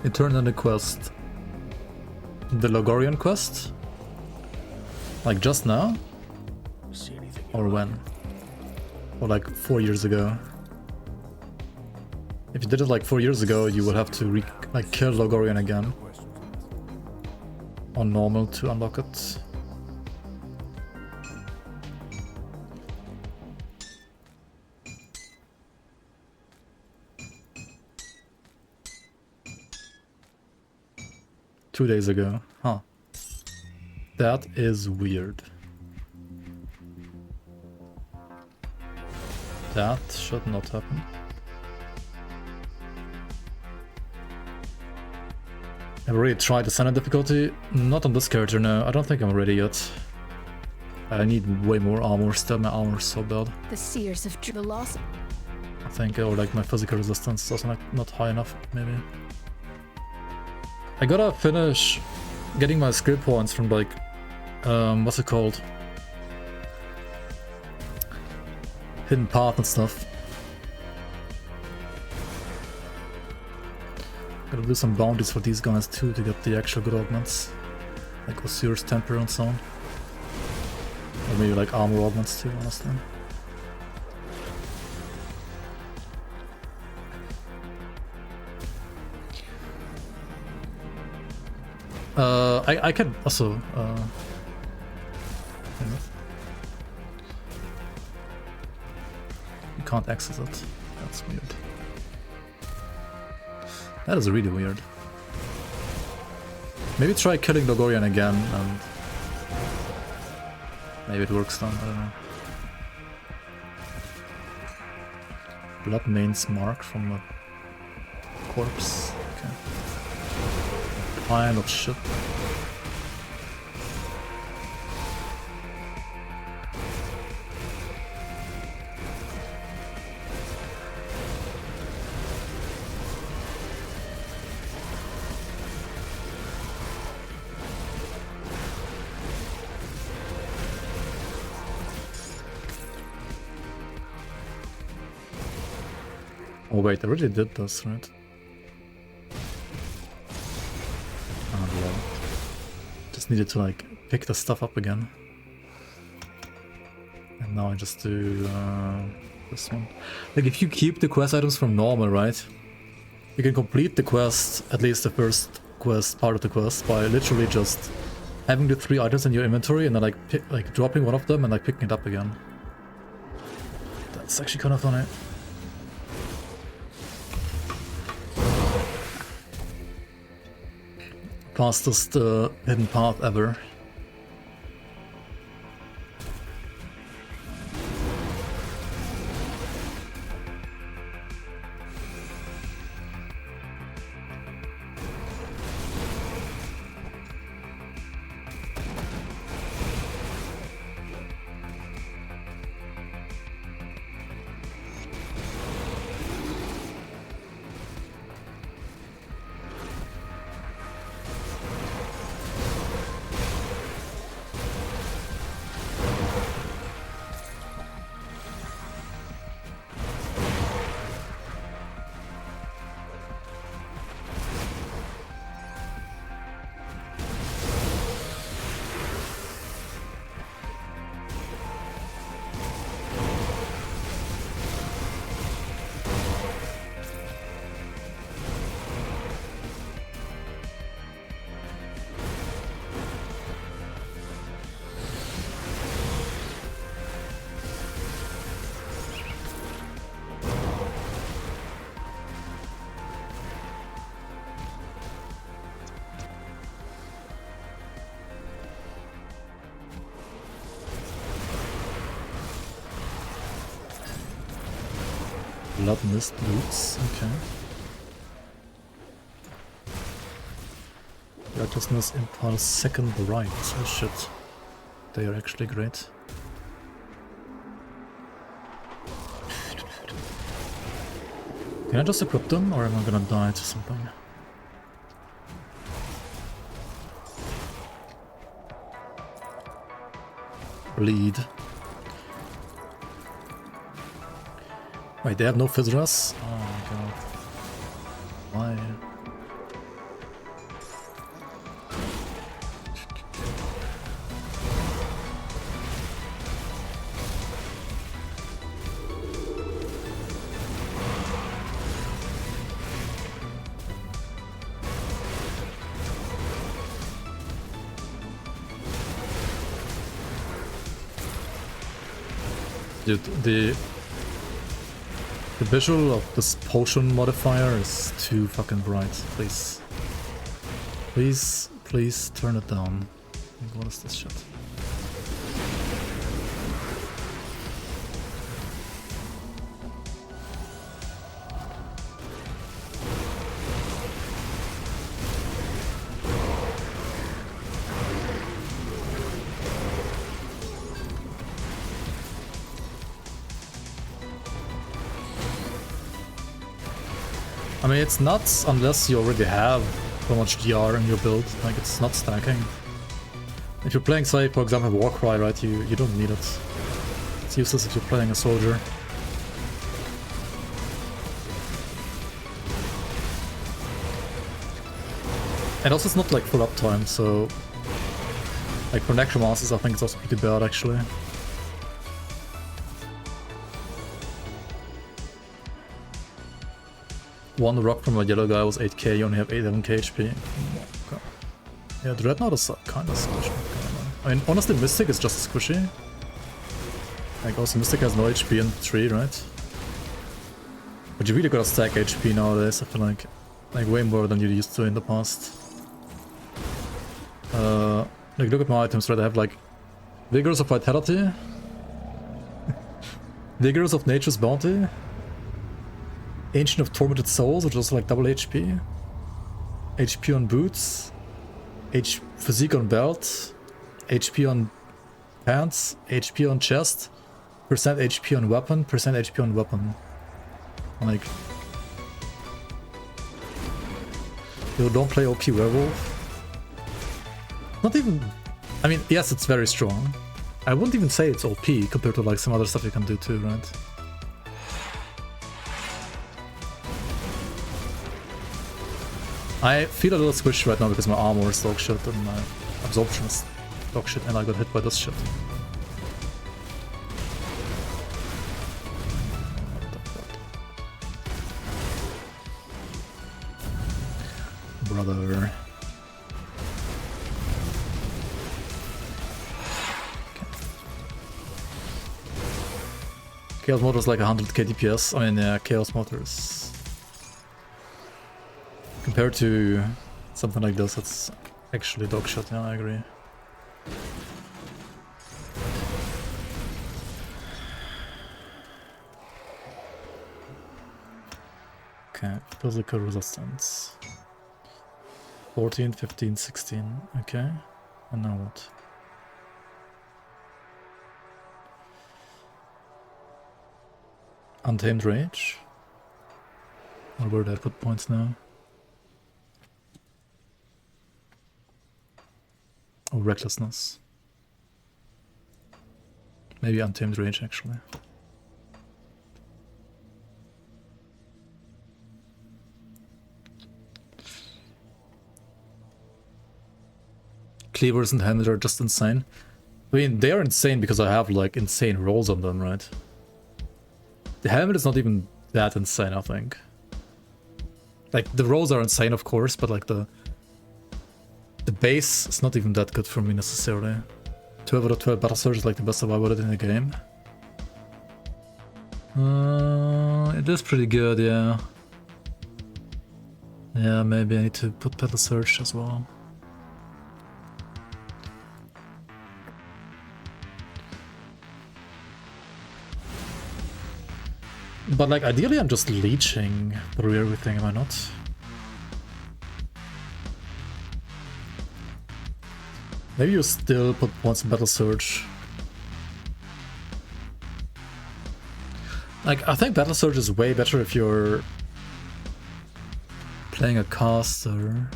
You turned on the quest. The Logorian quest? Like just now? See anything? Or when? Or like 4 years ago? If you did it like 4 years ago, you would have to like kill Logorian again. On normal to unlock it. 2 days ago. Huh. That is weird. That should not happen. I've already tried the standard difficulty. Not on this character, no. I don't think I'm ready yet. I need way more armor still. My armor is so bad. The Seers of the loss. I think, or like my physical resistance is also not high enough, maybe. I gotta finish getting my skill points from like, what's it called? Hidden path and stuff. Gotta do some bounties for these guys too to get the actual good augments. Like Osiris Temper and so on. Or maybe like armor augments too, honestly. I can also you can't access it. That's weird. That is really weird. Maybe try killing Logorian again and maybe it works then, I don't know. Blood mains mark from a corpse. Okay. Pile of shit. Oh wait, I already did this, right? Oh yeah. Just needed to like pick the stuff up again. And now I just do this one. Like if you keep the quest items from normal, right? You can complete the quest, at least the first quest, part of the quest, by literally just having the 3 items in your inventory and then like dropping one of them and like picking it up again. That's actually kind of funny. Fastest hidden path ever. Blood mist boots, okay. Recklessness impulse second right. Oh shit. They are actually great. Can I just equip them or am I gonna die to something? Bleed. Wait, they have no Fizras? Oh my god. Why? Dude, the visual of this potion modifier is too fucking bright, please. Please, please turn it down. What is this shit? I mean, it's nuts unless you already have so much DR in your build. Like, it's not stacking. If you're playing, say, for example, Warcry, right, you don't need it. It's useless if you're playing a soldier. And also it's not like full uptime, so... Like for Necromancers I think it's also pretty bad actually. One rock from a yellow guy was 8k, you only have 11k HP. Okay. Yeah, Dreadnought is kinda squishy. I mean, honestly, Mystic is just squishy. Like, also Mystic has no HP in 3, right? But you really gotta stack HP nowadays, I feel like way more than you used to in the past. Like, look at my items, right? I have, like, Vigorous of Vitality, Vigorous of Nature's Bounty, Ancient of Tormented Souls, which is like double HP, HP on Boots, Physique on Belt, HP on Pants, HP on Chest, percent HP on Weapon, percent HP on Weapon. Like... Yo, don't play OP Werewolf. Not even... I mean, yes, it's very strong. I wouldn't even say it's OP compared to like some other stuff you can do too, right? I feel a little squished right now because my armor is dog shit and my absorption is dog shit and I got hit by this shit. Brother. Chaos Motor is like 100k DPS. I mean, yeah, Chaos Motor is... Compared to something like this, it's actually dog shit, yeah, I agree. Okay, physical resistance. 14, 15, 16, okay. And now what? Untamed Rage? Or where did I put points now? Oh, Recklessness. Maybe Untamed Rage, actually. Cleavers and Handler are just insane. I mean, they are insane because I have, like, insane rolls on them, right? The helmet is not even that insane, I think. Like, the rolls are insane, of course, but, like, the base is not even that good for me, necessarily. 12 out of 12 Battle Surge is, like, the best I've ever did in the game. It is pretty good, yeah. Yeah, maybe I need to put Battle Surge as well. But like, ideally I'm just leeching through everything, am I not? Maybe you still put points in Battle Surge. Like, I think Battle Surge is way better if you're playing a caster.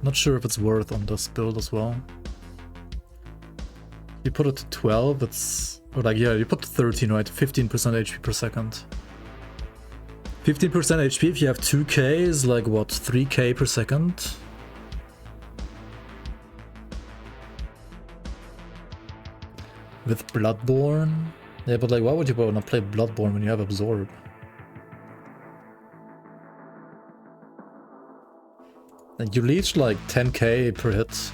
Not sure if it's worth on this build as well. You put it to 12, it's... Or like, yeah, you put 13, right? 15% HP per second. 15% HP if you have 2k is like, what, 3k per second? With Bloodborne? Yeah, but like, why would you want to play Bloodborne when you have Absorb? Like, you leech like 10k per hit.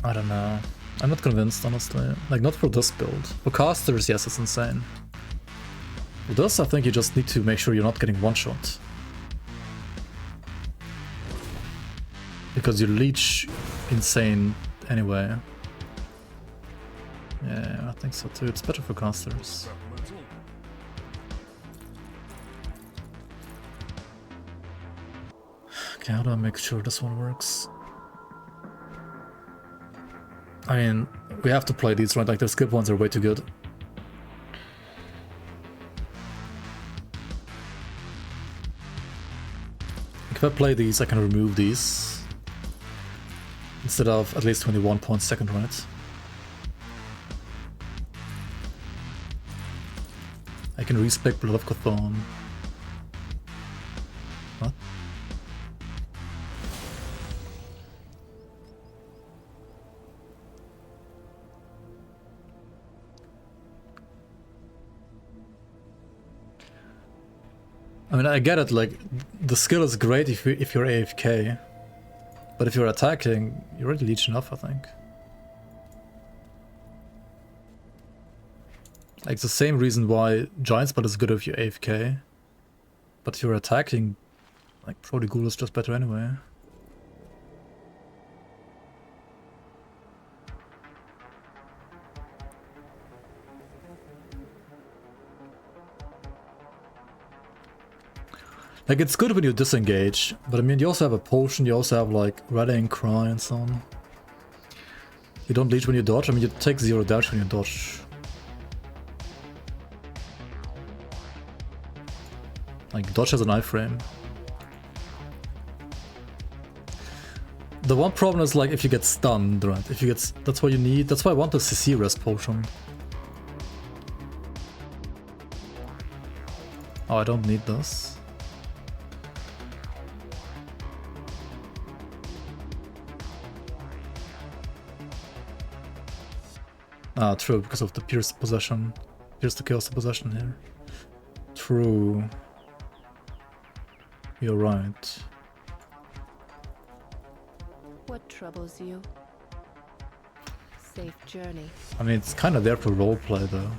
I don't know. I'm not convinced, honestly. Like, not for this build. For casters, yes, it's insane. With this, I think you just need to make sure you're not getting one-shot. Because you leech insane anyway. Yeah, I think so too. It's better for casters. Okay, how do I make sure this one works? I mean, we have to play these, right? Like, the skip ones are way too good. If I play these, I can remove these. Instead of at least 21 points second, right? I can respec Blood of Chthon. What? I mean, I get it, like, the skill is great if you're AFK, but if you're attacking, you're already leech enough, I think. Like, it's the same reason why Giant Spot is good if you're AFK, but if you're attacking, like, Prodigul is just better anyway. Like, it's good when you disengage, but I mean, you also have a potion, you also have, like, Rallying Cry and so on. You don't leech when you dodge, I mean, you take 0 damage when you dodge. Like, dodge has an iframe. The one problem is, like, if you get stunned, right? If you get... That's what you need. That's why I want the CC rest potion. Oh, I don't need this. Ah, true, because of the Pierce possession. Pierce to Chaos possession here. True. You're right. What troubles you? Safe journey. I mean, it's kind of there for roleplay, though.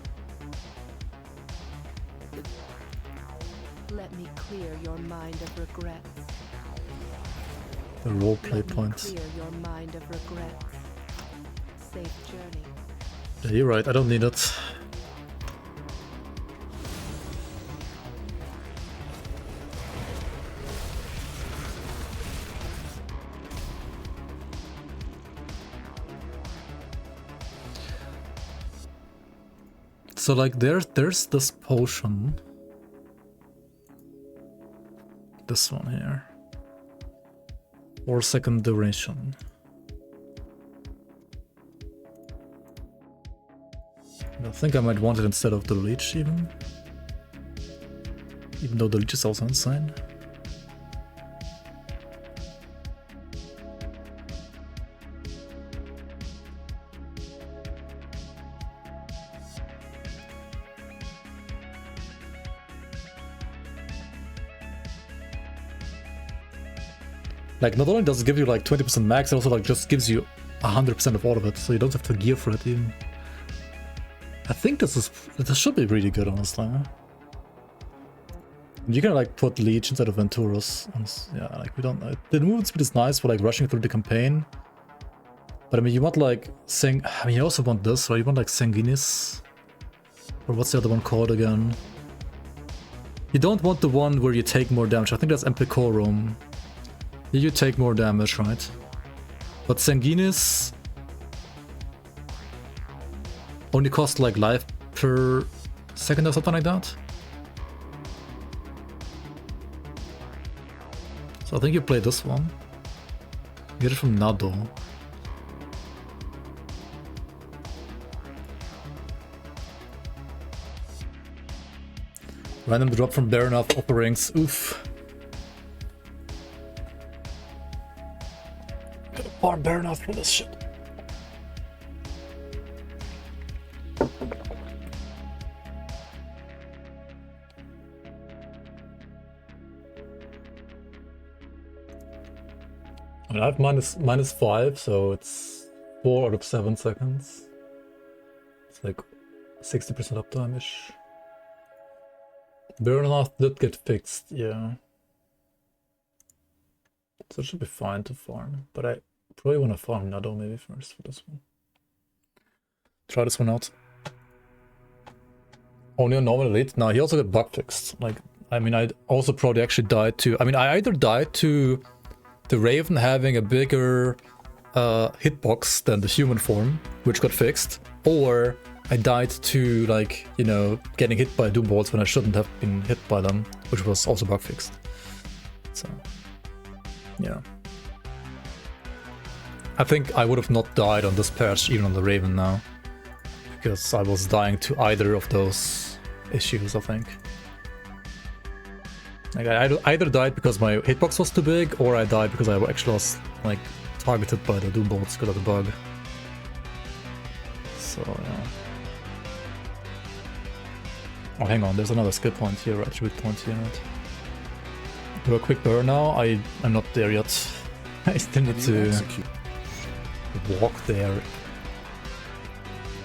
Let me clear your mind of regrets. The roleplay points. Clear your mind of regrets. Safe journey. Yeah, you're right, I don't need it. So, like, there's this potion. This one here. 4-second duration. I think I might want it instead of the leech, even though the leech is also insane. Like, not only does it give you like 20% max, it also like just gives you 100% of all of it, so you don't have to gear for it even. I think this should be really good, honestly. You can like put leech instead of Venturus. Yeah, like we don't. The movement speed is nice for like rushing through the campaign, but I mean, you want like I mean, you also want this, right? You want like Sanguinis, or what's the other one called again? You don't want the one where you take more damage. I think that's Empicorum. You take more damage, right? But Sanguinis only cost like life per second or something like that. So I think you play this one. Get it from Nado. Random drop from Baronoff offerings. Oof. Gotta farm Baronoff for this shit. I mean, I have minus 5, so it's 4 out of 7 seconds. It's like 60% uptime-ish. Burnout did get fixed, yeah. So it should be fine to farm, but I probably want to farm Nado maybe first for this one. Try this one out. Only on normal elite? No, he also got bug fixed. Like, I mean, I also probably actually died to... I mean, I either died to the Raven having a bigger hitbox than the human form, which got fixed, or I died to, like, you know, getting hit by doom bolts when I shouldn't have been hit by them, which was also bug fixed. So, yeah. I think I would have not died on this patch, even on the Raven now, because I was dying to either of those issues, I think. Like, I either died because my hitbox was too big, or I died because I actually was, like, targeted by the doom bolts because of the bug. So, yeah. Oh, hang on, there's another skill point here, attribute point here, right? Do a quick burn now. I'm not there yet. I still need to walk there.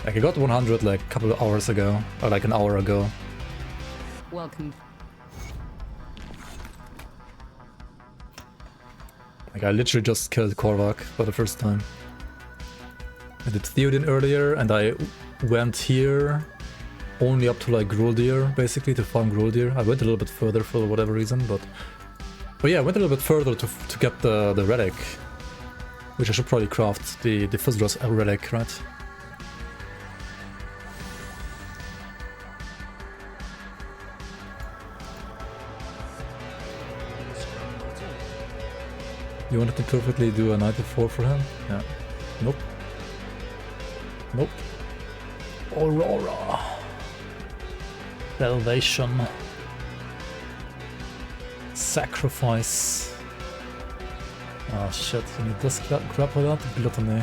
Like, I got 100 like a couple of hours ago, or like an hour ago. Welcome. Like, I literally just killed Korvac for the first time. I did Theoden earlier, and I went here only up to like Gruldir, basically, to farm Gruldir. I went a little bit further for whatever reason, but yeah, I went a little bit further to get the relic, which I should probably craft, the Fusros relic, right? You wanted to perfectly do a 94 for him? Yeah. Nope. Nope. Aurora. Salvation. Sacrifice. Oh shit, you need this crap for that? Gluttony.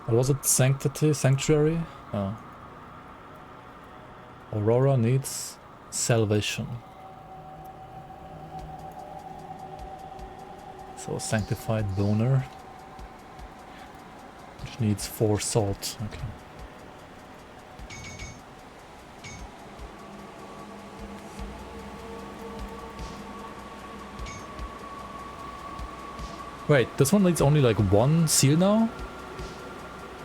What was it? Sanctity? Sanctuary? Oh. Aurora needs salvation. So sanctified boner, which needs 4 salt. Okay. Wait, this one needs only like 1 seal now?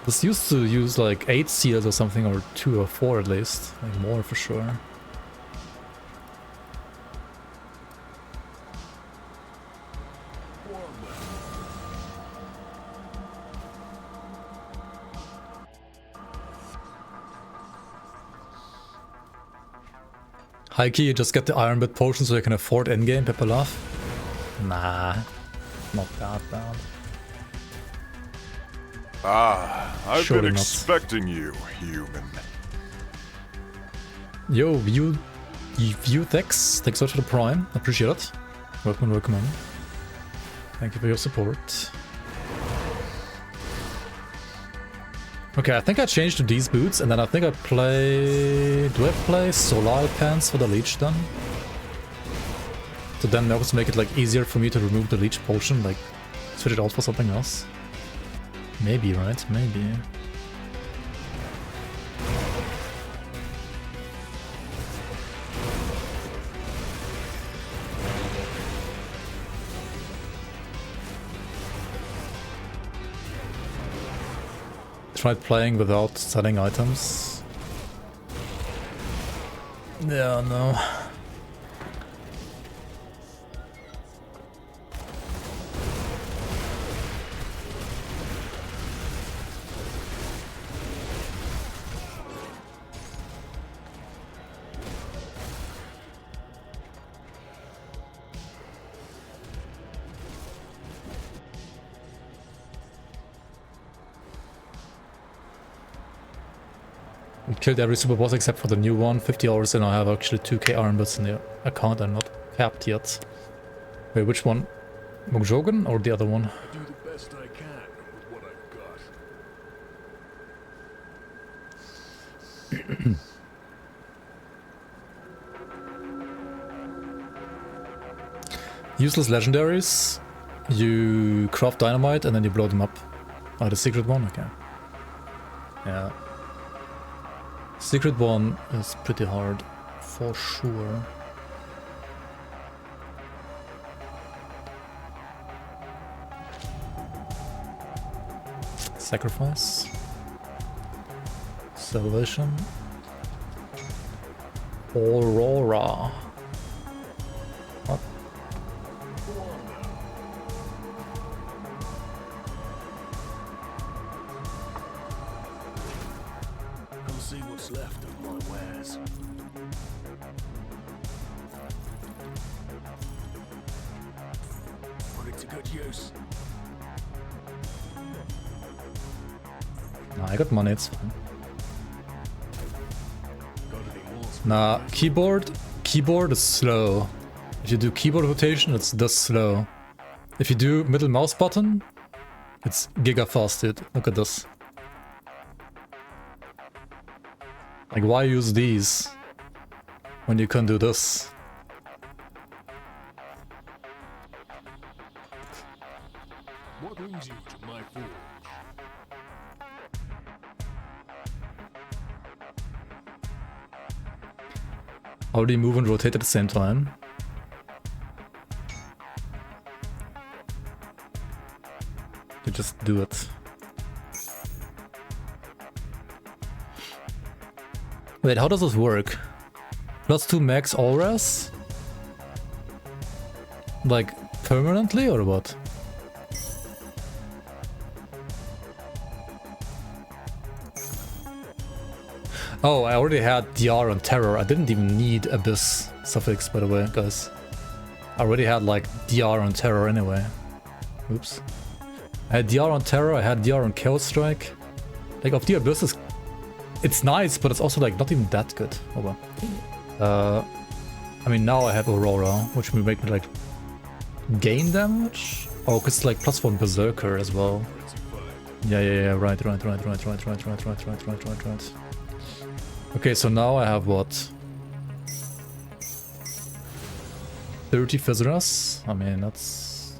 This used to use like 8 seals or something, or 2 or 4 at least. Like more for sure. High key, you just get the Iron Bit potion so you can afford endgame Pepper Love? Nah, not that bad. Ah, I've Surely been not. expecting you, human. Yo, view thanks so much for the prime, appreciate it. Welcome, welcome on. Thank you for your support. Okay, I think I changed to these boots, and then I think I play... Do I play Solar Pants for the Leech then? So then also make it like easier for me to remove the Leech potion, like switch it out for something else. Maybe, right? Maybe. Tried playing without selling items. Yeah, no. We killed every super boss except for the new one. 50 hours and I have actually 2k iron bits in the account. I'm not capped yet. Wait, which one? Mokjogen or the other one? Do the best I can with what I've got. Useless legendaries. You craft dynamite and then you blow them up. Oh, the secret one? Okay. Yeah. Secret one is pretty hard, for sure. Sacrifice. Salvation. Aurora. What? Come see what's left of my wares. Put it to good use. Nah, I got money, it's fine. Nah, keyboard is slow. If you do keyboard rotation, it's this slow. If you do middle mouse button, it's giga fast, dude. Look at this. Like, why use these when you can do this? What brings you to my forge? How do you move and rotate at the same time? You just do it. Wait, how does this work? +2 max auras? Like, permanently or what? Oh, I already had DR on Terror. I didn't even need Abyss suffix, by the way, guys. I already had, like, DR on Terror anyway. Oops. I had DR on Terror, I had DR on Chaos Strike. Like, of the Abyss, it's nice, but it's also, like, not even that good. Oh well. I mean, now I have Aurora, which will make me, like, gain damage? Oh, because it's, like, +1 Berserker as well. Yeah, right. Okay, so now I have what? 30 Fizzeras? I mean, that's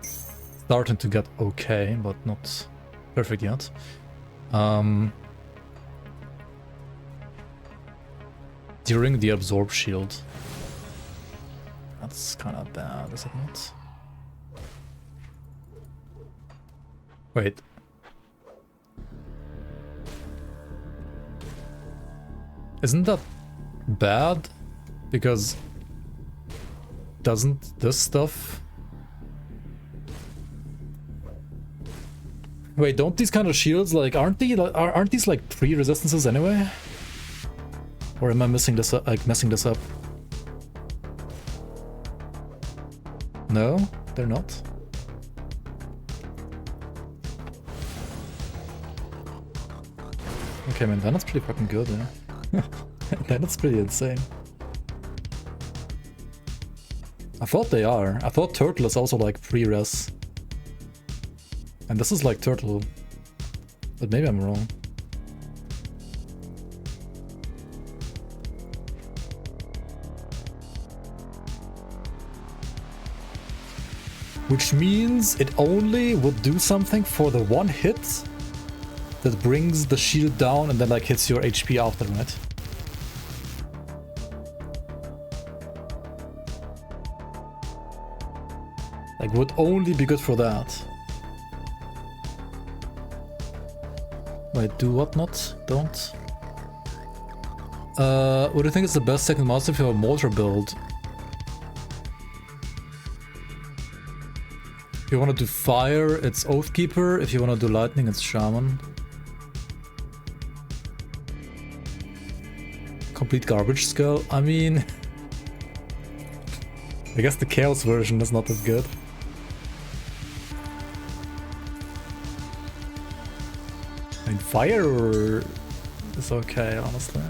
starting to get okay, but not perfect yet. During the Absorb Shield. That's kind of bad, is it not? Wait. Isn't that bad? Because doesn't this stuff... Wait, don't these kind of shields, like, aren't these like pre-resistances anyway? Or am I messing this up? No, they're not. Okay, man, then it's pretty fucking good, yeah. Then it's pretty insane. I thought they are. I thought Turtle is also like pre-res. And this is like Turtle. But maybe I'm wrong. Which means it only would do something for the one hit that brings the shield down and then like hits your HP after, right? Like, would only be good for that. Wait, do what not? Don't? What do you think is the best second master if you have a mortar build? If you want to do fire, it's Oathkeeper. If you want to do lightning, it's Shaman. Complete garbage skull. I mean, I guess the chaos version is not as good. I mean, fire is okay, honestly.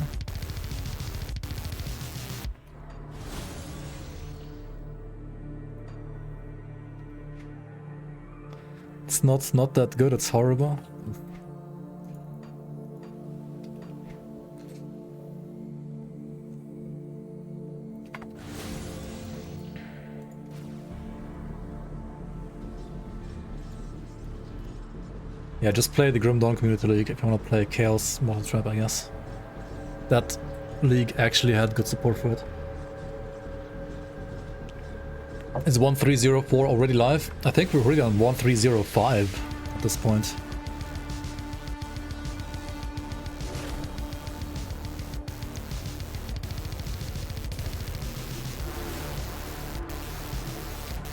It's not that good. It's horrible. Yeah, just play the Grim Dawn Community League if you want to play Chaos Mortal Trap, I guess. That league actually had good support for it. Is 1304 already live? I think we're already on 1305 at this point.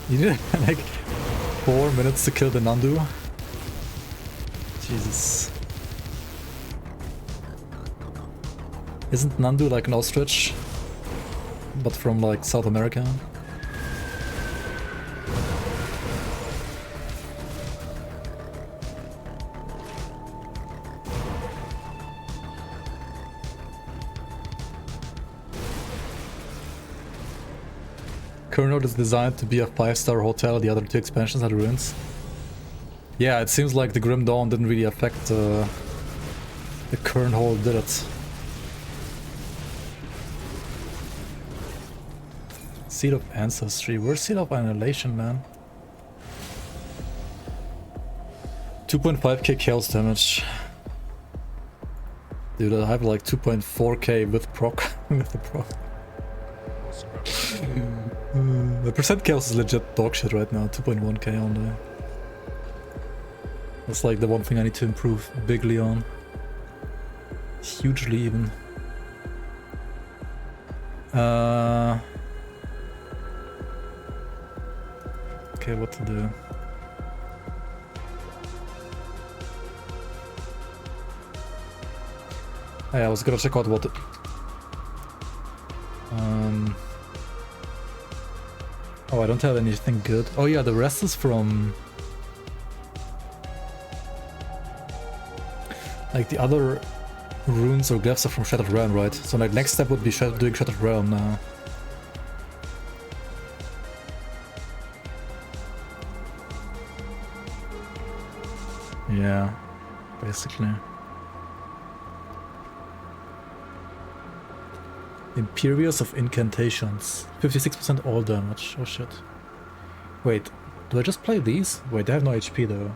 You need like 4 minutes to kill the Nandu? Jesus. Isn't Nandu like an ostrich? But from like South America? Kernode is designed to be a 5-star hotel, the other 2 expansions had ruins. Yeah, it seems like the Grim Dawn didn't really affect the Kernhold, did it? Seed of Ancestry. Where's Seed of Annihilation, man? 2.5k chaos damage. Dude, I have like 2.4k with proc. With the proc. The percent chaos is legit dog shit right now, 2.1k only. That's like the one thing I need to improve bigly on. Hugely even. Okay, what to do? Oh, yeah, I was gonna check out what... Oh, I don't have anything good. Oh yeah, the rest is from... Like the other runes or glyphs are from Shattered Realm, right? So like next step would be doing Shattered Realm now. Yeah, basically. Imperious of Incantations. 56% all damage. Oh shit. Wait, do I just play these? Wait, they have no HP though.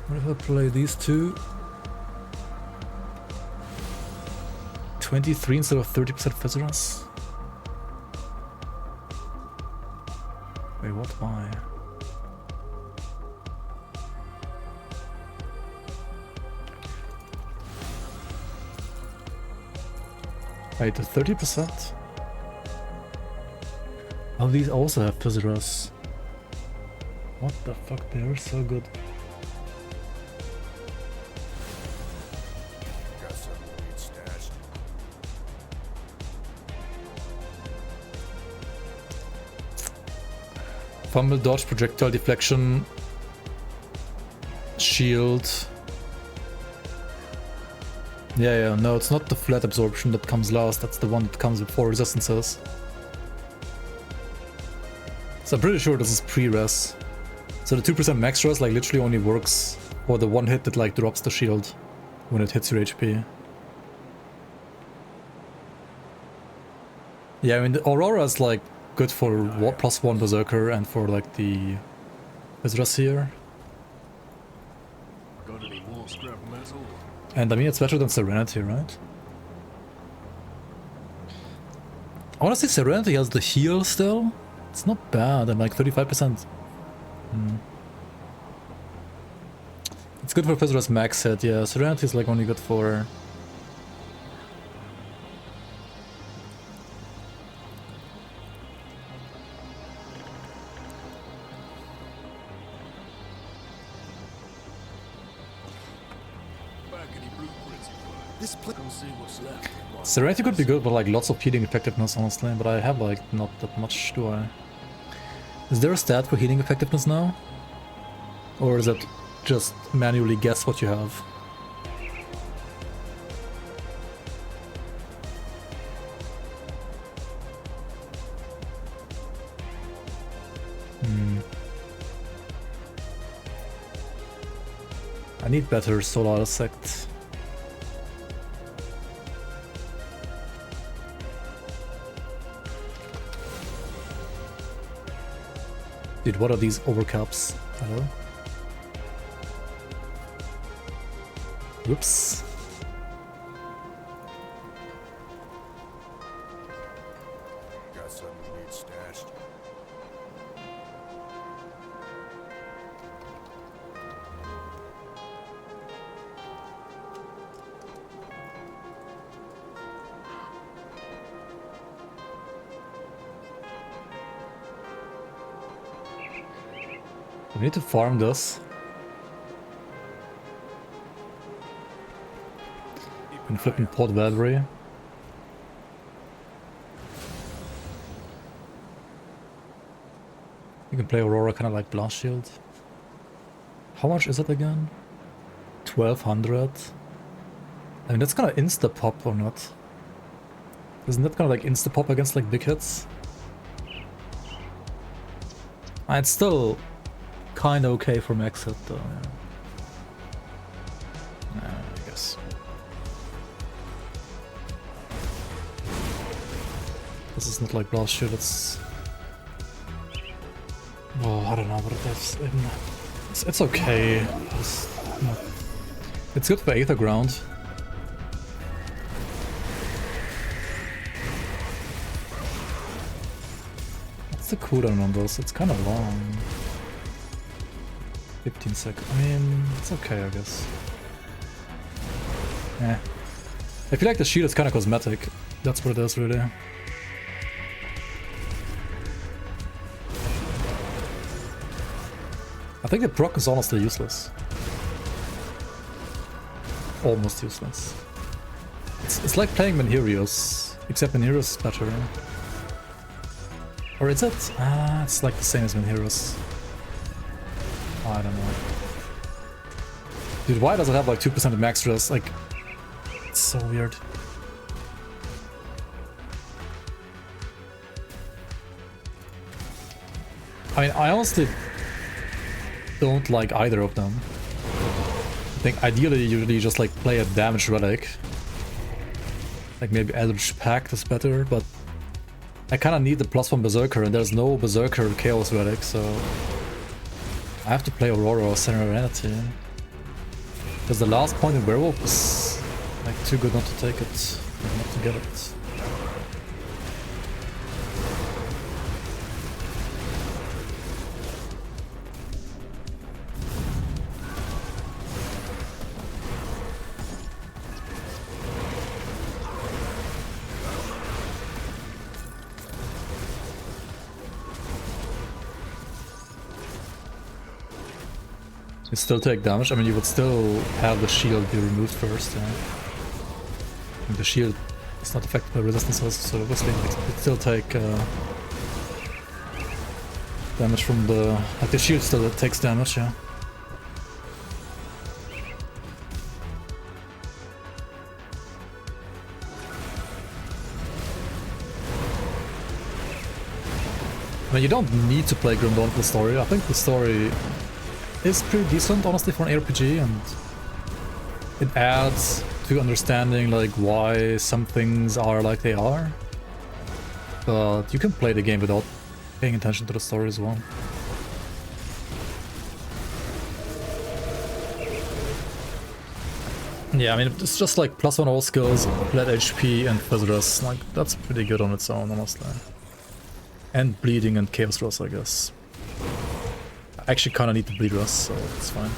What if I play these two? 23 instead of 30% Viscerous? Wait, what? Why? Wait, the 30%? Oh, these also have Viscerous. What the fuck, they are so good. Fumble, dodge, projectile deflection, shield. Yeah, no, it's not the flat absorption that comes last, that's the one that comes with 4 resistances. So I'm pretty sure this is pre-res. So the 2% max res like literally only works for the one hit that like drops the shield when it hits your HP. Yeah, I mean the Aurora is like good for +1 Berserker and for like the Viscerous here. Got any more scrap metal? And I mean it's better than Serenity, right? I wanna say Serenity has the heal still. It's not bad, and like 35%. It's good for Viscerous max hit, yeah. Serenity is like only good for... Serenity could be good, but like lots of healing effectiveness, honestly. But I have like not that much, do I? Is there a stat for healing effectiveness now? Or is it just manually guess what you have? I need better Solar Sect. Dude, what are these overcaps? Hello? Whoops. Got something you need stashed. We need to farm this. And flipping Port Valerie. You can play Aurora kind of like Blast Shield. How much is it again? 1200. I mean, that's gonna insta-pop or not? Isn't that gonna like insta-pop against like big hits? It's still kinda okay for max hit though, yeah. I guess. This is not like Blast Shield, it's... Oh, I don't know what it is. It's okay. It's good for Aether Ground. What's the cooldown on those? It's kind of long. 15 seconds. I mean, it's okay, I guess. Yeah. I feel like the shield is kind of cosmetic. That's what it is, really. I think the proc is honestly useless. Almost useless. It's like playing Menhirios, except Menhirios is better. Or is it? Ah, it's like the same as Menhirios. I don't know. Dude, why does it have like 2% of max stress? Like, it's so weird. I mean, I honestly don't like either of them. I think ideally you really just like play a damage relic. Like maybe Eldritch Pact is better, but I kinda need the +1 Berserker and there's no Berserker Chaos relic, so I have to play Aurora or Serenity. Because the last point in Werewolf is like too good not to take it, not to get it. You still take damage? I mean, you would still have the shield be removed first, yeah. And the shield is not affected by resistance, so obviously you still take damage from the... Like the shield still takes damage, yeah. I mean, you don't need to play Grim Dawn for the story. I think the story is pretty decent, honestly, for an RPG, and it adds to understanding like why some things are like they are. But you can play the game without paying attention to the story as well. Yeah, I mean, it's just like +1 all skills, flat HP and Physrus. Like, that's pretty good on its own, honestly. And bleeding and chaos rust, I guess. I actually kinda need the bleed rust, so it's fine.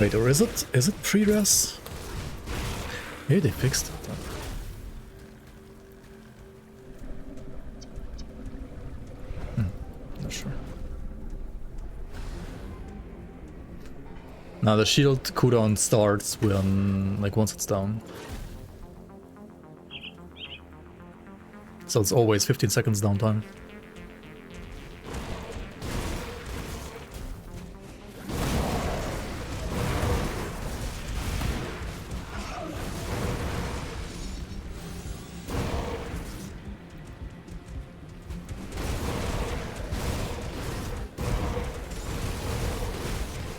Wait, or is it pre-res? Maybe they fixed it then. Not sure. Now the shield cooldown starts when, like, once it's down. So it's always 15 seconds downtime.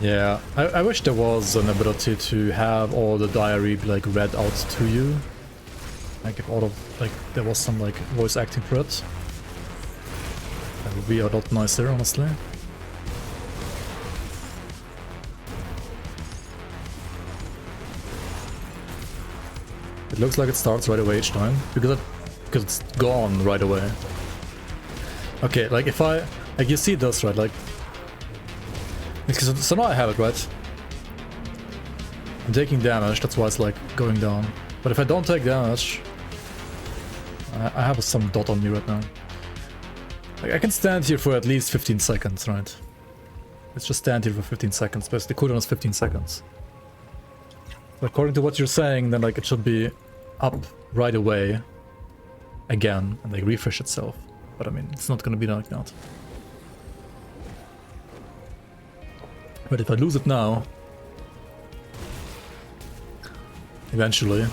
Yeah, I wish there was an ability to have all the diary be like read out to you. Like if there was some like voice acting for it. That would be a lot nicer, honestly. It looks like it starts right away each time because it's gone right away. Okay, like if I you see this, right? Like so now I have it, right? I'm taking damage, that's why it's like going down. But if I don't take damage, I have some dot on me right now. Like I can stand here for at least 15 seconds, right? Let's just stand here for 15 seconds, because the cooldown is 15 seconds. But according to what you're saying, then like it should be up right away again and like refresh itself. But I mean, it's not gonna be like that. But if I lose it now, eventually,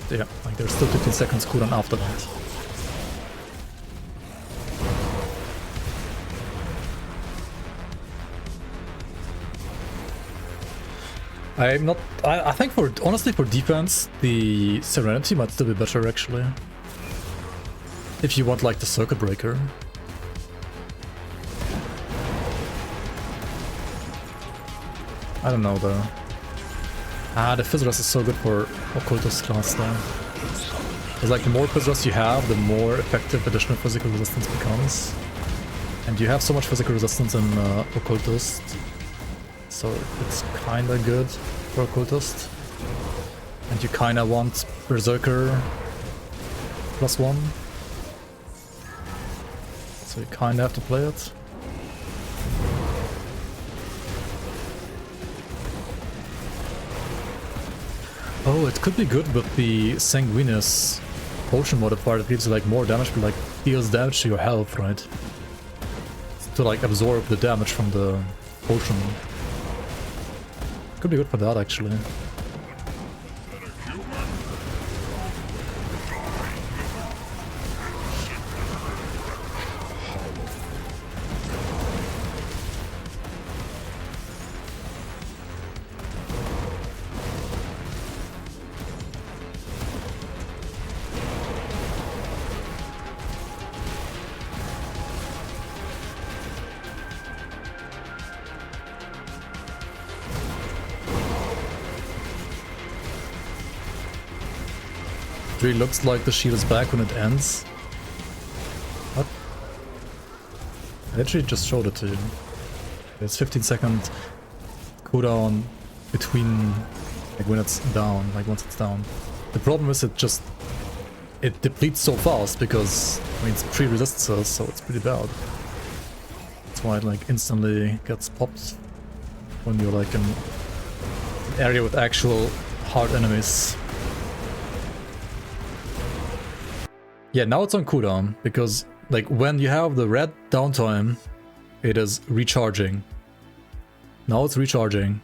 yeah, like there's still 15 seconds cooldown after that. I think honestly for defense, the Serenity might still be better actually. If you want like the Circuit Breaker. I don't know though. The Fizz-Rest is so good for Occultist class though. It's like the more Fizz-Rest you have, the more effective additional physical resistance becomes. And you have so much physical resistance in Occultist. So it's kinda good for Occultist. And you kinda want Berserker +1. So you kinda have to play it. Oh, it could be good with the Sanguineous potion modifier that gives you like more damage, but like deals damage to your health, right? To like absorb the damage from the potion. Could be good for that actually. It really looks like the shield is back when it ends. What? I actually just showed it to you. There's 15-second cooldown between like when it's down, like once it's down. The problem is it depletes so fast because I mean it's 3 resistances, so it's pretty bad. That's why it like instantly gets popped when you're like in an area with actual hard enemies. Yeah, now it's on cooldown, because like when you have the red downtime, it is recharging. Now it's recharging.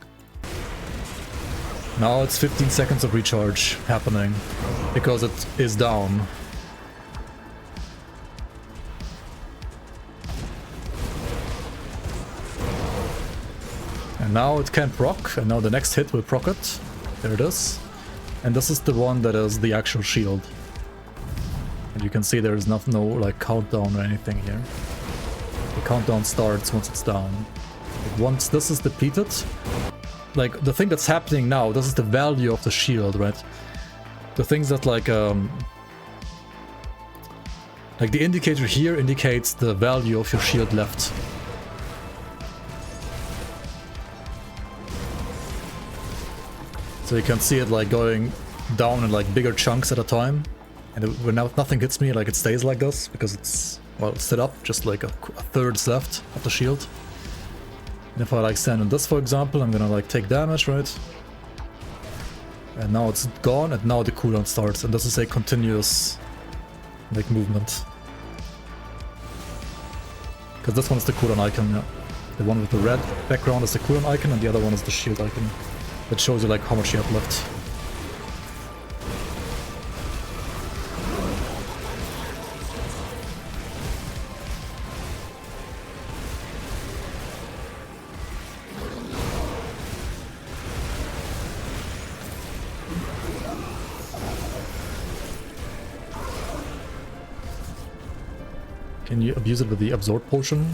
Now it's 15 seconds of recharge happening, because it is down. And now it can't proc, and now the next hit will proc it. There it is. And this is the one that is the actual shield. And you can see there is no like countdown or anything here. The countdown starts once it's down. Like once this is depleted, like the thing that's happening now, this is the value of the shield, right? The things that like the indicator here indicates the value of your shield left. So you can see it like going down in like bigger chunks at a time. And when nothing hits me, like it stays like this, because it's, well, set up, just like a third left of the shield. And if I like stand on this, for example, I'm gonna like take damage, right? And now it's gone, and now the cooldown starts, and this is a continuous like movement. Because this one is the cooldown icon, yeah. The one with the red background is the cooldown icon, and the other one is the shield icon. That shows you like how much you have left. Can you abuse it with the absorb potion?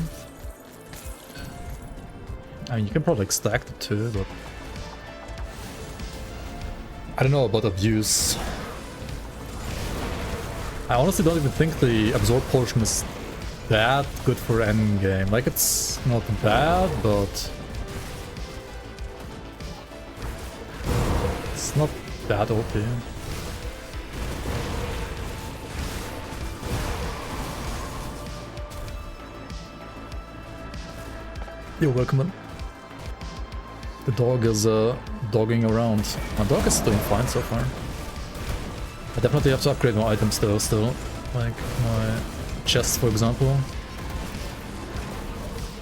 I mean, you can probably like stack the two, but I don't know about abuse. I honestly don't even think the absorb potion is that good for endgame. Like, it's not bad, but it's not that OP. You're welcome, man. The dog is dogging around. My dog is doing fine so far. I definitely have to upgrade my items though still. Like my chest, for example.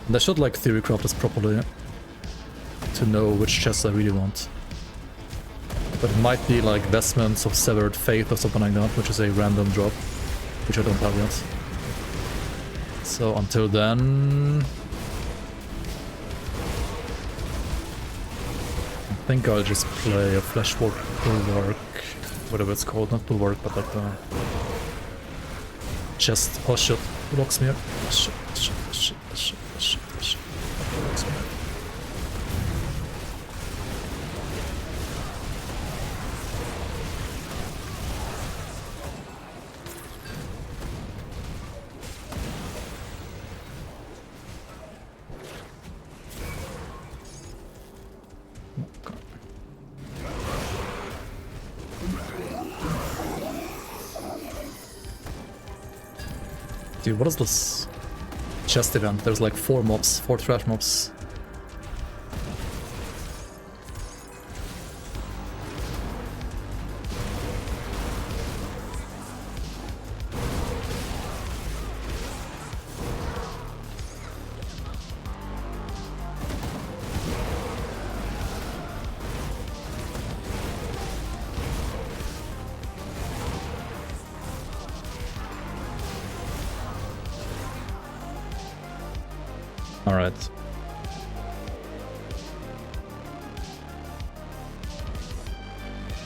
And I should like theory craft this properly to know which chests I really want. But it might be like Vestments of Severed Faith or something like that, which is a random drop, which I don't have yet. So until then, I think I'll just play a Fleshwalk Bulwark, whatever it's called, not Bulwark, but like the chest. Oh shit, who locks me up? Shit. Who locks me up? Dude, what is this chest event? There's like 4 mobs, 4 trash mobs. Alright.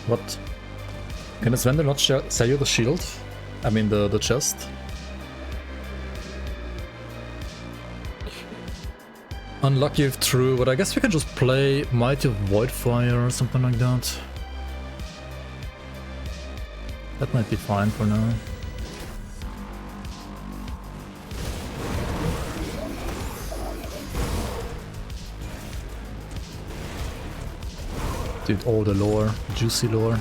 What? Can this vendor not sell you the shield? I mean the chest? Unlucky if true, but I guess we can just play Mighty of Voidfire or something like that. That might be fine for now. Dude, all the lore, juicy lore.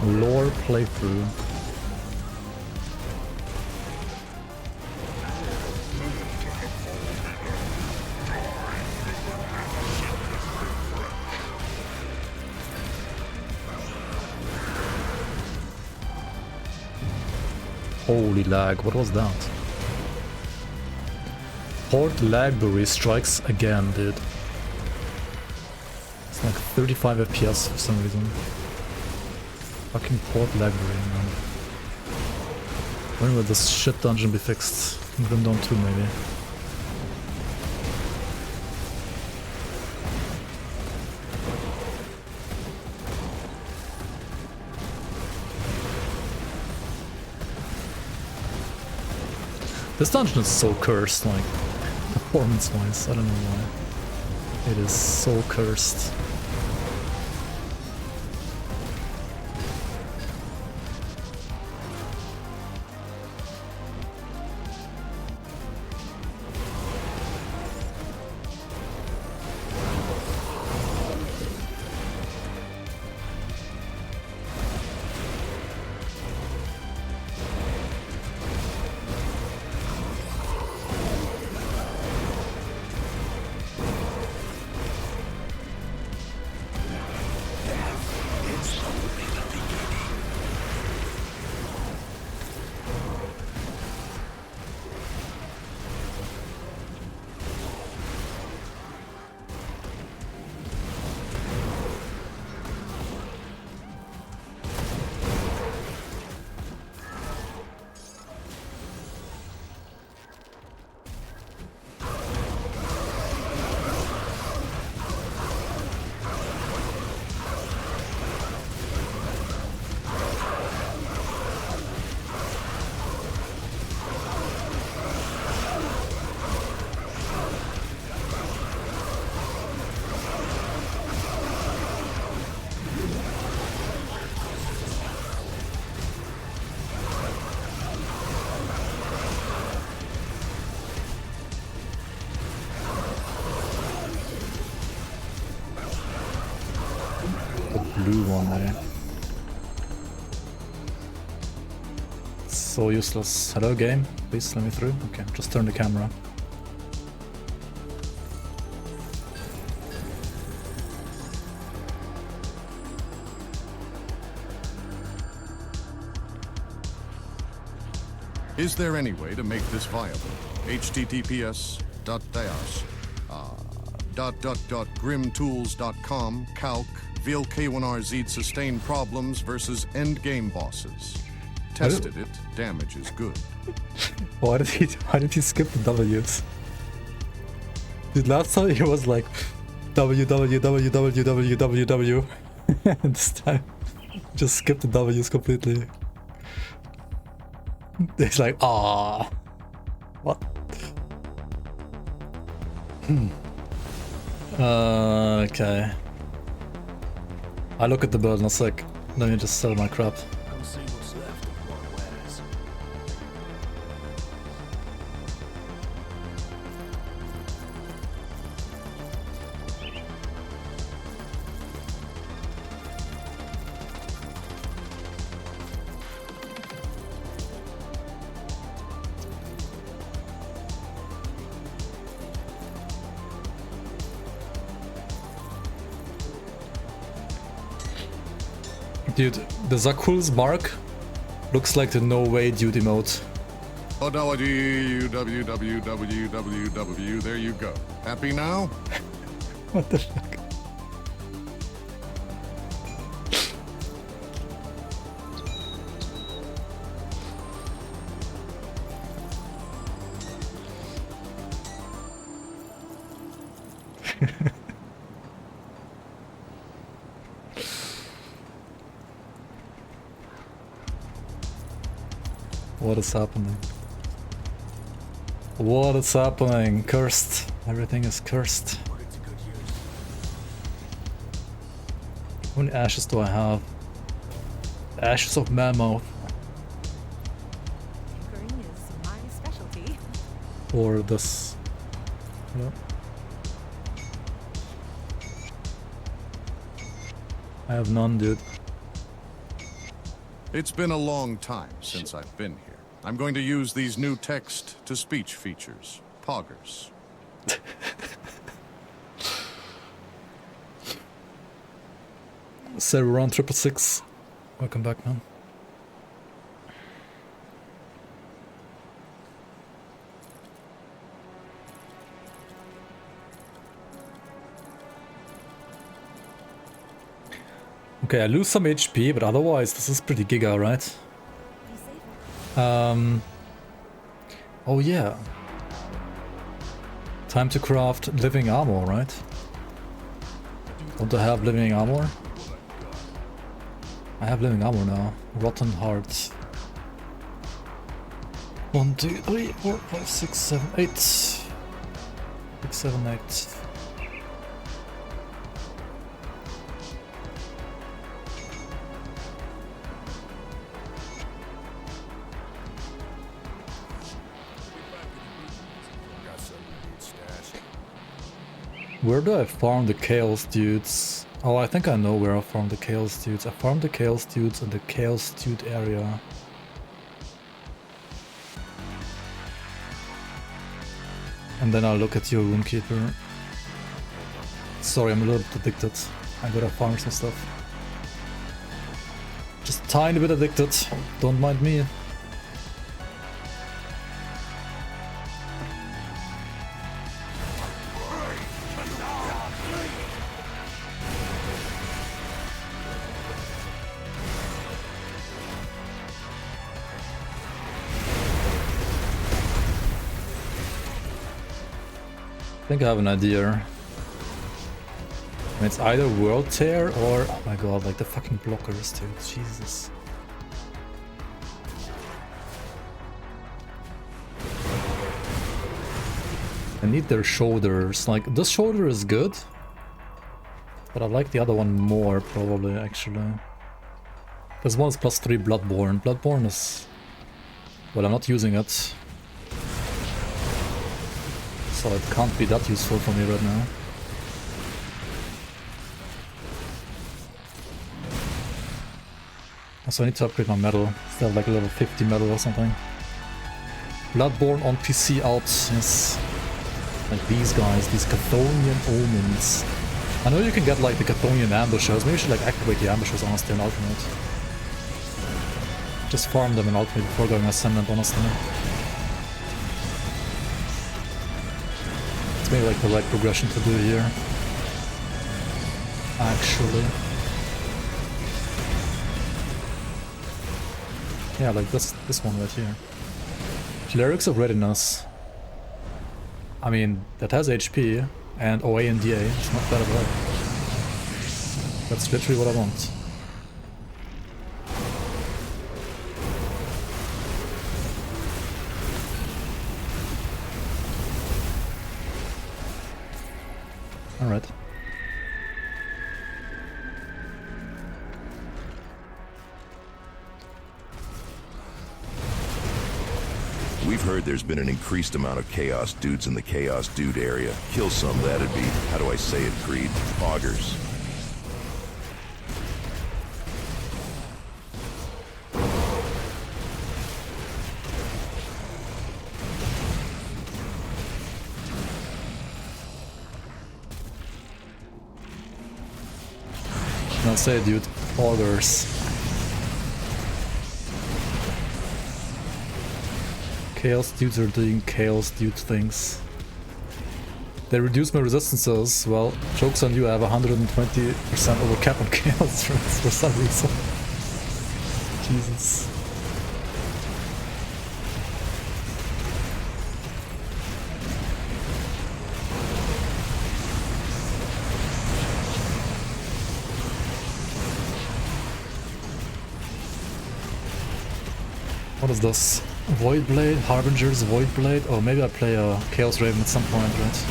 Lore playthrough. Holy lag, what was that? Port Lagbury strikes again, dude. Like 35 FPS for some reason. Fucking Port Lagbury, man. When will this shit dungeon be fixed? Grim Dawn 2 maybe. This dungeon is so cursed, like, performance-wise, I don't know why. It is so cursed. my. So useless. Hello game, please let me through. Okay, just turn the camera. Is there any way to make this viable? https://grimtools.com calc vil K1RZ sustained problems versus endgame bosses. Tested it, damage is good. Why did he skip the W's? Dude, last time he was like www. And this time just skip the W's completely. It's like, ah, what? Okay. I look at the bird in a sec. Let me just sell my crap. I'll see what's left of what wares. Dude, the Zakul's mark looks like the no way dude emote. www. There you go. Happy now? What the fuck? What is happening? What is happening? Cursed. Everything is cursed. How many ashes do I have? Ashes of mammoth. Tinkering is my specialty. Or this. Yeah. I have none, dude. It's been a long time since I've been here. I'm going to use these new text-to-speech features. Poggers. Server on 666. Welcome back, man. Okay, I lose some HP, but otherwise this is pretty giga, right? Oh yeah. Time to craft living armor, right? Don't I have living armor? I have living armor now. Rotten heart. 1, 2, 3, 4, 5, 6, 7, 8. 6, 7, 8. Where do I farm the Chaos Dudes? Oh, I think I know where I farm the Chaos Dudes. I farm the Chaos Dudes in the Chaos Dude area. And then I'll look at your Runekeeper. Sorry, I'm a little bit addicted. I gotta farm some stuff. Just a tiny bit addicted. Don't mind me. I think I have an idea. I mean, it's either World Tear or... Oh my god, like the fucking blockers, dude. Jesus. I need their shoulders. Like, this shoulder is good. But I like the other one more, probably, actually. This one is +3 Bloodborne. Bloodborne is... Well, I'm not using it. So it can't be that useful for me right now. So I need to upgrade my metal. Still have like a level 50 metal or something. Bloodborne on PC out, yes. Like these guys, these Chthonian omens. I know you can get like the Chthonian ambushers. Maybe you should like activate the ambushers honestly in Ultimate. Just farm them in Ultimate before going Ascendant honestly. It's maybe like the right progression to do here. Actually. Yeah, like this one right here. Clerics of Readiness. I mean, that has HP and OA and DA. It's not bad at all. That's literally what I want. Alright. We've heard there's been an increased amount of Chaos Dudes in the Chaos Dude area. Kill some, that'd be, how do I say it, Creed? Augers. I'll say it, dude. Augers. Chaos Dudes are doing Chaos Dude things. They reduce my resistances. Well, joke's on you, I have 120% over cap on Chaos for some reason. Jesus. What is this? Void Blade, Harbinger's Void Blade. Oh, maybe I play a Chaos Raven at some point, right?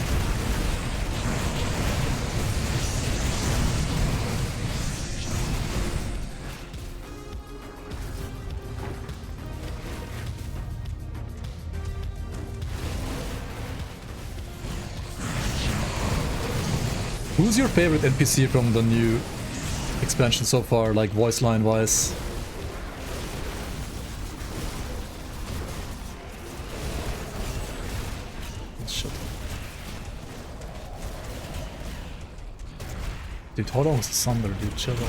Who's your favorite NPC from the new expansion so far, like voice line wise? Dude, hold on with the Sunder, dude, chill out.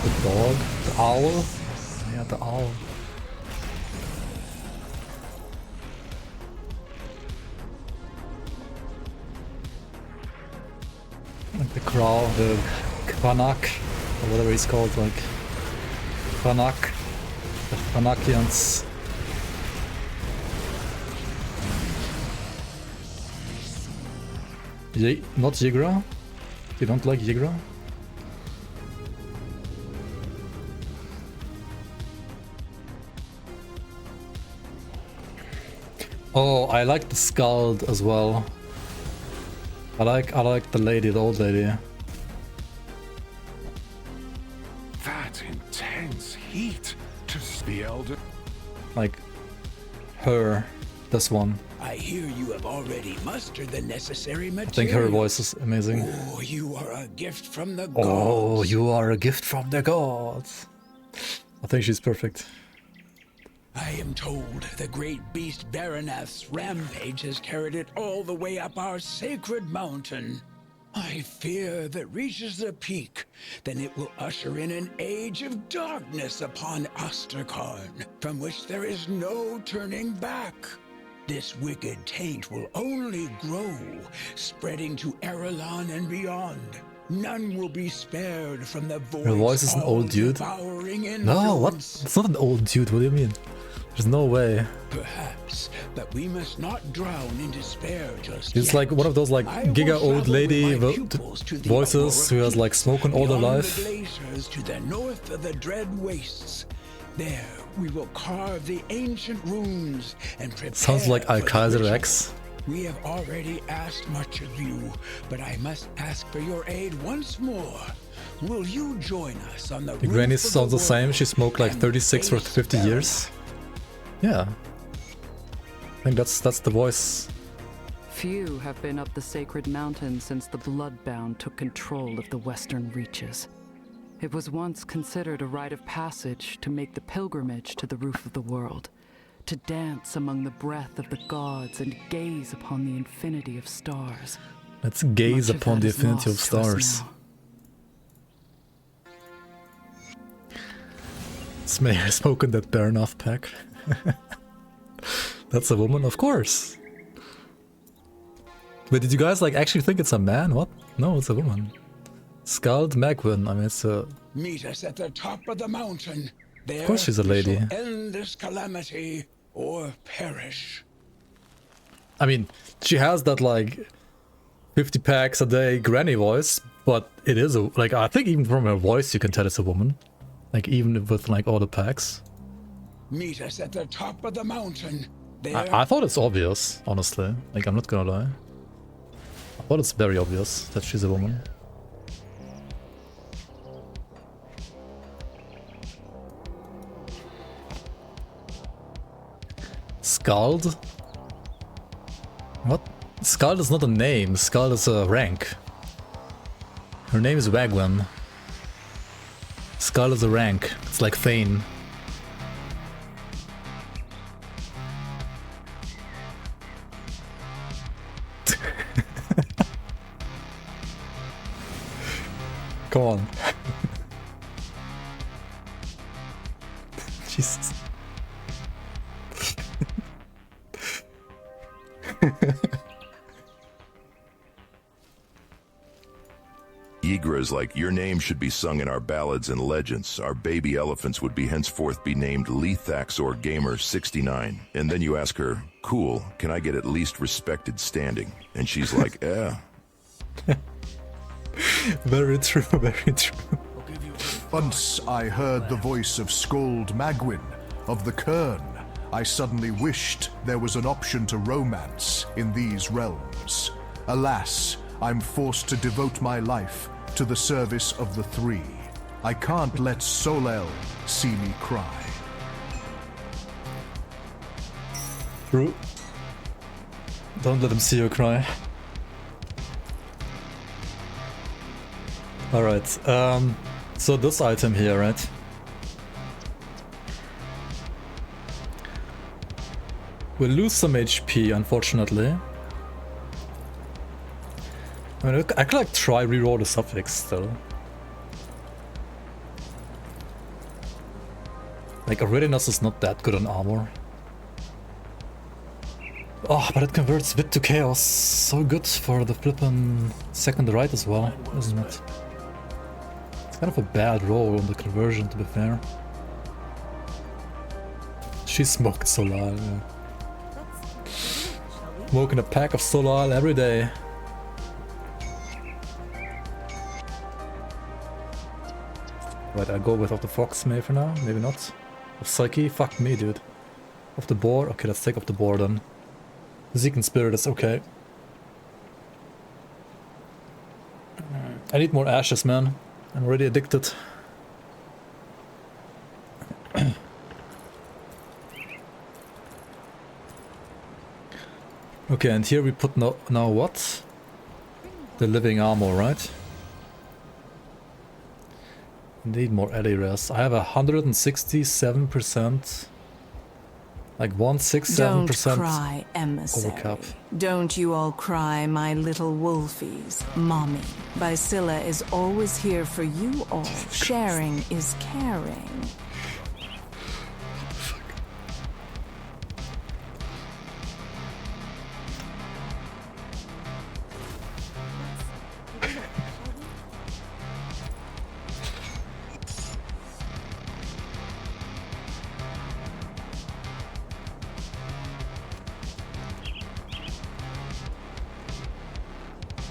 The dog? The owl? Yeah, the owl. Like the crow, the Kwanak, or whatever he's called, like Kwanak, the Kwanakians. Not Yigra? You don't like Yigra? Oh, I like the Skald as well. I like the lady, the old lady. That intense heat to the elder. Like her, this one. I hear you have already mustered the necessary material. I think her voice is amazing. Oh, you are a gift from the gods. Oh, you are a gift from the gods. I think she's perfect. I am told the great beast Baronath's rampage has carried it all the way up our sacred mountain. I fear that reaches the peak, then it will usher in an age of darkness upon Asterkarn, from which there is no turning back. This wicked taint will only grow, spreading to Erelon and beyond. None will be spared from the voice. Her voice is an old dude? No, what? It's not an old dude, what do you mean? There's no way. Perhaps, but we must not drown in despair just It's yet. like one of those like giga old lady voices who has like smoken all their life. The glaciers to the north of the dread wastes. There we will carve the ancient runes and prepare. Sounds like Alkaiser X. We have already asked much of you, but I must ask for your aid once more. Will you join us on the The granny sounds the same. She smoked like 36 for 50 years. Yeah. I think that's the voice Few have been up the sacred mountain since the Bloodbound took control of the western reaches. It was once considered a rite of passage to make the pilgrimage to the roof of the world, to dance among the breath of the gods and gaze upon the infinity of stars. Let's gaze upon the infinity of stars. Smear smoking that Baronoff pack. That's a woman, of course. But did you guys like actually think it's a man? What? No, it's a woman. Skald Magwin. I mean, it's a. Meet us at the top of the mountain. There, of course, she's a lady. we shall end this calamity or perish. I mean, she has that like 50 packs a day granny voice, but it is a like I think even from her voice you can tell it's a woman. Like even with like all the packs. Meet us at the top of the mountain. There. I thought it's obvious, honestly. Like I'm not gonna lie. I thought it's very obvious that she's a woman. Skald? What? Skald is not a name, Skald is a rank. Her name is Wagwan. Skald is a rank. It's like Thane. Come on. Jesus. Ygra's like, your name should be sung in our ballads and legends. Our baby elephants would be henceforth be named Lethax or Gamer 69. And then you ask her, cool, can I get at least respected standing? And she's like, eh. Very true, very true. Once I heard the voice of Skald Magwin of the Kern. I suddenly wished there was an option to romance in these realms. Alas, I'm forced to devote my life to the service of the three. I can't let Solel see me cry. True. Don't let him see you cry. Alright, so this item here, right? We'll lose some HP, unfortunately. I mean, I could like try reroll the suffix still. Like, Auridinas is not that good on armor. Oh, but it converts Wit to Chaos. So good for the flippin' second right as well, isn't it? It's kind of a bad roll on the conversion, to be fair. She smoked Solal, yeah. Smoking a pack of Solal every day. Right, I'll go with off the Fox maybe for now, maybe not. Of Psyche? Fuck me, dude. Off the board? Okay, let's take off the board then. Zeke and Spirit is okay. I need more ashes, man. I'm already addicted. Okay, and here we put now what? The living armor, right? Need more alley res. I have 167%. Like 167% Don't cry, emissary. overcap. Don't you all cry, my little wolfies. Mommy, Bysilla is always here for you all. Sharing is caring.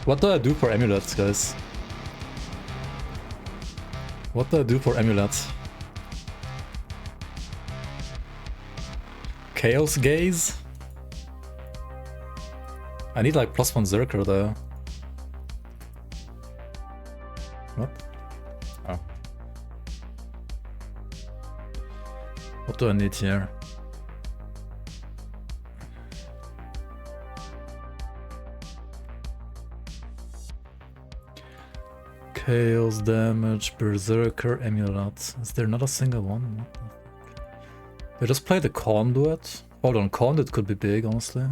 What do I do for amulets, guys? What do I do for amulets? Chaos Gaze? I need like +1 Zerker though. What? Oh. What do I need here? Chaos damage, Berserker, Amulet. Is there not a single one? What the fuck? We just play the Conduit. Hold on, Conduit could be big, honestly.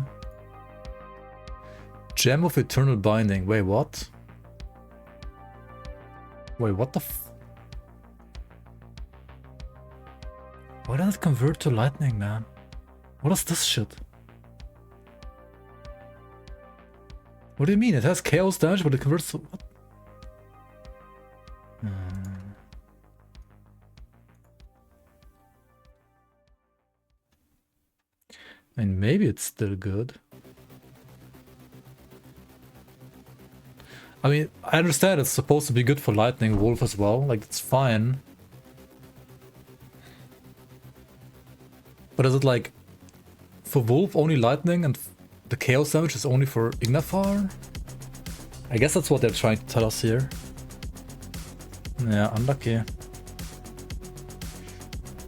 Gem of Eternal Binding. Wait, what? Wait, what the f... Why did it convert to lightning, man? What is this shit? What do you mean? It has chaos damage, but it converts to... What? I mean, maybe it's still good. I mean, I understand it's supposed to be good for Lightning Wolf as well, like, it's fine. But is it like, for Wolf only Lightning and the Chaos damage is only for Ignafar? I guess that's what they're trying to tell us here. Yeah, unlucky.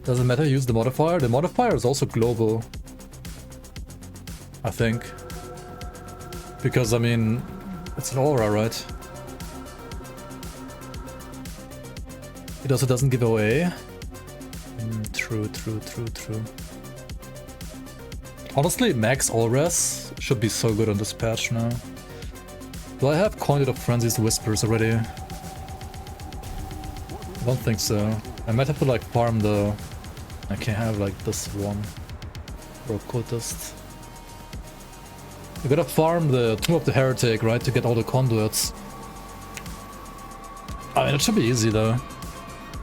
Doesn't matter, use the modifier. The modifier is also global, I think. Because, I mean, it's an aura, right? It also doesn't give away. True. Honestly, max auras should be so good on this patch now. Do I have Conduit of Frenzy's Whispers already? I don't think so. I might have to like farm the... I can have like this one. For Occultist. I gotta farm the Tomb of the Heretic, right, to get all the conduits. I mean, it should be easy though.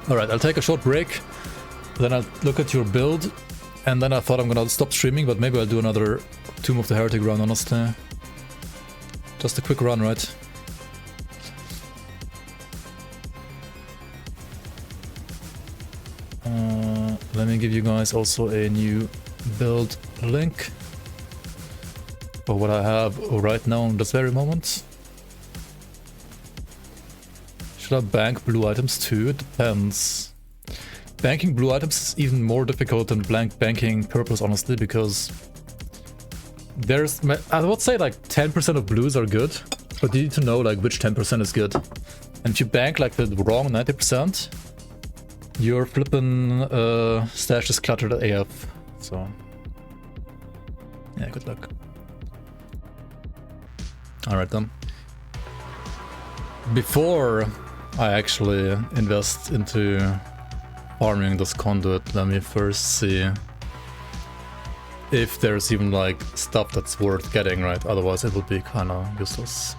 Alright, I'll take a short break. Then I'll look at your build. And then I thought I'm gonna stop streaming, but maybe I'll do another Tomb of the Heretic run, honestly. Just a quick run, right? Let me give you guys also a new build link for what I have right now in this very moment. Should I bank blue items too? It depends. Banking blue items is even more difficult than banking purples, honestly, because there's, I would say like 10% of blues are good, but you need to know like which 10% is good. And if you bank like the wrong 90%, your flippin' stash is cluttered at AF, so yeah, good luck. Alright then. Before I actually invest into farming this conduit, let me first see if there's even like stuff that's worth getting, right? Otherwise it would be kinda useless.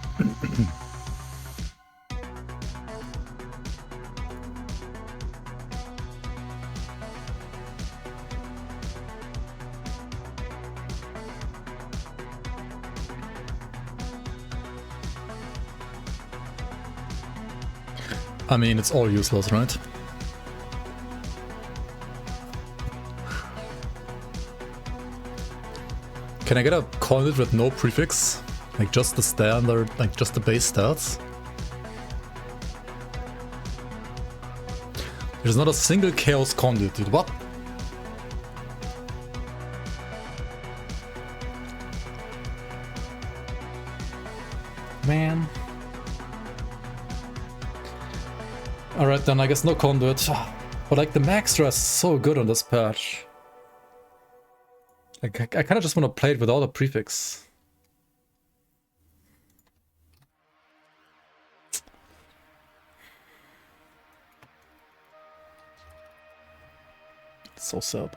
I mean, it's all useless, right? Can I get a conduit with no prefix? Like just the standard, like just the base stats? There's not a single chaos conduit, dude. What? Man. Alright then, I guess no conduit. But like the max stress is so good on this patch. Like, I kind of just want to play it without a prefix. It's so sad.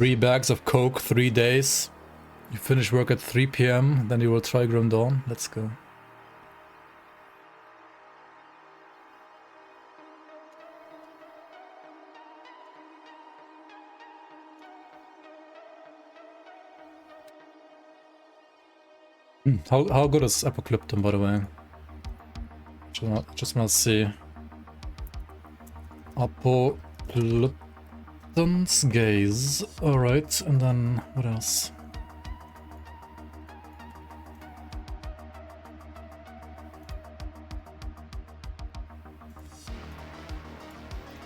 3 bags of coke, 3 days. You finish work at 3 PM, then you will try Grim Dawn. Let's go. How good is Apocalyptum, by the way? Just wanna see. Apocalyptum's Gaze. Alright, and then what else?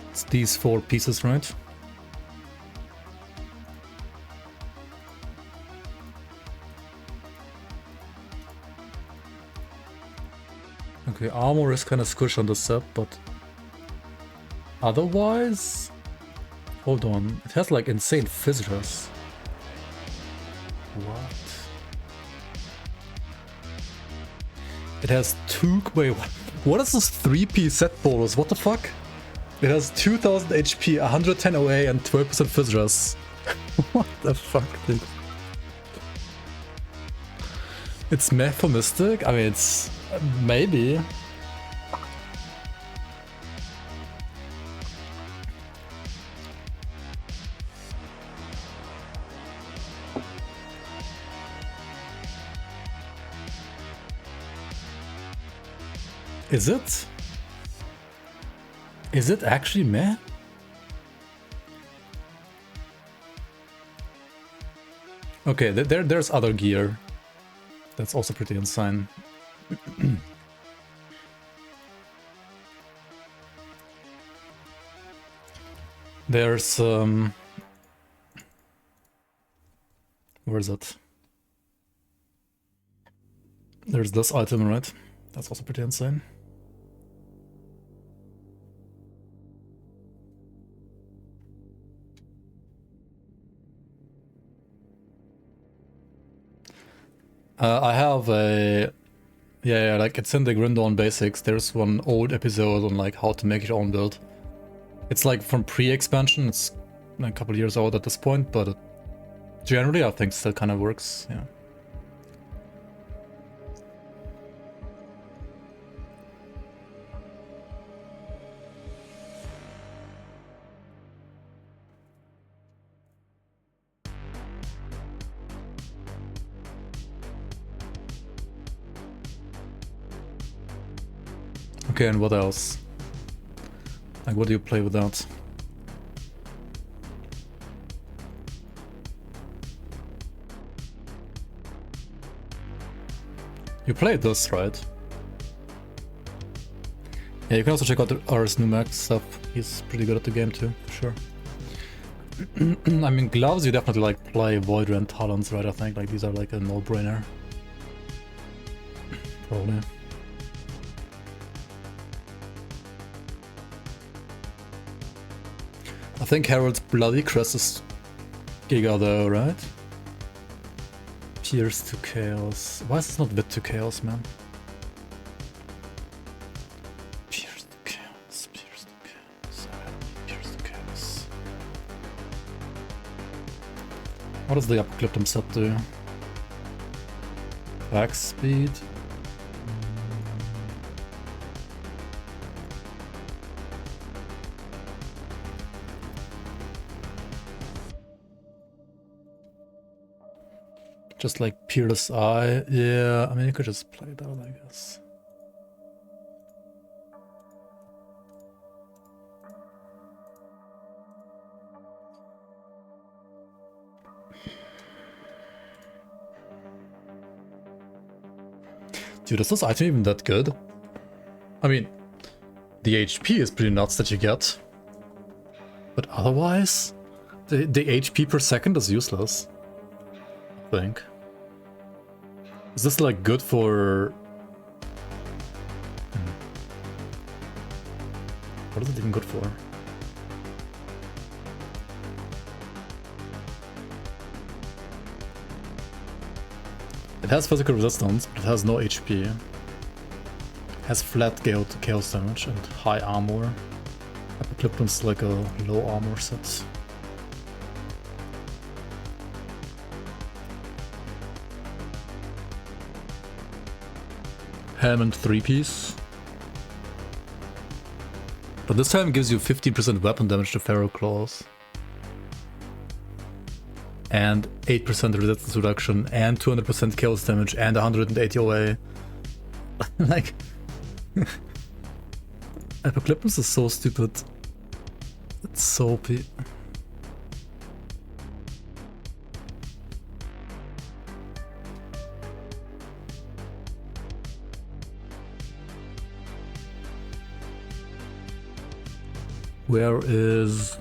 It's these 4 pieces, right? Okay, armor is kind of squish on the set, but otherwise, hold on, it has like insane fissures. What? It has 2. Wait, what is this 3-piece set bonus? What the fuck? It has 2000 HP, 110 OA, and 12% fissures. What the fuck, dude? It's Mephomistic? I mean, it's... maybe. Is it? Is it actually meh? Okay, there's other gear. That's also pretty insane. There's where is it? There's this item, right? That's also pretty insane. I have a... yeah, like it's in the Grim Dawn basics. There's one old episode on like how to make your own build. It's like from pre-expansion. It's a couple years old at this point, but generally I think still kind of works, yeah. Okay, and what else? Like, what do you play without? You played this, right? Yeah, you can also check out Ars Numax stuff. He's pretty good at the game too, for sure. I mean, gloves you definitely like play Voidra and Talons, right? I think like these are like a no-brainer. Probably. I think Harold's Bloody Crest is Giga though, right? Pierce to Chaos. Why is this not Wit to Chaos, man? Pierce to Chaos, Pierce to Chaos, Pierce to Chaos. What does the Apocalyptum set do? Back speed. Just like Peerless Eye. Yeah, I mean, you could just play that, I guess. Dude, is this item even that good? I mean, the HP is pretty nuts that you get. But otherwise, the HP per second is useless, I think. Is this like good for... What is it even good for? It has physical resistance, but it has no HP. It has flat chaos damage and high armor. Apocalyptum's like a low armor set. helm and 3-piece. But this helm gives you 15% weapon damage to Pharaoh Claws. And 8% resistance reduction, and 200% chaos damage, and 180 OA. Like... Apocalypse is so stupid. It's so OP. Where is...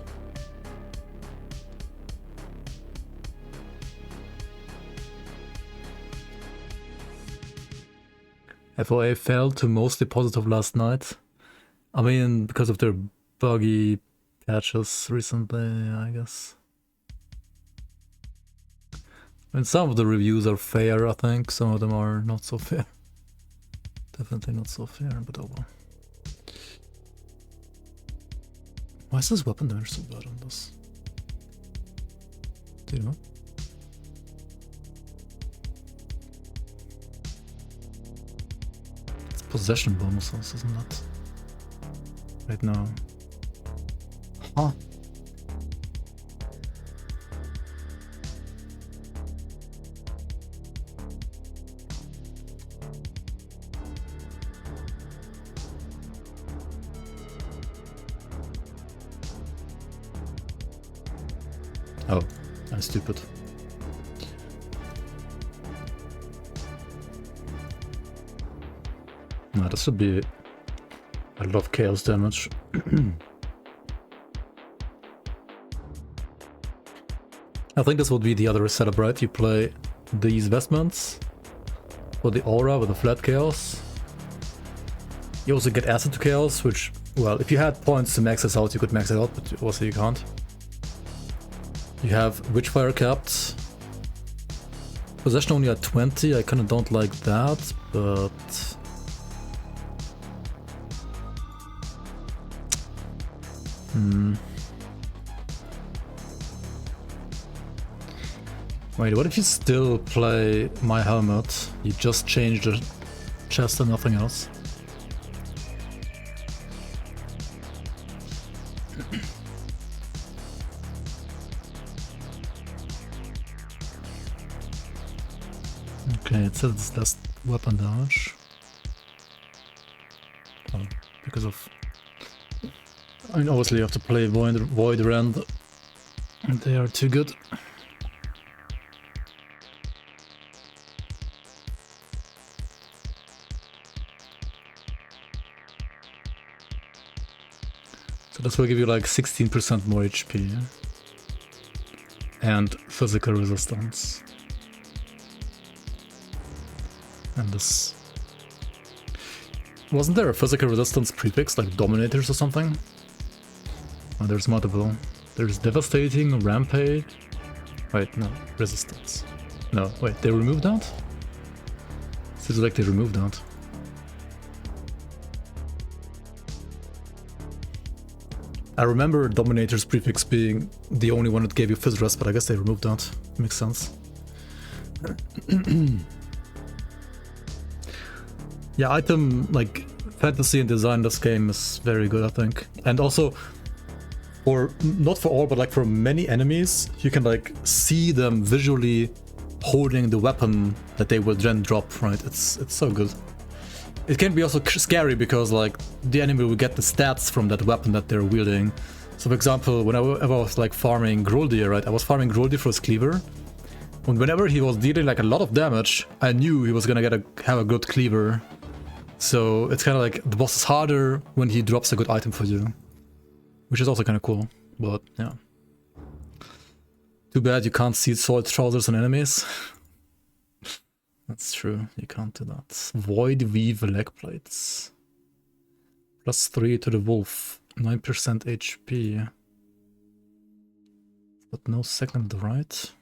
FOA failed to mostly positive last night. I mean, because of their buggy patches recently, I guess. I mean, some of the reviews are fair, I think. Some of them are not so fair. Definitely not so fair, but oh well. Why is this weapon damage so bad on this? Do you know? It's possession bonuses, isn't it? Right now. Huh. Oh, I'm stupid. No, this should be a lot of chaos damage. I think this would be the other setup, right? You play these vestments for the aura with the flat chaos. You also get acid to chaos, which, well, if you had points to max this out, you could max it out, but also you can't. You have Witchfire capped. Possession only at 20, I kinda don't like that, but... Wait, what if you still play My Helmet? You just change the chest and nothing else? Okay, it says it's less weapon damage. Oh, because of... I mean, obviously you have to play Void Rend, and they are too good. So this will give you like 16% more HP. Yeah? And physical resistance. And this... Wasn't there a physical resistance prefix, like Dominators or something? Oh, there's multiple. There's Devastating, Rampage... Wait, no, Resistance. No, wait, they removed that? Seems like they removed that. I remember Dominator's prefix being the only one that gave you Fizz Rest, but I guess they removed that. Makes sense. Yeah, item, like, fantasy and design in this game is very good, I think. And also, for, not for all, but like for many enemies, you can like see them visually holding the weapon that they will then drop, right? It's so good. It can be also scary because like the enemy will get the stats from that weapon that they're wielding. So for example, whenever I was like farming Groldir, right? I was farming Groldir for his cleaver. And whenever he was dealing like a lot of damage, I knew he was gonna have a good cleaver. So it's kind of like the boss is harder when he drops a good item for you. Which is also kind of cool, but yeah. Too bad you can't see sword trousers on enemies. That's true, you can't do that. Void Weave leg plates. +3 to the wolf, 9% HP. But no second right.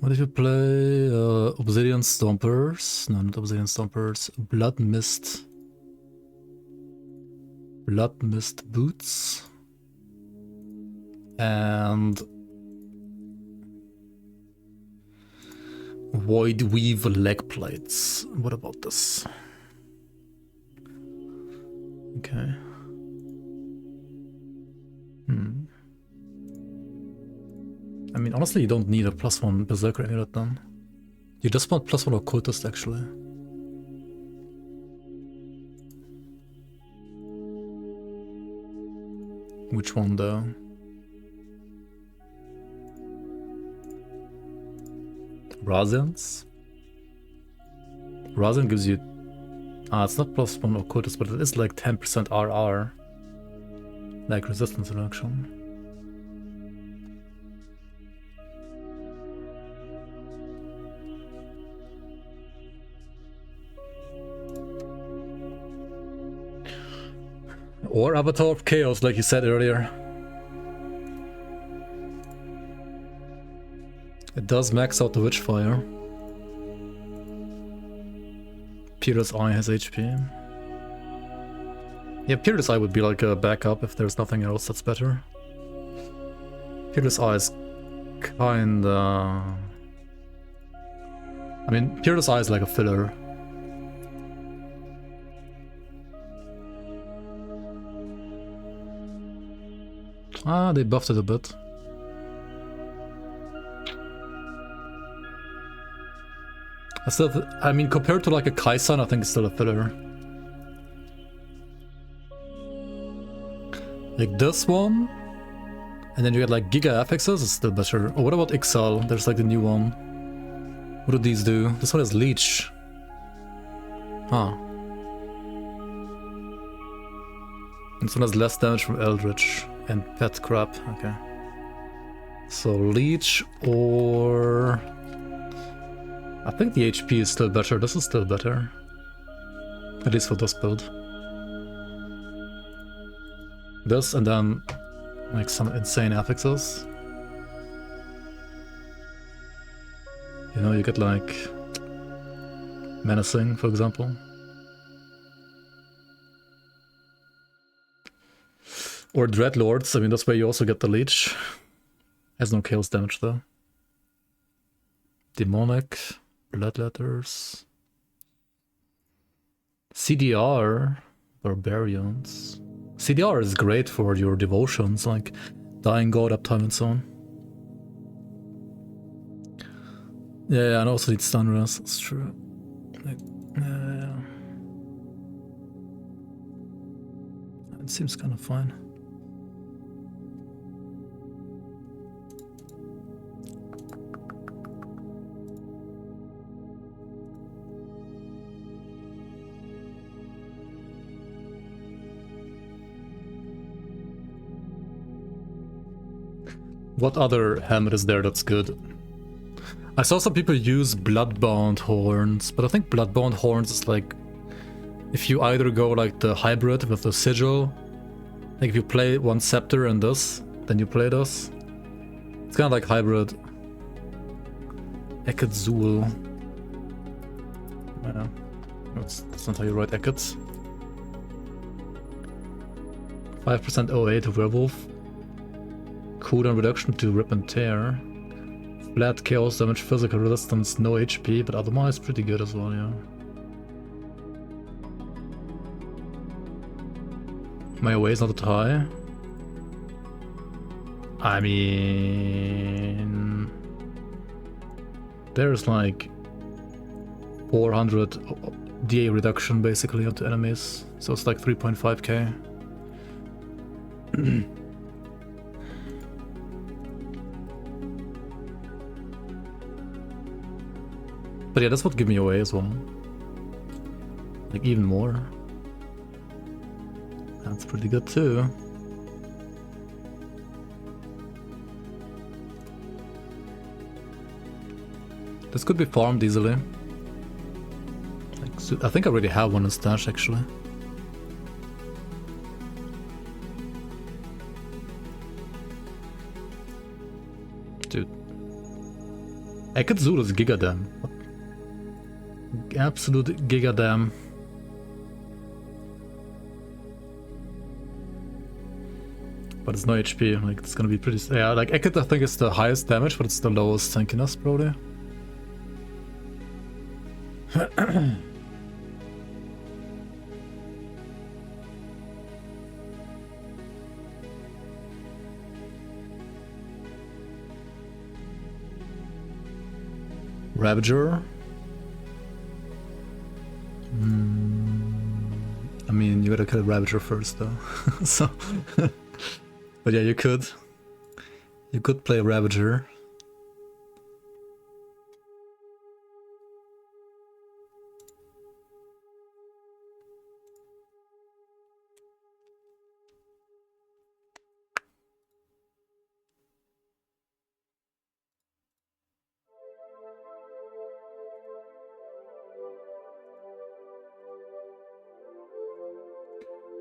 What if you play Obsidian Stompers? No, not Obsidian Stompers. Blood Mist. Blood Mist Boots. And Void Weave leg plates. What about this? Okay. I mean, honestly, you don't need a +1 Berserker amulet then. You just want +1 Occultist, actually. Which one, though? Razians? Razian gives you... it's not +1 Occultist, but it is like 10% RR. Like resistance reduction. Or Avatar of Chaos, like you said earlier. It does max out the Witchfire. Peter's Eye has HP. Yeah, Peter's Eye would be like a backup if there's nothing else that's better. Peter's Eye is kinda... I mean, Peter's Eye is like a filler. They buffed it a bit. I mean, compared to like a Kaisan, I think it's still a filler. Like this one, and then you get like Giga FXs, it's still better. Oh, what about XL? There's like the new one. What do these do? This one has Leech. Huh. This one has less damage from Eldritch and Pet Crap. Okay. So Leech or... I think the HP is still better. This is still better. At least for this build. This and then like some insane affixes. You know, you get like Menacing, for example. Or Dreadlords, I mean that's where you also get the Leech. Has no chaos damage though. Demonic, Bloodletters. CDR, Barbarians. CDR is great for your devotions, like Dying God, Uptime and so on. Yeah, and also need stun rest, that's true. Like, yeah. It seems kind of fine. What other helmet is there that's good? I saw some people use Bloodbound Horns, but I think Bloodbound Horns is like... If you either go like the hybrid with the sigil, like if you play one scepter and this, then you play this. It's kind of like hybrid. Ekketzul. Yeah, that's not how you write Ekketz. 5% OA to Werewolf. Cooldown reduction to Rip and Tear. Flat chaos damage, physical resistance, no HP, but otherwise pretty good as well, yeah. My OA is not that high. I mean... There's like 400 DA reduction basically onto enemies, so it's like 3.5k. But yeah, that's what give me away as well. Like even more. That's pretty good too. This could be farmed easily. Like, so I think I already have one in stash actually. Dude. Ekketzul is Gigadam. Absolute Gigadam. But it's no HP, like it's gonna be pretty... Yeah, like Ekket I think is the highest damage, but it's the lowest tankiness probably. Ravager. I mean, you gotta kill a Ravager first, though. So, but yeah, you could play Ravager.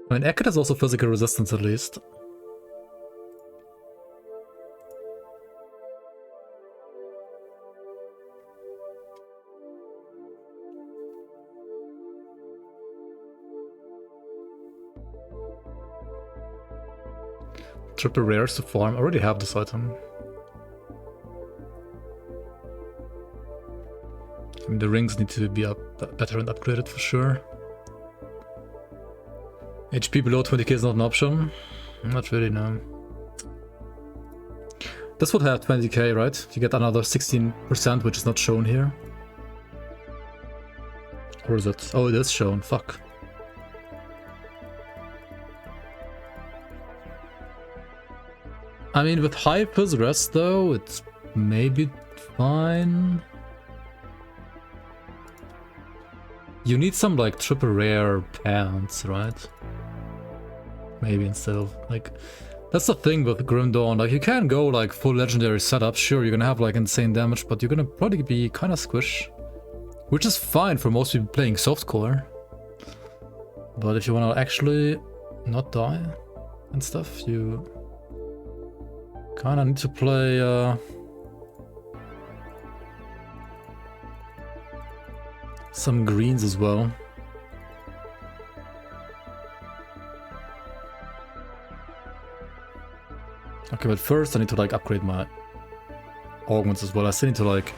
I mean, Ekid has also physical resistance at least. Triple rares to farm. I already have this item. I mean, the rings need to be better and upgraded for sure. HP below 20k is not an option. Not really, no. This would have 20k, right? You get another 16%, which is not shown here. Or is it? Oh, it is shown. Fuck. I mean, with high fizz rest, though, it's maybe fine. You need some, like, triple rare pants, right? Maybe instead of, like... That's the thing with Grim Dawn, like, you can go, like, full legendary setup. Sure, you're gonna have, like, insane damage, but you're gonna probably be kind of squish. Which is fine for most people playing softcore. But if you wanna actually not die and stuff, you... kinda need to play, some greens as well. Okay, but first I need to like upgrade my augments as well. I still need to like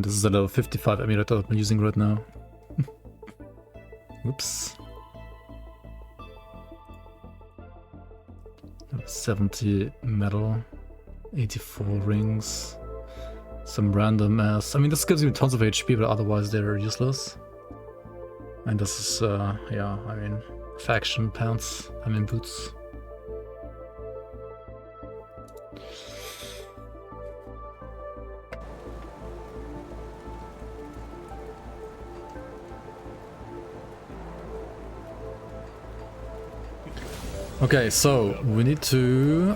this is a level 55 emulator that I'm using right now. Oops. 70 metal, 84 rings, some random ass. I mean, this gives you tons of HP, but otherwise they're useless. And this is, yeah, I mean, faction pants, I mean boots. Okay, so we need to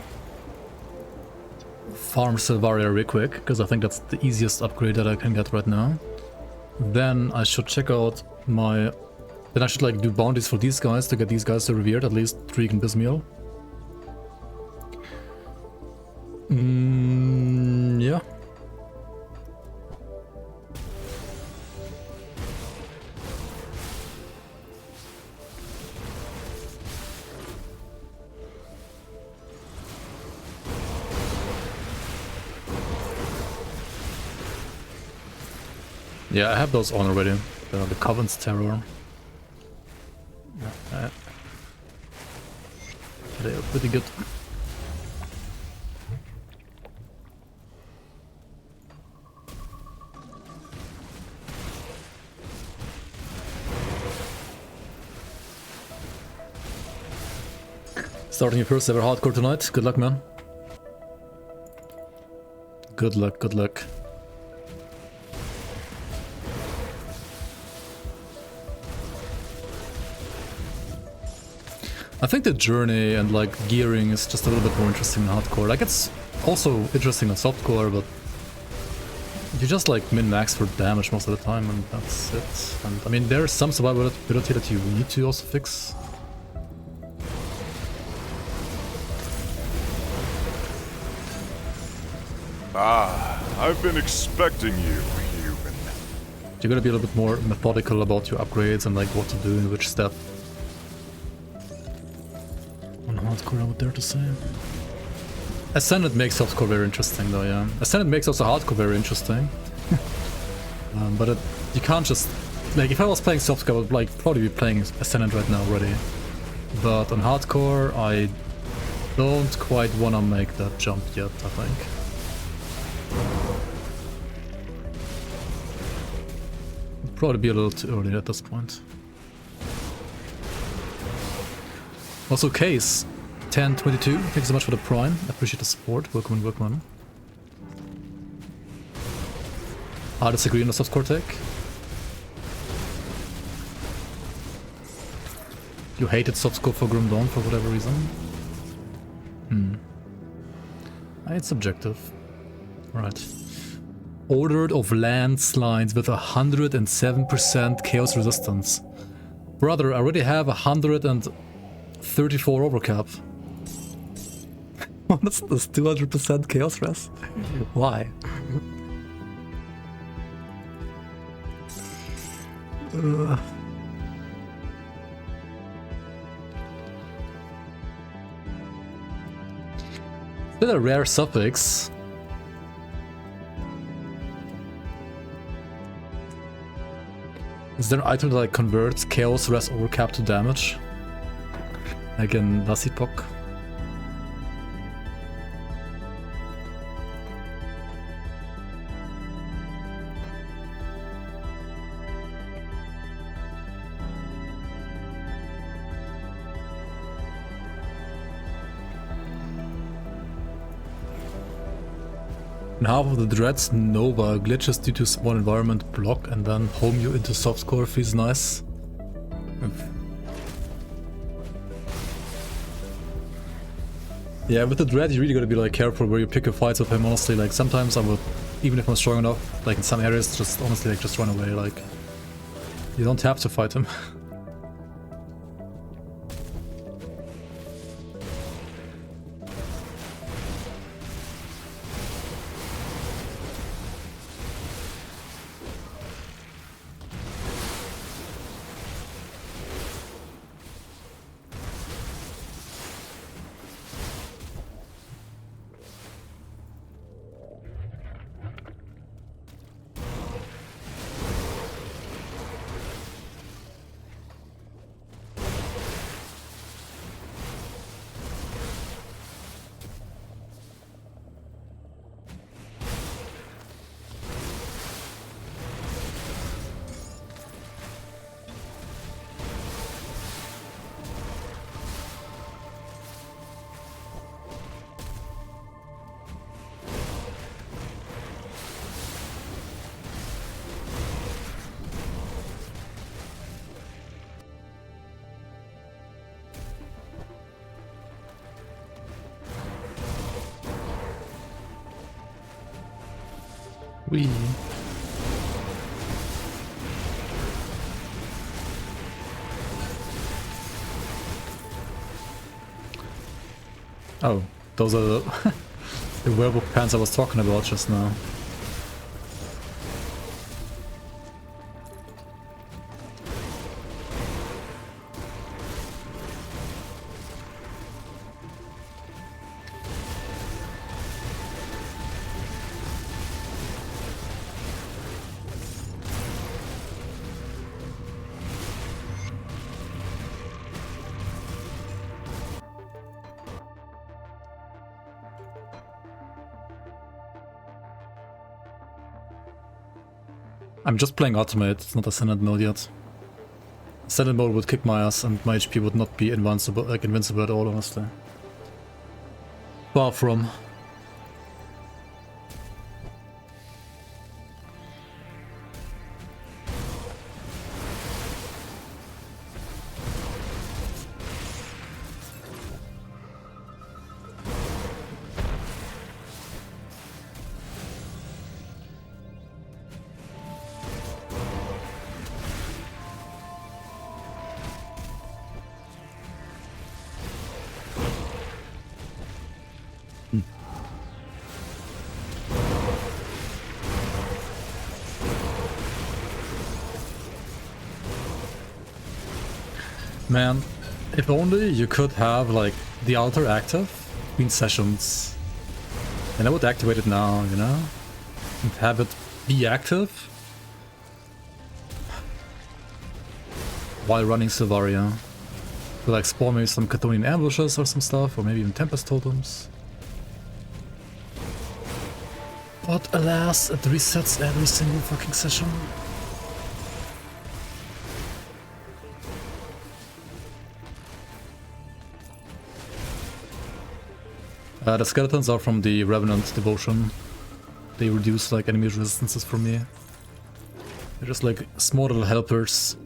farm Silvaria real quick, because I think that's the easiest upgrade that I can get right now. Then I should check out my... Then I should like do bounties for these guys to get these guys to revered, at least Trick and Bismiel. Yeah. Yeah, I have those on already. The Coven's Terror. Yeah, they are pretty good. Starting your first ever hardcore tonight. Good luck, man. Good luck, good luck. I think the journey and like gearing is just a little bit more interesting in hardcore. Like it's also interesting in softcore, but you just like min-max for damage most of the time and that's it. And I mean there's some survivability that you need to also fix. Ah, I've been expecting you, human. You gotta be a little bit more methodical about your upgrades and like what to do in which step. On hardcore, I would dare to say. Ascended makes softcore very interesting though, yeah. Ascended makes also hardcore very interesting. But you can't just... Like, if I was playing softcore, I would like probably be playing Ascended right now already. But on hardcore, I don't quite wanna make that jump yet, I think. It'd probably be a little too early at this point. Also, Case, 1022, thank you so much for the prime. I appreciate the support. Welcome and welcome. I disagree on the softcore take. You hated softcore for Grim Dawn for whatever reason. It's subjective. Right. Ordered of landslides with 107% chaos resistance. Brother, I already have 134 overcap. What's this 200% chaos res? Why? Still a rare suffix. Is there an item that like converts chaos res overcap to damage? Like in Lasipok? In half of the Dread's Nova glitches due to small environment block and then home you into softcore feels nice. Yeah, with the Dread you really gotta be like careful where you pick your fights with him, honestly. Like sometimes I would, even if I'm strong enough, like in some areas, just honestly like just run away, like you don't have to fight him. Wee. Oh, those are the, the werewolf pants I was talking about just now. I'm just playing Ultimate, it's not Ascended mode yet. Ascended mode would kick my ass and my HP would not be invincible at all, honestly. Far from. Man, if only you could have like the altar active between sessions. And I would activate it now, you know? And have it be active while running Silvaria. To like spawn maybe some Chthonian ambushes or some stuff, or maybe even Tempest totems. But alas, it resets every single fucking session. The skeletons are from the Revenant Devotion. They reduce like enemy resistances for me. They're just like small little helpers.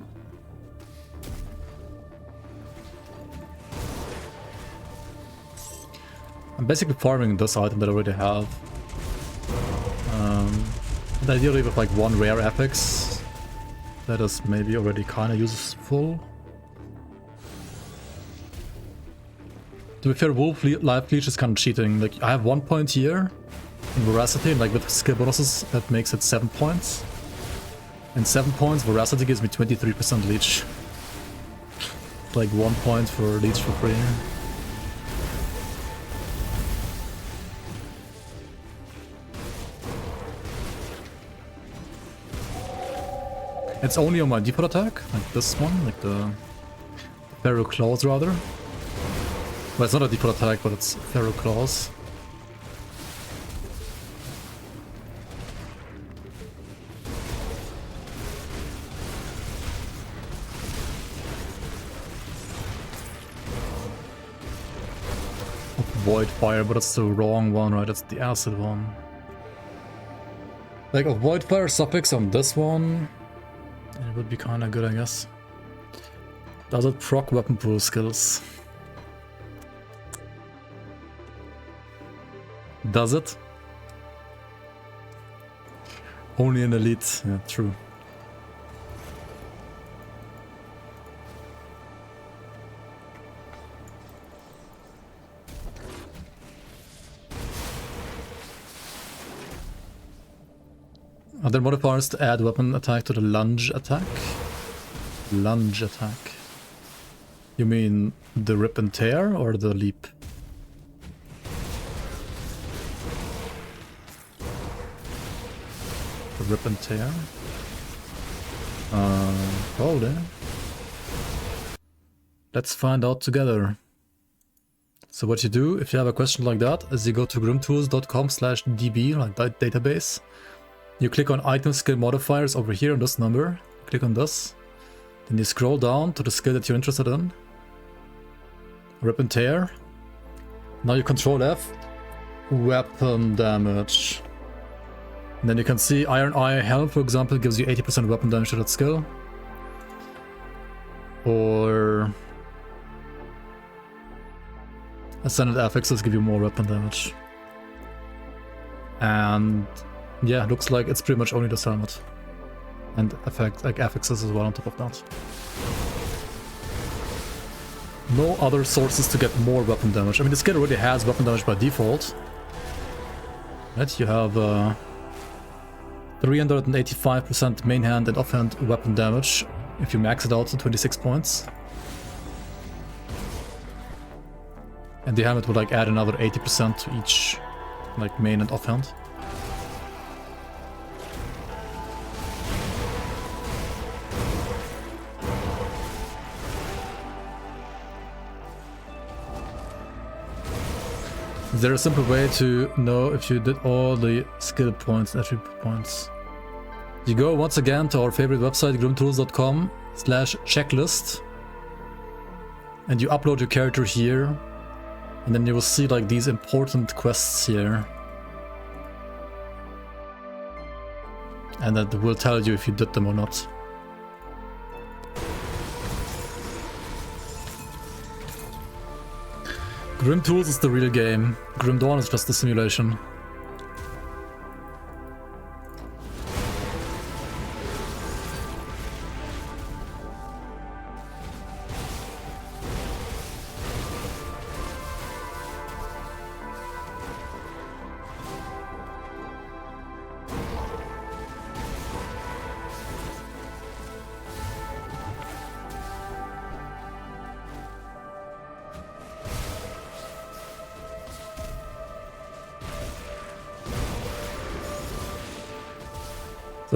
I'm basically farming this item that I already have. And ideally with like one rare epics. That is maybe already kinda useful. To be fair, Wolf Life Leech is kind of cheating. Like, I have 1 point here in Veracity, and like with skill bonuses, that makes it 7 points. And 7 points, Veracity gives me 23% Leech. Like 1 point for Leech for free. It's only on my default attack, like this one, like the Pharaoh Claws rather. Well, it's not a default attack, but it's Pharaoh Claws. Void Fire, but it's the wrong one, right? It's the acid one. Like a Void Fire suffix on this one, it would be kinda good, I guess. Does it proc weapon pool skills? Does it? Only an elite, yeah, true. Are there modifiers to add weapon attack to the lunge attack? Lunge attack. You mean the rip and tear or the leap? The rip and tear? Probably. Let's find out together. So what you do if you have a question like that is you go to grimtools.com/db, like that database. You click on item skill modifiers over here on this number. Click on this. Then you scroll down to the skill that you're interested in. Rip and tear. Now you control F. Weapon damage. And then you can see Iron Eye Helm, for example, gives you 80% weapon damage to that skill. Or Ascended Affixes give you more weapon damage. And yeah, looks like it's pretty much only this helmet. And affixes as well on top of that. No other sources to get more weapon damage. I mean, the skill already has weapon damage by default. Right, you have 385% main hand and offhand weapon damage if you max it out to 26 points. And the helmet would like add another 80% to each like main and offhand. Is there a simple way to know if you did all the skill points, attribute points? You go once again to our favorite website, grimtools.com/checklist, and you upload your character here, and then you will see like these important quests here. And that will tell you if you did them or not. Grimtools is the real game. Grim Dawn is just a simulation.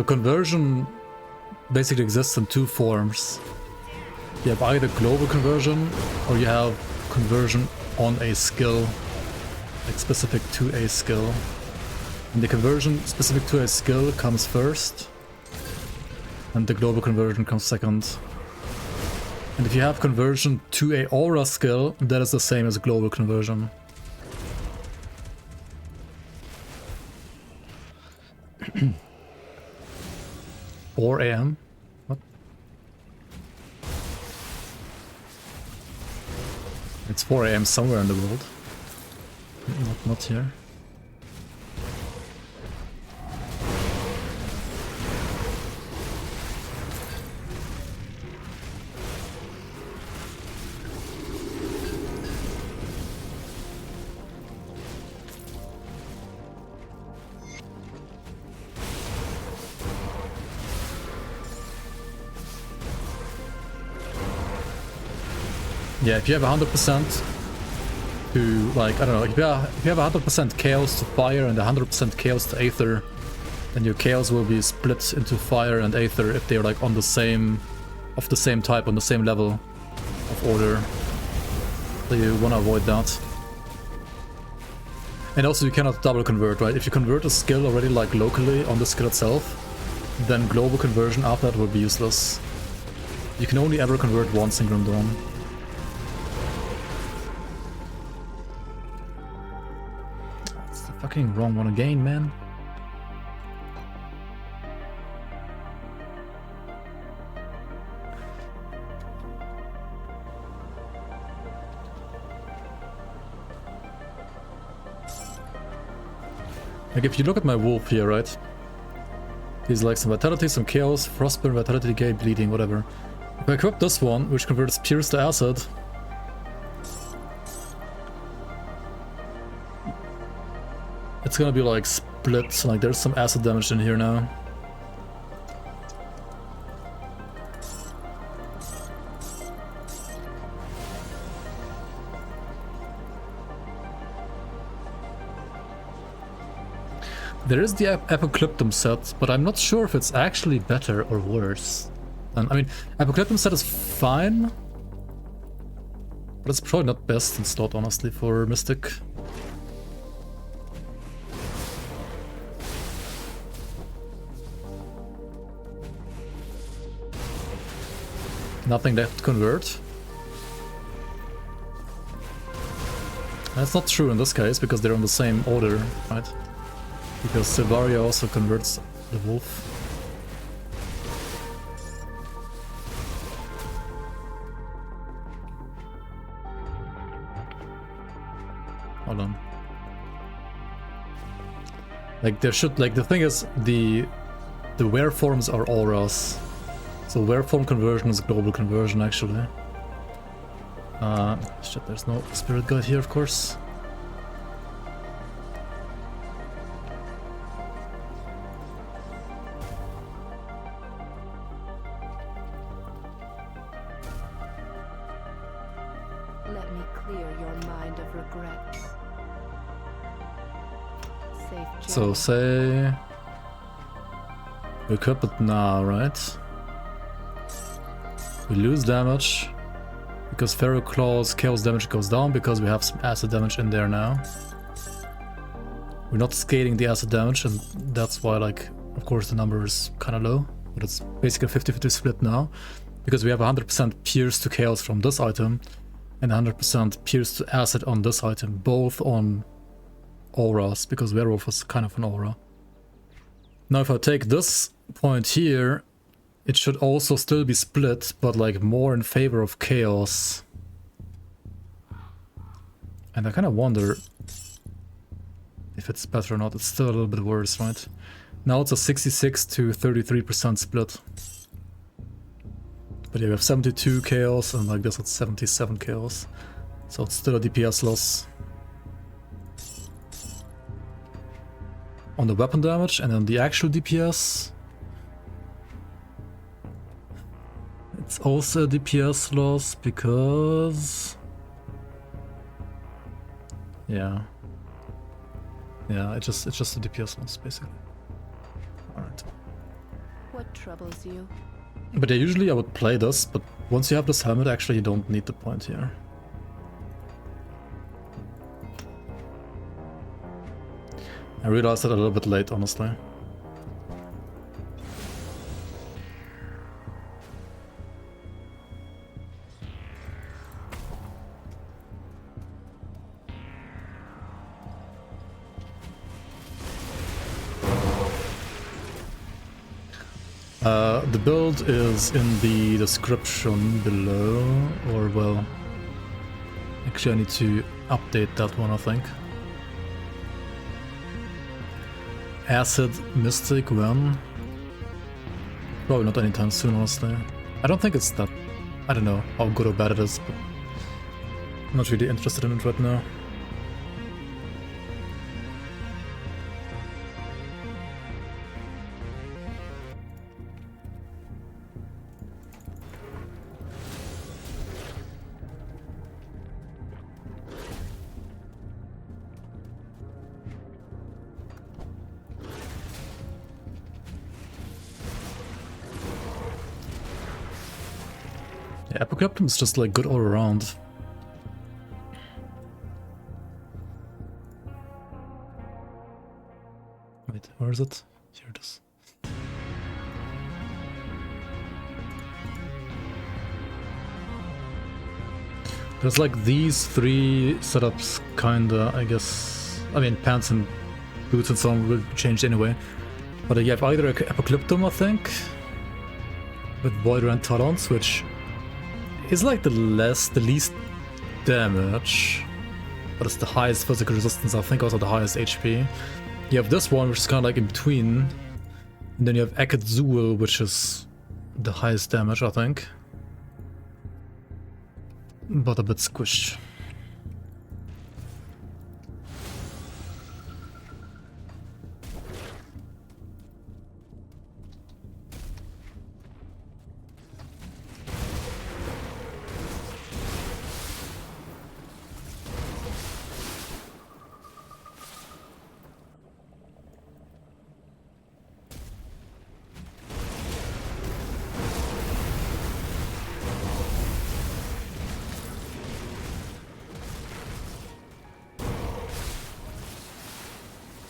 So conversion basically exists in two forms. You have either global conversion or you have conversion on a skill, like specific to a skill. And the conversion specific to a skill comes first, and the global conversion comes second. And if you have conversion to a aura skill, that is the same as global conversion. Or AM? What? It's 4 AM somewhere in the world. Not here. Yeah, if you have 100% to, like, I don't know, if you have 100% chaos to fire and 100% chaos to aether, then your chaos will be split into fire and aether if they're like on the same, of the same type, on the same level of order. So you want to avoid that. And also you cannot double convert, right? If you convert a skill already like locally on the skill itself, then global conversion after that will be useless. You can only ever convert once in Grim Dawn. Fucking wrong one again, man. Like, if you look at my wolf here, right? He's like some vitality, some chaos, frostburn, vitality decay, bleeding, whatever. If I equip this one, which converts pierce to acid, it's gonna be like split, like there's some acid damage in here now. There is the Apocalyptum set, but I'm not sure if it's actually better or worse. And I mean, Apocalyptum set is fine, but it's probably not best in slot, honestly, for Mystic. Nothing left to convert. That's not true in this case, because they're on the same order, right? Because Silvaria also converts the wolf. Hold on. Like there should, like the thing is, the were forms are auras. So were form conversion is global conversion actually. Shit, there's no spirit guide here, of course. Let me clear your mind of regrets. Safe So journey. say we equip it now, right? We lose damage because Feral Claw's chaos damage goes down because we have some acid damage in there now. We're not scaling the acid damage, and that's why, like, of course the number is kind of low, but it's basically a 50-50 split now because we have 100% pierce to chaos from this item and 100% pierce to acid on this item, both on auras, because Werewolf is kind of an aura. Now if I take this point here, it should also still be split, but like more in favor of chaos. And I kind of wonder if it's better or not. It's still a little bit worse, right? Now it's a 66 to 33% split. But yeah, we have 72 chaos, and like this it's 77 chaos. So it's still a DPS loss on the weapon damage, and then the actual DPS, it's also a DPS loss because... Yeah, it's just a DPS loss, basically. Alright. troubles you. But yeah, usually I would play this, but once you have this helmet, actually you don't need the point here. I realized that a little bit late, honestly. The build is in the description below, or well, actually I need to update that one, I think. Acid Mystic when? Probably not anytime soon, honestly. I don't think it's that, I don't know how good or bad it is, but I'm not really interested in it right now. Yeah, Apocalyptum is just like good all around. Wait, where is it? Here it is. There's like these three setups, kinda, I guess. I mean, pants and boots and so on will change anyway. But you have either Apocalyptum, I think, with Void and Talons, which is like the least damage, but it's the highest physical resistance, I think, also the highest HP. You have this one, which is kind of like in between, and then you have Akadzul, which is the highest damage, I think, but a bit squished.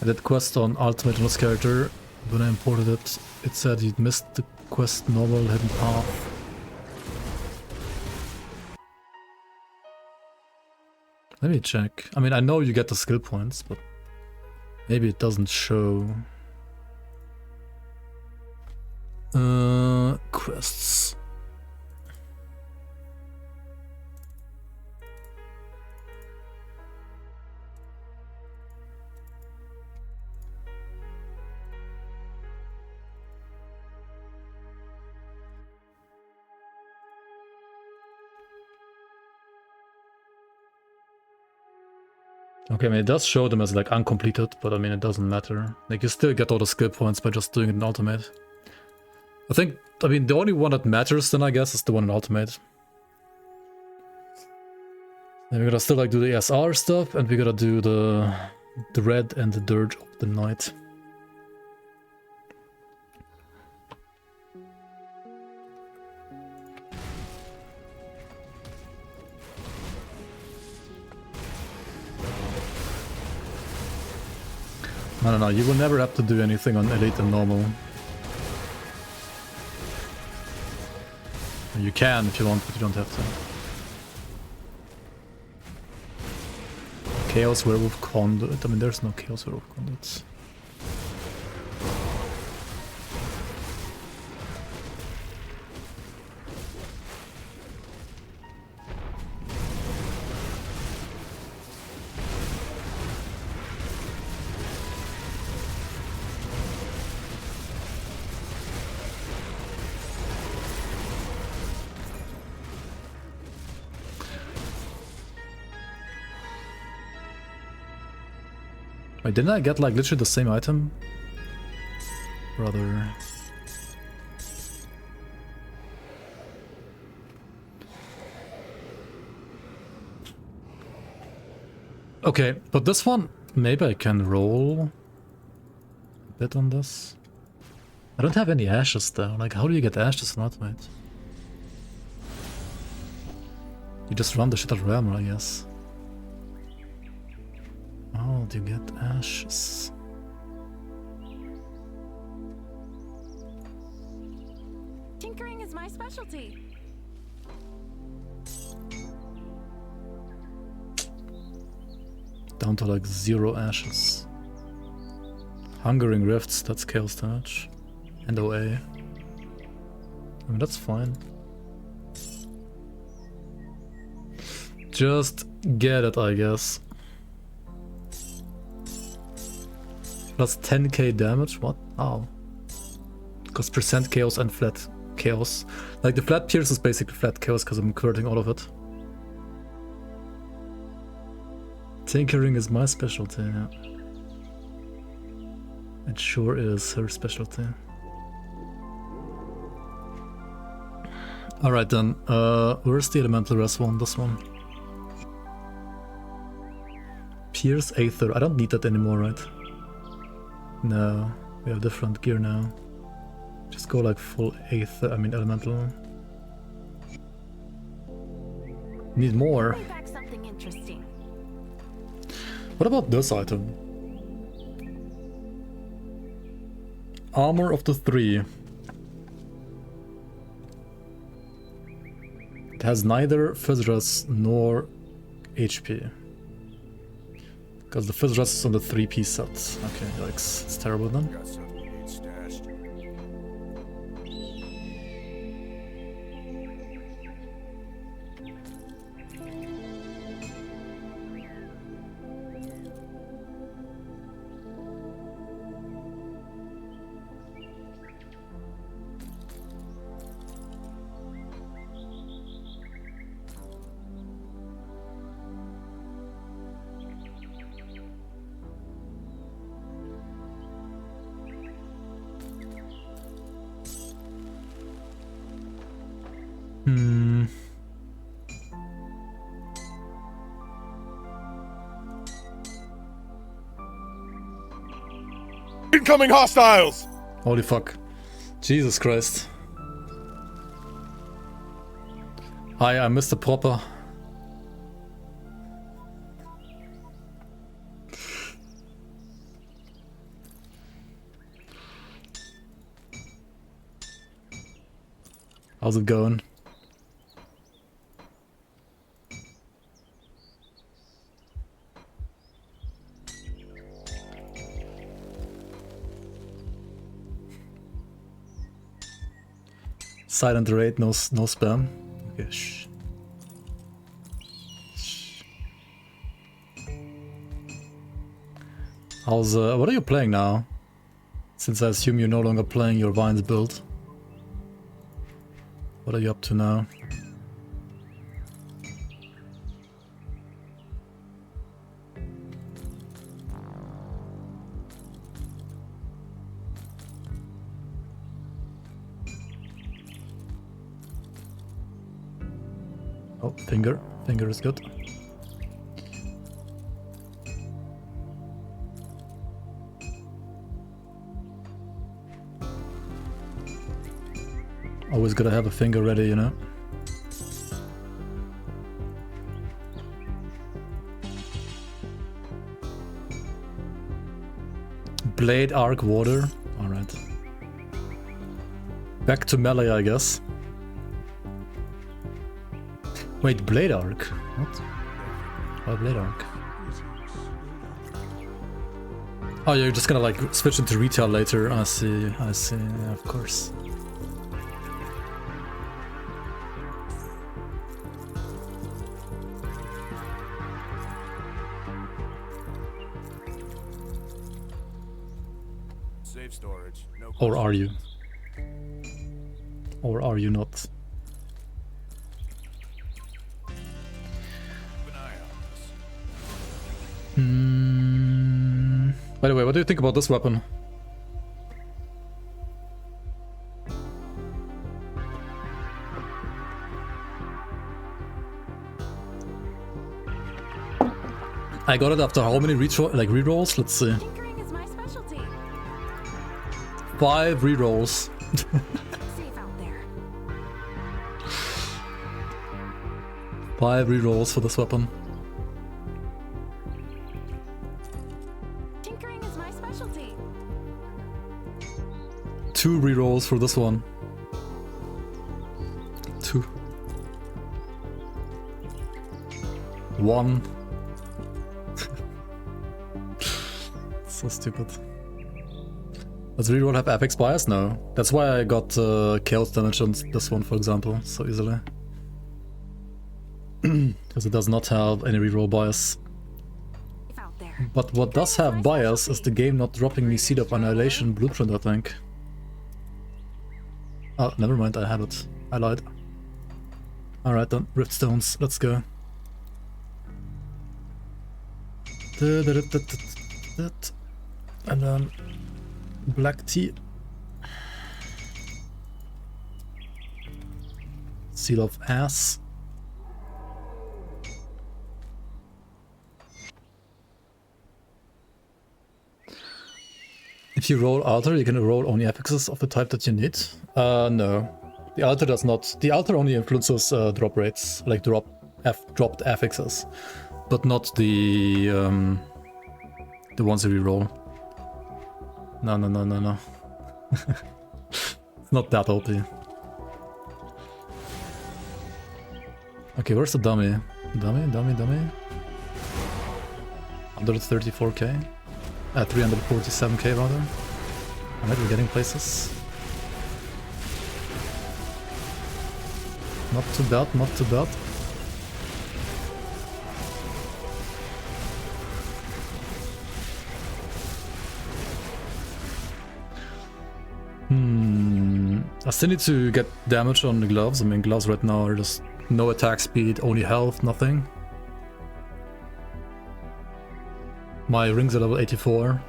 I did quest on Ultimate on this character. When I imported it, it said you'd missed the quest normal hidden path. Let me check. I mean, I know you get the skill points, but maybe it doesn't show. Quests. Okay, I mean, it does show them as like uncompleted, but I mean, it doesn't matter. Like, you still get all the skill points by just doing it in Ultimate. I mean, the only one that matters then, I guess, is the one in Ultimate. And we gotta still like do the SR stuff, and we gotta do the Red and the Dirge of the Night. No, you will never have to do anything on Elite and Normal. You can if you want, but you don't have to. Chaos Werewolf Conduit. I mean, there's no Chaos Werewolf Conduits. Wait, didn't I get like literally the same item? Brother. Okay, but this one, maybe I can roll a bit on this. I don't have any ashes though. Like, how do you get ashes in Ultimate? You just run the shit out of armor, I guess. How do you get ashes? Tinkering is my specialty. Down to like 0 ashes. Hungering Rifts, that's chaos damage. And OA. I mean, that's fine. Just get it, I guess. Plus 10k damage? What? Oh. Because percent chaos and flat chaos. Like the flat pierce is basically flat chaos because I'm converting all of it. Tinkering is my specialty, yeah. It sure is her specialty. Alright then, where's the elemental res one? This one. Pierce Aether. I don't need that anymore, right? No, we have different gear now. Just go like full Aether, I mean elemental. Need more. Something interesting. What about this item? Armor of the 3. It has neither Physras nor HP. Because the Physras is on the 3-piece set. Okay, yikes. It's terrible then. Incoming hostiles! Holy fuck. Jesus Christ. Hi, I'm Mr. Proper. How's it going? Silent raid, no spam. Okay, shh. How's what are you playing now? Since I assume you're no longer playing your Vines build. What are you up to now? Oh, finger. Finger is good. Always gotta have a finger ready, you know? Blade arc water. Alright. Back to melee, I guess. Wait, blade arc? What? Why blade arc? Oh, you're just gonna like switch into retail later. I see, yeah, of course. Save storage. No. Or are you? Or are you not? By the way, what do you think about this weapon? I got it after how many rerolls? Let's see. 5 rerolls. Safe out there. 5 rerolls for this weapon. Tinkering is my specialty. 2 rerolls for this one. 2. 1. So stupid. Does reroll have apex bias? No. That's why I got chaos damage on this one, for example, so easily. Because it does not have any reroll bias. But what does have bias is the game not dropping me Seed of Annihilation Blueprint, I think. Oh, never mind, I have it. I lied. Alright then, Rift Stones, let's go. And then black tea. Seal of Ass. If you roll Altar, you can roll only affixes of the type that you need. No. The Altar does not. The Altar only influences drop rates, like dropped affixes, but not the ones you reroll. No. It's not that OP. Okay, where's the dummy? Dummy. 134k? 347k rather. Alright, we're getting places. Not too bad, not too bad. I still need to get damage on the gloves. I mean, gloves right now are just no attack speed, only health, nothing. My rings are level 84.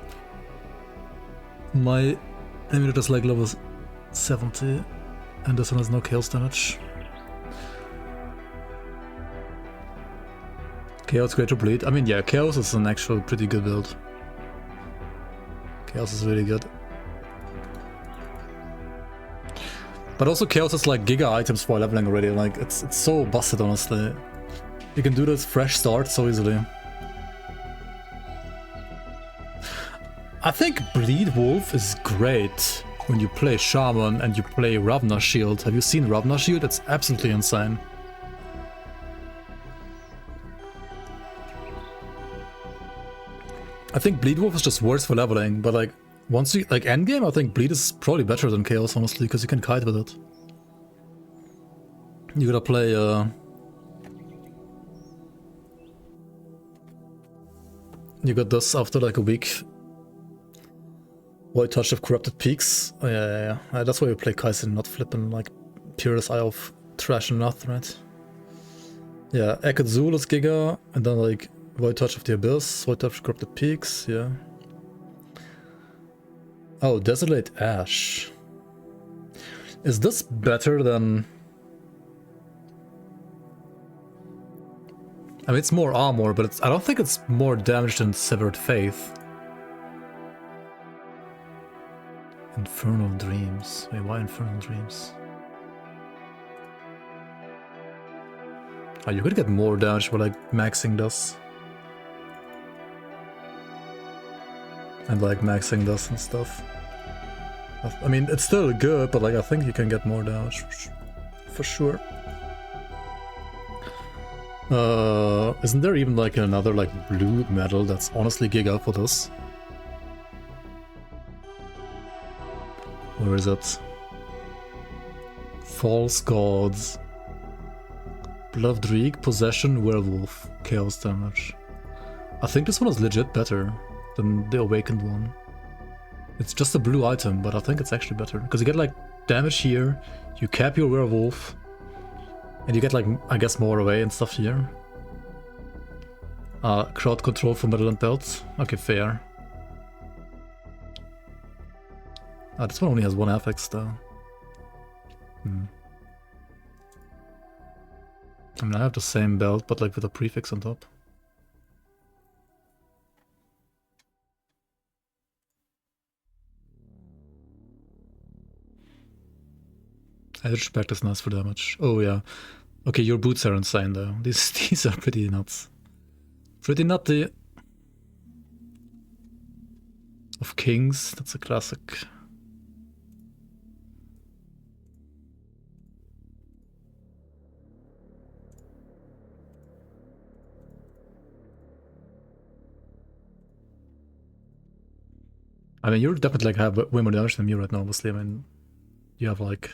My amulet is like level 70. And this one has no chaos damage. Chaos Greater Bleed. I mean, yeah, Chaos is an actual pretty good build. Chaos is really good. But also Chaos is like giga items for leveling already. Like, it's so busted, honestly. You can do this fresh start so easily. I think Bleed Wolf is great when you play Shaman and you play Ravna Shield. Have you seen Ravna Shield? It's absolutely insane. I think Bleed Wolf is just worse for leveling, but like once you like endgame, I think Bleed is probably better than Chaos, honestly, because you can kite with it. You gotta play you got this after like a week. Void Touch of Corrupted Peaks. Oh, yeah. That's why you play Kaizen, not flipping like Purest Eye of Trash and Noth, right? Yeah, Ekadzul is Giga, and then like Void Touch of the Abyss, Void Touch of Corrupted Peaks, yeah. Oh, Desolate Ash. Is this better than... I mean, it's more armor, but I don't think it's more damage than Severed Faith. Infernal Dreams. Wait, why Infernal Dreams? Oh, you could get more damage by like maxing this. And like maxing this and stuff. I mean, it's still good, but like I think you can get more damage for sure. Isn't there even like another like blue metal that's honestly giga for this? Where is it? False Gods. Beloved Reek, Possession, Werewolf, Chaos damage. I think this one is legit better than the Awakened one. It's just a blue item, but I think it's actually better. Because you get like damage here, you cap your Werewolf, and you get like, I guess, more away and stuff here. Crowd control for Metal and Belts. Okay, fair. This one only has one affix though. I mean, I have the same belt, but like with a prefix on top. Edge is nice for damage. Oh yeah. Okay, your boots are insane though. These are pretty nuts. Pretty nutty. Of Kings, that's a classic. I mean, you definitely like have way more damage than me right now, obviously. I mean, you have like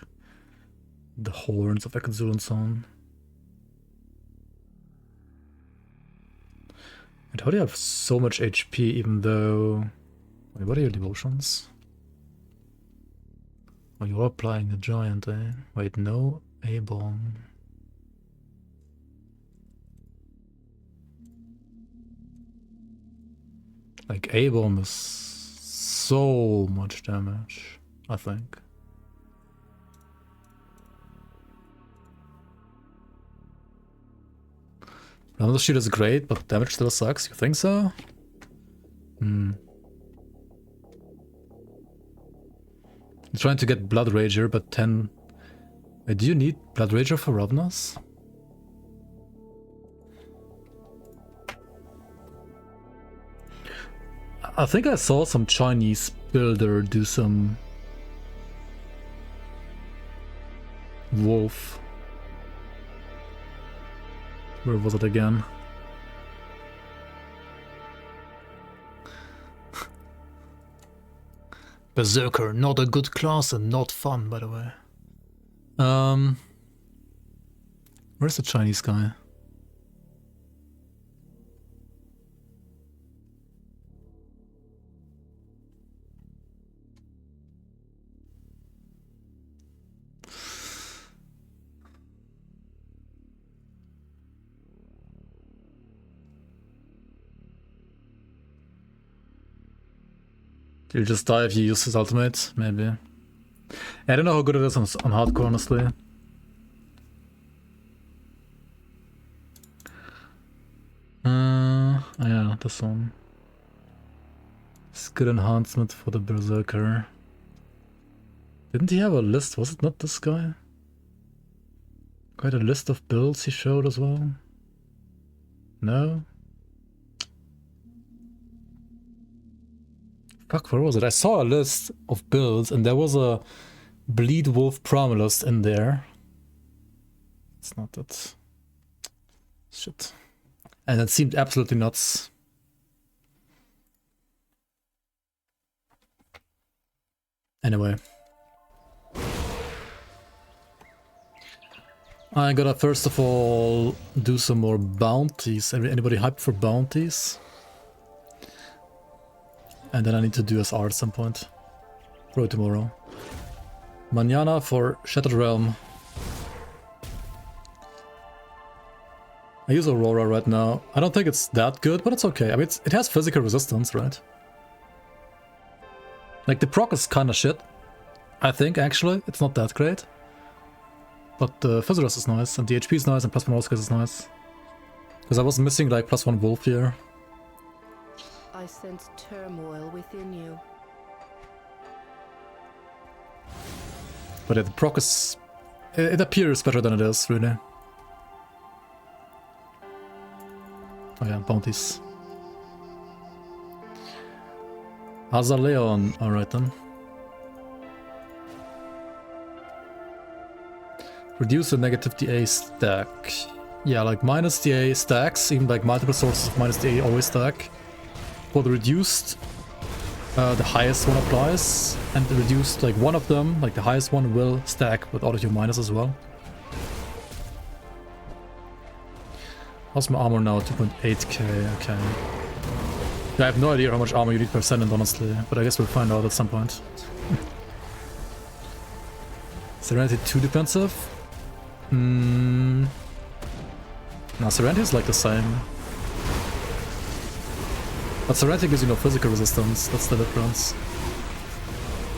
the horns of Ekazul and so on. And how do you have so much HP even though... Wait, what are your devotions? Oh, you're applying a giant, eh? Wait, no, A-bomb. Like, A-bomb is so much damage, I think. Another shield is great, but damage still sucks. You think so? Hmm. I'm trying to get Blood Rager, but 10... Wait, do you need Blood Rager for Ravnas? I think I saw some Chinese builder do some... Wolf. Where was it again? Berserker, not a good class and not fun, by the way. Where's the Chinese guy? He'll just die if you use his ultimate, maybe. I don't know how good it is on hardcore, honestly. Yeah, this one. It's good enhancement for the Berserker. Didn't he have a list? Was it not this guy? Quite a list of builds he showed as well? No? Fuck, where was it? I saw a list of builds and there was a Bleed Wolf Promulus in there. It's not that. Shit. And it seemed absolutely nuts. Anyway. I gotta first of all do some more bounties. Anybody hyped for bounties? And then I need to do SR at some point. Probably tomorrow. Mañana for Shattered Realm. I use Aurora right now. I don't think it's that good, but it's okay. I mean, it has physical resistance, right? Like, the proc is kinda shit. I think, actually. It's not that great. But the Physical is nice, and the HP is nice, and +1 Oscar is nice. Because I was missing, like, +1 Wolf here. I sense turmoil within you. But yeah, the proc is... It appears better than it is, really. Oh yeah, bounties. Azaleon, alright then. Reduce the negative DA stack. Yeah, like minus DA stacks, even like multiple sources of minus DA always stack. For the reduced, the highest one applies, and the reduced, like one of them, like the highest one, will stack with all of your minus as well. How's my armor now? 2.8k, okay. Yeah, I have no idea how much armor you need per second, honestly, but I guess we'll find out at some point. Serenity too defensive? No, Serenity is like the same. But Serenity gives you no physical resistance, that's the difference.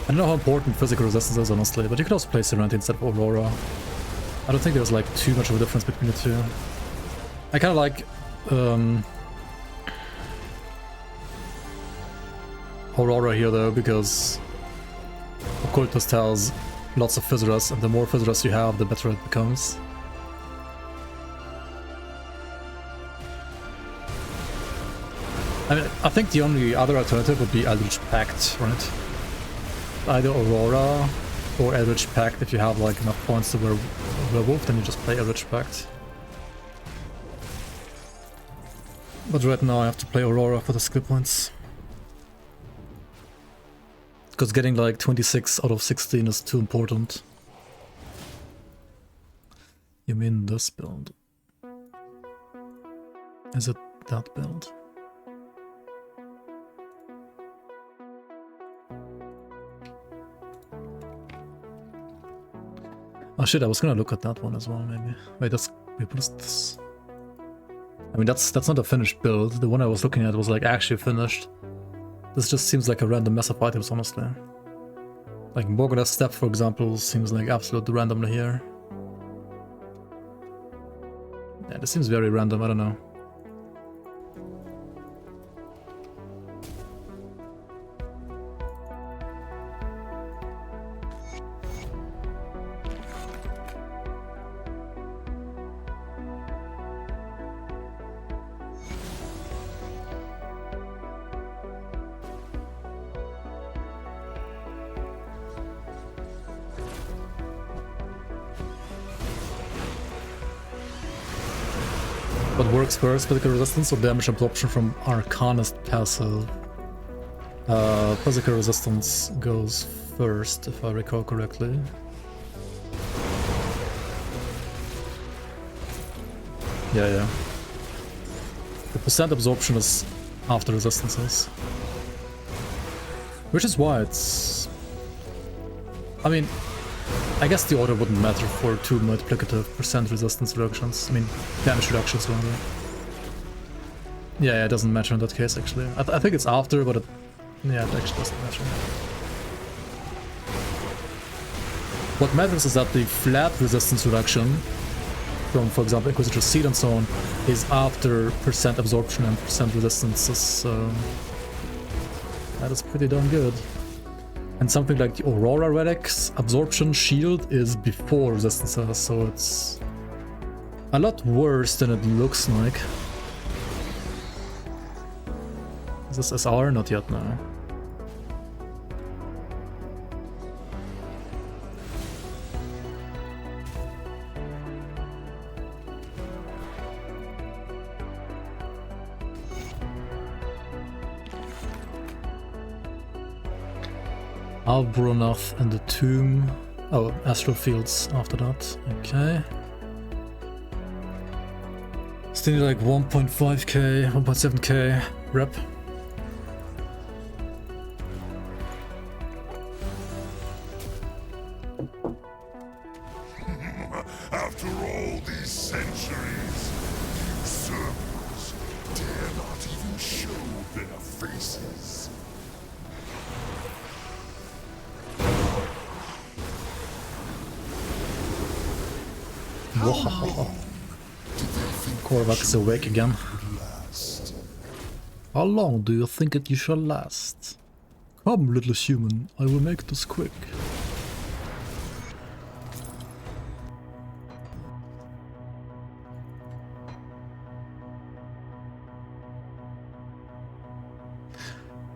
I don't know how important physical resistance is, honestly, but you could also play Serenity instead of Aurora. I don't think there's like too much of a difference between the two. I kind of like Aurora here though, because Occultist has lots of fissuras, and the more fissuras you have, the better it becomes. I mean, I think the only other alternative would be Eldritch Pact, right? Either Aurora or Eldritch Pact. If you have like enough points to Werewolf, then you just play Eldritch Pact. But right now I have to play Aurora for the skill points. Because getting like 26 out of 16 is too important. You mean this build? Is it that build? Oh shit, I was gonna look at that one as well, maybe. Wait, what is this? I mean, that's not a finished build. The one I was looking at was like actually finished. This just seems like a random mess of items, honestly. Like Morgana's Step, for example, seems like absolutely randomly here. Yeah, this seems very random, I don't know. What works first, physical resistance or damage absorption from Arcanist passive? Physical resistance goes first, if I recall correctly. Yeah. The percent absorption is after resistances. Which is why it's... I mean, I guess the order wouldn't matter for two multiplicative percent resistance reductions. I mean, damage reductions rather. Yeah, it doesn't matter in that case actually. I think it's after, but it actually doesn't matter. What matters is that the flat resistance reduction from, for example, Inquisitor's Seed and so on, is after percent absorption and percent resistance. So that is pretty darn good. And something like the Aurora Relic's absorption shield is before resistances, so it's a lot worse than it looks like. Is this SR? Not yet, no. Albronath and the Tomb. Oh, Astral Fields after that. Okay. Still need like 1.5k, 1.7k rep. After all these centuries, usurpers dare not even show their faces. Korvac is awake again. How long do you think you shall last? Come, little human, I will make this quick.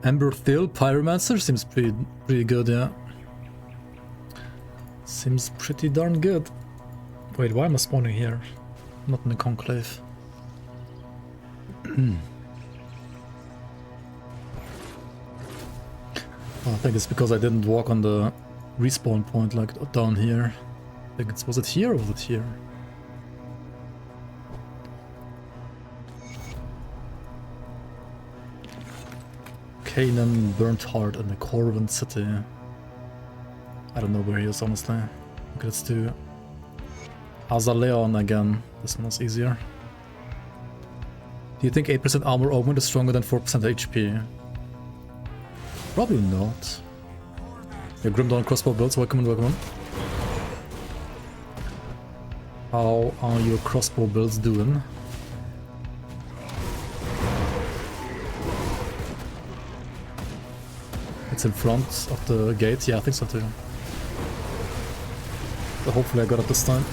Ember Thill, Pyromancer, seems pretty good, yeah. Seems pretty darn good. Wait, why am I spawning here? Not in the Conclave. I think it's because I didn't walk on the respawn point like down here. I think was it here or was it here? Canaan, Burnt Heart, and the Corvin City. I don't know where he is, honestly. Okay, let's do Azaleon again. This one was easier. Do you think 8% armor augment is stronger than 4% HP? Probably not. Yeah, Grim Dawn crossbow builds, welcome on, welcome on. How are your crossbow builds doing? It's in front of the gate, yeah, I think so too. but hopefully I got it this time.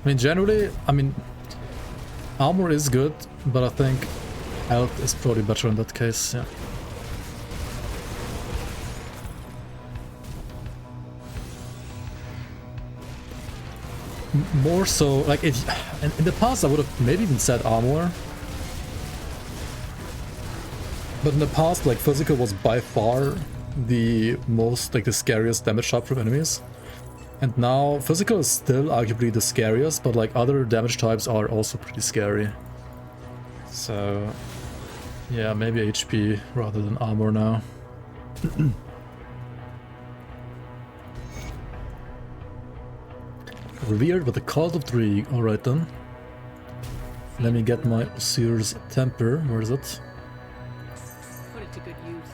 I mean, generally, armor is good, but I think health is probably better in that case, yeah. More so, like, in the past I would have maybe even said armor. But in the past, like, physical was by far the most, like, the scariest damage type from enemies. And now, physical is still arguably the scariest, but like other damage types are also pretty scary. So, yeah, maybe HP rather than armor now. Revered with the Cult of Three. Alright then. Let me get my Seer's Temper. Where is it? Put it to good use.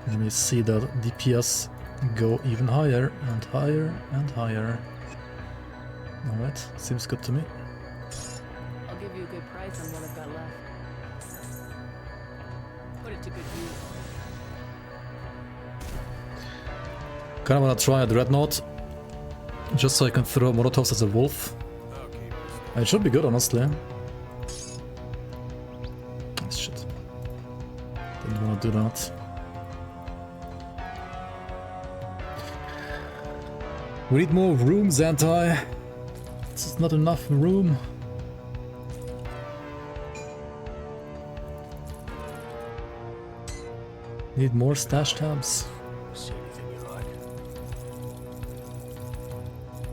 Let me see that DPS go even higher and higher and higher. Alright, seems good to me. I'll give you a good price on what I've got left. Put it to good use. Kinda wanna try a Dreadnought, just so I can throw Molotovs as a wolf. It should be good, honestly. Shit. Didn't wanna do that. We need more room, Zantai. This is not enough room. Need more stash tabs. See anything you like?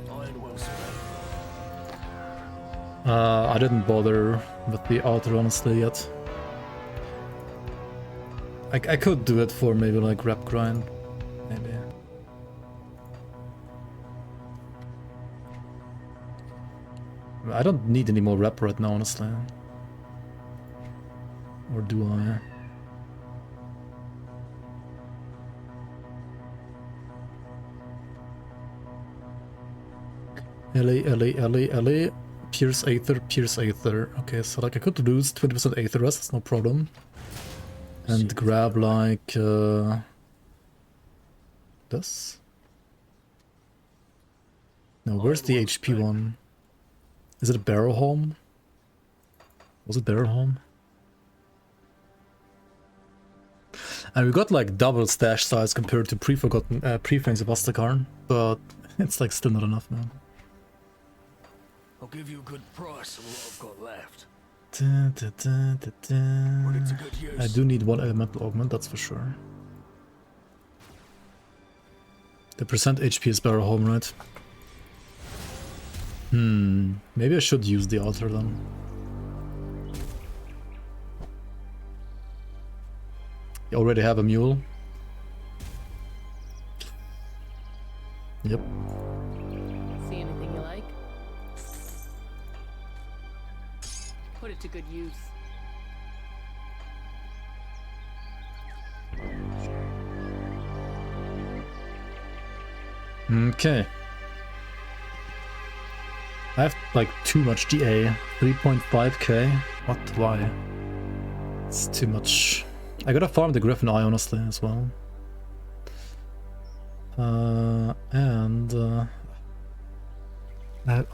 Iron well spent. I didn't bother with the outer honestly yet. I could do it for maybe like rep grind, maybe. I don't need any more rep right now, honestly. Or do I? LA. Pierce Aether. Okay, so like I could lose 20% Aether rest, that's no problem. And grab like this. No, where's the HP one? Is it a Barrow Home? Was it Barrow Home? And we got like double stash size compared to pre-Fangs of Asterkarn, but it's like still not enough, man. I'll give you a good price on what I've got left. Put it to good use. I do need one elemental augment, that's for sure. The percent HP is Barrow Home, right? Maybe I should use the altar then. You already have a mule. Yep. See anything you like? Put it to good use. Okay. I have like too much DA. 3.5k. What? Why? It's too much. I gotta farm the Griffin Eye honestly as well.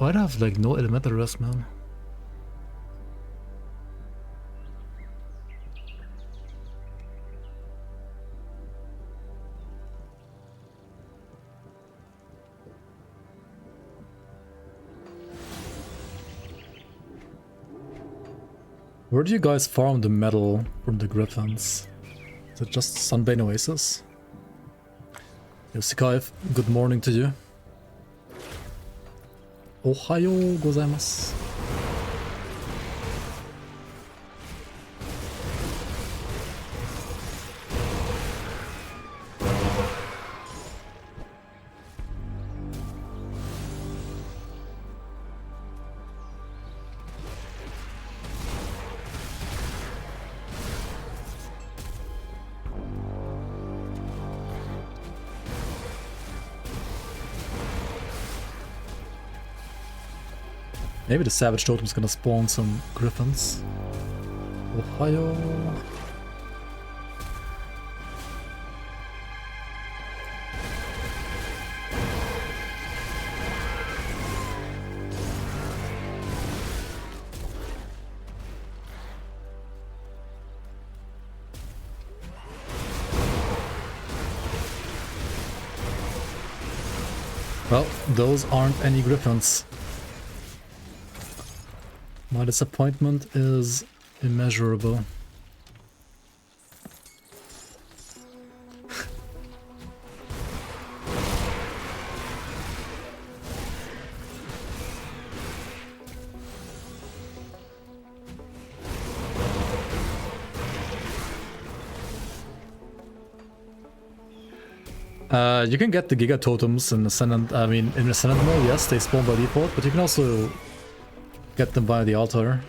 I'd have like no elemental rest, man. Where do you guys farm the metal from the Griffins? Is it just Sunbane Oasis? Yoshikaev, good morning to you. Ohayo gozaimasu. Maybe the Savage Totem is gonna spawn some Griffins. Ohio. Well, those aren't any griffins. My disappointment is immeasurable. You can get the Giga Totems in Ascendant, in Ascendant mode, yes, they spawn by default, but you can also get them via the altar.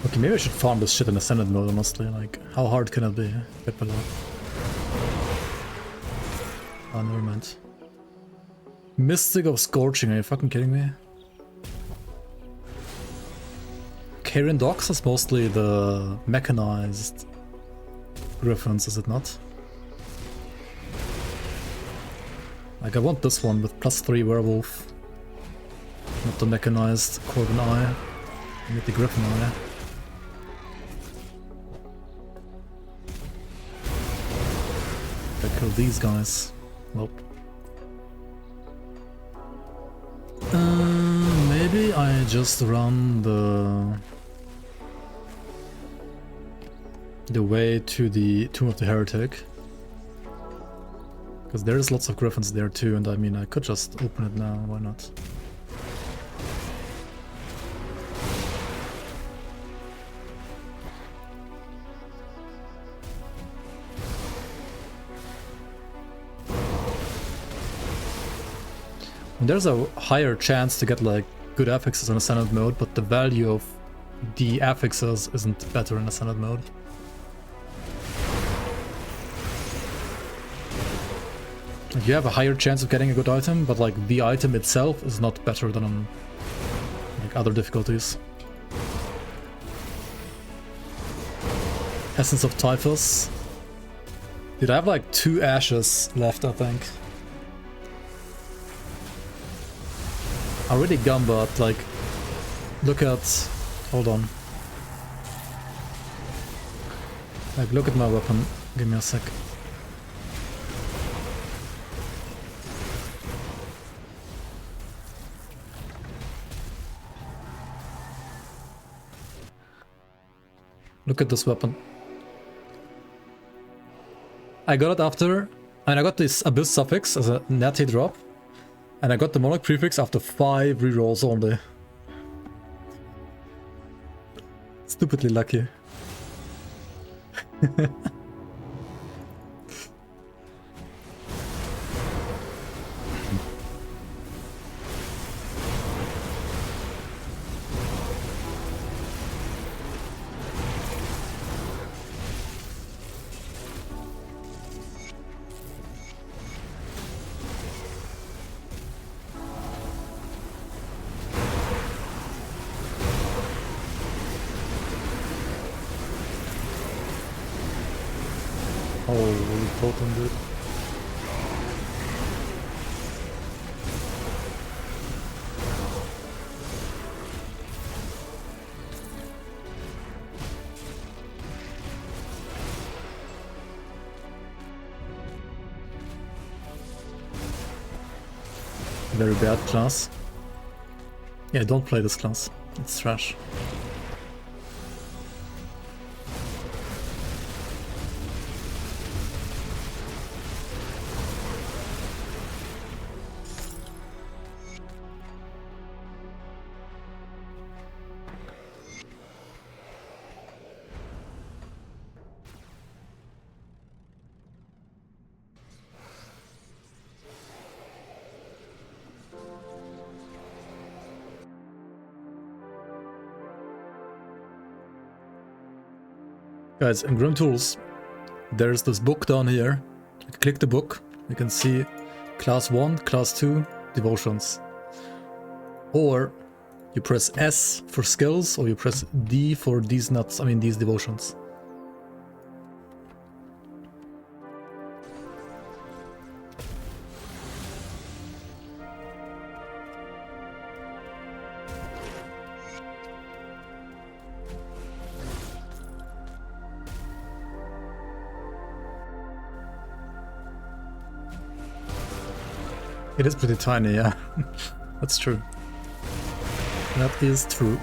Okay, maybe I should farm this shit in Ascendant mode, honestly, like, how hard can it be? Get below. Oh, never mind. Mystic of Scorching, are you fucking kidding me? Karen Docks is mostly the mechanized griffins, is it not? Like, I want this one with +3 werewolf. Not the mechanized Corvin Eye. I need the Griffin Eye. I kill these guys. Nope. Maybe I just run the way to the Tomb of the Heretic. Because there's lots of griffins there too, and I mean, I could just open it now, why not? And there's a higher chance to get like good affixes in Ascendant mode, but the value of the affixes isn't better in Ascendant mode. You have a higher chance of getting a good item, but like the item itself is not better than on like other difficulties. Essence of Typhus. Dude, I have like 2 ashes left, I think. I really gumbat, like, look at, hold on. Like, look at my weapon, give me a sec. Look at this weapon. I got it after, and I got this Abyss suffix as a natty drop, and I got the Monarch prefix after 5 rerolls only. Stupidly lucky. Totem, dude. Very bad class. Yeah, don't play this class. It's trash. Guys, in Grimtools, there's this book down here. You click the book, you can see Class 1, Class 2, Devotions. Or you press S for skills, or you press D for these nuts, I mean these devotions. It is pretty tiny, yeah. That's true. That is true.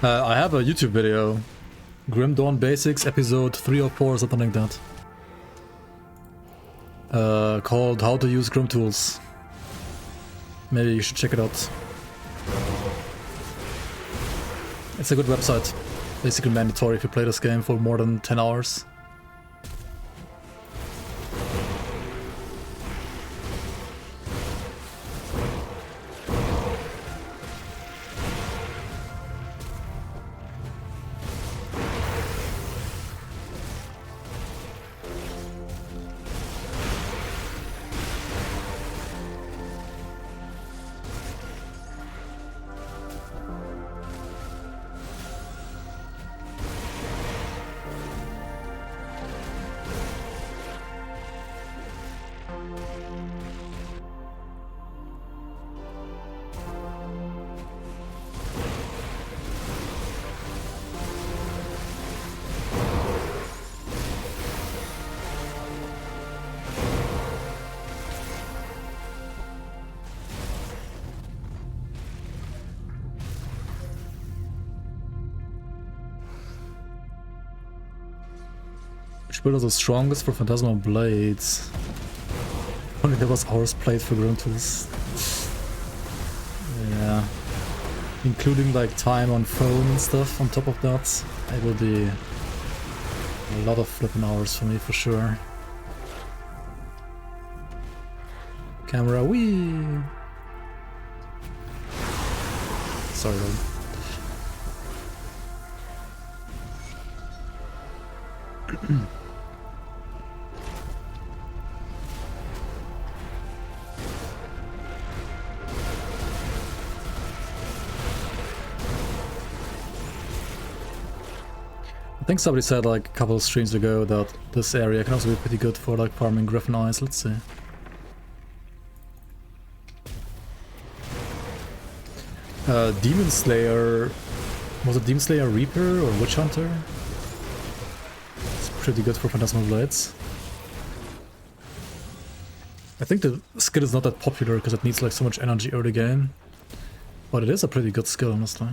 I have a YouTube video. Grim Dawn Basics, episode 3 or 4, something like that. Called How to Use Grimtools. Maybe you should check it out. It's a good website. Basically mandatory if you play this game for more than 10 hours. Which build is the strongest for Phantasmal Blades? Only there was Horse Plate for Grimtools. Yeah. Including like time on phone and stuff on top of that. It will be a lot of flipping hours for me for sure. Camera, wee! Sorry, Rob. I think somebody said like a couple of streams ago that this area can also be pretty good for like farming Griffin Eyes. Let's see. Demon Slayer, was it Demon Slayer Reaper or Witch Hunter? It's pretty good for Phantasmal Blades. I think the skill is not that popular because it needs like so much energy early game, but it is a pretty good skill, honestly.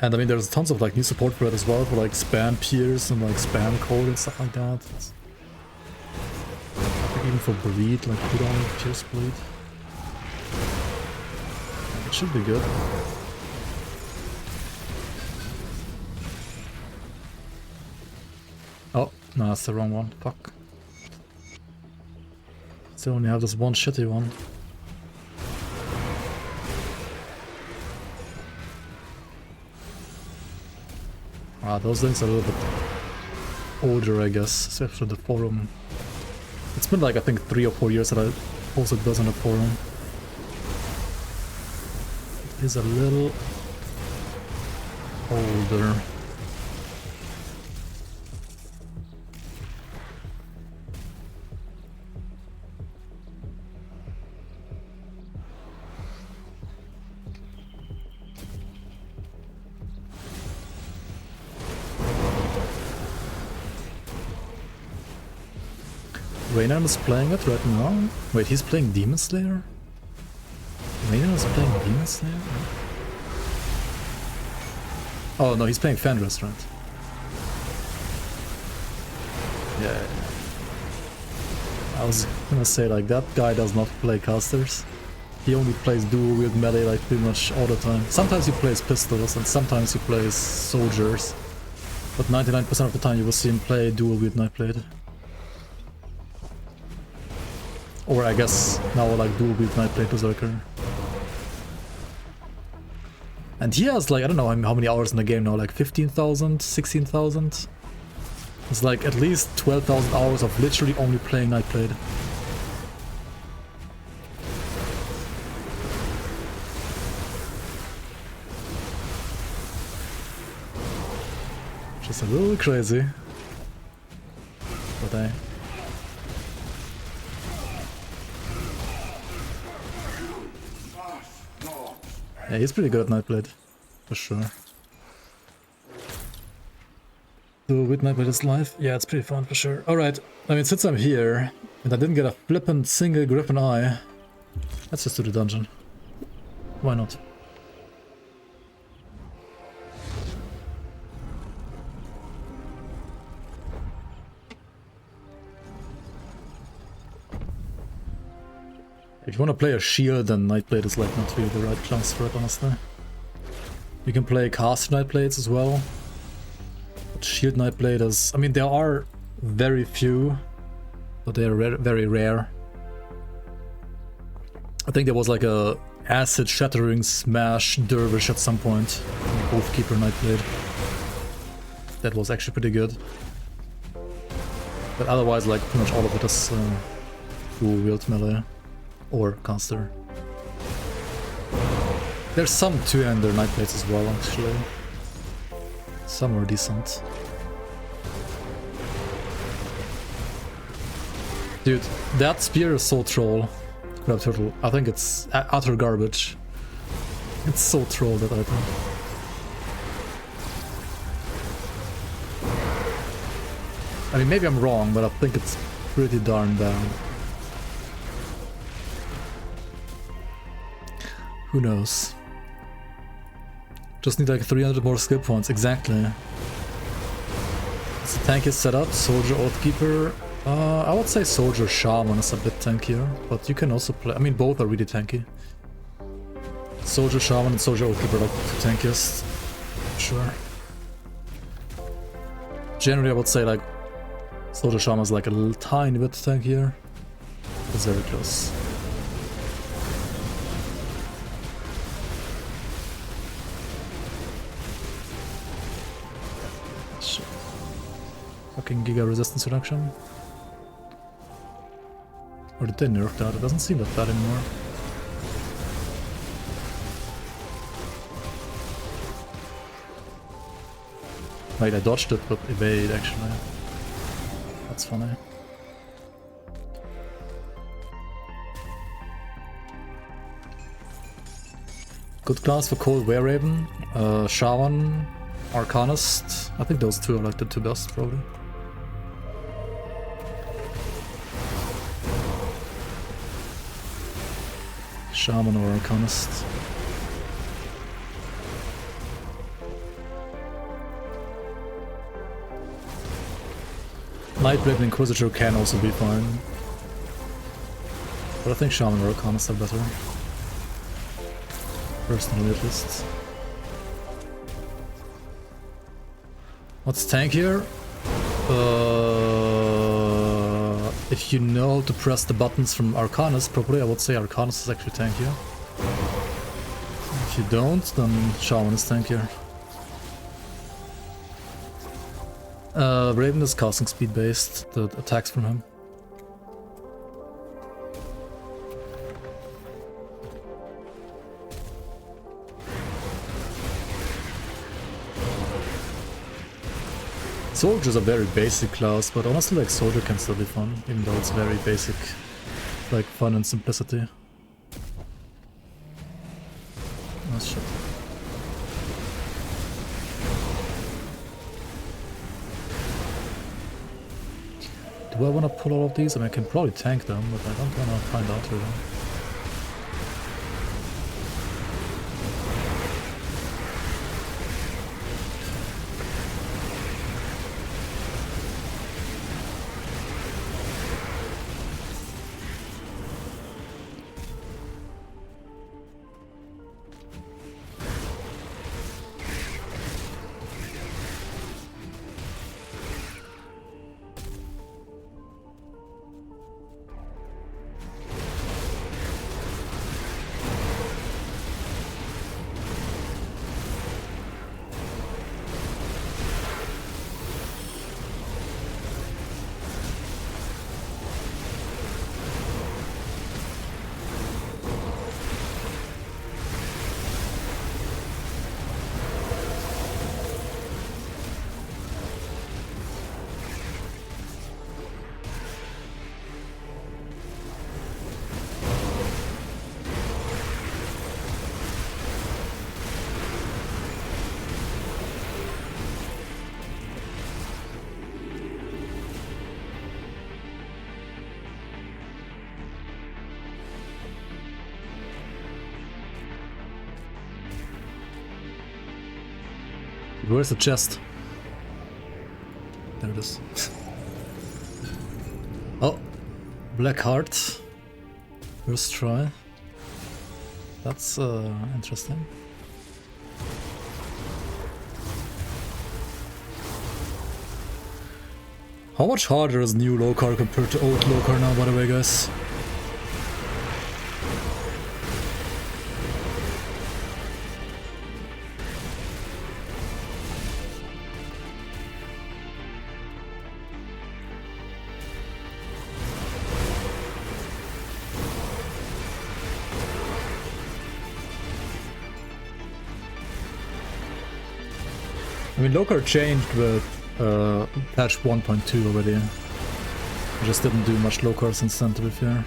And I mean, there's tons of like new support for it as well, for like spam pierce and like spam code and stuff like that. Even for bleed, like put on pierce bleed. It should be good. Oh, no, that's the wrong one. Fuck. Still only have this one shitty one. Ah, those things are a little bit older, I guess, especially the forum. It's been like, I think, 3 or 4 years that I posted those on the forum. It is a little older. Raynan is playing it right now? Wait, he's playing Demon Slayer? Raynan is playing Demon Slayer? Oh no, he's playing Fenris, right? Yeah. I was gonna say, like, that guy does not play casters. He only plays dual wield melee like pretty much all the time. Sometimes he plays pistols and sometimes he plays soldiers. But 99% of the time you will see him play dual wield Nightblade. Or I guess now like dual wield Nightblade Berserker. And he has like, I don't know how many hours in the game now, like 15,000, 16,000? It's like at least 12,000 hours of literally only playing Nightblade. Just a little crazy. But yeah, he's pretty good at Nightblade. For sure. So with Nightblade is live? Yeah, it's pretty fun for sure. Alright, I mean, since I'm here, and I didn't get a flippant single griffin eye, let's just do the dungeon. Why not? If you want to play a shield, then Nightblade is like not really the right class for it, honestly. You can play caster Nightblades as well. But shield Nightblade is... I mean, there are very few, but they are very rare. I think there was like a acid shattering smash dervish at some point. Both keeper Nightblade. That was actually pretty good. But otherwise, like pretty much all of it is dual wield melee. Or caster. There's some two-hander Nightblades as well, actually. Some are decent. Dude, that spear is so troll. Crab turtle. I think it's utter garbage. It's so troll, that item. I mean, maybe I'm wrong, but I think it's pretty darn bad. Who knows? Just need like 300 more skill points, exactly. It's a tanky setup, Soldier, Oathkeeper. I would say Soldier Shaman is a bit tankier, but you can also play... I mean, both are really tanky. Soldier Shaman and Soldier Oathkeeper are like the tankiest. Sure. Generally, I would say like Soldier Shaman is like a little tiny bit tankier. It's very close. Fucking Giga resistance reduction. Or did they nerf that? It doesn't seem that bad anymore. Wait, I dodged it, but evade actually. That's funny. Good class for Cold Wereraven, Shaman, Arcanist. I think those two are like the two best, probably. Shaman or Arcanist. Nightblade and Inquisitor can also be fine. But I think Shaman or Arcanist are better. Personally, at least. What's tankier? If you know how to press the buttons from Arcanist properly, I would say Arcanist is actually tankier. If you don't, then Shaman is tankier. Raven is casting speed based, the attacks from him. Soldier is a very basic class, but honestly like Soldier can still be fun, even though it's very basic, like fun and simplicity. Oh shit. Do I want to pull all of these? I mean, I can probably tank them, but I don't want to find out really. Where's the chest? There it is. Oh, black heart. First try. That's interesting. How much harder is new Lokar compared to old Lokar now, by the way, guys? I mean, Lokar changed with patch 1.2 already. I just didn't do much Lokar since then, to be fair.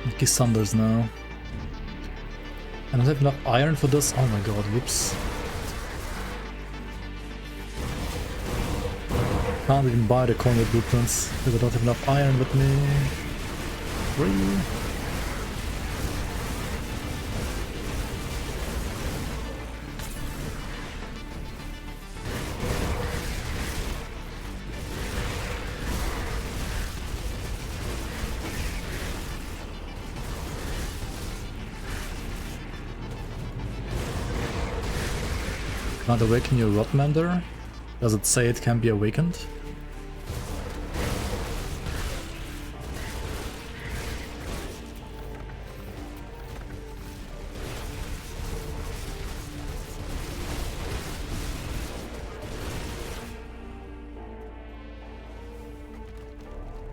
Mickey Sanders now. I don't have enough iron for this. Oh my god, whoops. Can't even buy the Conrad blueprints because I don't have enough iron with me. Free. Can't awaken your Rodmander? Does it say it can be awakened?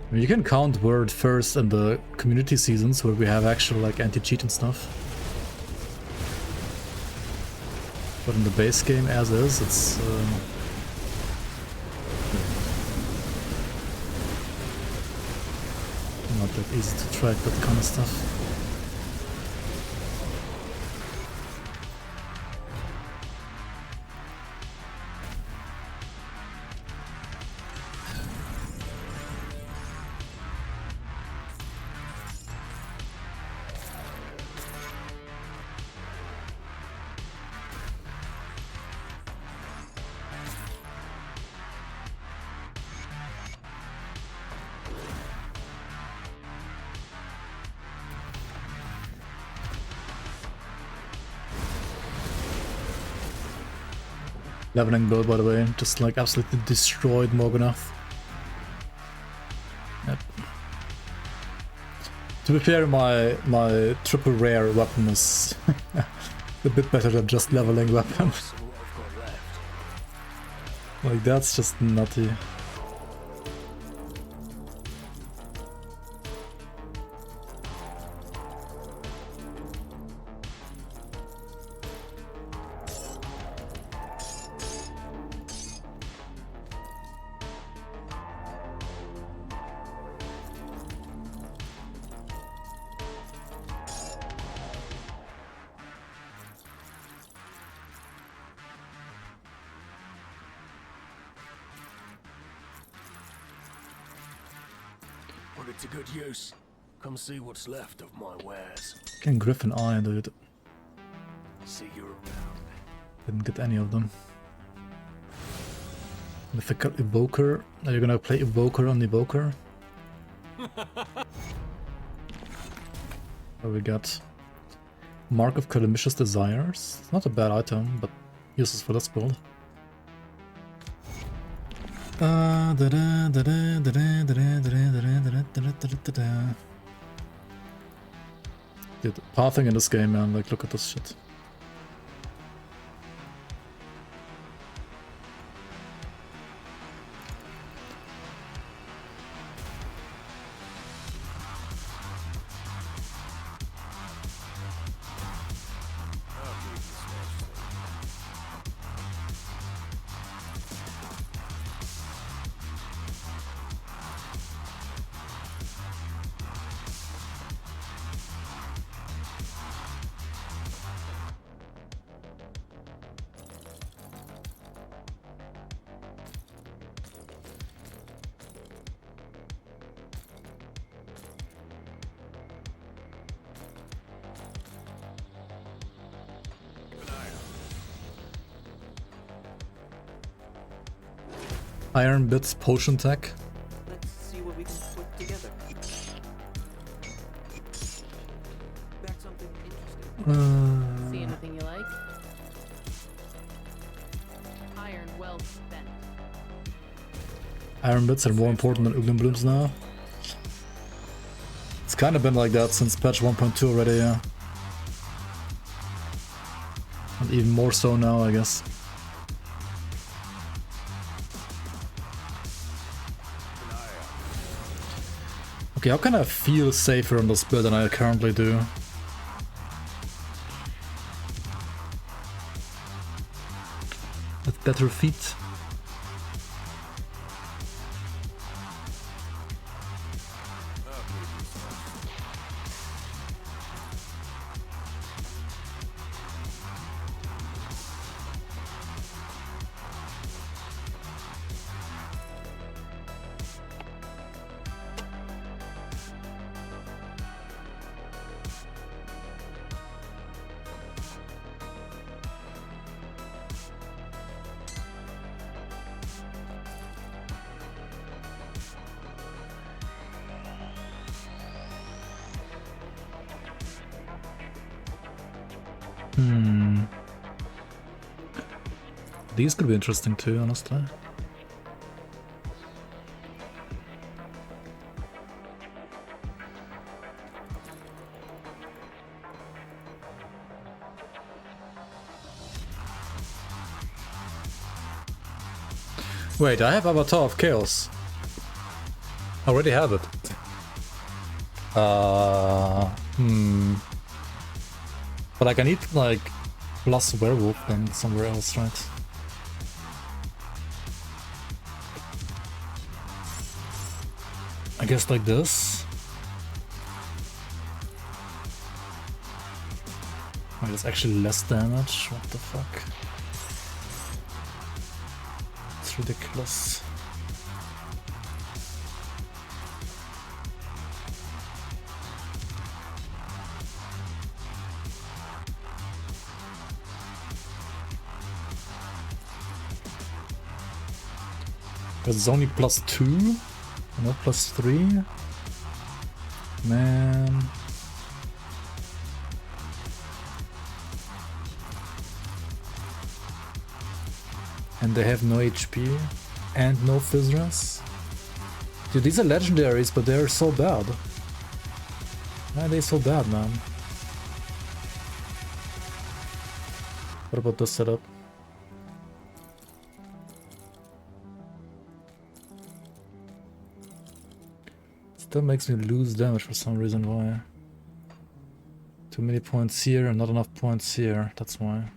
I mean, you can count word first in the community seasons where we have actual like anti-cheat and stuff. But in the base game as is, it's not that easy to track that kind of stuff. Leveling build, by the way, just like absolutely destroyed Morganath. Yep. To be fair, my triple rare weapon is a bit better than just leveling weapon. Like that's just nutty. Put it to good use. Come see what's left of my wares. Can Griffin Eye, dude. See you around. Didn't get any of them. Mythical Evoker. Are you gonna play Evoker on Evoker? What we got? Mark of Calamicious Desires. It's not a bad item, but useless for this build. Dude, pathing in this game, man, like look at this shit. Iron bits, potion tech. Let's see what we can put together. Back something interesting. See anything you like? Iron well spent. Iron bits are more important than Uglin Blooms now. It's kind of been like that since patch 1.2 already, yeah. And even more so now, I guess. Okay, how can I feel safer on this build than I currently do? With better feet. These could be interesting too, honestly. Wait, I have Avatar of Chaos. I already have it. But like I need like plus Werewolf then somewhere else, right? I guess like this. Wait, it's actually less damage? What the fuck? It's ridiculous. Because it's only +2? No, +3? Man. And they have no HP and no Fizzras. Dude, these are legendaries, but they're so bad. Why are they so bad, man? What about this setup? Still makes me lose damage for some reason. Why? Too many points here and not enough points here. That's why.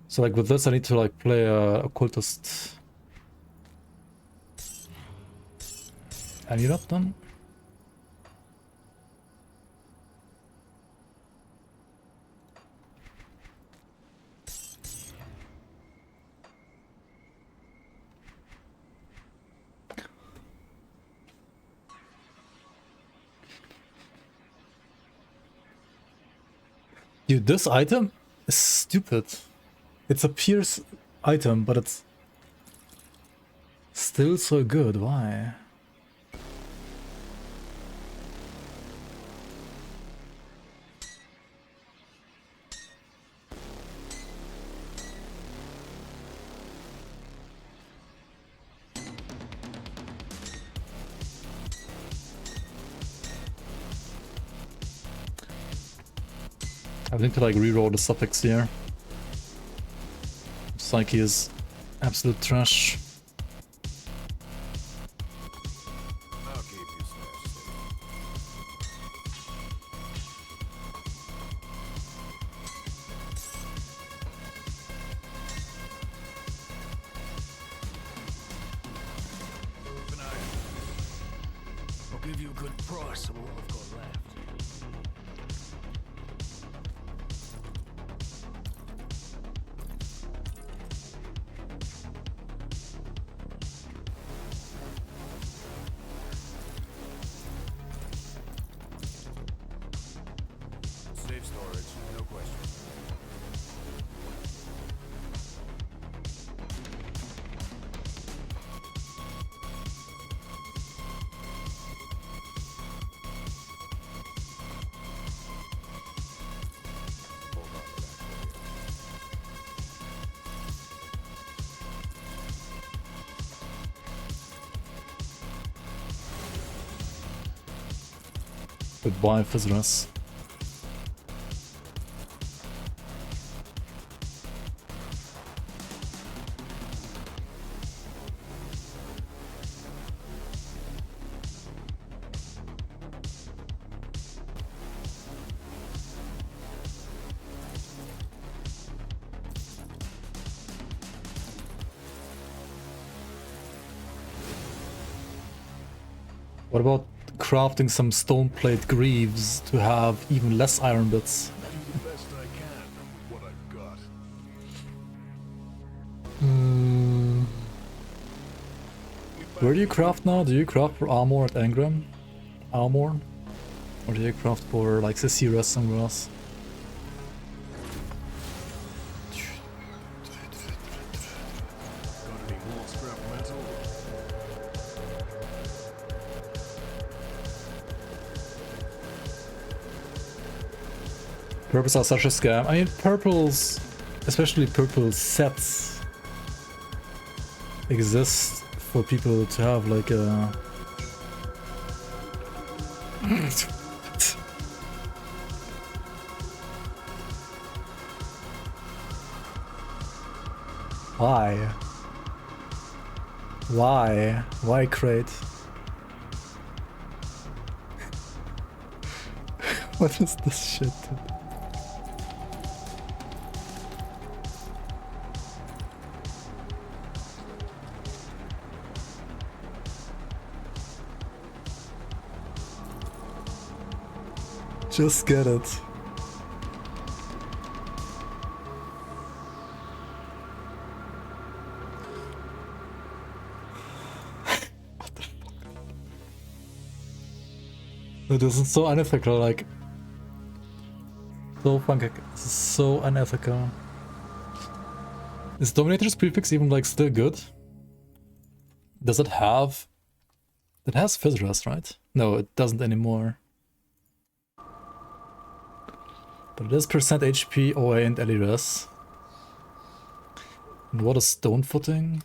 So like with this I need to like play a occultist. And you're not done? Dude, this item is stupid. It's a pierce item, but it's still so good. Why? I think to like reroll the suffix here. Psyche is absolute trash. I'll give you a good price on what I've got left. Safe storage, no question. But why Fizzlers? What about crafting some stone plate greaves to have even less iron bits? Where do you craft now? Do you craft for armor at Engram? Armor? Or do you craft for like Cecilia somewhere else? Purples are such a scam. I mean, purples, especially purple sets, exist for people to have like a... Why? Why? Why crate? What is this shit? Just get it. What the fuck? This is so unethical, like... So funky, this is so unethical. Is Dominator's prefix even like still good? Does it have... It has Fizz Rest, right? No, it doesn't anymore. But it is percent HP, OA and LE res. And what is Stone Footing?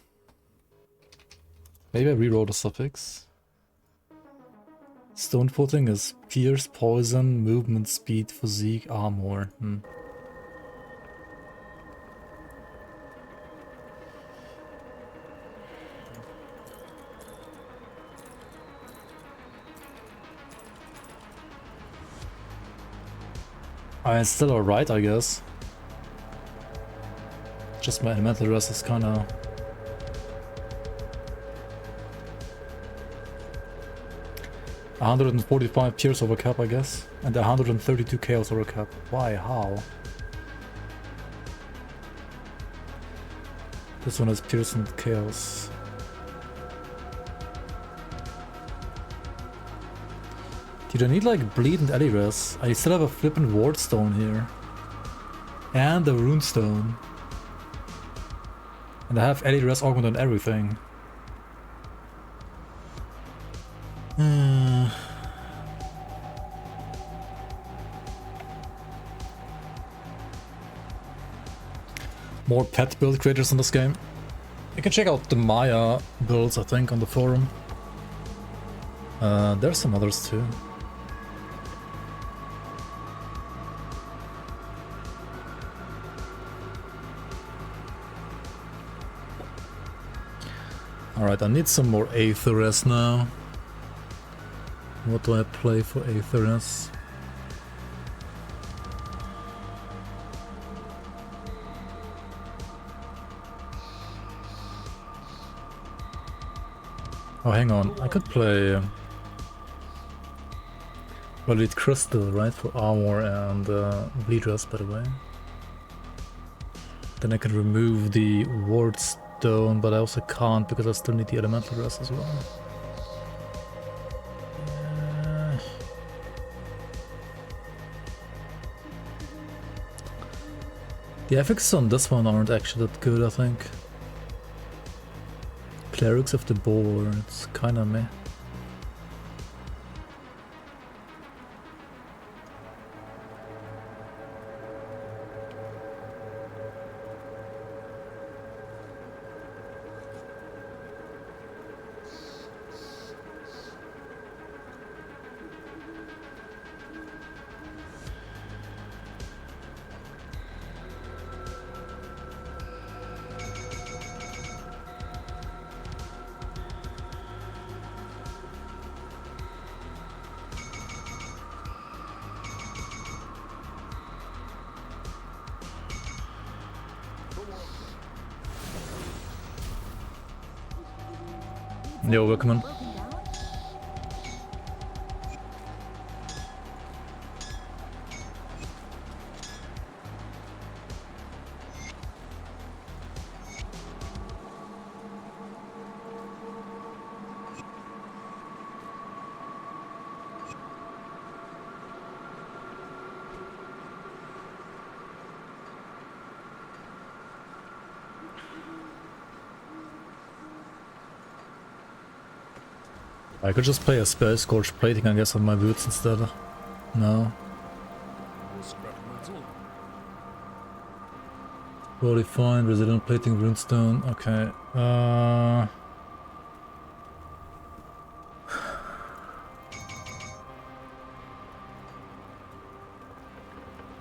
Maybe I rewrote a suffix. Stone Footing is Pierce, Poison, Movement, Speed, Physique, Armor. It's still alright, I guess. Just my elemental rest is kinda... $145 Pierce over cap, I guess. And 132 Chaos over cap. Why? How? This one has Pierce and Chaos. Dude, I need like Bleed and LE res. I still have a flippin' Ward Stone here. And a Rune Stone. And I have LE res augment on everything. More pet build creators in this game. You can check out the Maya builds, I think, on the forum. There's some others too. Alright, I need some more Aetheres now. What do I play for Aetheres? Oh, hang on, I could play... Well, it's Crystal, right, for armor and bleed rest, by the way. Then I can remove the Ward Stone, but I also can't because I still need the elemental rest as well. The effects on this one aren't actually that good, I think. Clerics of the Boar, it's kinda meh. Yo, welcome on. I could just play a Spell Scorch Plating, I guess, on my boots instead. No. Totally fine, Resilient Plating, Runestone, okay.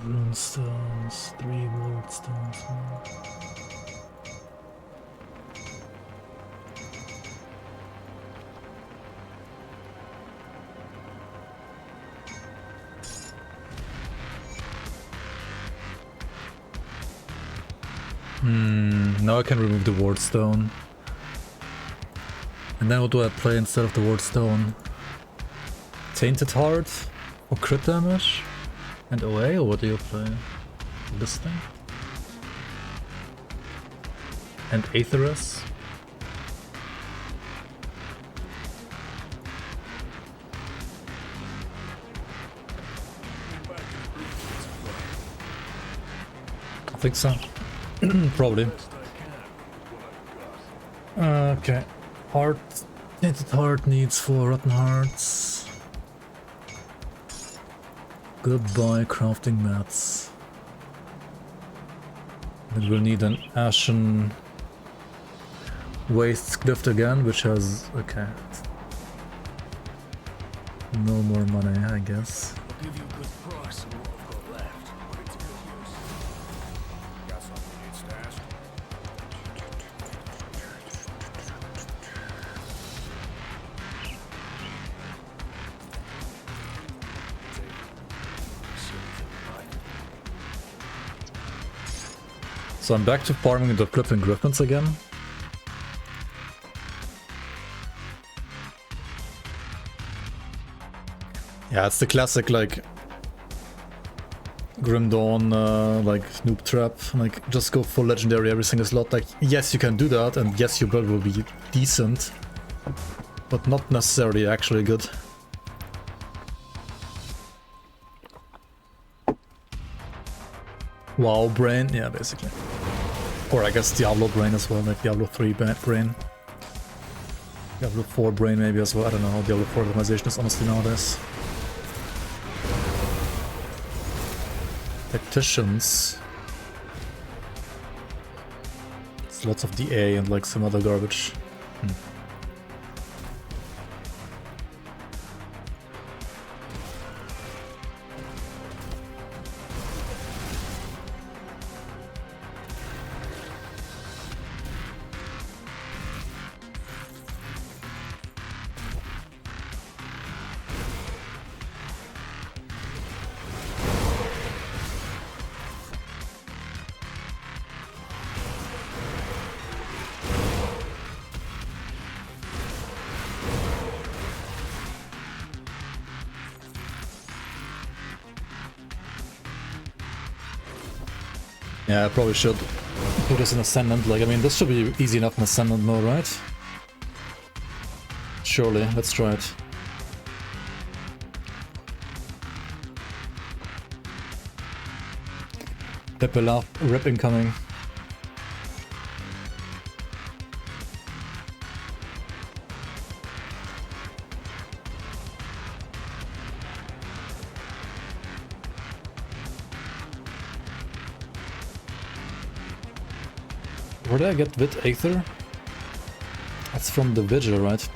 Runestones, 3 Ward Stones. Now I can remove the Ward Stone. And then what do I play instead of the Ward Stone? Tainted Heart or crit damage? And OA, or what do you play? This thing? And Aetherus? I think so. Probably. Okay. Heart. Tainted Heart needs 4 Rotten Hearts. Goodbye, crafting mats. Then we'll need an Ashen Waste Glyph again, which has... okay. No more money, I guess. I'll give you a good price on what I've got left, but it's good use. Got something you need stashed? So I'm back to farming the Cliff and Griffins again. Yeah, it's the classic, like, Grim Dawn, like, noob trap. Like, just go full legendary every single slot. Like, yes, you can do that, and yes, your build will be decent, but not necessarily actually good. WoW brain, yeah, basically. Or I guess Diablo brain as well, like Diablo 3 brain. Diablo 4 brain maybe as well, I don't know how Diablo 4 optimization is honestly nowadays. Tacticians. It's lots of DA and like some other garbage. Yeah, I probably should put this in Ascendant. Like, I mean, this should be easy enough in Ascendant mode, right? Surely, let's try it. Pepper rip incoming. Where did I get Wit Aether? That's from the Vigil, right?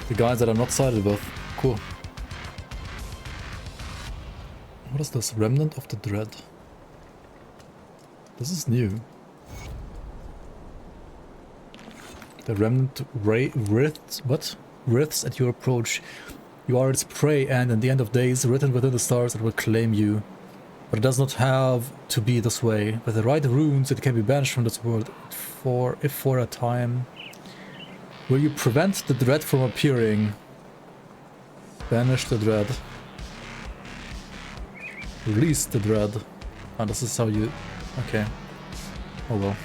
The guys that I'm not sided with. Cool. What is this? Remnant of the Dread. This is new. The Remnant wriths. What? Wriths at your approach. You are its prey, and in the end of days, written within the stars, it will claim you. But it does not have to be this way. With the right runes, it can be banished from this world if for a time. Will you prevent the dread from appearing? Banish the dread. Release the dread. Oh, this is how you... Okay. Oh well.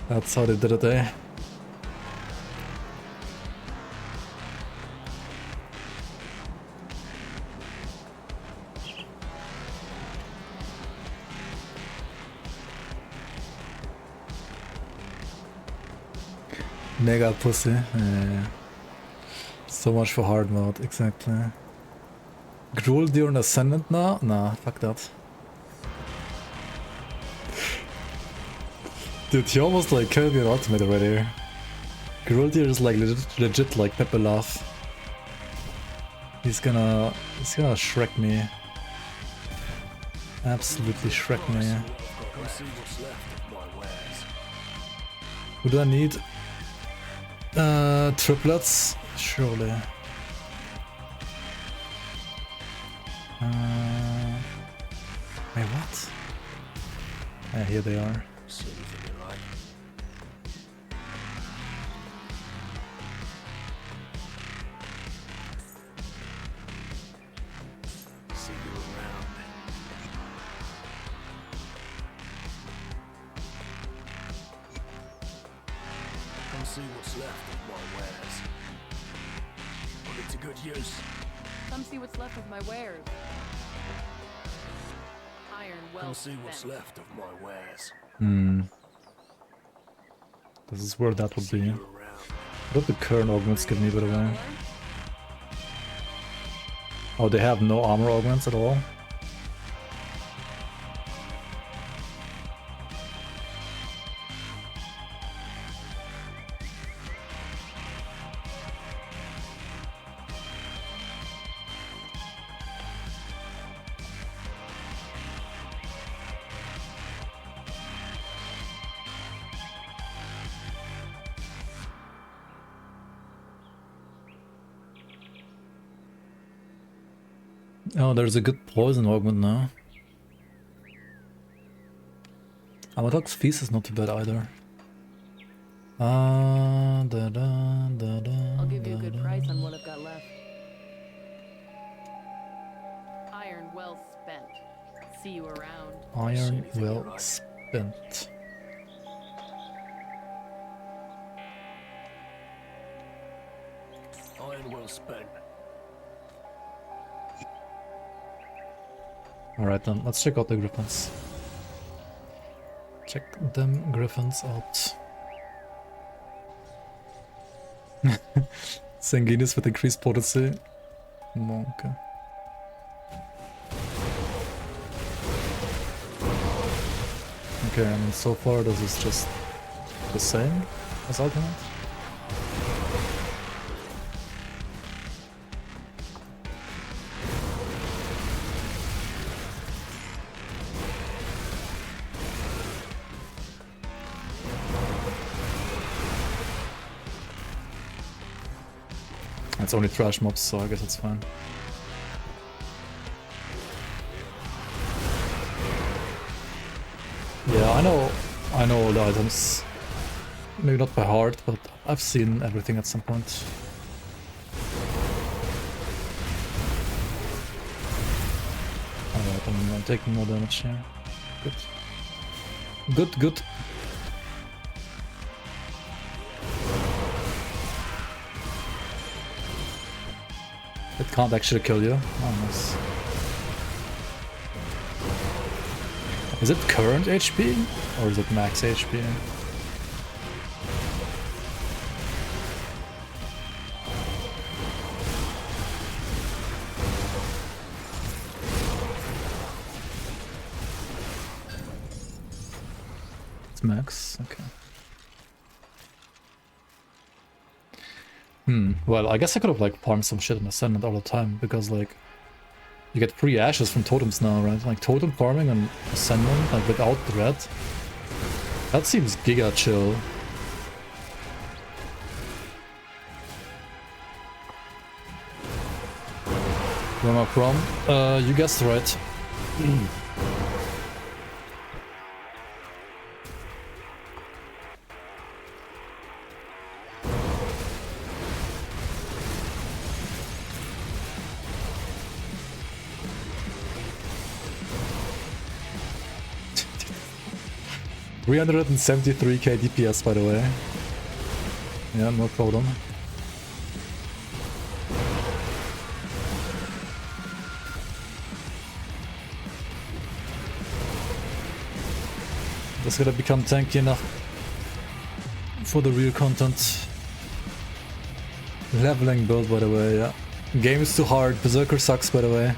That's how they did it, eh? Mega pussy. Yeah. So much for hard mode, exactly. Gruul during Ascendant now? Nah, fuck that. Dude, he almost like killed me in ultimate already. Gruul is like legit like Pepe Love. He's gonna Shrek me. Absolutely Shrek me. Who do I need? Triplets? Surely. Wait, what? Yeah, here they are. See what's left of my wares. Put it to good use. Come see what's left of my wares. Iron well Come see what's left of my wares. Hmm. This is where that would be. What did the current augments give me, by the way? Oh, they have no armor augments at all? Oh, there's a good poison augment now. Amadok's Feast is not too bad either. I'll give you a good price on what I've got left. Iron well spent. See you around. Iron well spent. Iron well spent. Alright then, let's check out the griffins. Check them griffins out. Sanguinius with increased potency. Okay. Okay, I mean, so far this is just the same as ultimate. It's only trash mobs, so I guess it's fine. Yeah, I know all the items. Maybe not by heart, but I've seen everything at some point. Alright, I'm taking more damage here. Good. Good, good. It can't actually kill you. Oh, nice. Is it current HP? Or is it max HP? It's max? Okay. Well, I guess I could have like farmed some shit in Ascendant all the time, because like you get free ashes from totems now, right? Like totem farming and Ascendant, like without dread. That seems giga chill. Where am I from? You guessed right. 373k DPS, by the way. Yeah, no problem. Just gotta become tanky enough for the real content. Leveling build, by the way, yeah. Game is too hard. Berserker sucks, by the way.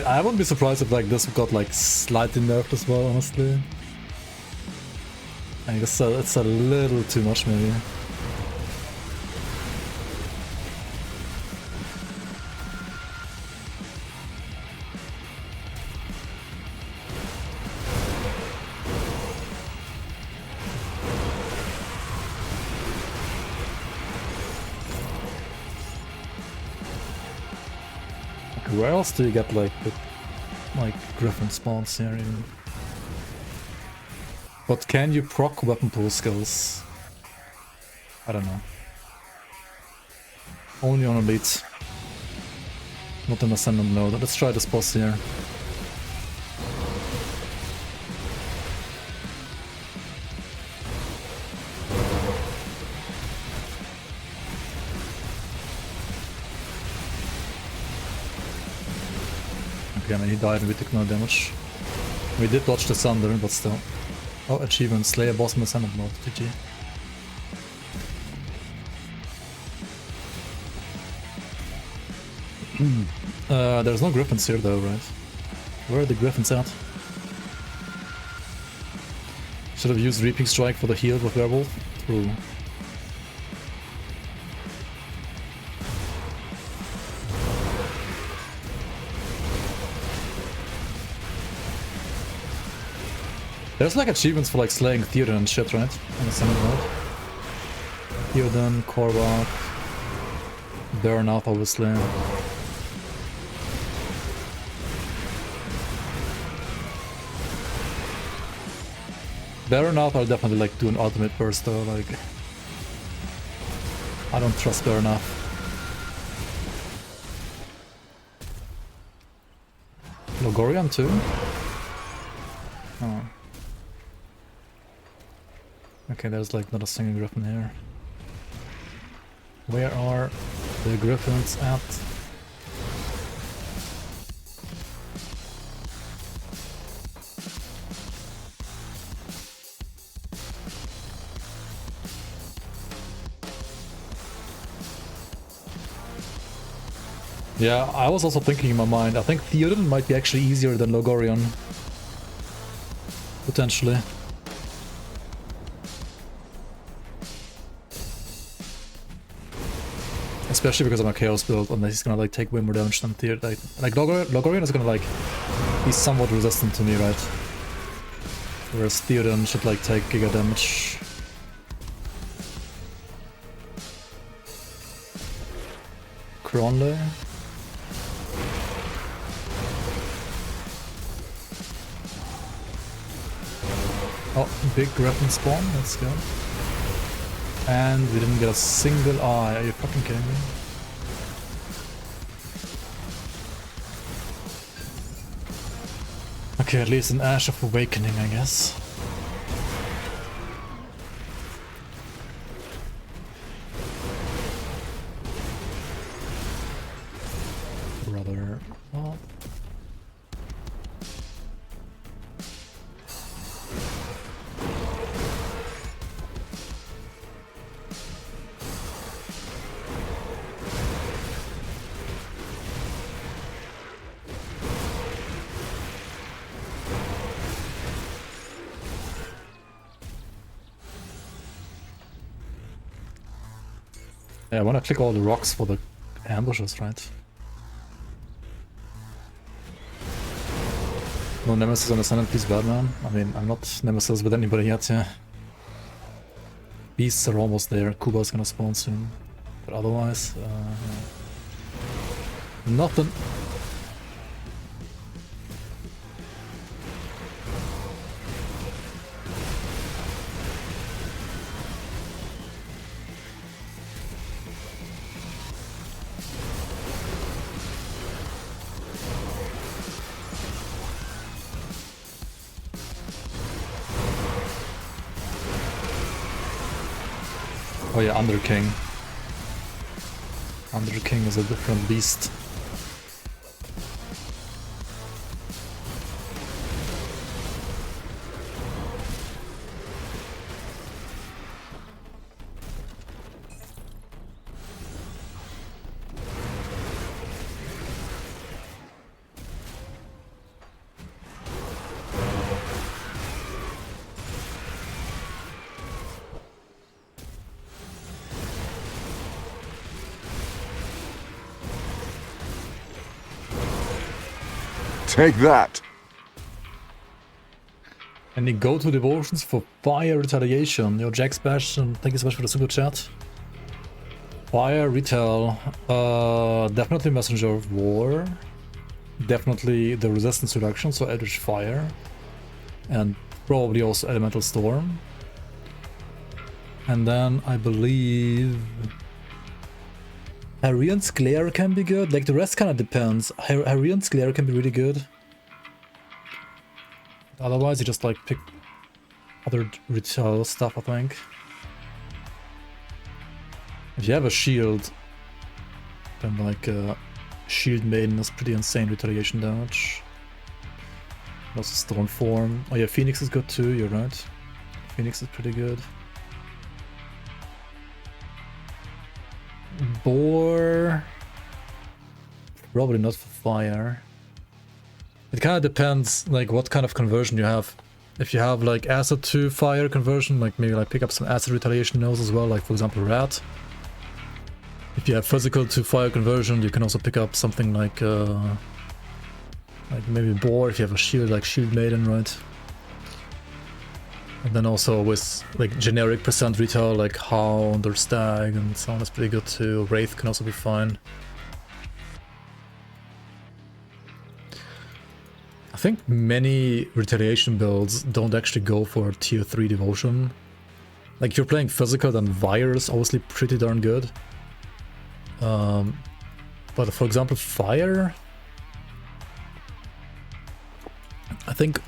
I wouldn't be surprised if like this got like slightly nerfed as well, honestly. I guess it's a little too much, maybe. Where else do you get like griffin spawns here even? But can you proc weapon pool skills? I don't know. Only on elite. Not in ascendant node. Let's try this boss here. Okay, I mean, he died and we took no damage. We did dodge the thunder, but still. Oh, achievement, slay a boss in ascendant mode, GG. There's no griffins here though, right? Where are the griffins at? Should have used Reaping Strike for the heal with Werewolf. True. There's like achievements for like slaying Theoden and shit, right? On the summon mode. Theoden, Korvac, Burnout, obviously. Burnout, I'll definitely like do an ultimate burst though, like... I don't trust Burnout. Logorian too? Oh. Okay, there's like not a single griffin here. Where are the griffins at? Yeah, I was also thinking in my mind, I think Theoden might be actually easier than Logorian. Potentially. Especially because I'm a Chaos build, and he's gonna like take way more damage than Theoden. Like Logorian is gonna like be somewhat resistant to me, right? Whereas Theoden should like take giga damage. Cronley. Oh, big griffin spawn, let's go. And we didn't get a single eye, are you fucking kidding me? Okay, at least an Ash of Awakening, I guess. Brother... Oh. Yeah, I wanna click all the rocks for the ambushes, right? No Nemesis on Ascendant, please, Batman. I mean, I'm not Nemesis with anybody yet, yeah. Beasts are almost there, Kuba's gonna spawn soon. But otherwise, nothing. Oh yeah, Under King. Under King is a different beast. Take that! Any go-to devotions for fire retaliation? Yo, Jack Splash, and thank you so much for the super chat. Fire retail, definitely Messenger of War, definitely the resistance reduction, so Eldritch Fire, and probably also Elemental Storm. And then I believe Harian's Glare can be good, like the rest kind of depends. Harian's Glare can be really good. Otherwise you just like pick other retail stuff, I think. If you have a shield, then like Shield Maiden is pretty insane retaliation damage. Also Stone Form. Oh yeah, Phoenix is good too, you're right. Phoenix is pretty good. Boar, probably not for fire. It kind of depends like what kind of conversion you have. If you have like acid to fire conversion, like maybe like pick up some acid retaliation nodes as well, like for example rat. If you have physical to fire conversion, you can also pick up something like maybe boar if you have a shield, like Shield Maiden, right? And then also with like generic percent retail like Hound or Stag and so on is pretty good too. Wraith can also be fine. I think many retaliation builds don't actually go for tier 3 devotion. Like if you're playing physical, then Vire is obviously pretty darn good. But for example fire, I think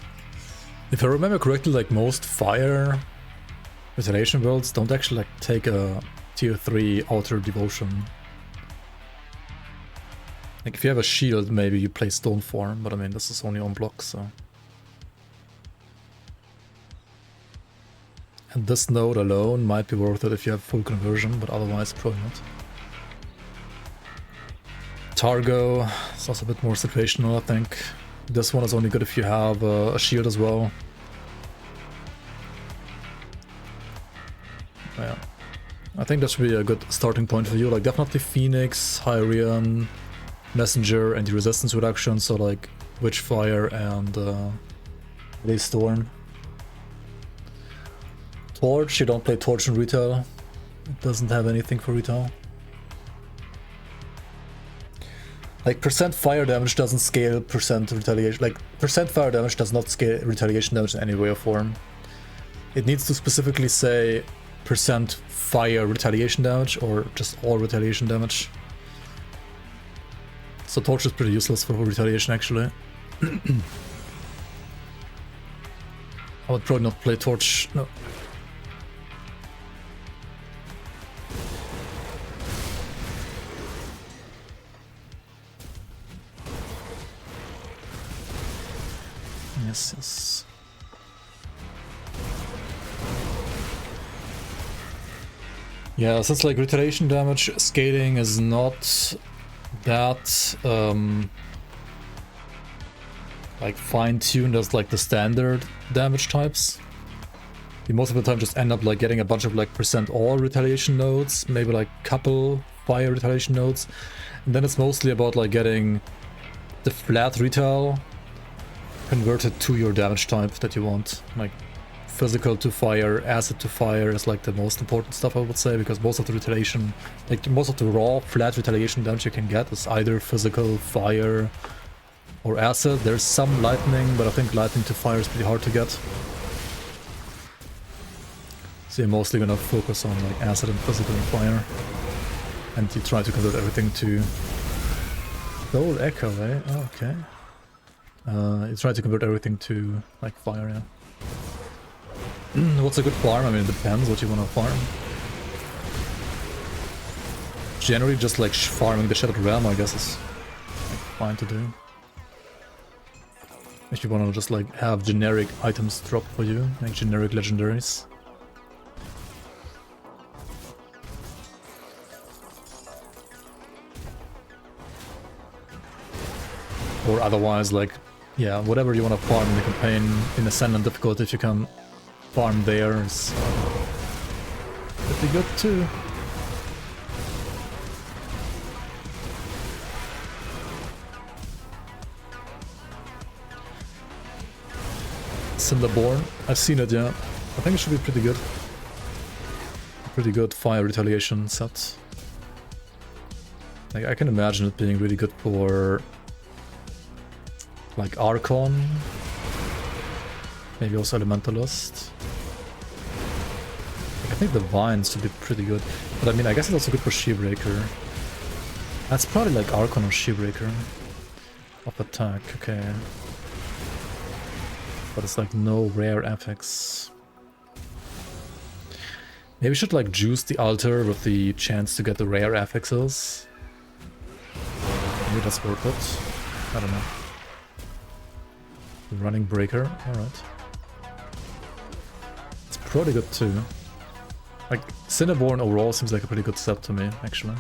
if I remember correctly, like most fire retaliation builds don't actually like take a tier 3 outer devotion. Like if you have a shield, maybe you play Stone Form, but I mean this is only on block, so. And this node alone might be worth it if you have full conversion, but otherwise probably not. Targo is also a bit more situational, I think. This one is only good if you have a shield as well. Yeah, I think that should be a good starting point for you. Like definitely Phoenix, Hyrian, Messenger, and the resistance reduction. So like Witchfire and Blaze Storm. Torch, you don't play Torch in retail. It doesn't have anything for retail. Like percent fire damage doesn't scale percent retaliation. Like percent fire damage does not scale retaliation damage in any way or form. It needs to specifically say percent fire retaliation damage or just all retaliation damage. So Torch is pretty useless for retaliation actually. I would probably not play Torch. No. Yes, yes. Yeah, since like retaliation damage scaling is not that like fine-tuned as like the standard damage types, you most of the time just end up like getting a bunch of like percent all retaliation nodes, maybe like couple fire retaliation nodes, and then it's mostly about like getting the flat retail converted to your damage type that you want. Like physical to fire, acid to fire is like the most important stuff I would say, because most of the retaliation, like most of the raw flat retaliation damage you can get is either physical, fire, or acid. There's some lightning, but I think lightning to fire is pretty hard to get. So you're mostly gonna focus on like acid and physical and fire. And you try to convert everything to Gold Echo, eh? Oh, okay. You try to convert everything to like fire, yeah. What's a good farm? I mean, it depends what you want to farm. generally just like farming the Shattered Realm, I guess, is like, fine to do. If you want to just like have generic items drop for you, like generic legendaries. Or otherwise, like, yeah, whatever you want to farm in the campaign in Ascendant difficulty, if you can farm there, is pretty good too. Cinderborn, I've seen it, yeah. I think it should be pretty good. Pretty good fire retaliation set. Like, I can imagine it being really good for like Archon, maybe also Elementalist. Like, I think the Vines should be pretty good, but I mean, I guess it's also good for Shearbreaker. That's probably like Archon or Shearbreaker. Of attack, okay. But it's like no rare FX. Maybe we should like juice the altar with the chance to get the rare FXs. Maybe that's worth it. I don't know. Running Breaker, alright. It's pretty good too. Like, Cinderborn overall seems like a pretty good set to me, actually.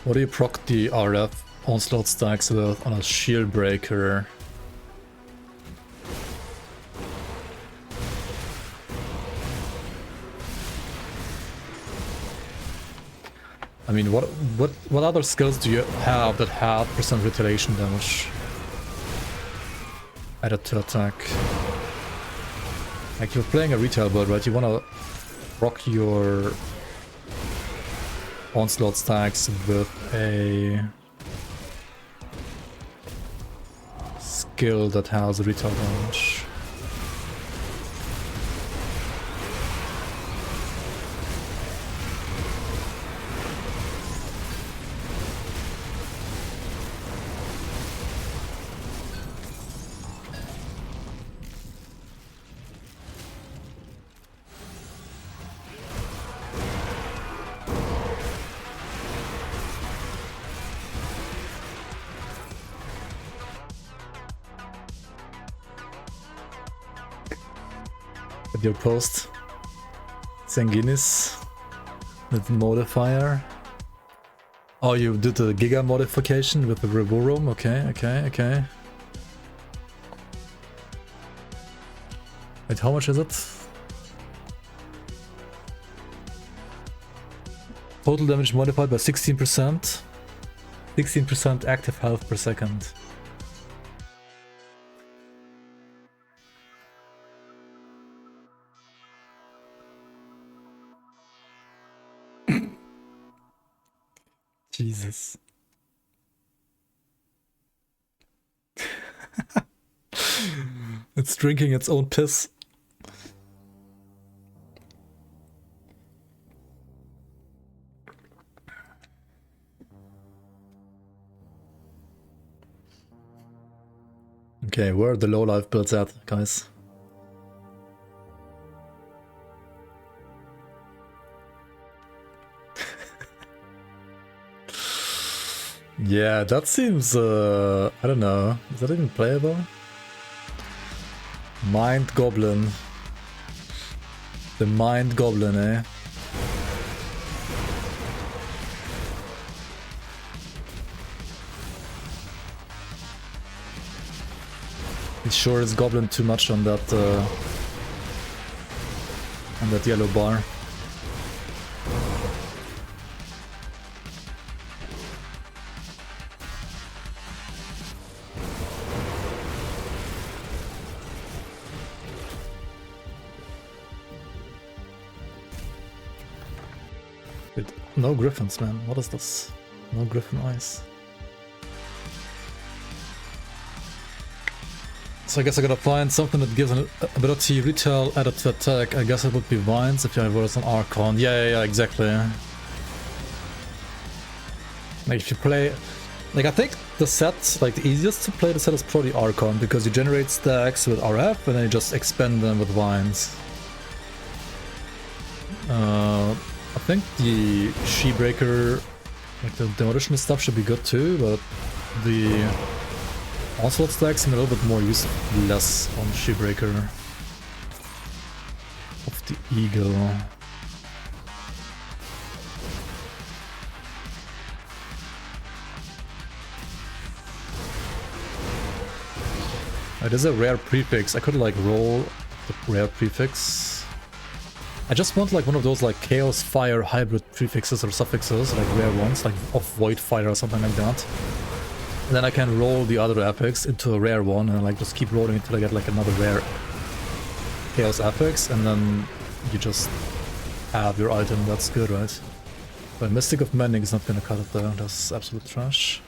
What do you proc the RF onslaught stacks with on a shield breaker? I mean, what other skills do you have that have % retaliation damage added to attack? Like, you're playing a retail build, right? You wanna rock your onslaught stacks with a skill that has retail damage. Your post Sanguinis with modifier. Oh, you did the Giga modification with the Revorum? Okay. Wait, how much is it? Total damage modified by 16%. 16% active health per second. Jesus. It's drinking its own piss. Okay, where are the low life builds at, guys? Yeah, that seems, I don't know, is that even playable? Mind Goblin. The Mind Goblin, eh? It sure is Goblin too much on that yellow bar. No griffins, man. What is this? No griffin eyes. So I guess I gotta find something that gives an ability retail added to attack. I guess it would be Vines if I was an Archon. Yeah, exactly. Like if you play... Like I think the set, like the easiest to play the set is probably Archon, because you generate stacks with RF and then you just expand them with Vines. I think the Shebreaker, like the demolition stuff should be good too, but the Onslaught stacks seem a little bit more useless on Shebreaker of the Eagle. It is a rare prefix. I could like roll the rare prefix. I just want like one of those like Chaos Fire hybrid prefixes or suffixes, like rare ones, like of Void Fire or something like that. And then I can roll the other affix into a rare one and like just keep rolling until I get like another rare Chaos affix, and then you just have your item. That's good, right? But Mystic of Mending is not gonna cut it there. That's absolute trash.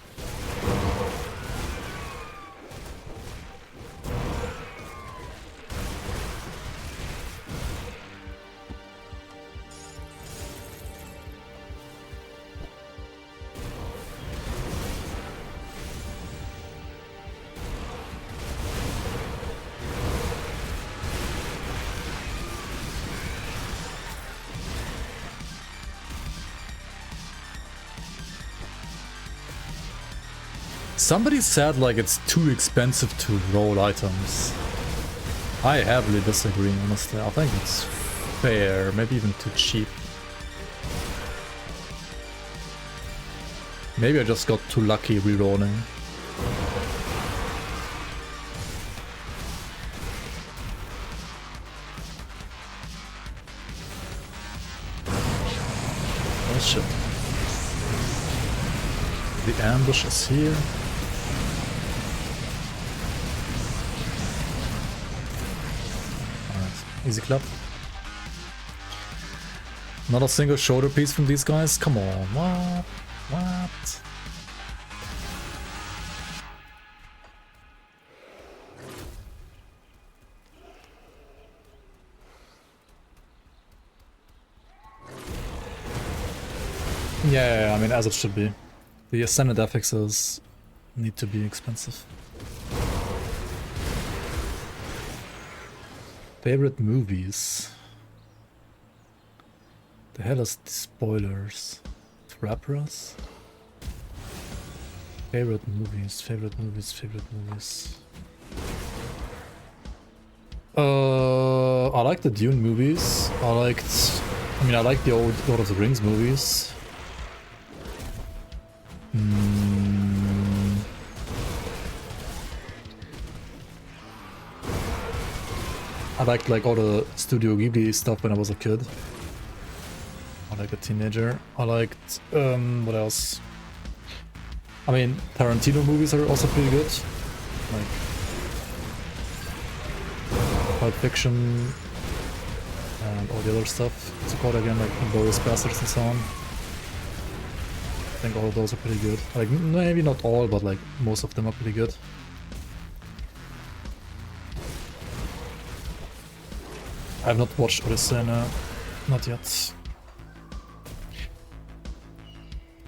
Somebody said like it's too expensive to roll items. I heavily disagree, honestly. I think it's fair, maybe even too cheap. Maybe I just got too lucky rerolling. Oh shit. The ambush is here. Easy clap. Not a single shoulder piece from these guys? Come on, what? What? Yeah, I mean, as it should be. The Ascended affixes need to be expensive. Favorite movies? The hell is the spoilers? Trappers? Favorite movies, favorite movies, favorite movies. I like the Dune movies. I like the old Lord of the Rings movies. I liked like all the Studio Ghibli stuff when I was a kid. Or like a teenager. I liked what else? I mean, Tarantino movies are also pretty good. Like Pulp Fiction and all the other stuff. What's it called again? Like Inglourious Basterds and so on. I think all of those are pretty good. Like maybe not all, but like most of them are pretty good. I have not watched Odyssey, not yet.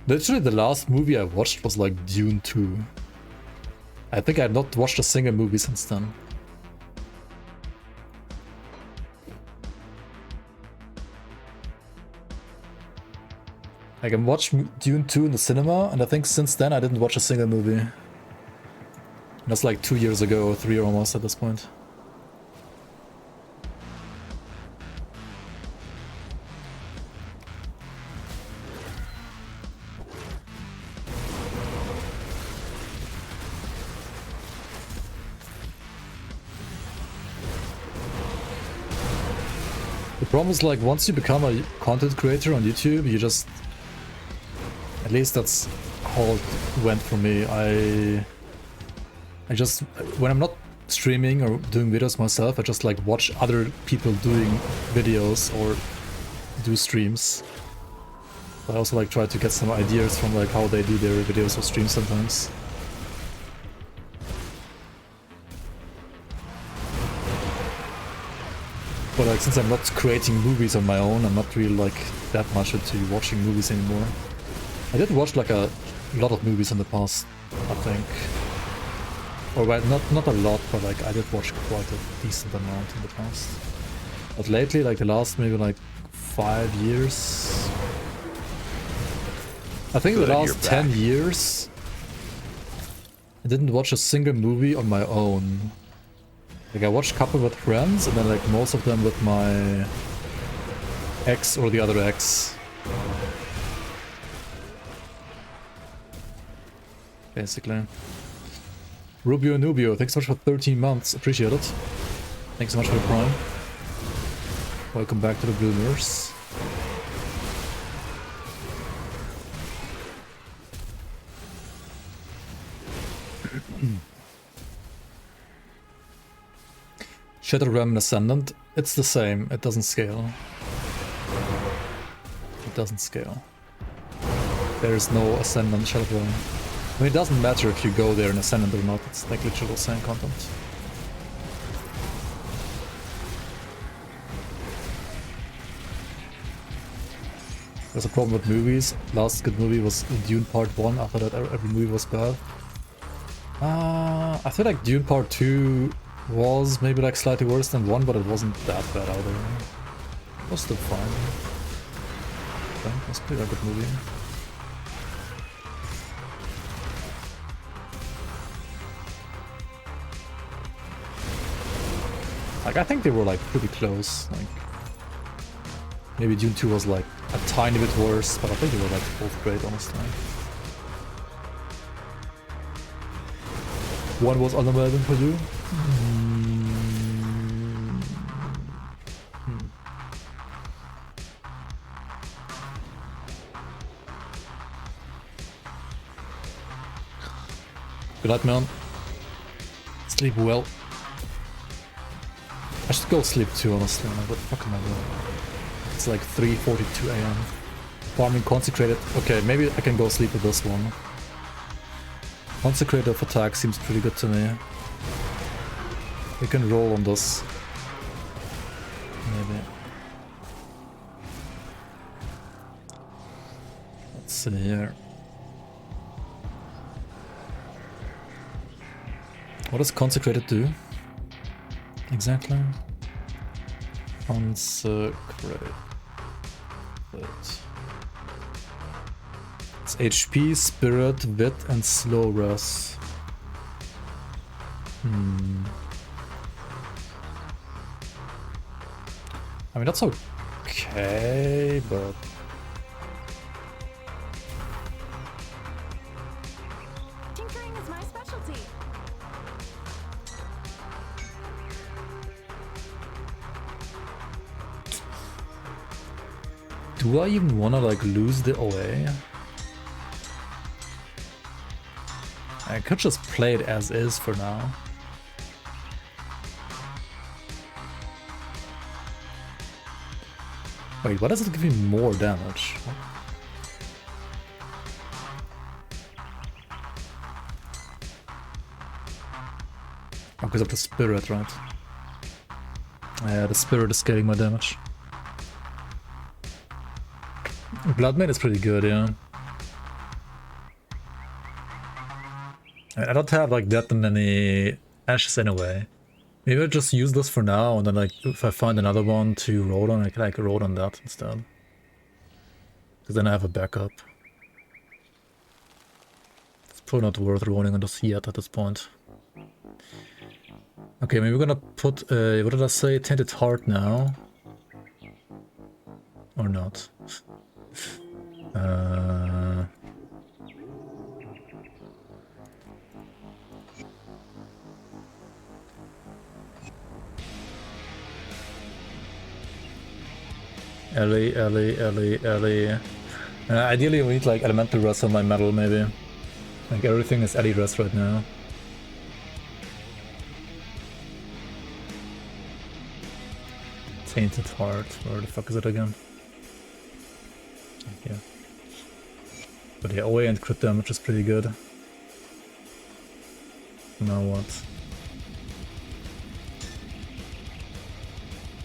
Literally the last movie I watched was like Dune 2. I think I had not watched a single movie since then. Like I watched Dune 2 in the cinema, and I think since then I didn't watch a single movie. That's like 2 years ago, or 3 almost at this point. The problem is like once you become a content creator on YouTube, you just... At least that's how it went for me. I just... When I'm not streaming or doing videos myself, I just like watch other people doing videos or do streams. I also like try to get some ideas from like how they do their videos or streams sometimes. But like, since I'm not creating movies on my own, I'm not really like that much into watching movies anymore. I did watch like a lot of movies in the past, I think. Or well, not a lot, but like I did watch quite a decent amount in the past. But lately, like the last maybe like 5 years, I think the last 10 years, I didn't watch a single movie on my own. Like I watched a couple with friends, and then like most of them with my ex or the other ex. Basically. Rubio Nubio, thanks so much for 13 months, appreciate it. Thanks so much for the prime. Welcome back to the Bloomers. Shadow Realm Ascendant, it's the same, it doesn't scale. It doesn't scale. There is no Ascendant Shadow Realm. I mean, it doesn't matter if you go there in Ascendant or not, it's like literally the same content. There's a problem with movies. Last good movie was Dune Part 1, after that every movie was bad. I feel like Dune Part 2 was maybe like slightly worse than 1, but it wasn't that bad either. It was still fine. Okay, it was pretty a good movie. Like, I think they were like pretty close. Like, maybe Dune 2 was like a tiny bit worse, but I think they were like both great, honestly. One was underwhelming for you? Good night, man. Sleep well. I should go sleep too, honestly. What the fuck am I doing? It's like 3:42 AM. Farming Consecrated. Okay, maybe I can go sleep with this one. Consecrated attack seems pretty good to me. We can roll on this. Maybe. Let's see here. What does Consecrated do? Exactly. Consecrated. It's HP, Spirit, Wit, and Slow Res. I mean, that's okay, but... Tinkering is my specialty. Do I even wanna like lose the OA? I could just play it as is for now. Wait, why does it give me more damage? Oh, because of the spirit, right? Yeah, the spirit is scaling my damage. Bloodmaid is pretty good, yeah. I don't have like that many ashes anyway. Maybe I'll just use this for now, and then like if I find another one to roll on, I can like roll on that instead. Because then I have a backup. It's probably not worth rolling on this yet at this point. Okay, maybe we're gonna put, what did I say, Tainted Heart now? Or not? Ellie. Ideally we need like elemental rest on my metal, maybe. Like everything is Ellie rest right now. Tainted Heart, where the fuck is it again? Yeah. But yeah, OA and crit damage is pretty good. Now what?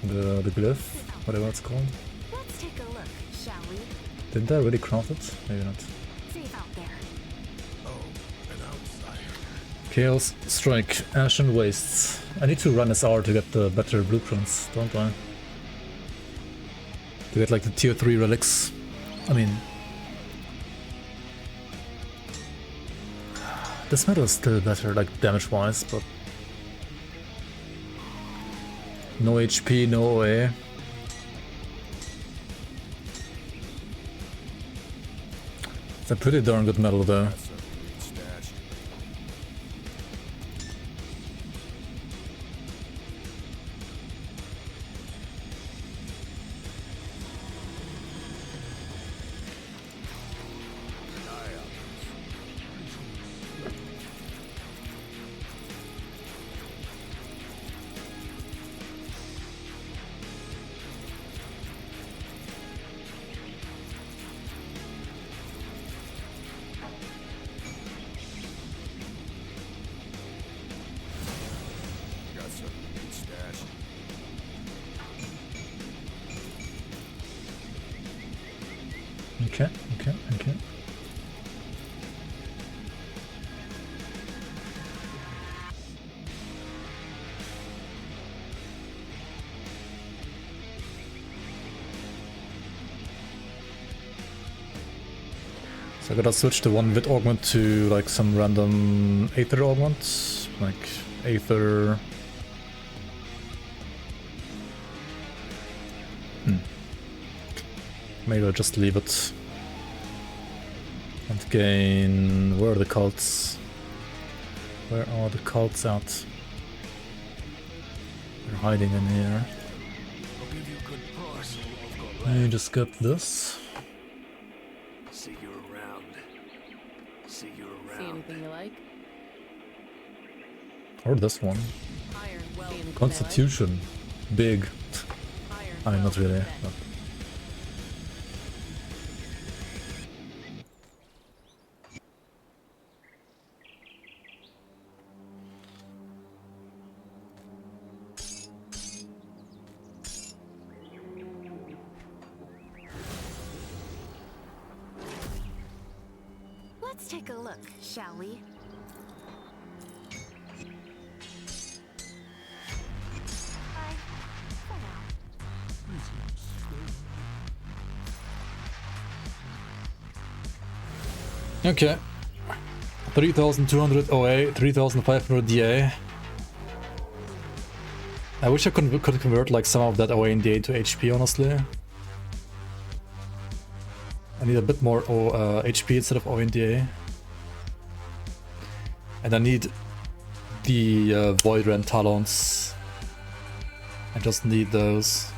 The glyph, whatever it's called. Let's take a look, shall we? Didn't I really craft it? Maybe not. Safe out there. Oh, an outsider. Chaos Strike, Ashen Wastes. I need to run SR to get the better blueprints, don't I? To get like the tier 3 relics. I mean... This metal is still better, like damage-wise, but... No HP, no OA. It's a pretty darn good metal though. Okay. So I gotta switch the one with augment to like some random Aether augment, like Aether. Maybe I'll just leave it. And gain... Where are the cults? Where are the cults at? They're hiding in here. I just got this. See you around. See you around. See anything you like? Or this one. Iron, well, Constitution. Big. I mean, not really. But. Let's take a look, shall we? Bye. For now. Okay. 3200 OA, 3500 DA. I wish I could convert like some of that OA and DA to HP, honestly. I need a bit more HP instead of OA and DA. And I need the Void Rend Talons. I just need those.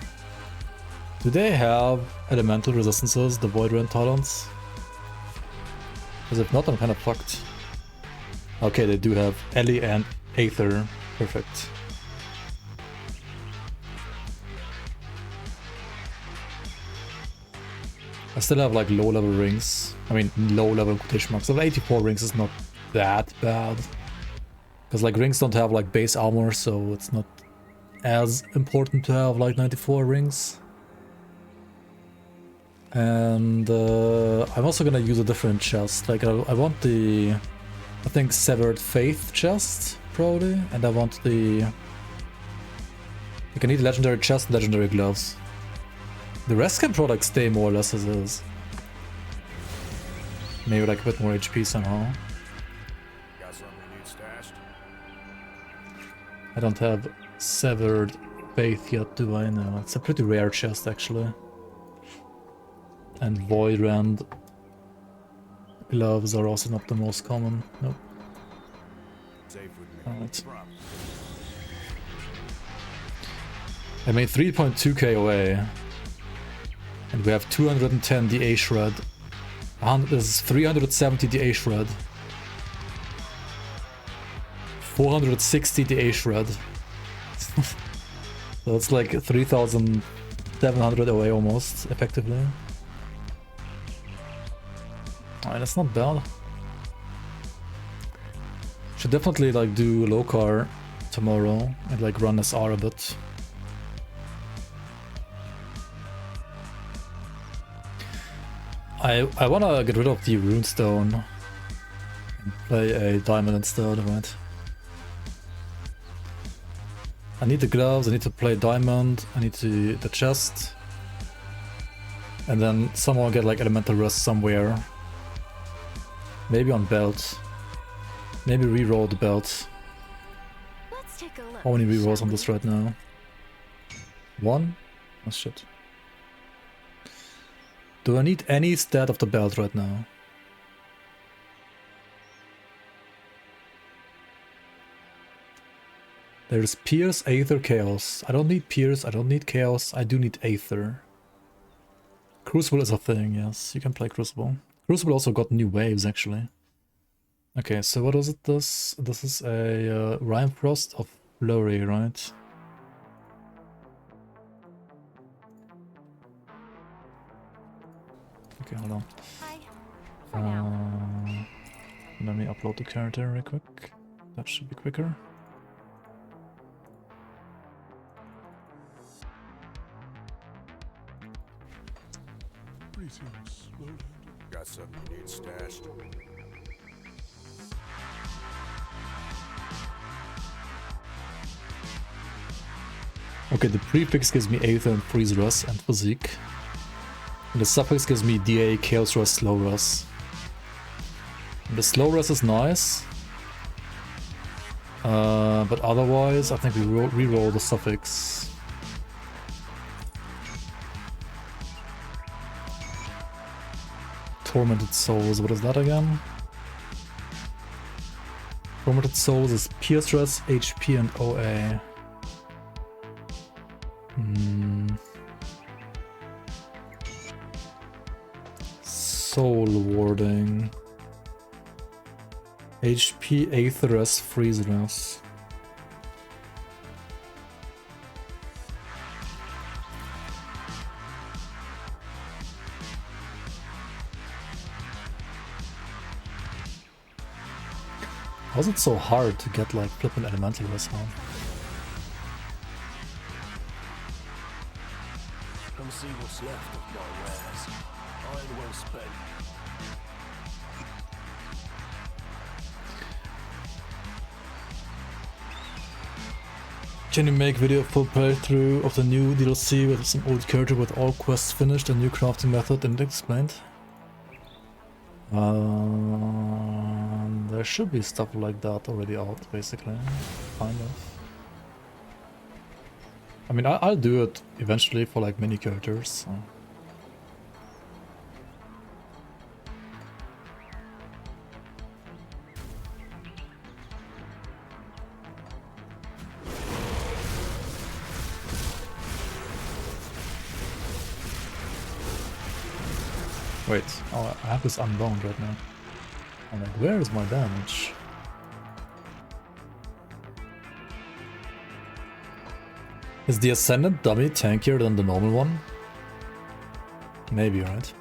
Do they have elemental resistances, the Void Rend Talons? Because if not, I'm kind of fucked. Okay, they do have Ellie and Aether. Perfect. I still have like low level rings. I mean, low level quotation marks. So 84 rings is not that bad. Because like rings don't have like base armor, so it's not as important to have like 94 rings. And I'm also gonna use a different chest. Like I want the, I think, Severed Faith chest, probably. And I want the, like I need legendary chest and legendary gloves. The rest can probably stay more or less as is. Maybe like a bit more HP somehow. Got something you need stashed? I don't have Severed Faith yet, do I? No, it's a pretty rare chest actually. And Void Rend gloves are also not the most common. Nope. Alright. I made 3.2k away. And we have 210 DA Shred. This is 370 DA Shred. 460 DA Shred. So it's like 3,700 away almost, effectively. Alright, that's not bad. Should definitely like do Lokar tomorrow and like run SR a bit. I wanna get rid of the runestone and play a diamond instead, right? I need the gloves, I need to play diamond, I need the chest. And then somehow get like elemental rust somewhere. Maybe on belt. Maybe reroll the belt. Let's take a look. How many rerolls on this right now? 1? Oh shit. Do I need any stat of the belt right now? There's Pierce, Aether, Chaos. I don't need Pierce, I don't need Chaos, I do need Aether. Crucible is a thing, yes, you can play Crucible. Crucible also got new waves, actually. Okay, so what is it this? This is a Rime Frost of Flurry, right? Okay, hold on. Let me upload the character real quick. That should be quicker. Got something you need stashed? Okay, the prefix gives me Aether and Freeze Rust and Physique. And the suffix gives me DA, Chaos Rust, Slow Rust. And the Slow Rust is nice. But otherwise, I think we re-roll the suffix. Tormented Souls, what is that again? Tormented Souls is Pierce Rust, HP and OA. Soul Warding. HP, Aether Rust, Freeze Rust. Why is it so hard to get like flippin' elemental rust now? Come see what's left of my wares. Iron well spent. Can you make video full playthrough of the new DLC with some old character with all quests finished and new crafting method and explained? There should be stuff like that already out, basically, kind of. I mean, I'll do it eventually for like many characters. So. Wait, oh, I have this unbound right now. I'm like, where is my damage? Is the Ascendant dummy tankier than the normal one? Maybe, right?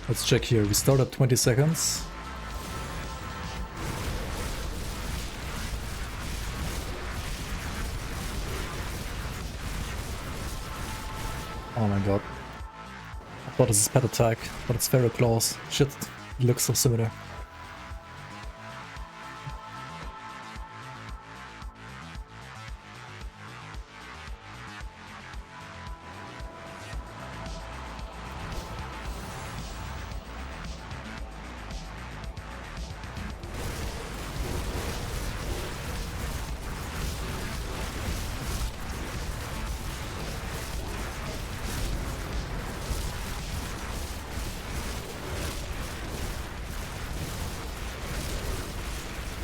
Let's check here. We start at 20 seconds. Oh my god. I thought this is pet attack, but it's Feral Claws. Shit, it looks so similar.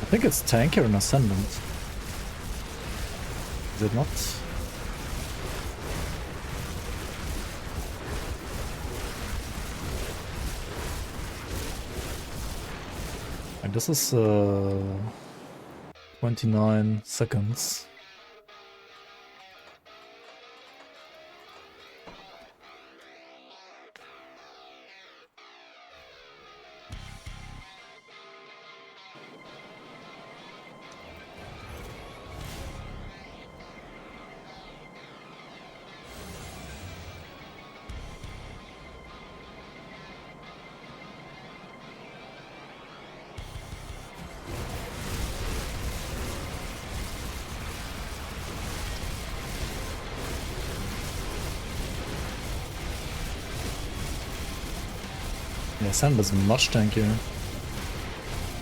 I think it's tankier and Ascendant. Is it not? And this is 29 seconds. Yeah, Sand is much tankier.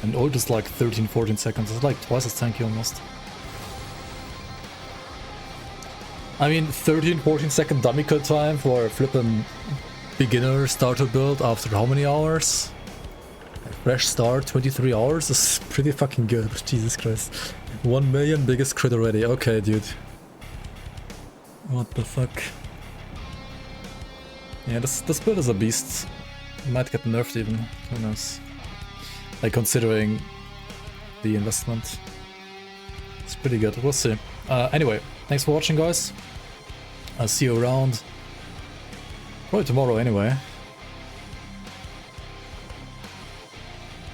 And ult is like 13-14 seconds. It's like twice as tanky almost. I mean, 13-14 second dummy kill time for a flippin' beginner starter build after how many hours? A fresh start, 23 hours is pretty fucking good. Jesus Christ. 1 million biggest crit already. Okay, dude. What the fuck? Yeah, this build is a beast. It might get nerfed even. Who knows? Like, considering the investment. It's pretty good. We'll see. Anyway, thanks for watching, guys. I'll see you around. Probably tomorrow anyway.